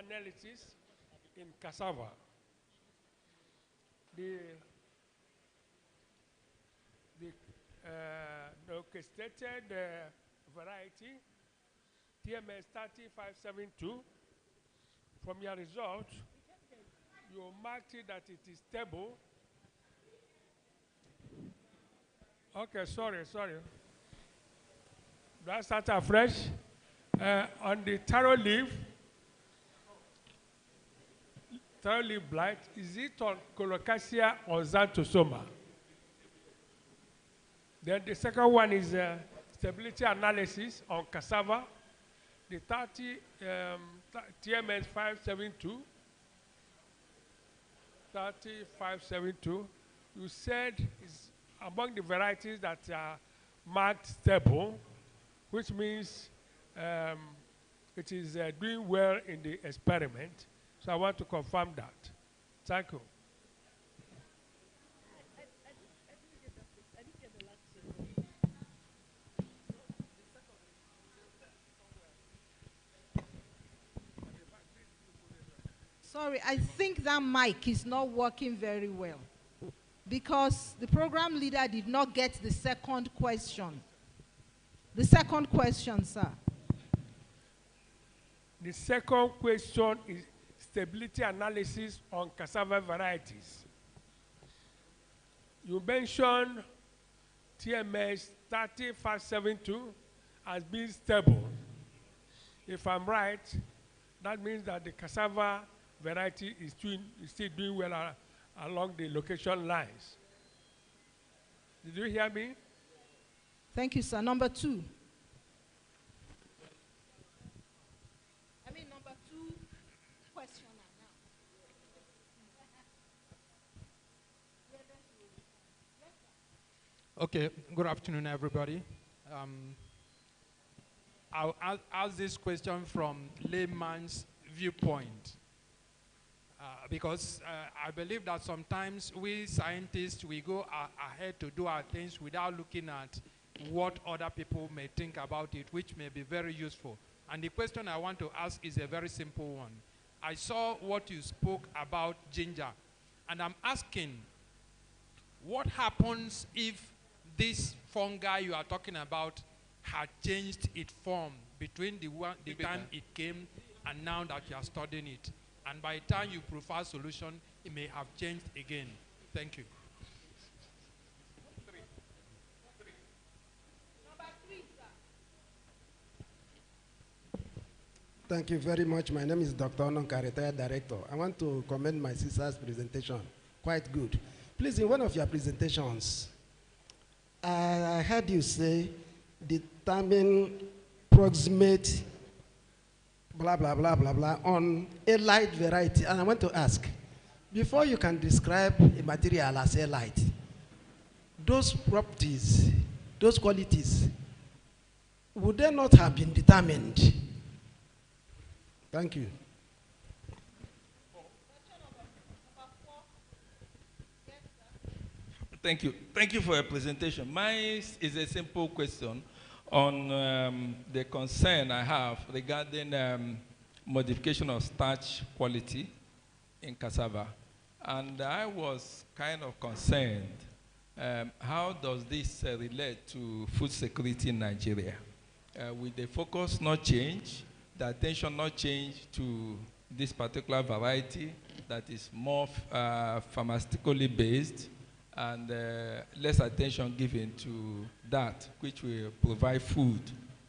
analysis in cassava. The orchestrated variety, TMS 30572, from your result, you marked it that it is stable. Okay, sorry. Do I start afresh? On the taro leaf blight, is it on Colocasia or Xanthosoma? Then the second one is stability analysis on cassava. The TMS 572, you said is among the varieties that are marked stable, which means it is doing well in the experiment. So I want to confirm that. Thank you. Sorry, I think that mic is not working very well because the program leader did not get the second question. The second question, sir. The second question is stability analysis on cassava varieties. You mentioned TMS 30572 as being stable. If I'm right, that means that the cassava variety is still doing well along the location lines. Did you hear me? Thank you, sir. Number 2. Number 2 questioner now. Okay, good afternoon, everybody. I'll ask this question from layman's viewpoint. Because I believe that sometimes we scientists, we go ahead to do our things without looking at what other people may think about it, which may be very useful. And the question I want to ask is a very simple one. I saw what you spoke about ginger, and I'm asking, what happens if this fungi you are talking about had changed its form between the time it came and now that you are studying it? And by the time you provide solution, it may have changed again. Thank you. Thank you very much. My name is Dr. Nrcri, retired director. I want to commend my sister's presentation. Quite good. Please, in one of your presentations, I heard you say determine proximate blah, blah, blah, blah, blah, on a light variety. And I want to ask, before you can describe a material as a light, those properties, those qualities, would they not have been determined? Thank you. Thank you. Thank you for your presentation. Mine is a simple question on the concern I have regarding modification of starch quality in cassava. And I was kind of concerned, how does this relate to food security in Nigeria? Will the focus not change, the attention not change to this particular variety that is more pharmaceutically based, and less attention given to that which will provide food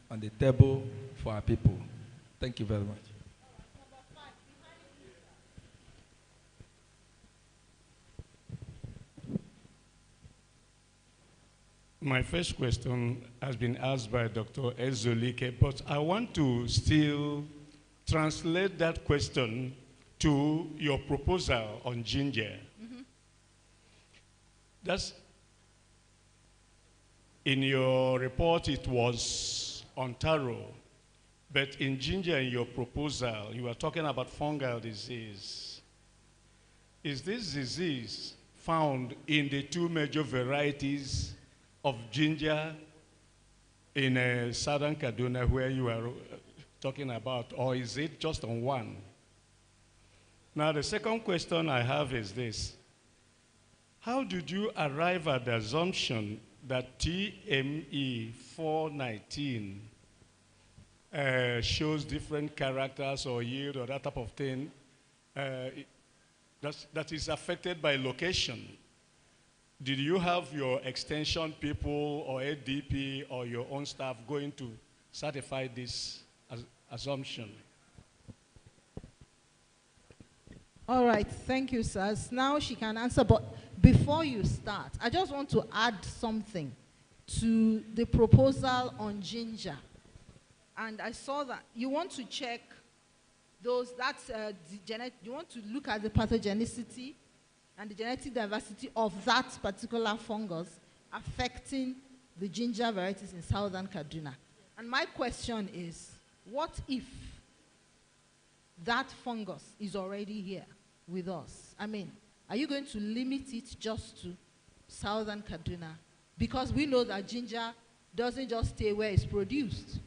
on the table for our people? Thank you very much. My first question has been asked by Dr. Ezolike, but I want to still translate that question to your proposal on ginger. That's, in your report, it was on taro, but in ginger, in your proposal, you are talking about fungal disease. Is this disease found in the two major varieties of ginger in southern Kaduna where you are talking about, or is it just on one? Now, the second question I have is this. How did you arrive at the assumption that TME 419 shows different characters or yield or that type of thing that is affected by location? Did you have your extension people or ADP or your own staff going to certify this assumption? All right, thank you, sirs. Now she can answer, but before you start, I just want to add something to the proposal on ginger. And I saw that you want to check those, you want to look at the pathogenicity and the genetic diversity of that particular fungus affecting the ginger varieties in southern Kaduna. And my question is, what if that fungus is already here with us? I mean, are you going to limit it just to southern Kaduna? Because we know that ginger doesn't just stay where it's produced.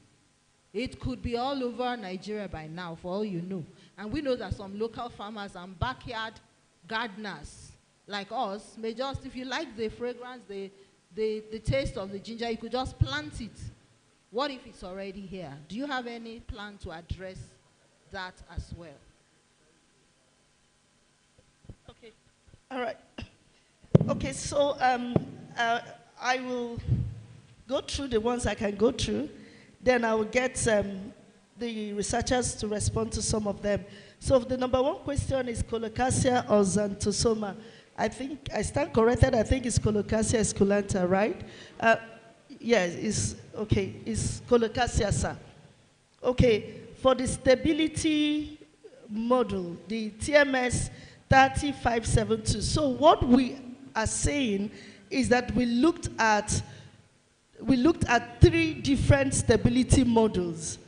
It could be all over Nigeria by now, for all you know. And we know that some local farmers and backyard gardeners like us may just, if you like the fragrance, the taste of the ginger, you could just plant it. What if it's already here? Do you have any plan to address that as well? Okay. All right. Okay, so I will go through the ones I can go through. Then I will get the researchers to respond to some of them. So the number one question is Colocasia or Xanthosoma. I think, I stand corrected, I think it's Colocasia esculenta, right? Yes, it's, okay, it's Colocasia, sir. Okay, for the stability model, the TMS 3572. So what we are saying is that we looked at 3 different stability models,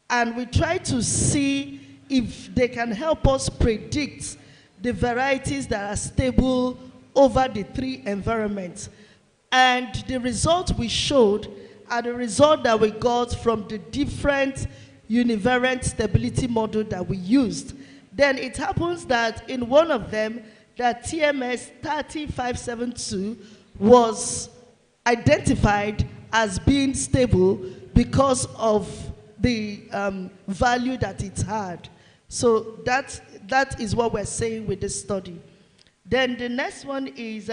and we tried to see if they can help us predict the varieties that are stable over the 3 environments. And the results we showed are the result that we got from the different univariate stability model that we used. Then it happens that in one of them, that TMS 3572 was identified as being stable because of the value that it had. So that is what we're saying with this study. Then the next one is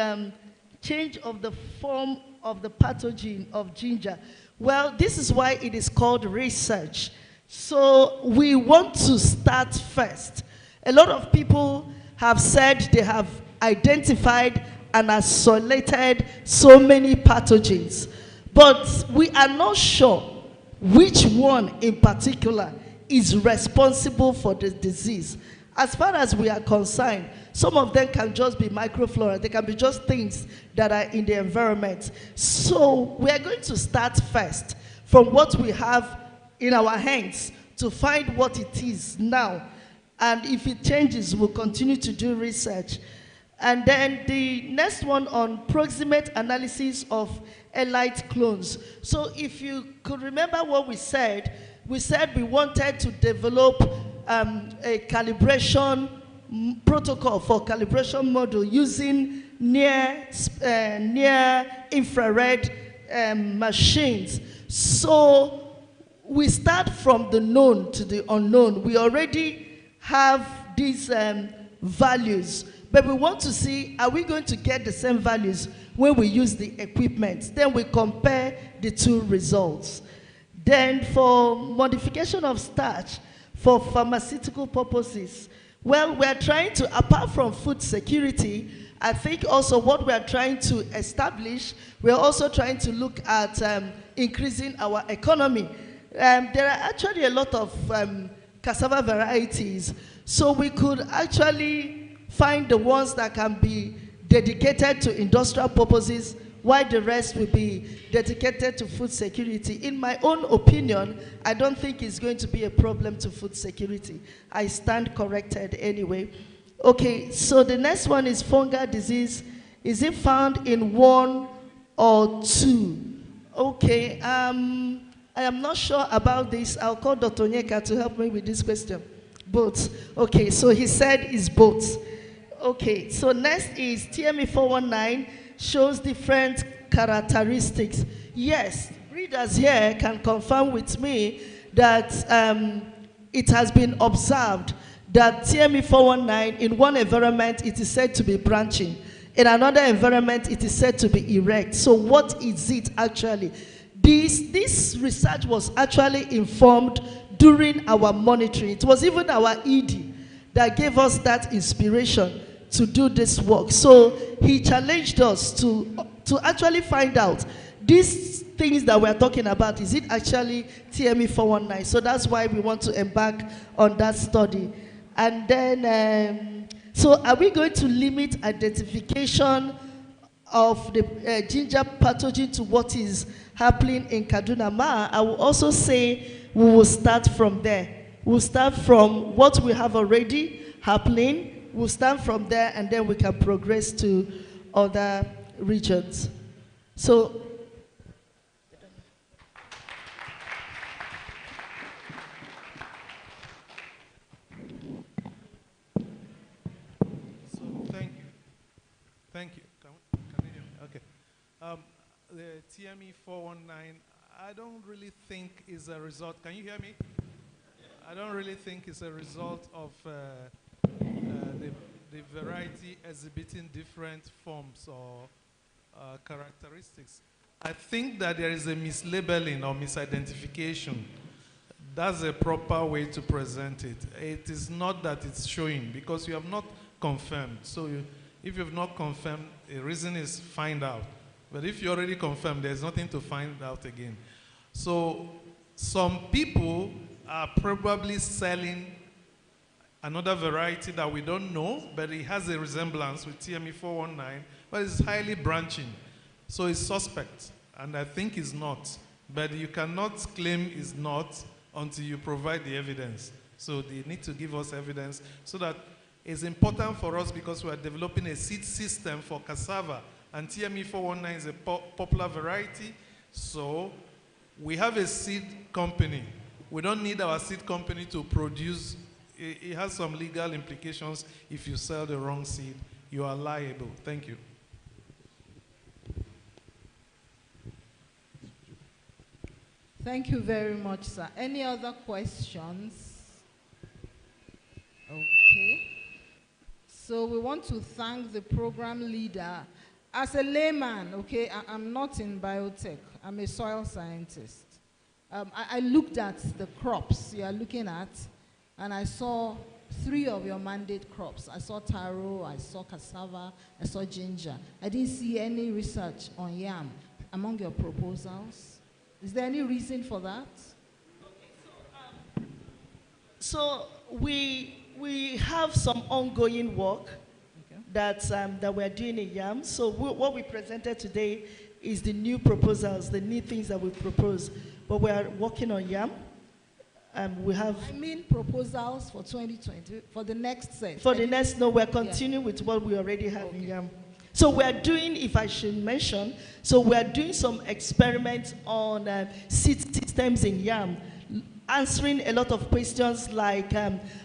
change of the form of the pathogen of ginger. Well, this is why it is called research. So we want to start first. A lot of people have said they have identified and isolated so many pathogens, but we are not sure which one in particular is responsible for the disease. As far as we are concerned, some of them can just be microflora. They can be just things that are in the environment. So we are going to start first from what we have in our hands to find what it is now. And if it changes, we'll continue to do research. And then the next one on proximate analysis of elite clones. So if you could remember what we said we wanted to develop a calibration protocol for calibration model using near infrared machines. So we start from the known to the unknown. We already have these values, but we want to see, are we going to get the same values when we use the equipment? Then we compare the two results. Then for modification of starch for pharmaceutical purposes, well, we are trying to, apart from food security, I think also what we are trying to establish, we are also trying to look at increasing our economy. There are actually a lot of cassava varieties, so we could actually find the ones that can be dedicated to industrial purposes, while the rest will be dedicated to food security. In my own opinion, I don't think it's going to be a problem to food security. I stand corrected anyway. Okay, so the next one is fungal disease. Is it found in one or two? Okay, I am not sure about this. I'll call Dr. Onyeka to help me with this question. Both. Okay, so he said it's both. Okay, so next is TME419 shows different characteristics. Yes, readers here can confirm with me that it has been observed that TME419 in one environment it is said to be branching. In another environment it is said to be erect. So what is it actually? This research was actually informed during our monitoring. It was even our ED that gave us that inspiration to do this work. So he challenged us to actually find out these things that we're talking about, is it actually TME419? So that's why we want to embark on that study. And then, so are we going to limit identification of the ginger pathogen to what is happening in Kaduna Ma? I will also say we will start from there. We'll start from what we have already happening. We'll start from there, and then we can progress to other regions. So, Thank you. Can you hear me? Okay. The TME419, I don't really think is a result. Can you hear me? I don't really think it's a result of the variety exhibiting different forms or characteristics. I think that there is a mislabeling or misidentification. That's a proper way to present it. It is not that it's showing, because you have not confirmed. So if you have not confirmed, the reason is find out. But if you already confirmed, there's nothing to find out again. So some people are probably selling another variety that we don't know, but it has a resemblance with TME419, but it's highly branching. So it's suspect, and I think it's not. But you cannot claim it's not until you provide the evidence. So they need to give us evidence so that it's important for us, because we are developing a seed system for cassava, and TME419 is a popular variety. So we have a seed company. We don't need our seed company to produce. It has some legal implications. If you sell the wrong seed, you are liable. Thank you. Thank you very much, sir. Any other questions? Okay. So we want to thank the program leader. As a layman, okay, I'm not in biotech. I'm a soil scientist. I looked at the crops you are looking at, and I saw 3 of your mandate crops. I saw taro, I saw cassava, I saw ginger. I didn't see any research on yam among your proposals. Is there any reason for that? So we have some ongoing work that we're doing in yam. So what we presented today is the new proposals, the new things that we propose. But we are working on yam. We have... I mean proposals for 2020, for the next set. For the next, no, we're continuing with what we already have in YAM. So we're doing, if I should mention, so we're doing some experiments on seed systems in YAM, answering a lot of questions like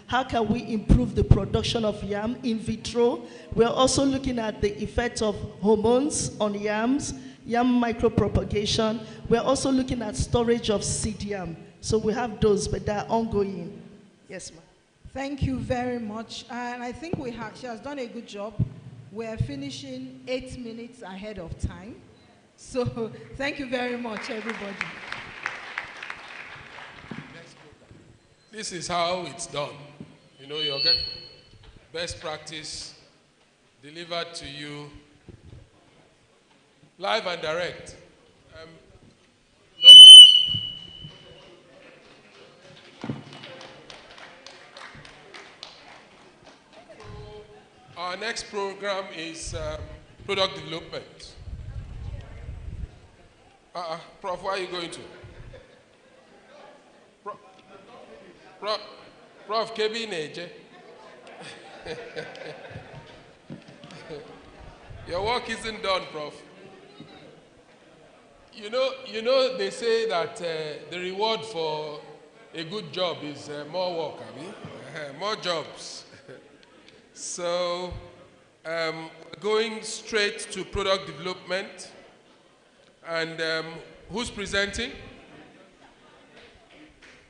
how can we improve the production of yam in vitro. We're also looking at the effect of hormones on yams, yam micropropagation. We're also looking at storage of seed yam. So we have those, but they're ongoing. Yes, ma'am. Thank you very much. And I think she has done a good job. We're finishing 8 minutes ahead of time. So thank you very much, everybody. This is how it's done. You know, you'll get best practice delivered to you live and direct. Our next program is product development. Prof, where are you going to? Prof, Kevin Eje. Your work isn't done, Prof. You know, they say that the reward for a good job is more work, I mean, more jobs. So, going straight to product development. And who's presenting?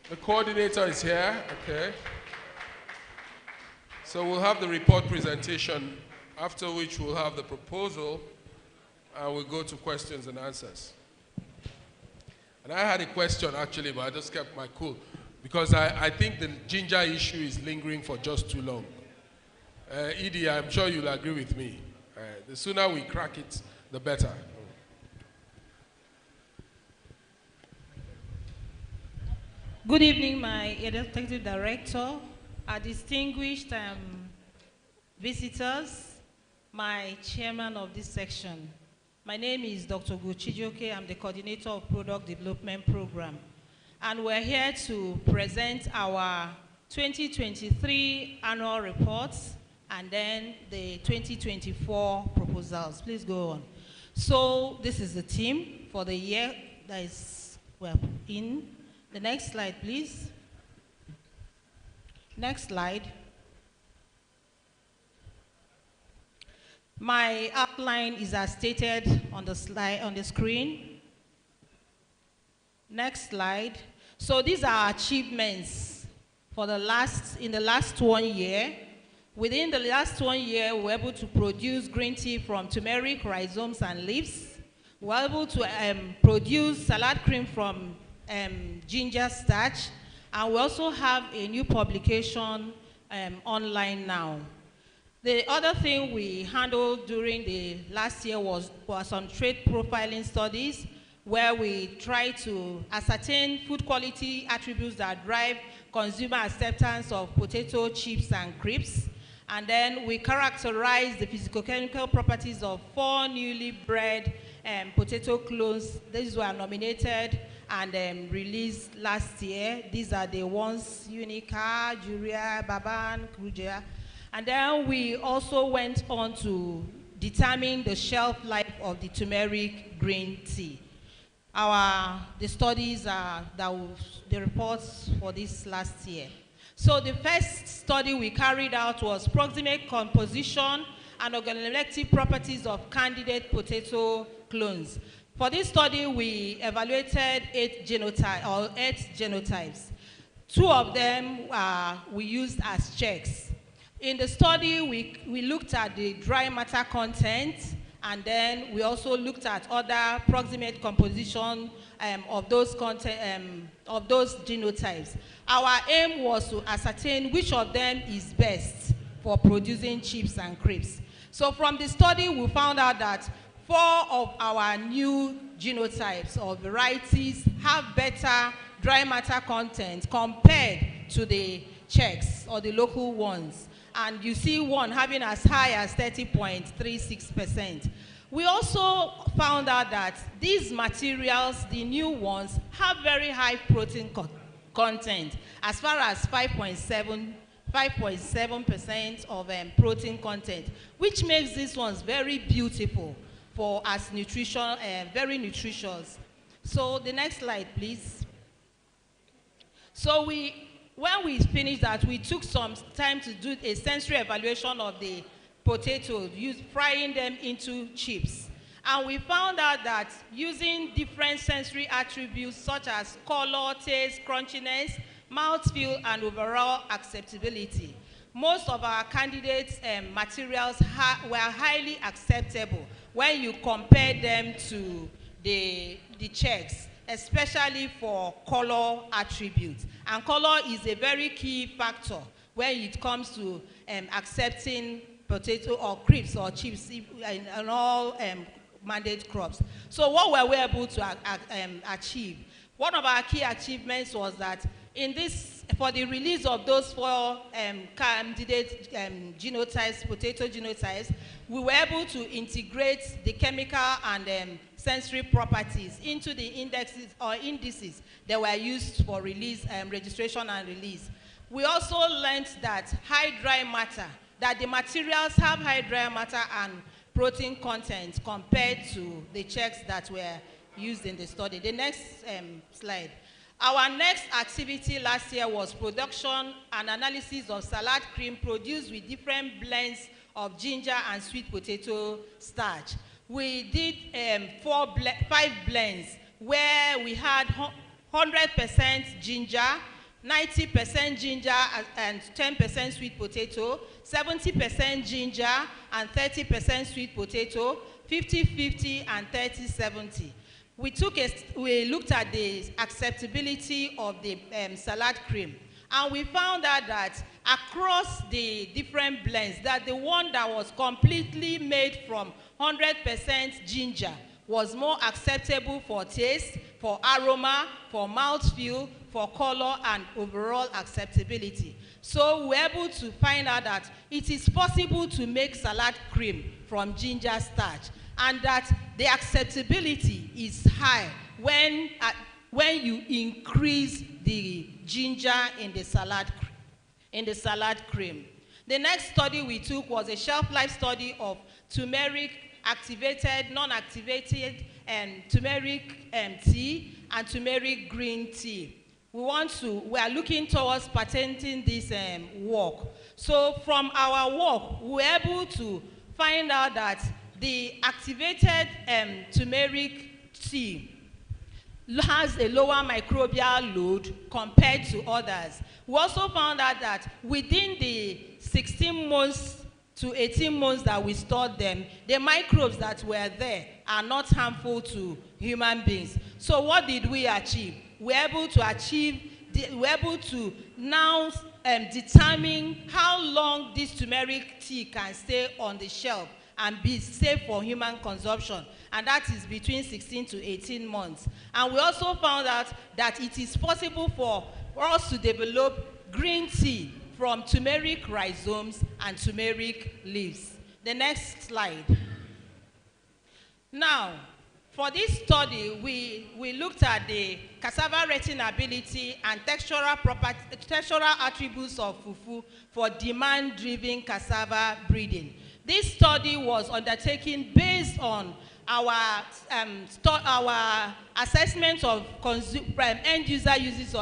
The coordinator is here, okay. So we'll have the report presentation, after which we'll have the proposal, and we'll go to questions and answers. And I had a question actually, but I just kept my cool, because I think the ginger issue is lingering for just too long. Edie, I'm sure you'll agree with me. The sooner we crack it, the better. Good evening, my executive director, our distinguished visitors, my chairman of this section. My name is Dr. Guchijoke. I'm the coordinator of product development program. And we're here to present our 2023 annual reports and then the 2024 proposals. Please go on. So this is the team for the year that we're in. The next slide, please. Next slide. My outline is as stated on the slide on the screen. Next slide. So these are achievements for the last 1 year. Within the last 1 year, we were able to produce green tea from turmeric, rhizomes, and leaves. We were able to produce salad cream from ginger starch, and we also have a new publication online now. The other thing we handled during the last year was some trade profiling studies, where we try to ascertain food quality attributes that drive consumer acceptance of potato chips and crisps. And then we characterize the physicochemical properties of 4 newly bred potato clones. These were nominated and released last year. These are the ones, Unica, Juria, Baban, Krujia. And then we also went on to determine the shelf life of the turmeric green tea. The studies are, the reports for this last year. So the first study we carried out was proximate composition and organoleptic properties of candidate potato clones. For this study, we evaluated 8 genotypes. 2 of them we used as checks. In the study, we looked at the dry matter content, and then we also looked at other proximate composition of those genotypes. Our aim was to ascertain which of them is best for producing chips and crisps. So from the study, we found out that 4 of our new genotypes or varieties have better dry matter content compared to the checks or the local ones. And you see one having as high as 30.36%. We also found out that these materials, the new ones, have very high protein content, as far as 5.7% of protein content, which makes these ones very beautiful for as nutrition, very nutritious. So the next slide, please. So when we finished that, we took some time to do a sensory evaluation of the potatoes, frying them into chips. And we found out that using different sensory attributes such as color, taste, crunchiness, mouthfeel, and overall acceptability, most of our candidates' materials were highly acceptable when you compare them to the checks, especially for color attributes. And color is a very key factor when it comes to accepting potato or crisps or chips and all mandate crops. So what were we able to achieve? One of our key achievements was that for the release of those 4 candidate genotypes, potato genotypes, we were able to integrate the chemical and sensory properties into the indexes or indices that were used for release, registration and release. We also learned that that the materials have high dry matter and protein content compared to the checks that were used in the study. The next slide. Our next activity last year was production and analysis of salad cream produced with different blends of ginger and sweet potato starch. We did 5 blends where we had 100% ginger, 90% ginger and 10% sweet potato, 70% ginger and 30% sweet potato, 50-50 and 30-70. We looked at the acceptability of the salad cream, and we found out that across the different blends, that the one that was completely made from 100% ginger was more acceptable for taste, for aroma, for mouthfeel, for color, and overall acceptability. So we're able to find out that it is possible to make salad cream from ginger starch, and that the acceptability is high when you increase the ginger in the salad cream. The next study we took was a shelf life study of turmeric activated, non-activated, and turmeric tea and turmeric green tea. We are looking towards patenting this work. So from our work, we were able to find out that the activated turmeric tea has a lower microbial load compared to others. We also found out that within the 16 months to 18 months that we stored them, the microbes that were there are not harmful to human beings. So what did we achieve? We're able to now determine how long this turmeric tea can stay on the shelf and be safe for human consumption, and that is between 16 to 18 months. And we also found out that it is possible for us to develop green tea from turmeric rhizomes and turmeric leaves. The next slide. Now, for this study, we looked at the cassava retinability and textural attributes of fufu for demand-driven cassava breeding. This study was undertaken based on our assessment of end users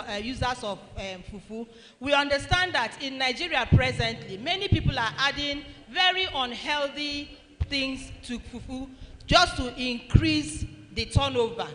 of fufu. We understand that in Nigeria presently, many people are adding very unhealthy things to fufu just to increase the turnover.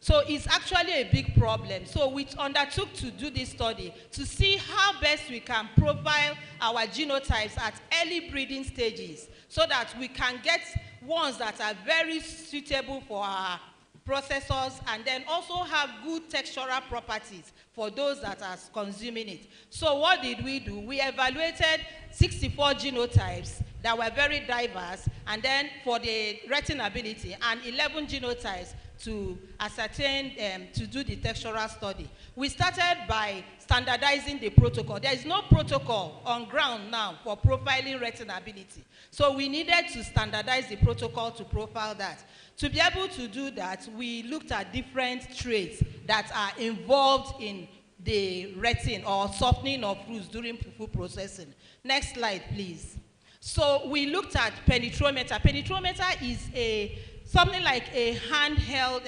So it's actually a big problem. So we undertook to do this study to see how best we can profile our genotypes at early breeding stages so that we can get ones that are very suitable for our processors and then also have good textural properties for those that are consuming it. So what did we do? We evaluated 64 genotypes that were very diverse, and then for the retinability, and 11 genotypes to ascertain, to do the textural study. We started by standardizing the protocol. There is no protocol on ground now for profiling retinability. So we needed to standardize the protocol to profile that. To be able to do that, we looked at different traits that are involved in the retting or softening of fruits during fufu processing. Next slide, please. So we looked at penetrometer. Penetrometer is something like a handheld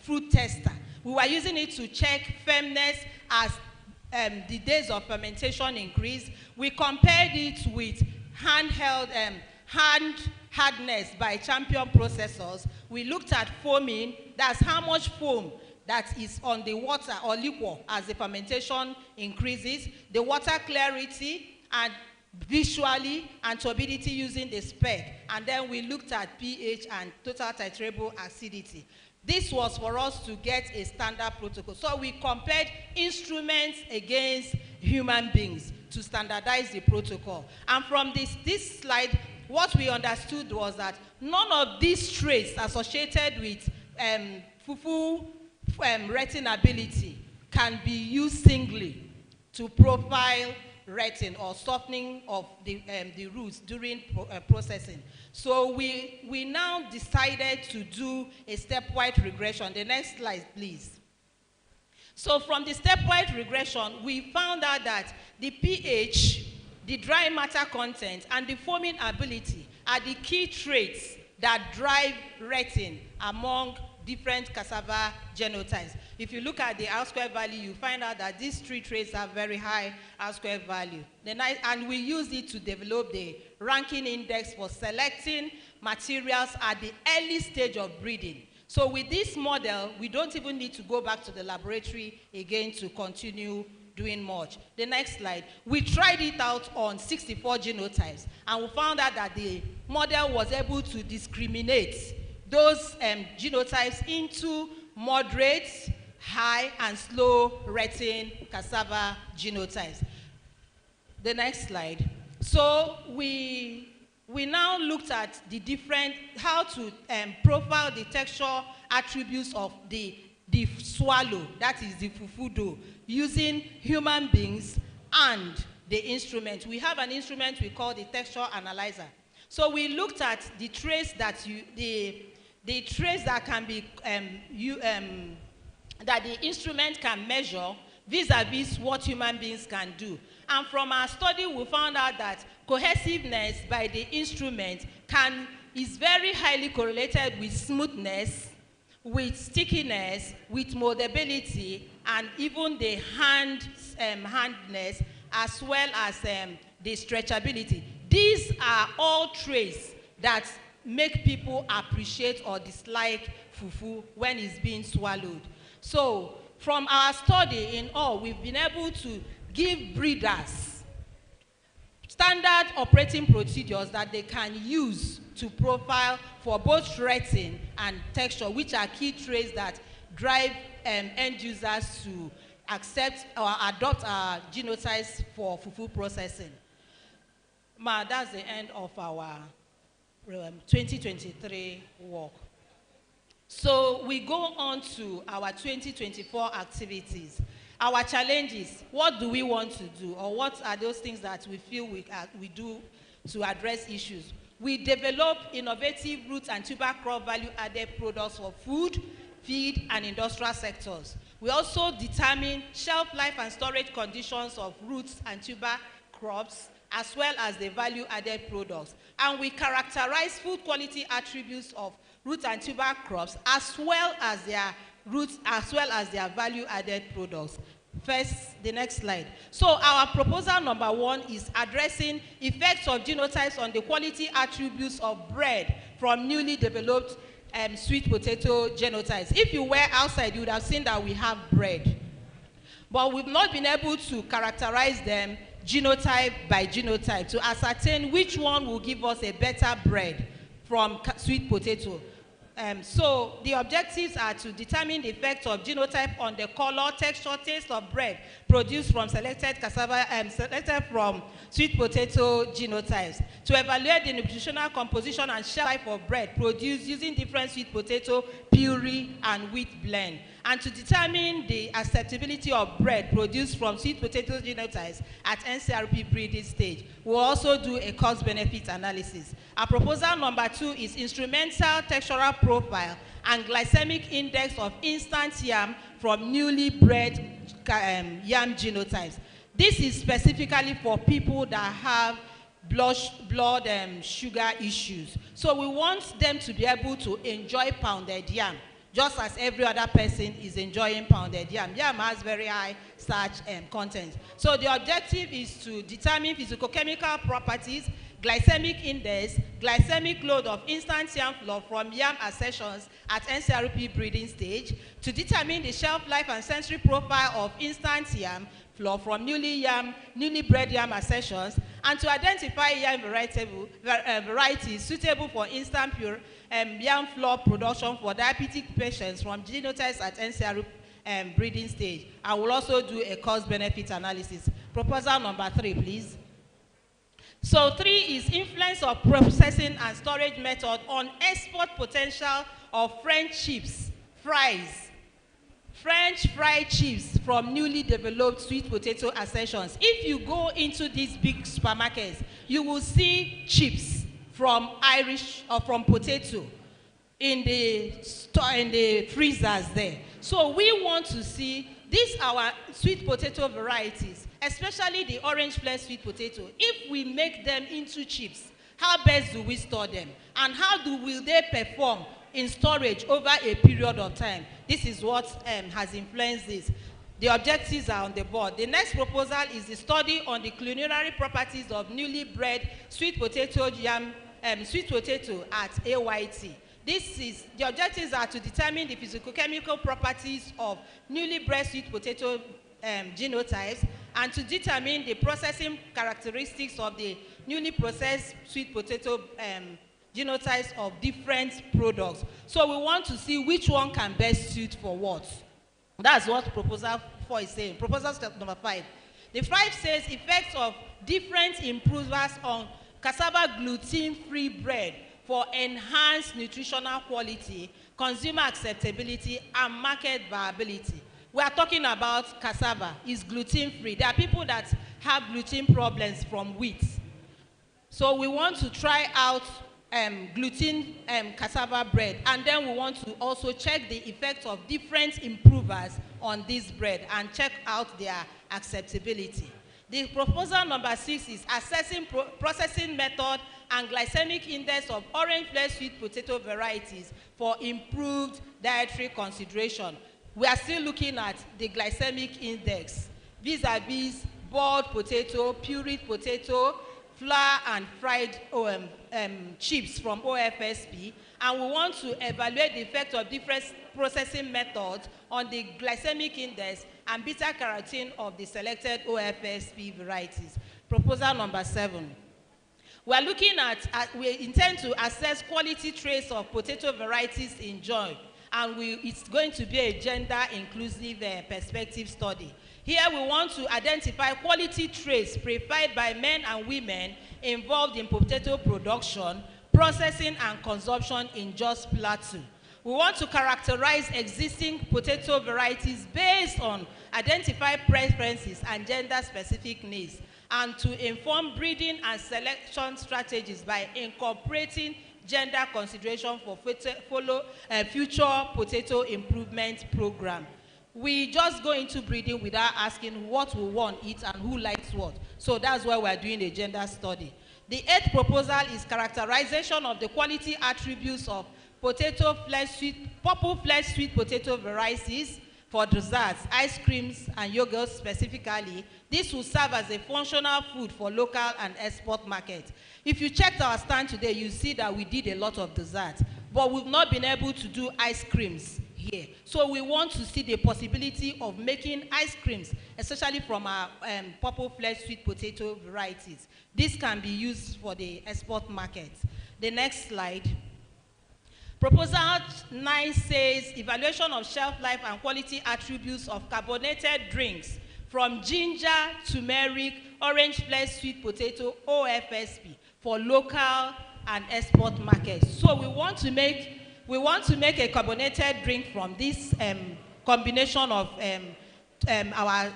fruit tester. We were using it to check firmness as the days of fermentation increased. We compared it with handheld hand hardness by champion processors. We looked at foaming, that's how much foam that is on the water or liquor as the fermentation increases, the water clarity, and visually and turbidity using the spec. And then we looked at pH and total titrable acidity. This was for us to get a standard protocol. So we compared instruments against human beings to standardize the protocol. And from this slide, what we understood was that none of these traits associated with fufu retting ability can be used singly to profile retting or softening of the roots during processing. So we now decided to do a stepwise regression. The next slide, please. So from the stepwise regression, we found out that the pH, the dry matter content, and the foaming ability are the key traits that drive retting among different cassava genotypes. If you look at the R-square value, you find out that these three traits have very high R-square value. And we use it to develop the ranking index for selecting materials at the early stage of breeding. So with this model, we don't even need to go back to the laboratory again to continue doing much. The next slide. We tried it out on 64 genotypes, and we found out that the model was able to discriminate those genotypes into moderate, high, and slow retting cassava genotypes. The next slide. So we now looked at the different, how to profile the texture attributes of the swallow, that is the fufu dough, using human beings and the instrument. We have an instrument we call the texture analyzer. So we looked at the trace that the trace that can be that the instrument can measure vis-a-vis what human beings can do. And from our study, we found out that cohesiveness by the instrument is very highly correlated with smoothness, with stickiness, with moldability, and even the handness, as well as the stretchability. These are all traits that make people appreciate or dislike fufu when it's being swallowed. So from our study in all, we've been able to give breeders standard operating procedures that they can use to profile for both retting and texture, which are key traits that drive end users to accept or adopt our genotypes for fufu processing. That's the end of our 2023 work. So we go on to our 2024 activities. Our challenges, what do we want to do, or what are those things that we feel we do to address issues? We develop innovative root and tuber crop value-added products for food, feed, and industrial sectors. We also determine shelf life and storage conditions of roots and tuber crops, as well as the value-added products. And we characterize food quality attributes of root and tuber crops, as well as their roots, as well as their value-added products. First, the next slide. So our proposal number 1 is addressing effects of genotypes on the quality attributes of bread from newly developed sweet potato genotypes. If you were outside, you would have seen that we have bread. But we've not been able to characterize them genotype by genotype to ascertain which one will give us a better bread from sweet potato. So the objectives are to determine the effect of genotype on the color, texture, taste of bread produced from selected cassava selected from sweet potato genotypes. To evaluate the nutritional composition and shelf life of bread produced using different sweet potato puree and wheat blend. And to determine the acceptability of bread produced from sweet potato genotypes at Nrcri breeding stage. We'll also do a cost-benefit analysis. Our proposal number 2 is instrumental textural profile and glycemic index of instant yam from newly bred yam genotypes. This is specifically for people that have blood sugar issues. So we want them to be able to enjoy pounded yam, just as every other person is enjoying pounded yam. Yam has very high starch content. So the objective is to determine physicochemical properties, glycemic index, glycemic load of instant yam flour from yam accessions at Nrcri breeding stage, to determine the shelf life and sensory profile of instant yam flour from newly bred yam accessions, and to identify yam varieties suitable for instant pure yam flour production for diabetic patients from genotypes at Nrcri breeding stage. I will also do a cost-benefit analysis. Proposal number 3, please. So 3 is influence of processing and storage method on export potential of French chips, fries. French fried chips from newly developed sweet potato accessions. If you go into these big supermarkets, you will see chips from Irish or from potato in the freezers there. So we want to see these our sweet potato varieties, especially the orange flesh sweet potato. If we make them into chips, how best do we store them? And how will they perform in storage over a period of time? This is what has influenced this. The objectives are on the board. The next proposal is the study on the culinary properties of newly bred sweet potato sweet potato at AYT. The objectives are to determine the physicochemical properties of newly bred sweet potato genotypes, and to determine the processing characteristics of the newly processed sweet potato genotypes of different products. So we want to see which one can best suit for what. That's what proposal 4 is saying. Proposal number 5. The 5 says effects of different improvers on cassava gluten-free bread for enhanced nutritional quality, consumer acceptability, and market viability. We are talking about cassava. It's gluten-free. There are people that have gluten problems from wheat. So we want to try out gluten cassava bread, and then we want to also check the effect of different improvers on this bread and check out their acceptability. The proposal number 6 is assessing processing method and glycemic index of orange flesh sweet potato varieties for improved dietary consideration. We are still looking at the glycemic index vis-a-vis boiled potato, pureed potato, flour and fried chips from OFSP, and we want to evaluate the effect of different processing methods on the glycemic index and beta-carotene of the selected OFSP varieties. Proposal number 7. We are looking we intend to assess quality traits of potato varieties in joint, and it's going to be a gender-inclusive perspective study. Here we want to identify quality traits preferred by men and women involved in potato production, processing, and consumption in Jos Plateau. We want to characterize existing potato varieties based on identified preferences and gender-specific needs, and to inform breeding and selection strategies by incorporating gender consideration for future potato improvement program. We just go into breeding without asking what we want eat and who likes what. So that's why we're doing a gender study. The 8th proposal is characterization of the quality attributes of purple flesh sweet potato varieties for desserts, ice creams, and yogurts specifically. This will serve as a functional food for local and export markets. If you checked our stand today, you see that we did a lot of desserts, but we've not been able to do ice creams here. So we want to see the possibility of making ice creams, especially from our purple flesh sweet potato varieties. This can be used for the export market. The next slide. Proposal 9 says evaluation of shelf life and quality attributes of carbonated drinks from ginger, turmeric, orange flesh sweet potato, OFSP, for local and export markets. So we want to make a carbonated drink from this combination of our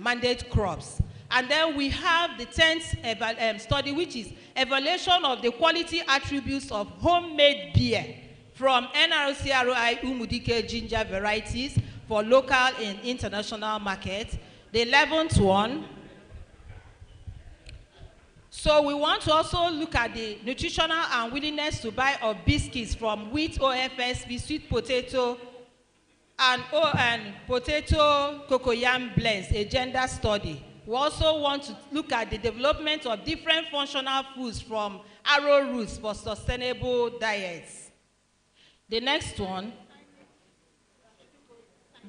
mandate crops. And then we have the 10th study, which is evaluation of the quality attributes of homemade beer from Nrcri Umudike ginger varieties for local and international markets. The 11th one, so we want to also look at the nutritional and willingness to buy of biscuits from wheat OFSP, sweet potato, and potato cocoyam blends, a gender study. We also want to look at the development of different functional foods from arrowroots for sustainable diets. The next one.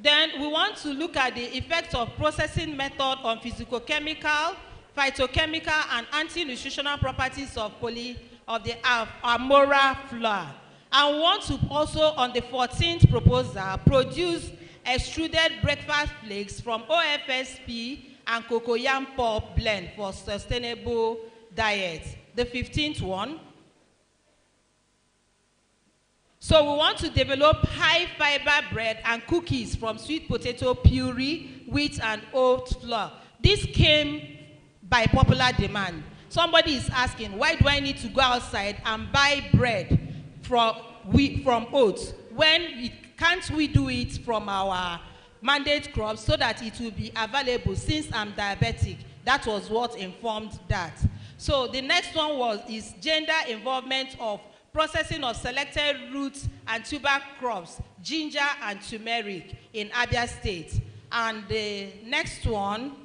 Then we want to look at the effects of processing method on physicochemical, phytochemical, and anti-nutritional properties of the amora flour. And we want to also, on the 14th proposal, produce extruded breakfast flakes from OFSP and cocoyam pulp blend for sustainable diet. The 15th one. So we want to develop high fiber bread and cookies from sweet potato puree, wheat and oat flour. This came by popular demand. Somebody is asking, why do I need to go outside and buy bread from oats when can't we do it from our mandate crops so that it will be available since I'm diabetic? That was what informed that. So the next one is gender involvement of processing of selected roots and tuber crops, ginger and turmeric in Abia State. And the next one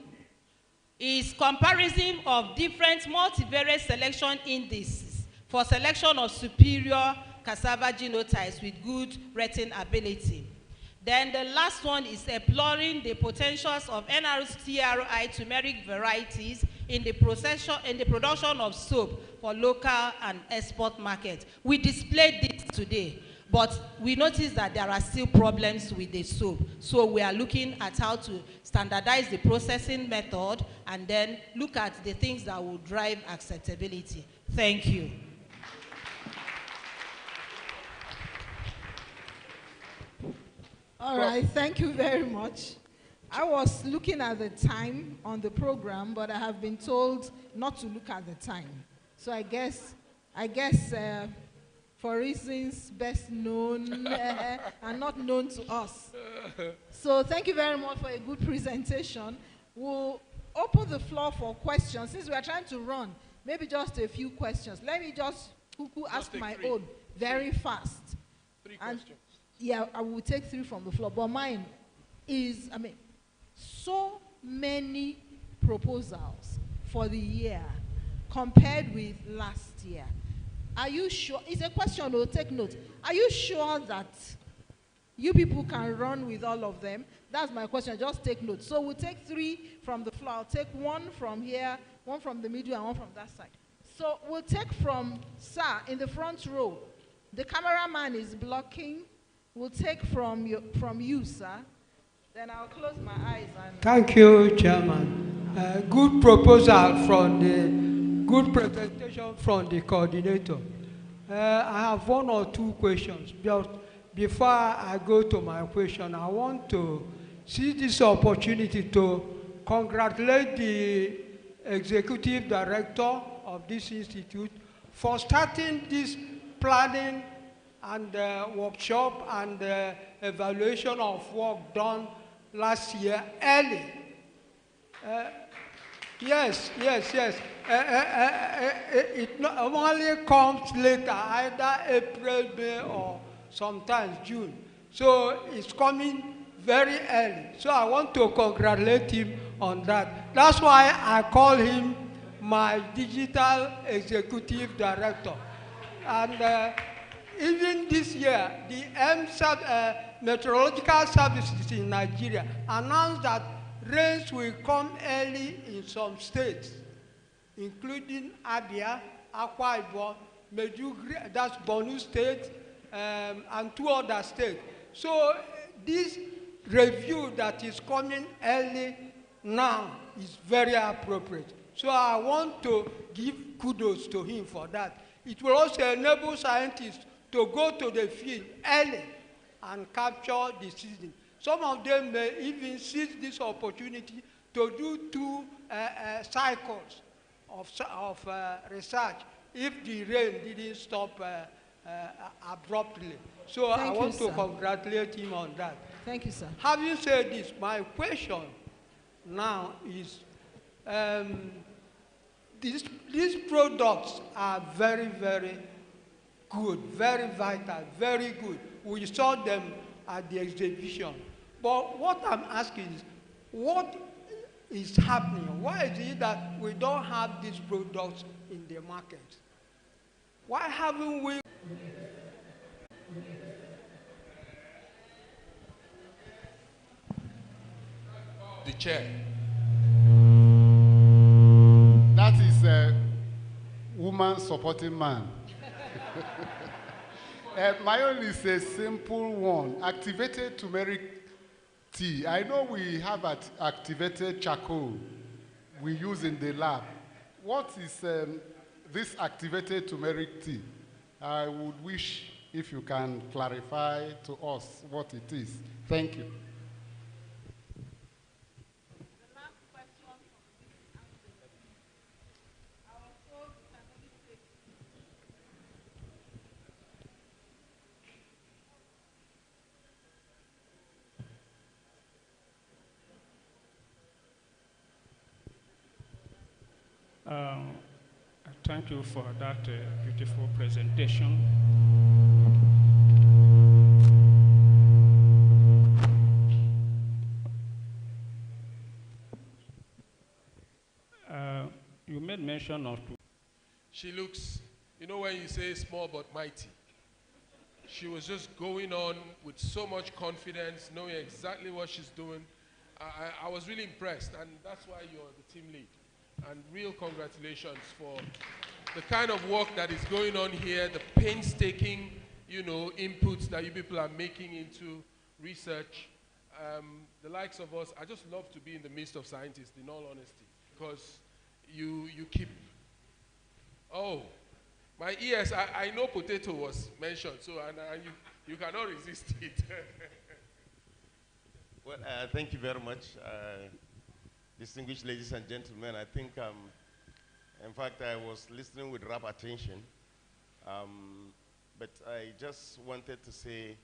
is comparison of different multivariate selection indices for selection of superior cassava genotypes with good retting ability. Then the last one is exploring the potentials of Nrcri turmeric varieties in the production of soap for local and export markets. We displayed this today, but we noticed that there are still problems with the soap. So we are looking at how to standardize the processing method and then look at the things that will drive acceptability. Thank you. All right, thank you very much. I was looking at the time on the program, but I have been told not to look at the time. So I guess, for reasons best known and not known to us. So thank you very much for a good presentation. We'll open the floor for questions. Since we are trying to run, maybe just a few questions. Let me just ask my own very fast. Three questions. Yeah, I will take 3 from the floor, but mine is, so many proposals for the year compared with last year. Are you sure? It's a question, we'll take note. Are you sure that you people can run with all of them? That's my question, just take note. So we'll take 3 from the floor. I'll take 1 from here, 1 from the middle, and 1 from that side. So we'll take from Sir in the front row. The cameraman is blocking. We'll take from you, sir. Then I'll close my eyes. Thank you, Chairman. Good proposal from good presentation from the coordinator. I have 1 or 2 questions. Just before I go to my question, I want to seize this opportunity to congratulate the executive director of this institute for starting this planning and workshop and evaluation of work done last year early. Yes. It not only comes later, either April, May, or sometimes June. So it's coming very early. So I want to congratulate him on that. That's why I call him my digital executive director. And even this year, the Meteorological Services in Nigeria announced that rains will come early in some states, including Abia, Akwa Ibom, Medjugorje, that's Borno State, and 2 other states. So this review that is coming early now is very appropriate. So I want to give kudos to him for that. It will also enable scientists to go to the field early and capture the season. Some of them may even seize this opportunity to do 2 cycles of research if the rain didn't stop abruptly. So I Thank you, want to sir. congratulate him on that. Thank you, sir. Having said this, my question now is, these products are very, very good, very vital, very good. We saw them at the exhibition. But what I'm asking is, what is happening? Why is it that we don't have these products in the market? Why haven't we? The chair. That is a woman supporting man. My own is a simple one. Activated turmeric tea. I know we have activated charcoal we use in the lab. What is this activated turmeric tea? I would wish if you can clarify to us what it is. Thank you. Thank you for that beautiful presentation. You made mention of... She looks, you know when you say small but mighty, she was just going on with so much confidence, knowing exactly what she's doing. I was really impressed, and that's why you're the team lead. And real congratulations for the kind of work that is going on here, the painstaking, inputs that you people are making into research. The likes of us, I just love to be in the midst of scientists, in all honesty, because you keep... Oh, my ears, I know potato was mentioned, so and you cannot resist it. Well, thank you very much. Distinguished ladies and gentlemen, I think, in fact, I was listening with rapt attention, but I just wanted to say,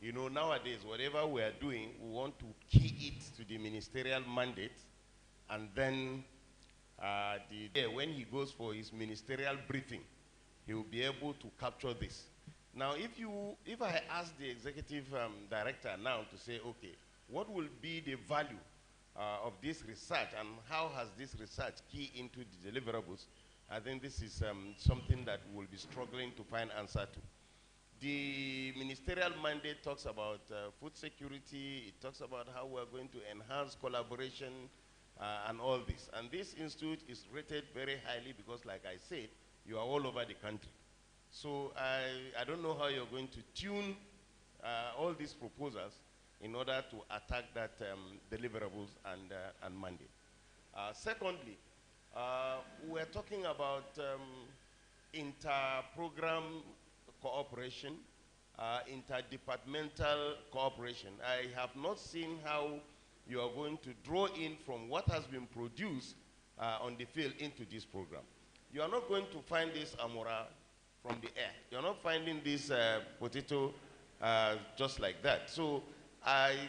nowadays, whatever we are doing, we want to key it to the ministerial mandate, and then when he goes for his ministerial briefing, he will be able to capture this. Now, if I ask the executive director now to say, okay, what will be the value of this research and how has this research key into the deliverables, I think this is something that we'll be struggling to find answer to. The ministerial mandate talks about food security, it talks about how we're going to enhance collaboration and all this. And this institute is rated very highly because, like I said, you are all over the country. So I don't know how you're going to tune all these proposals in order to attack that deliverables and mandate. Secondly, we're talking about inter-program cooperation, interdepartmental cooperation. I have not seen how you are going to draw in from what has been produced on the field into this program. You are not going to find this amora from the air. You're not finding this potato just like that. So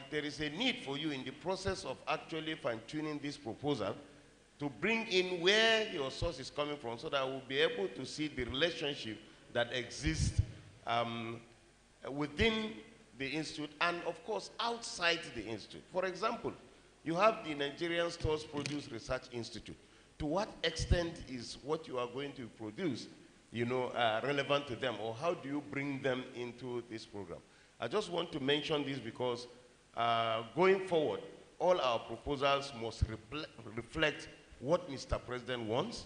there is a need for you in the process of actually fine-tuning this proposal to bring in where your source is coming from so that we'll be able to see the relationship that exists within the institute and, of course, outside the institute. For example, you have the Nigerian Stores Produce Research Institute. To what extent is what you are going to produce, relevant to them, or how do you bring them into this program? I just want to mention this because going forward, all our proposals must reflect what Mr. President wants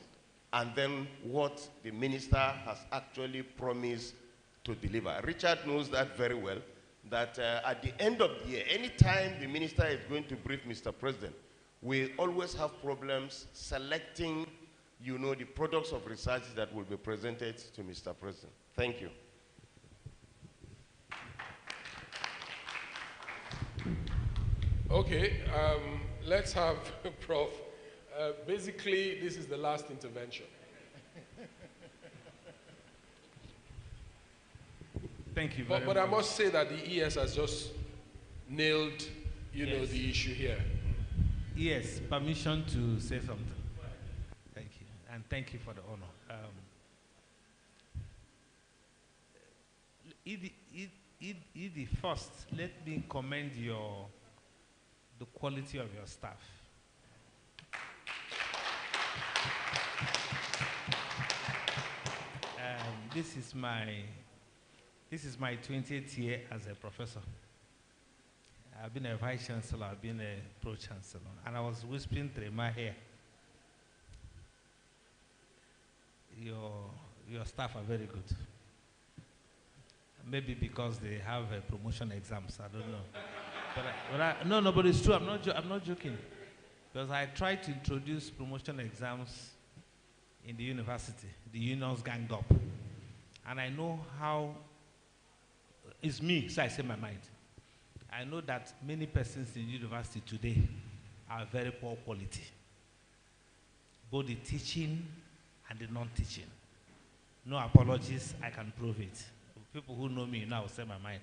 and then what the minister has actually promised to deliver. Richard knows that very well, that at the end of the year, anytime the minister is going to brief Mr. President, we always have problems selecting, the products of research that will be presented to Mr. President. Thank you. Okay, let's have Prof. Basically, this is the last intervention. Thank you very much. But I must say that the ES has just nailed, you know, the issue here. Yes, permission to say something. Thank you, and thank you for the honor. Edie, first, let me commend the quality of your staff. This is my 20th year as a professor. I've been a vice chancellor, I've been a pro chancellor, and I was whispering through my hair. Your staff are very good. Maybe because they have promotion exams, I don't know. But it's true. I'm not joking, because I tried to introduce promotion exams in the university. The unions ganged up, and I know how. It's me, so I say my mind. I know that many persons in university today are very poor quality, both the teaching and the non-teaching. No apologies, I can prove it. People who know me now will say my mind.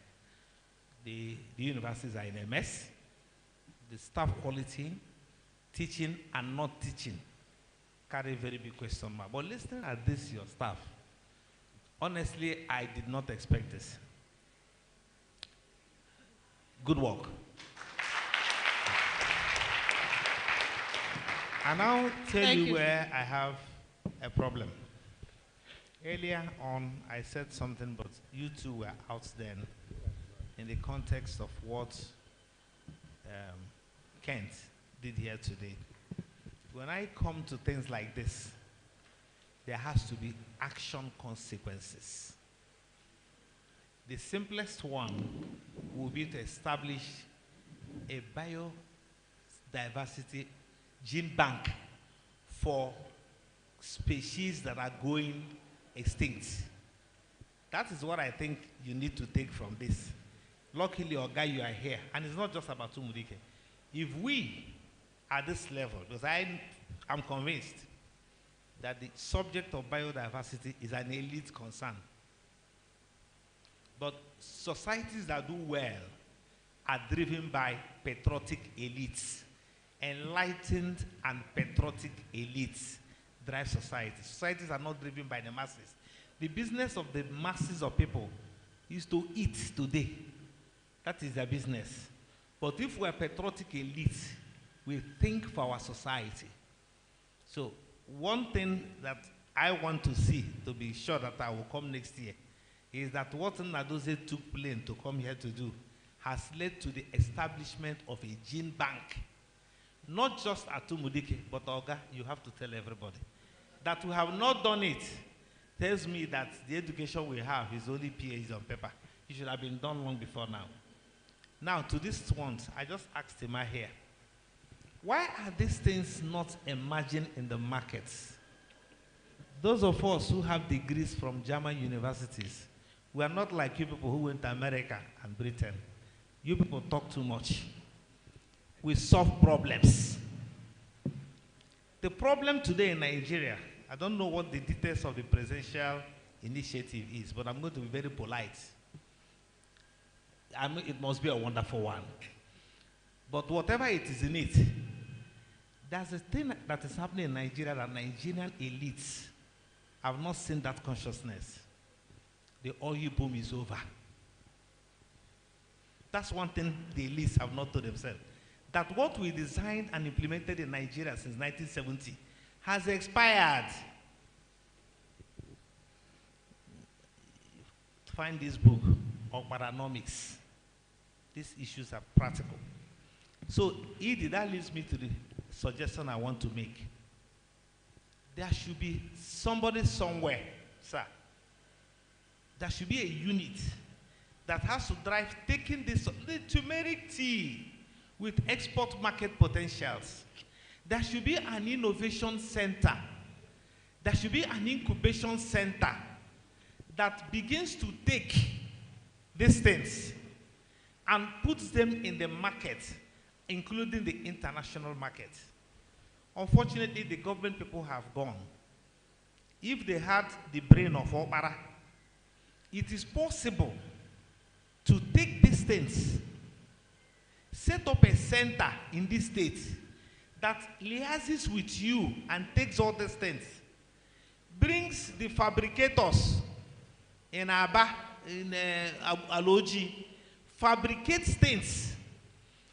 The universities are in a mess. The staff quality, teaching and not teaching, carry very big question mark. But listening at this, your staff, honestly, I did not expect this. Good work. And I'll tell you where I have a problem. Earlier on, I said something, but you two were out then in the context of what Kent did here today. When I come to things like this, there has to be action consequences. The simplest one will be to establish a biodiversity gene bank for species that are going extinct. That is what I think you need to take from this. Luckily, Oga, you are here. And it's not just about Tumudike. If we, at this level, because I am convinced that the subject of biodiversity is an elite concern. But societies that do well are driven by patriotic elites. Enlightened and patriotic elites drive societies. Societies are not driven by the masses. The business of the masses of people is to eat today. That is their business. But if we're patriotic elites, we think for our society. So one thing that I want to see, to be sure that I will come next year, is that what Nnadozie took plane to come here to do has led to the establishment of a gene bank. Not just at Tumudike, but Oga, you have to tell everybody. That we have not done it tells me that the education we have is only PhD on paper. It should have been done long before now. Now, to this one, I just asked him here, why are these things not emerging in the markets? Those of us who have degrees from German universities, we are not like you people who went to America and Britain. You people talk too much. We solve problems. The problem today in Nigeria, I don't know what the details of the presidential initiative is, but I'm going to be very polite. I mean, it must be a wonderful one. But whatever it is in it, there's a thing that is happening in Nigeria that Nigerian elites have not seen that consciousness. The oil boom is over. That's one thing the elites have not told themselves. That what we designed and implemented in Nigeria since 1970 has expired. Find this book on paranomics. These issues are practical. So, Edie, that leads me to the suggestion I want to make. There should be somebody somewhere, sir. There should be a unit that has to drive taking this, the turmeric tea with export market potentials. There should be an innovation center. There should be an incubation center that begins to take these things and puts them in the market, including the international market. Unfortunately, the government people have gone. If they had the brain of Okpara, it is possible to take these things, set up a center in this state that liaises with you and takes all these things, brings the fabricators in Aba, in Aloji, fabricates things,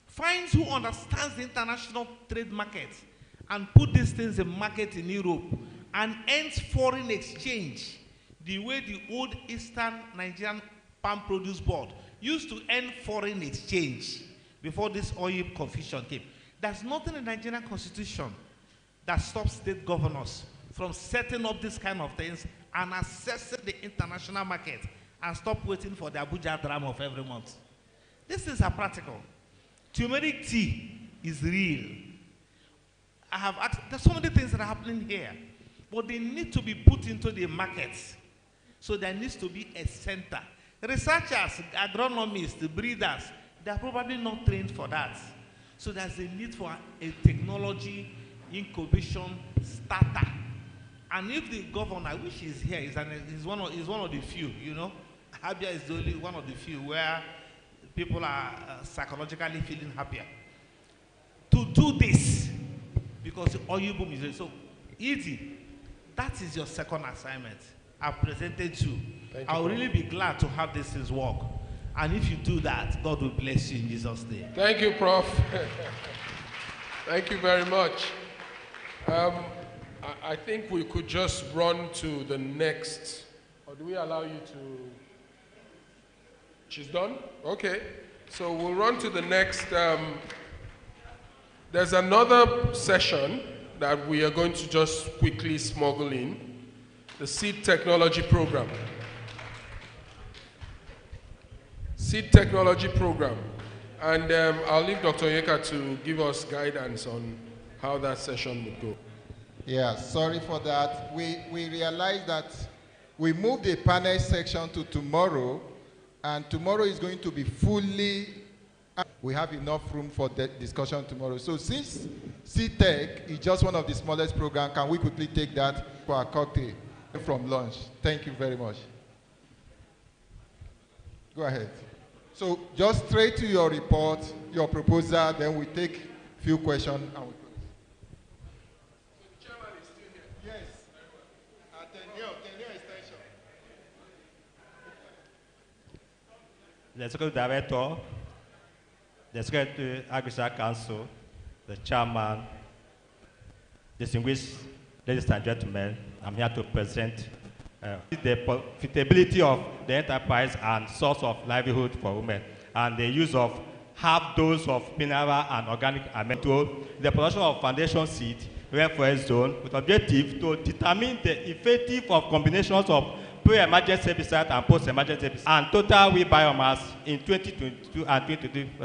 finds who understands the international trade market, and put these things in market in Europe, and ends foreign exchange the way the old Eastern Nigerian Palm Produce Board used to end foreign exchange before this oil confusion came. There's nothing in the Nigerian Constitution that stops state governors from setting up this kind of things and accessing the international market and stop waiting for the Abuja drama of every month. These things are practical. Turmeric tea is real. I have asked, there's so many things that are happening here, but they need to be put into the markets. So there needs to be a center. Researchers, agronomists, breeders, they are probably not trained for that. So there's a need for a technology incubation starter. And if the governor, which is here, is one of the few, you know, Abia is the only one of the few where people are psychologically feeling happier. To do this, because the oil boom is so easy. That is your second assignment. I've presented you. I'll really be glad to have this things work. And if you do that, God will bless you in Jesus' name. Thank you, Prof. Thank you very much. I think we could just run to the next, or do we allow you to? She's done? Okay. So we'll run to the next. There's another session that we are going to just quickly smuggle in, the Seed Technology Program. Seed Technology Program. And I'll leave Dr. Yeka to give us guidance on how that session would go. Yeah, sorry for that. We realized that we moved the panel section to tomorrow, and tomorrow is going to be fully, we have enough room for the discussion tomorrow. So since C-Tech is just one of the smallest programs, can we quickly take that for a cocktail from lunch? Thank you very much. Go ahead. So just straight to your report, your proposal, then we take a few questions and we close. The chairman is still here. Yes. Tenure extension. The Executive Director, the Secretary Agricultural Council, the Chairman, distinguished ladies and gentlemen, I'm here to present the profitability of the enterprise and source of livelihood for women, and the use of half dose of mineral and organic amendment, the production of foundation seed, reference zone, with objective to determine the effective of combinations of pre-emergent herbicide and post-emergent herbicide, and total wheat biomass in 2022 and 2023.